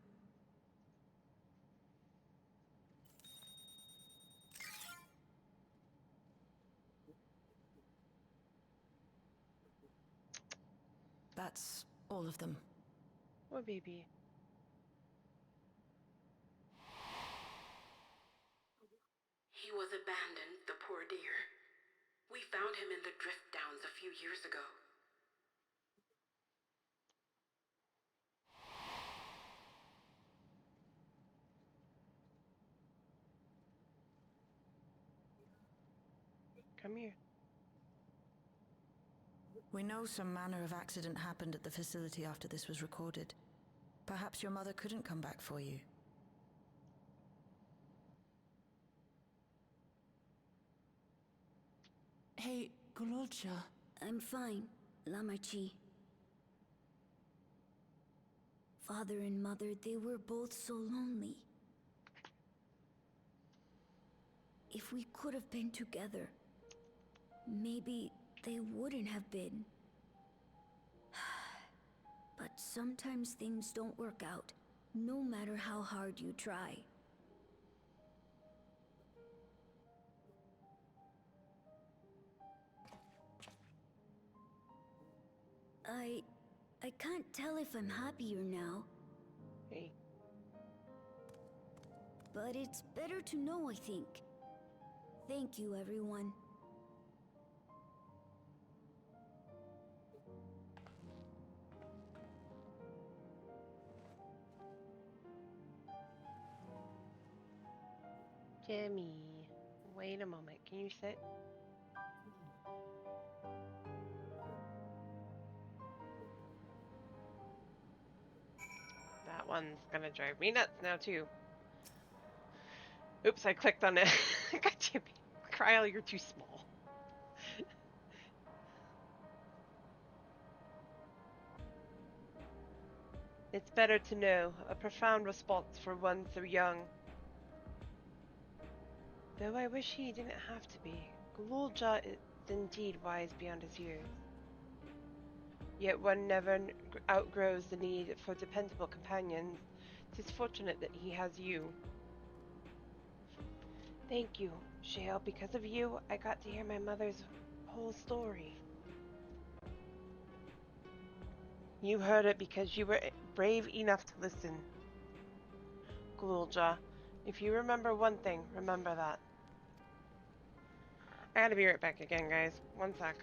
That's all of them. Oh, baby. He was abandoned, the poor dear. We found him in the Drift Downs a few years ago. Come here. We know some manner of accident happened at the facility after this was recorded. Perhaps your mother couldn't come back for you. Hey, Gulolcha. I'm fine, Lama Chi. Father and Mother, they were both so lonely. If we could have been together, maybe they wouldn't have been. But sometimes things don't work out, no matter how hard you try. I can't tell if I'm happier now. Hey. But it's better to know, I think. Thank you, everyone. Jimmy, wait a moment. Can you sit? That one's gonna drive me nuts now too. Oops, I clicked on it. God damn it. Kryl, you're too small. It's better to know. A profound response for one so young. Though I wish he didn't have to be. Gululja is indeed wise beyond his years. Yet one never outgrows the need for dependable companions. 'Tis fortunate that he has you. Thank you, Shale. Because of you, I got to hear my mother's whole story. You heard it because you were brave enough to listen. Gululja, if you remember one thing, remember that. I gotta be right back again, guys. One sec.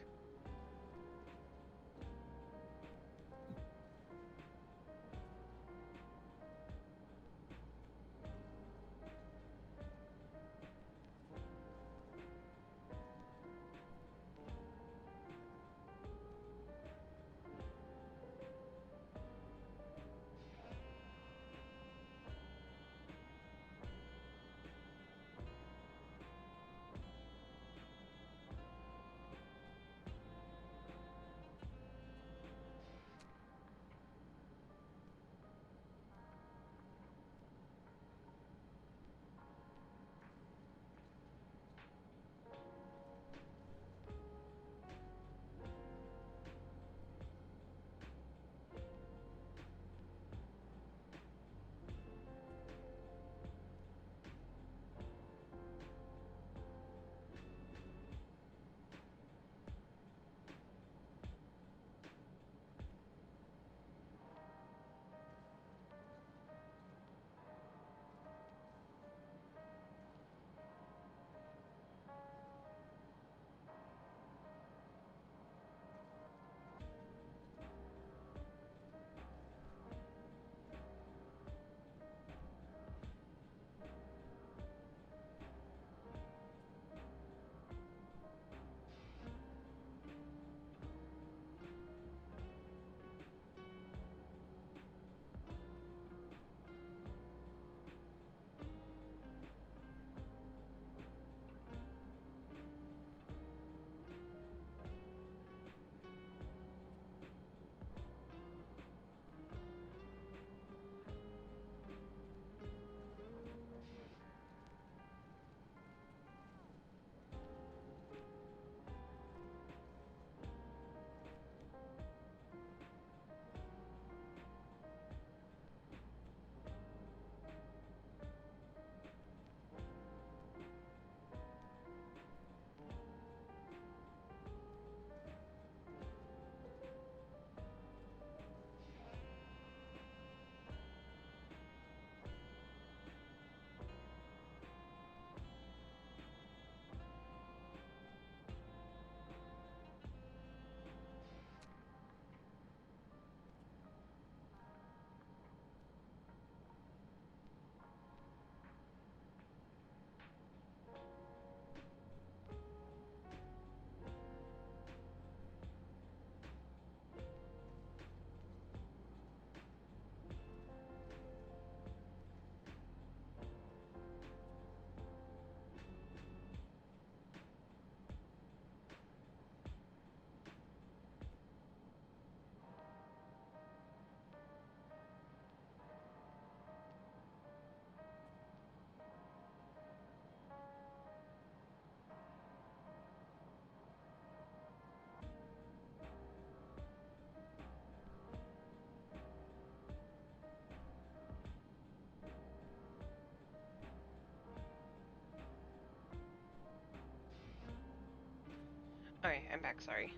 Okay, I'm back, sorry.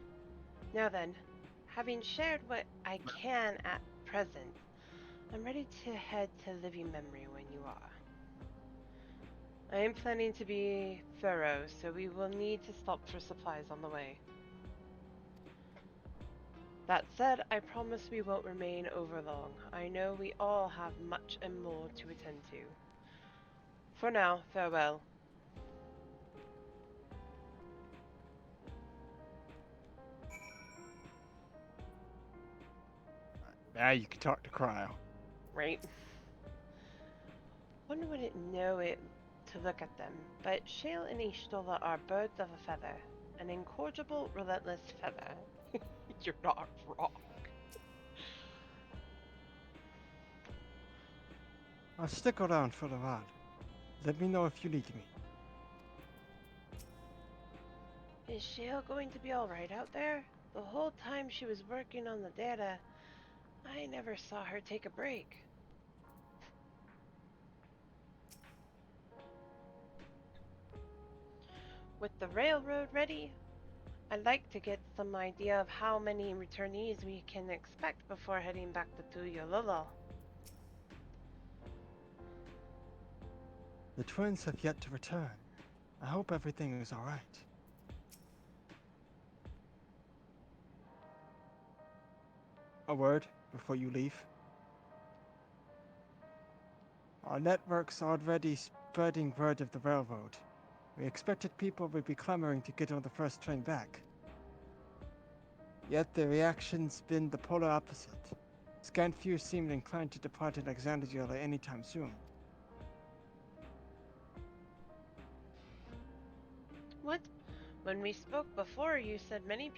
Now then, having shared what I can at present, I'm ready to head to living memory when you are. I am planning to be thorough, so we will need to stop for supplies on the way. That said, I promise we won't remain over long. I know we all have much and more to attend to. For now, farewell. Now you can talk to Cryo. Right? One wouldn't know it to look at them, but Shale and Ishtola are birds of a feather. An incorrigible, relentless feather. You're not wrong. I'll stick around for a while. Let me know if you need me. Is Shale going to be alright out there? The whole time she was working on the data, I never saw her take a break. With the railroad ready, I'd like to get some idea of how many returnees we can expect before heading back to Tuyololo. The twins have yet to return. I hope everything is alright. A word before you leave. Our network's already spreading word of the railroad. We expected people would be clamoring to get on the first train back. Yet the reaction's been the polar opposite. Scant few seemed inclined to depart Alexandria anytime soon. What? When we spoke before, you said many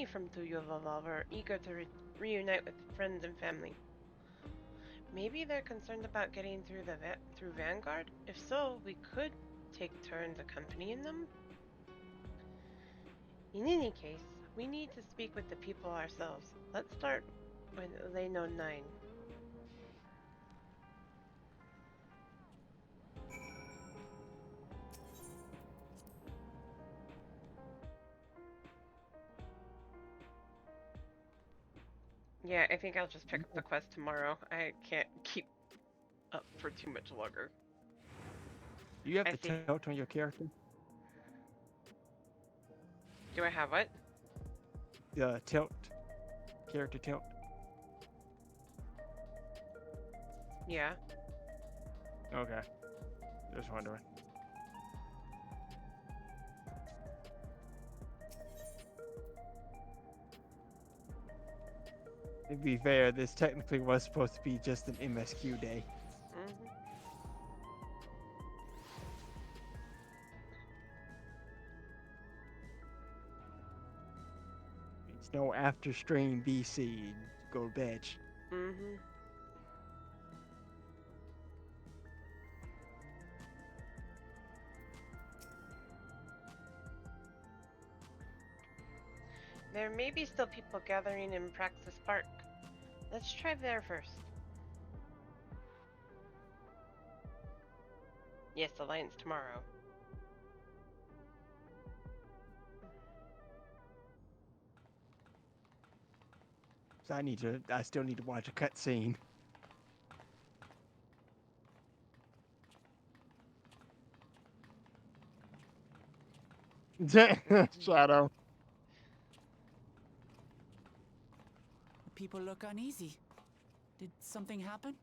from Tuyololo were eager to reunite with friends and family. Maybe they're concerned about getting through Vanguard? If so, we could take turns accompanying them. In any case, we need to speak with the people ourselves. Let's start with Leno 9. Yeah, I think I'll just pick up the quest tomorrow. I can't keep up for too much longer. Do you have the tilt on your character? Do I have what? The tilt. Character tilt. Yeah. Okay. Just wondering. To be fair, this technically was supposed to be just an MSQ day. Mm-hmm. It's no after stream BC. Go to bed. Mm-hmm. There may be still people gathering in Praxis Park. Let's try there first. Yes, Alliance tomorrow. So I still need to watch a cutscene. Shadow. People look uneasy. Did something happen?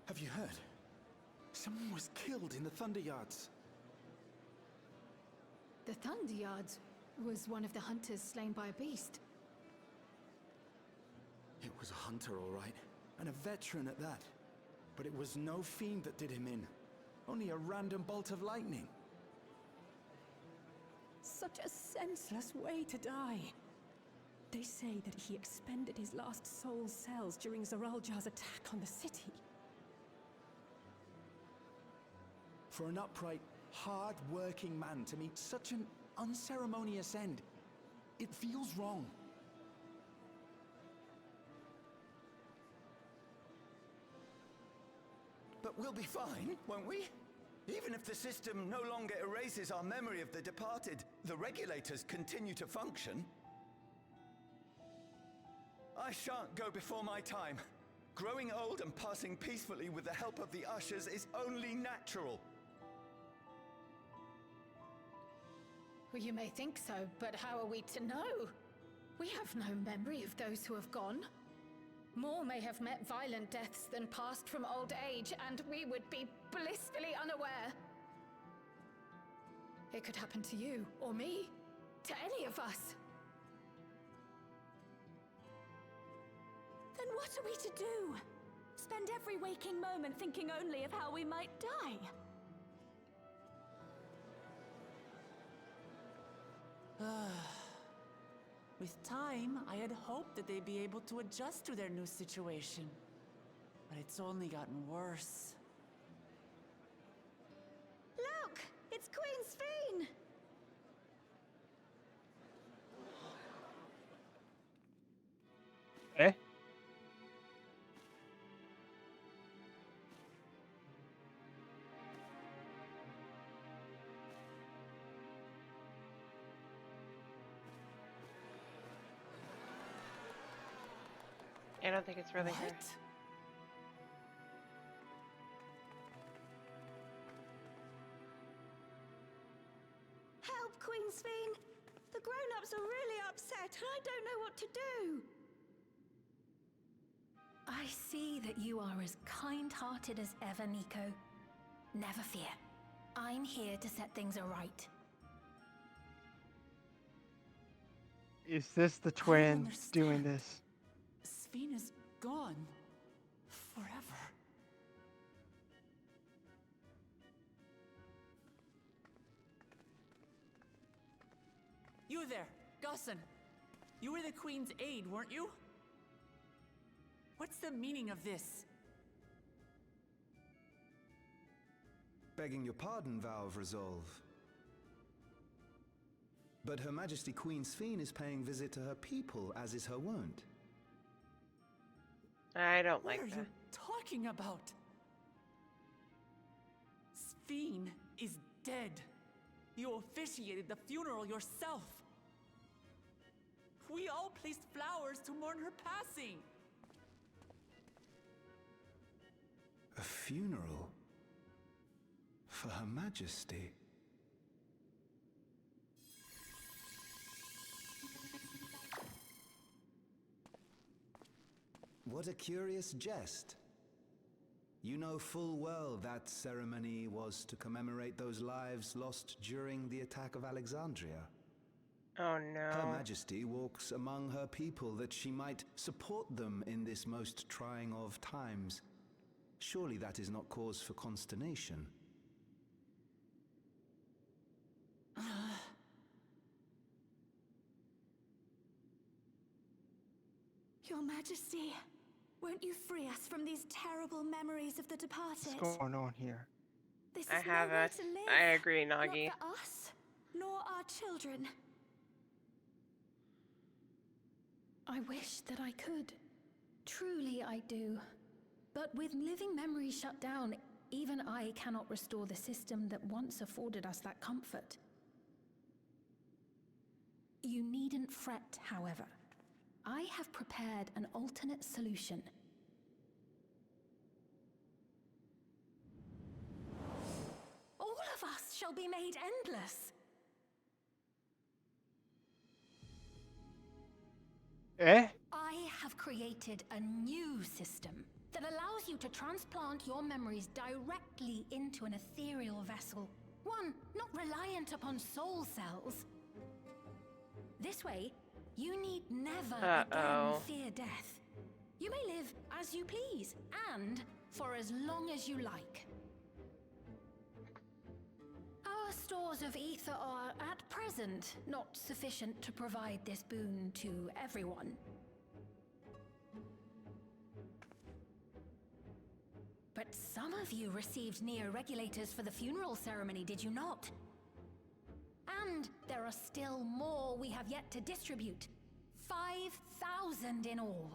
Have you heard? Someone was killed in the Thunder Yards. The Thunder Yards was one of the hunters slain by a beast. It was a hunter, all right, and a veteran at that. But it was no fiend that did him in. Only a random bolt of lightning. Such a senseless way to die. They say that he expended his last soul cells during Zoraljar's attack on the city. For an upright, hard-working man to meet such an unceremonious end. It feels wrong. But we'll be fine, won't we? Even if the system no longer erases our memory of the departed, the regulators continue to function. I shan't go before my time. Growing old and passing peacefully with the help of the Ushers is only natural. Well, you may think so, but how are we to know? We have no memory of those who have gone. More may have met violent deaths than passed from old age, and we would be blissfully unaware. It could happen to you, or me, to any of us. Then what are we to do? Spend every waking moment thinking only of how we might die? With time, I had hoped that they'd be able to adjust to their new situation. But it's only gotten worse. Look! It's Queen Sphene! Eh? I don't think it's really her. Help, Queen Sphene! The grown-ups are really upset and I don't know what to do! I see that you are as kind-hearted as ever, Nico. Never fear. I'm here to set things aright. Is this the twins doing this? Sphene is gone. Forever. You there, Gusson. You were the Queen's aide, weren't you? What's the meaning of this? Begging your pardon, Vow of Resolve. But Her Majesty Queen Sphene is paying visit to her people, as is her wont. I don't like that. What are you talking about? Sphene is dead. You officiated the funeral yourself. We all placed flowers to mourn her passing. A funeral? For Her Majesty? What a curious jest. You know full well that ceremony was to commemorate those lives lost during the attack of Alexandria. Oh no. Her Majesty walks among her people that she might support them in this most trying of times. Surely that is not cause for consternation. Your Majesty, won't you free us from these terrible memories of the departed? What's going on here? This is I have no way it. to live. I agree, Nagi. Not for us, nor our children. I wish that I could. Truly I do. But with living memory shut down, even I cannot restore the system that once afforded us that comfort. You needn't fret, however. I have prepared an alternate solution. All of us shall be made endless. Eh? I have created a new system that allows you to transplant your memories directly into an ethereal vessel. One not reliant upon soul cells. This way, you need never again fear death. You may live as you please, and for as long as you like. Our stores of ether are, at present, not sufficient to provide this boon to everyone. But some of you received Neo-Regulators for the funeral ceremony, did you not? And there are still more we have yet to distribute. 5,000 in all.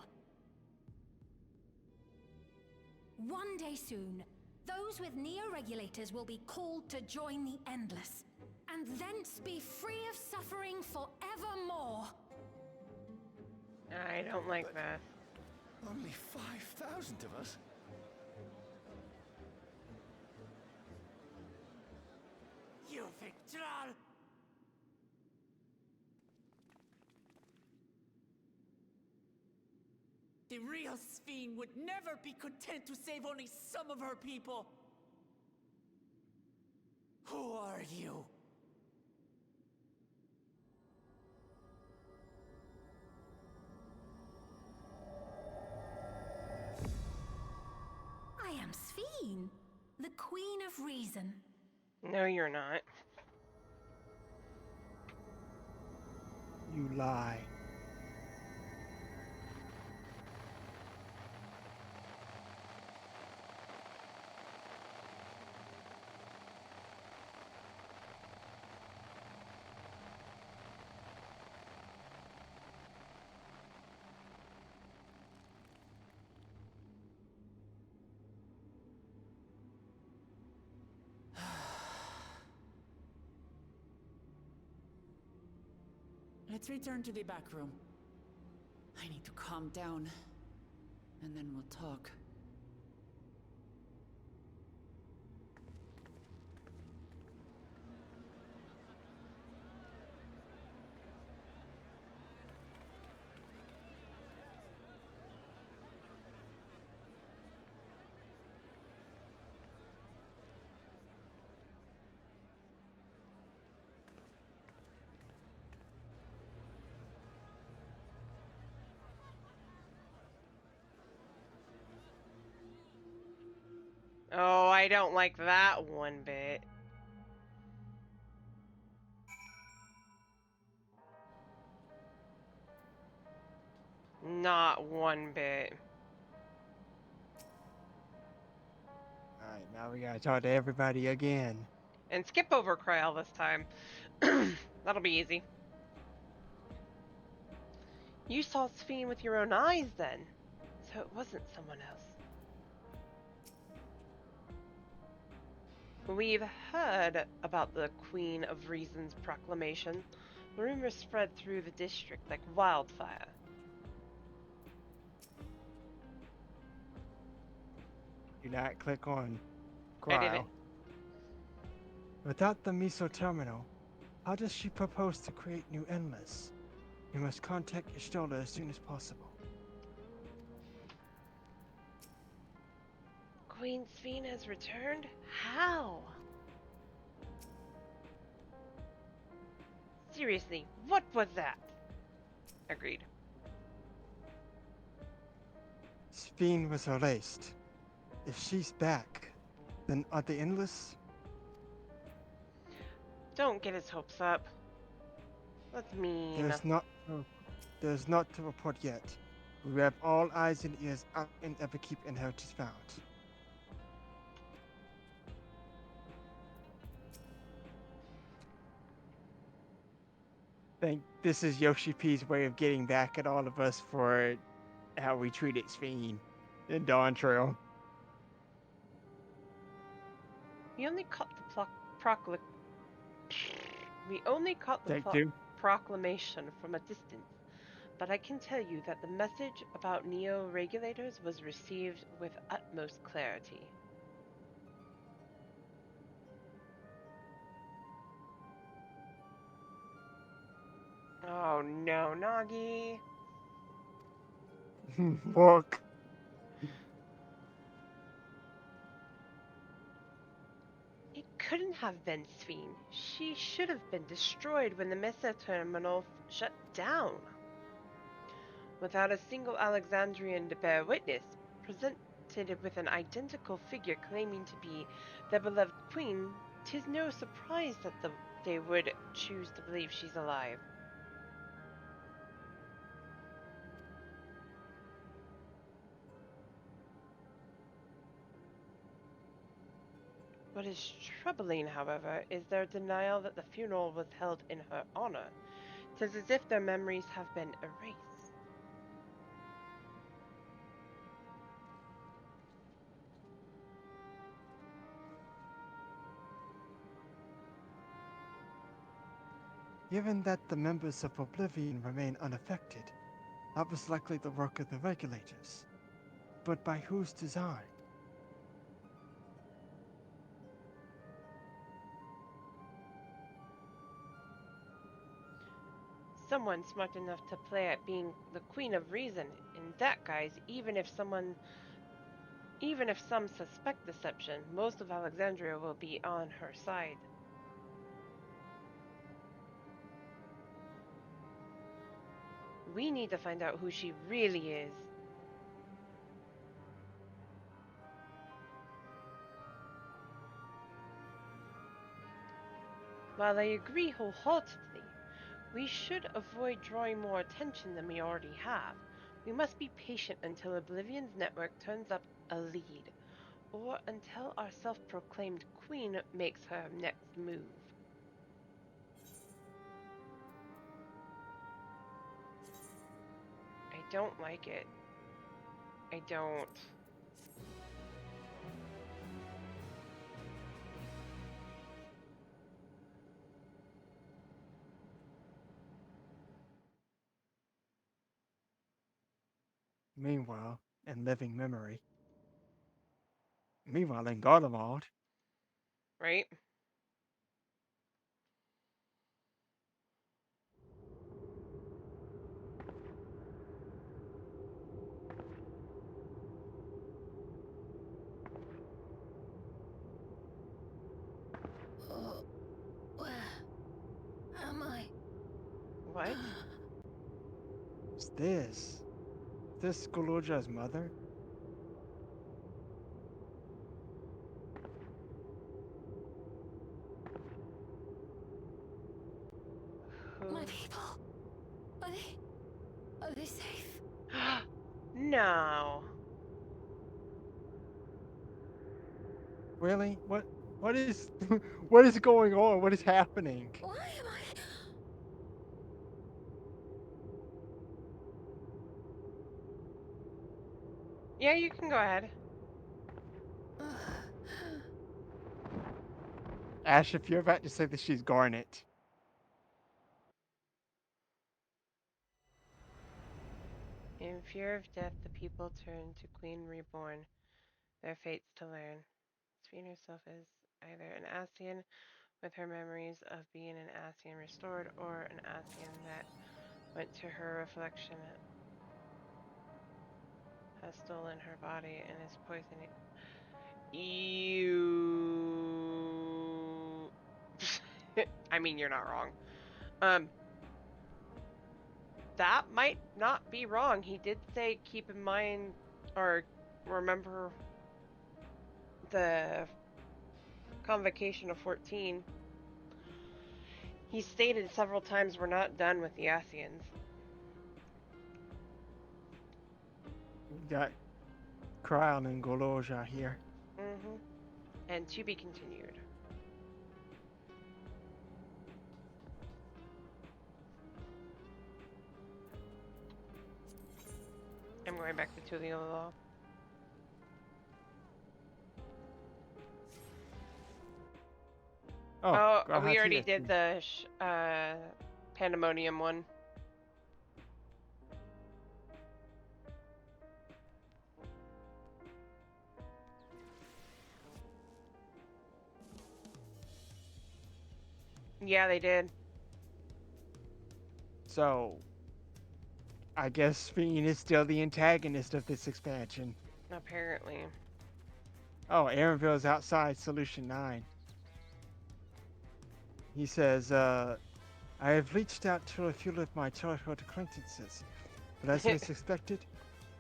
One day soon, those with Neo-Regulators will be called to join the Endless, and thence be free of suffering forevermore. I don't like that. Only 5,000 of us? You Victral! The real Sphene would never be content to save only some of her people. Who are you? I am Sphene, the Queen of Reason. No, you're not. You lie. Let's return to the back room. I need to calm down, and then we'll talk. Oh, I don't like that one bit. Not one bit. Alright, now we gotta talk to everybody again. And skip over Kryl this time. That'll be easy. You saw Sphene with your own eyes then, so it wasn't someone else. We've heard about the Queen of Reason's proclamation. Rumors spread through the district like wildfire. Do not click on I did it. Kryl. Without the Miso terminal, how does she propose to create new Endless? You must contact Y'shtola as soon as possible. Queen Sphene has returned? How? Seriously, what was that? Agreed. Sphene was erased. If she's back, then are the Endless? Don't get his hopes up. That's mean. There's not to report yet. We have all eyes and ears out in Everkeep and Heritage found. Think this is Yoshi P's way of getting back at all of us for how we treated Sphene in Dawn Trail. We only caught the proclamation from a distance, but I can tell you that the message about Neo-Regulators was received with utmost clarity. Oh no, Nagi! Look. It couldn't have been Sphene. She should have been destroyed when the Mesa terminal shut down. Without a single Alexandrian to bear witness, presented with an identical figure claiming to be their beloved queen, 'tis no surprise that they would choose to believe she's alive. What is troubling, however, is their denial that the funeral was held in her honor. It is as if their memories have been erased. Given that the members of Oblivion remain unaffected, that was likely the work of the regulators. But by whose design? Someone smart enough to play at being the Queen of Reason. In that guise, even if some suspect deception, most of Alexandria will be on her side. We need to find out who she really is. While I agree wholeheartedly, we should avoid drawing more attention than we already have. We must be patient until Oblivion's network turns up a lead, or until our self-proclaimed queen makes her next move. I don't like it. I don't. Meanwhile, in living memory. Meanwhile, in Garlemald. Right? Oh, where am I? What? What's this? Is this Golorja's mother? My people. Are they safe? No. Really? What is what is going on? What is happening? Why am I? Yeah, you can go ahead. Ash, if you're about to say that she's Garnet. In fear of death, the people turn to Queen Reborn, their fates to learn. Sphene herself is either an Ascian with her memories of being an Ascian restored, or an Ascian that went to her reflection, has stolen her body and is poisoning. You. I mean, you're not wrong. That might not be wrong. He did say keep in mind or remember the convocation of 14. He stated several times we're not done with the Ascians. We got Crown and Golorja here. And to be continued. I'm going back to Tuliolaw. Oh, we already did the Pandemonium one. Yeah, they did. So, I guess Sphene is still the antagonist of this expansion. Apparently. Oh, Erenville's outside Solution 9. He says, I have reached out to a few of my childhood acquaintances, but as was expected,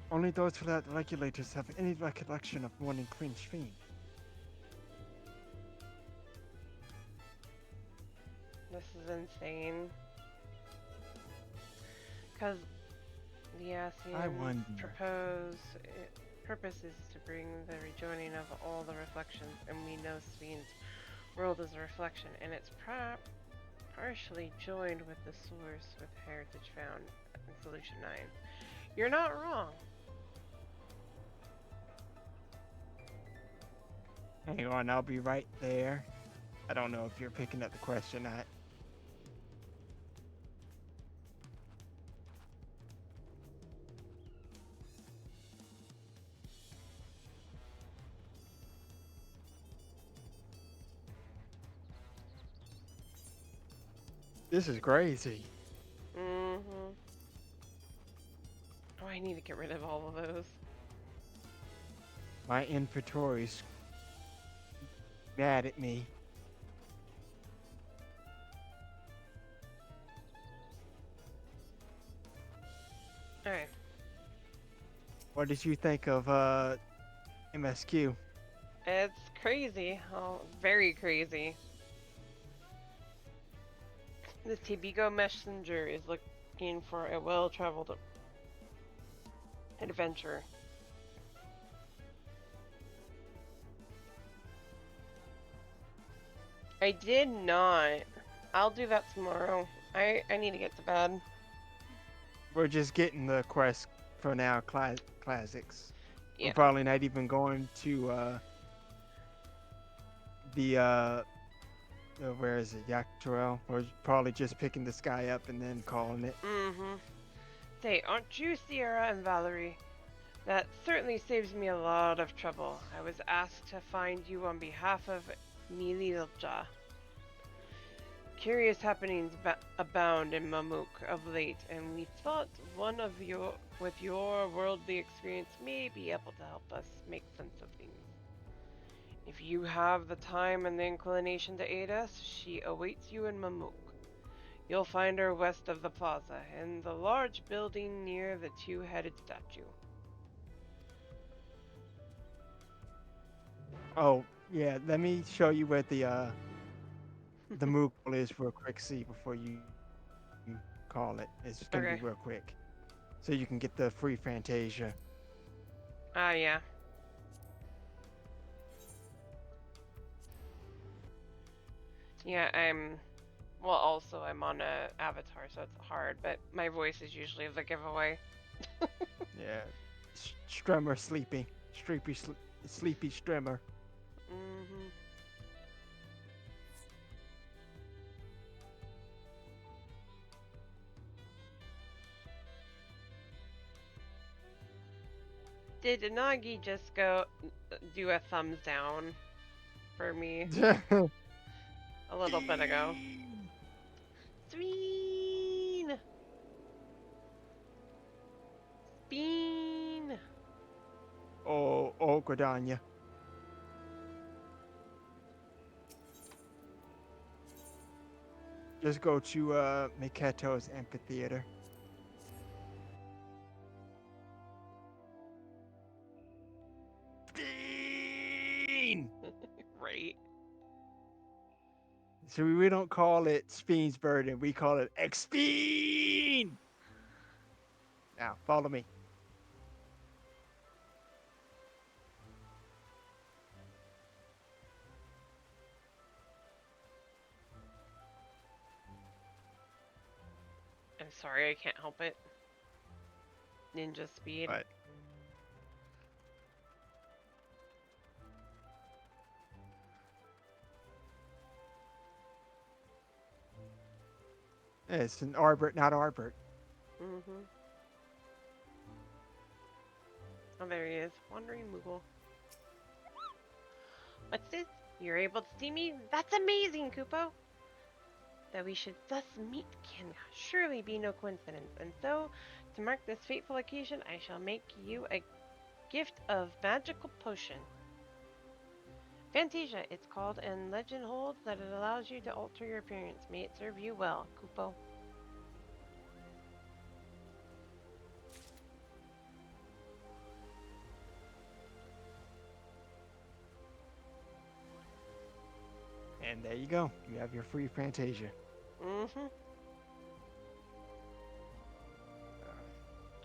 only those without regulators have any recollection of mourning Queen Sphene. This is insane. Because the Ascians propose purpose is to bring the rejoining of all the reflections, and we know Sven's world is a reflection, and it's partially joined with the source with heritage found in Solution 9. You're not wrong. Hang on, I'll be right there. I don't know if you're picking up the question or not. This is crazy. Mm-hmm. Oh, I need to get rid of all of those. My inventory's mad at me. Alright. What did you think of MSQ? It's crazy. Oh, very crazy. The Tibigo messenger is looking for a well-traveled adventure. I did not. I'll do that tomorrow. I need to get to bed. We're just getting the quest for now, classics. Yeah. We're probably not even going to where is it, Yakturel? We're probably just picking this guy up and then calling it. Mm-hmm. Say, aren't you Sierra and Valerie? That certainly saves me a lot of trouble. I was asked to find you on behalf of Mililja. Curious happenings abound in Mamuk of late, and we thought one of with your worldly experience may be able to help us make sense of things. If you have the time and the inclination to aid us, she awaits you in Mamuk. You'll find her west of the plaza, in the large building near the two-headed statue. Oh, yeah, let me show you where the Moogle is real quick, see, before you call it. It's gonna be real quick. So you can get the free Fantasia. Ah, yeah. Yeah, well, also I'm on a avatar, so it's hard, but my voice is usually the giveaway. Yeah. Strummer sleepy. Sleepy Strummer. Mm-hmm. Did Nagi just do a thumbs down for me a little bit ago? Sween! Bean! Oh, Gridania. Just go to Miketo's amphitheater. Right. So we don't call it Speen's Burden, we call it Xpeen! Now, follow me. I'm sorry, I can't help it. Ninja speed. What? It's an Arbert, not Arbert. Mm-hmm. Oh, there he is. Wandering Moogle. What's this? You're able to see me? That's amazing, Kupo! That we should thus meet can surely be no coincidence, and so, to mark this fateful occasion, I shall make you a gift of magical potion. Fantasia, it's called, and legend holds that it allows you to alter your appearance. May it serve you well, Kupo. And there you go. You have your free Fantasia. Mm-hmm.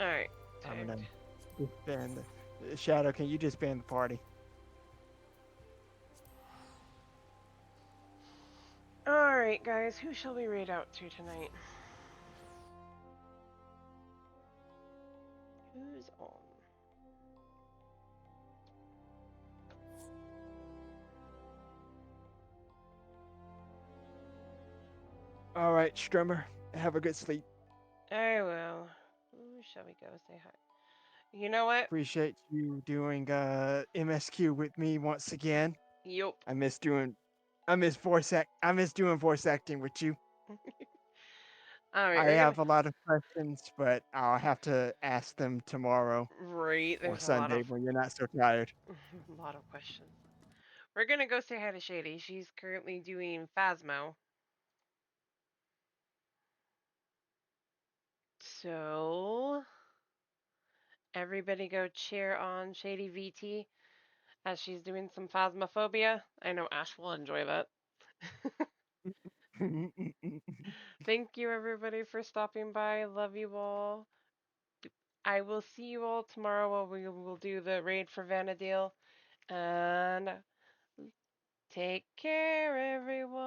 Alright. I'm gonna defend Shadow, can you just ban the party? Alright, guys, who shall we raid out to tonight? Who's on? All right, Strummer, have a good sleep. I will. Who shall we go say hi? You know what? Appreciate you doing MSQ with me once again. Yup. I miss doing voice acting with you. Alright, I we're have gonna... a lot of questions, but I'll have to ask them tomorrow Right, or there's a lot Sunday of... when you're not so tired. a lot of questions. We're gonna go say hi to Shady. She's currently doing Phasmo. So... everybody go cheer on Shady VT as she's doing some Phasmophobia. I know Ash will enjoy that. Thank you, everybody, for stopping by. Love you all. I will see you all tomorrow while we will do the raid for Vanadil. And take care, everyone.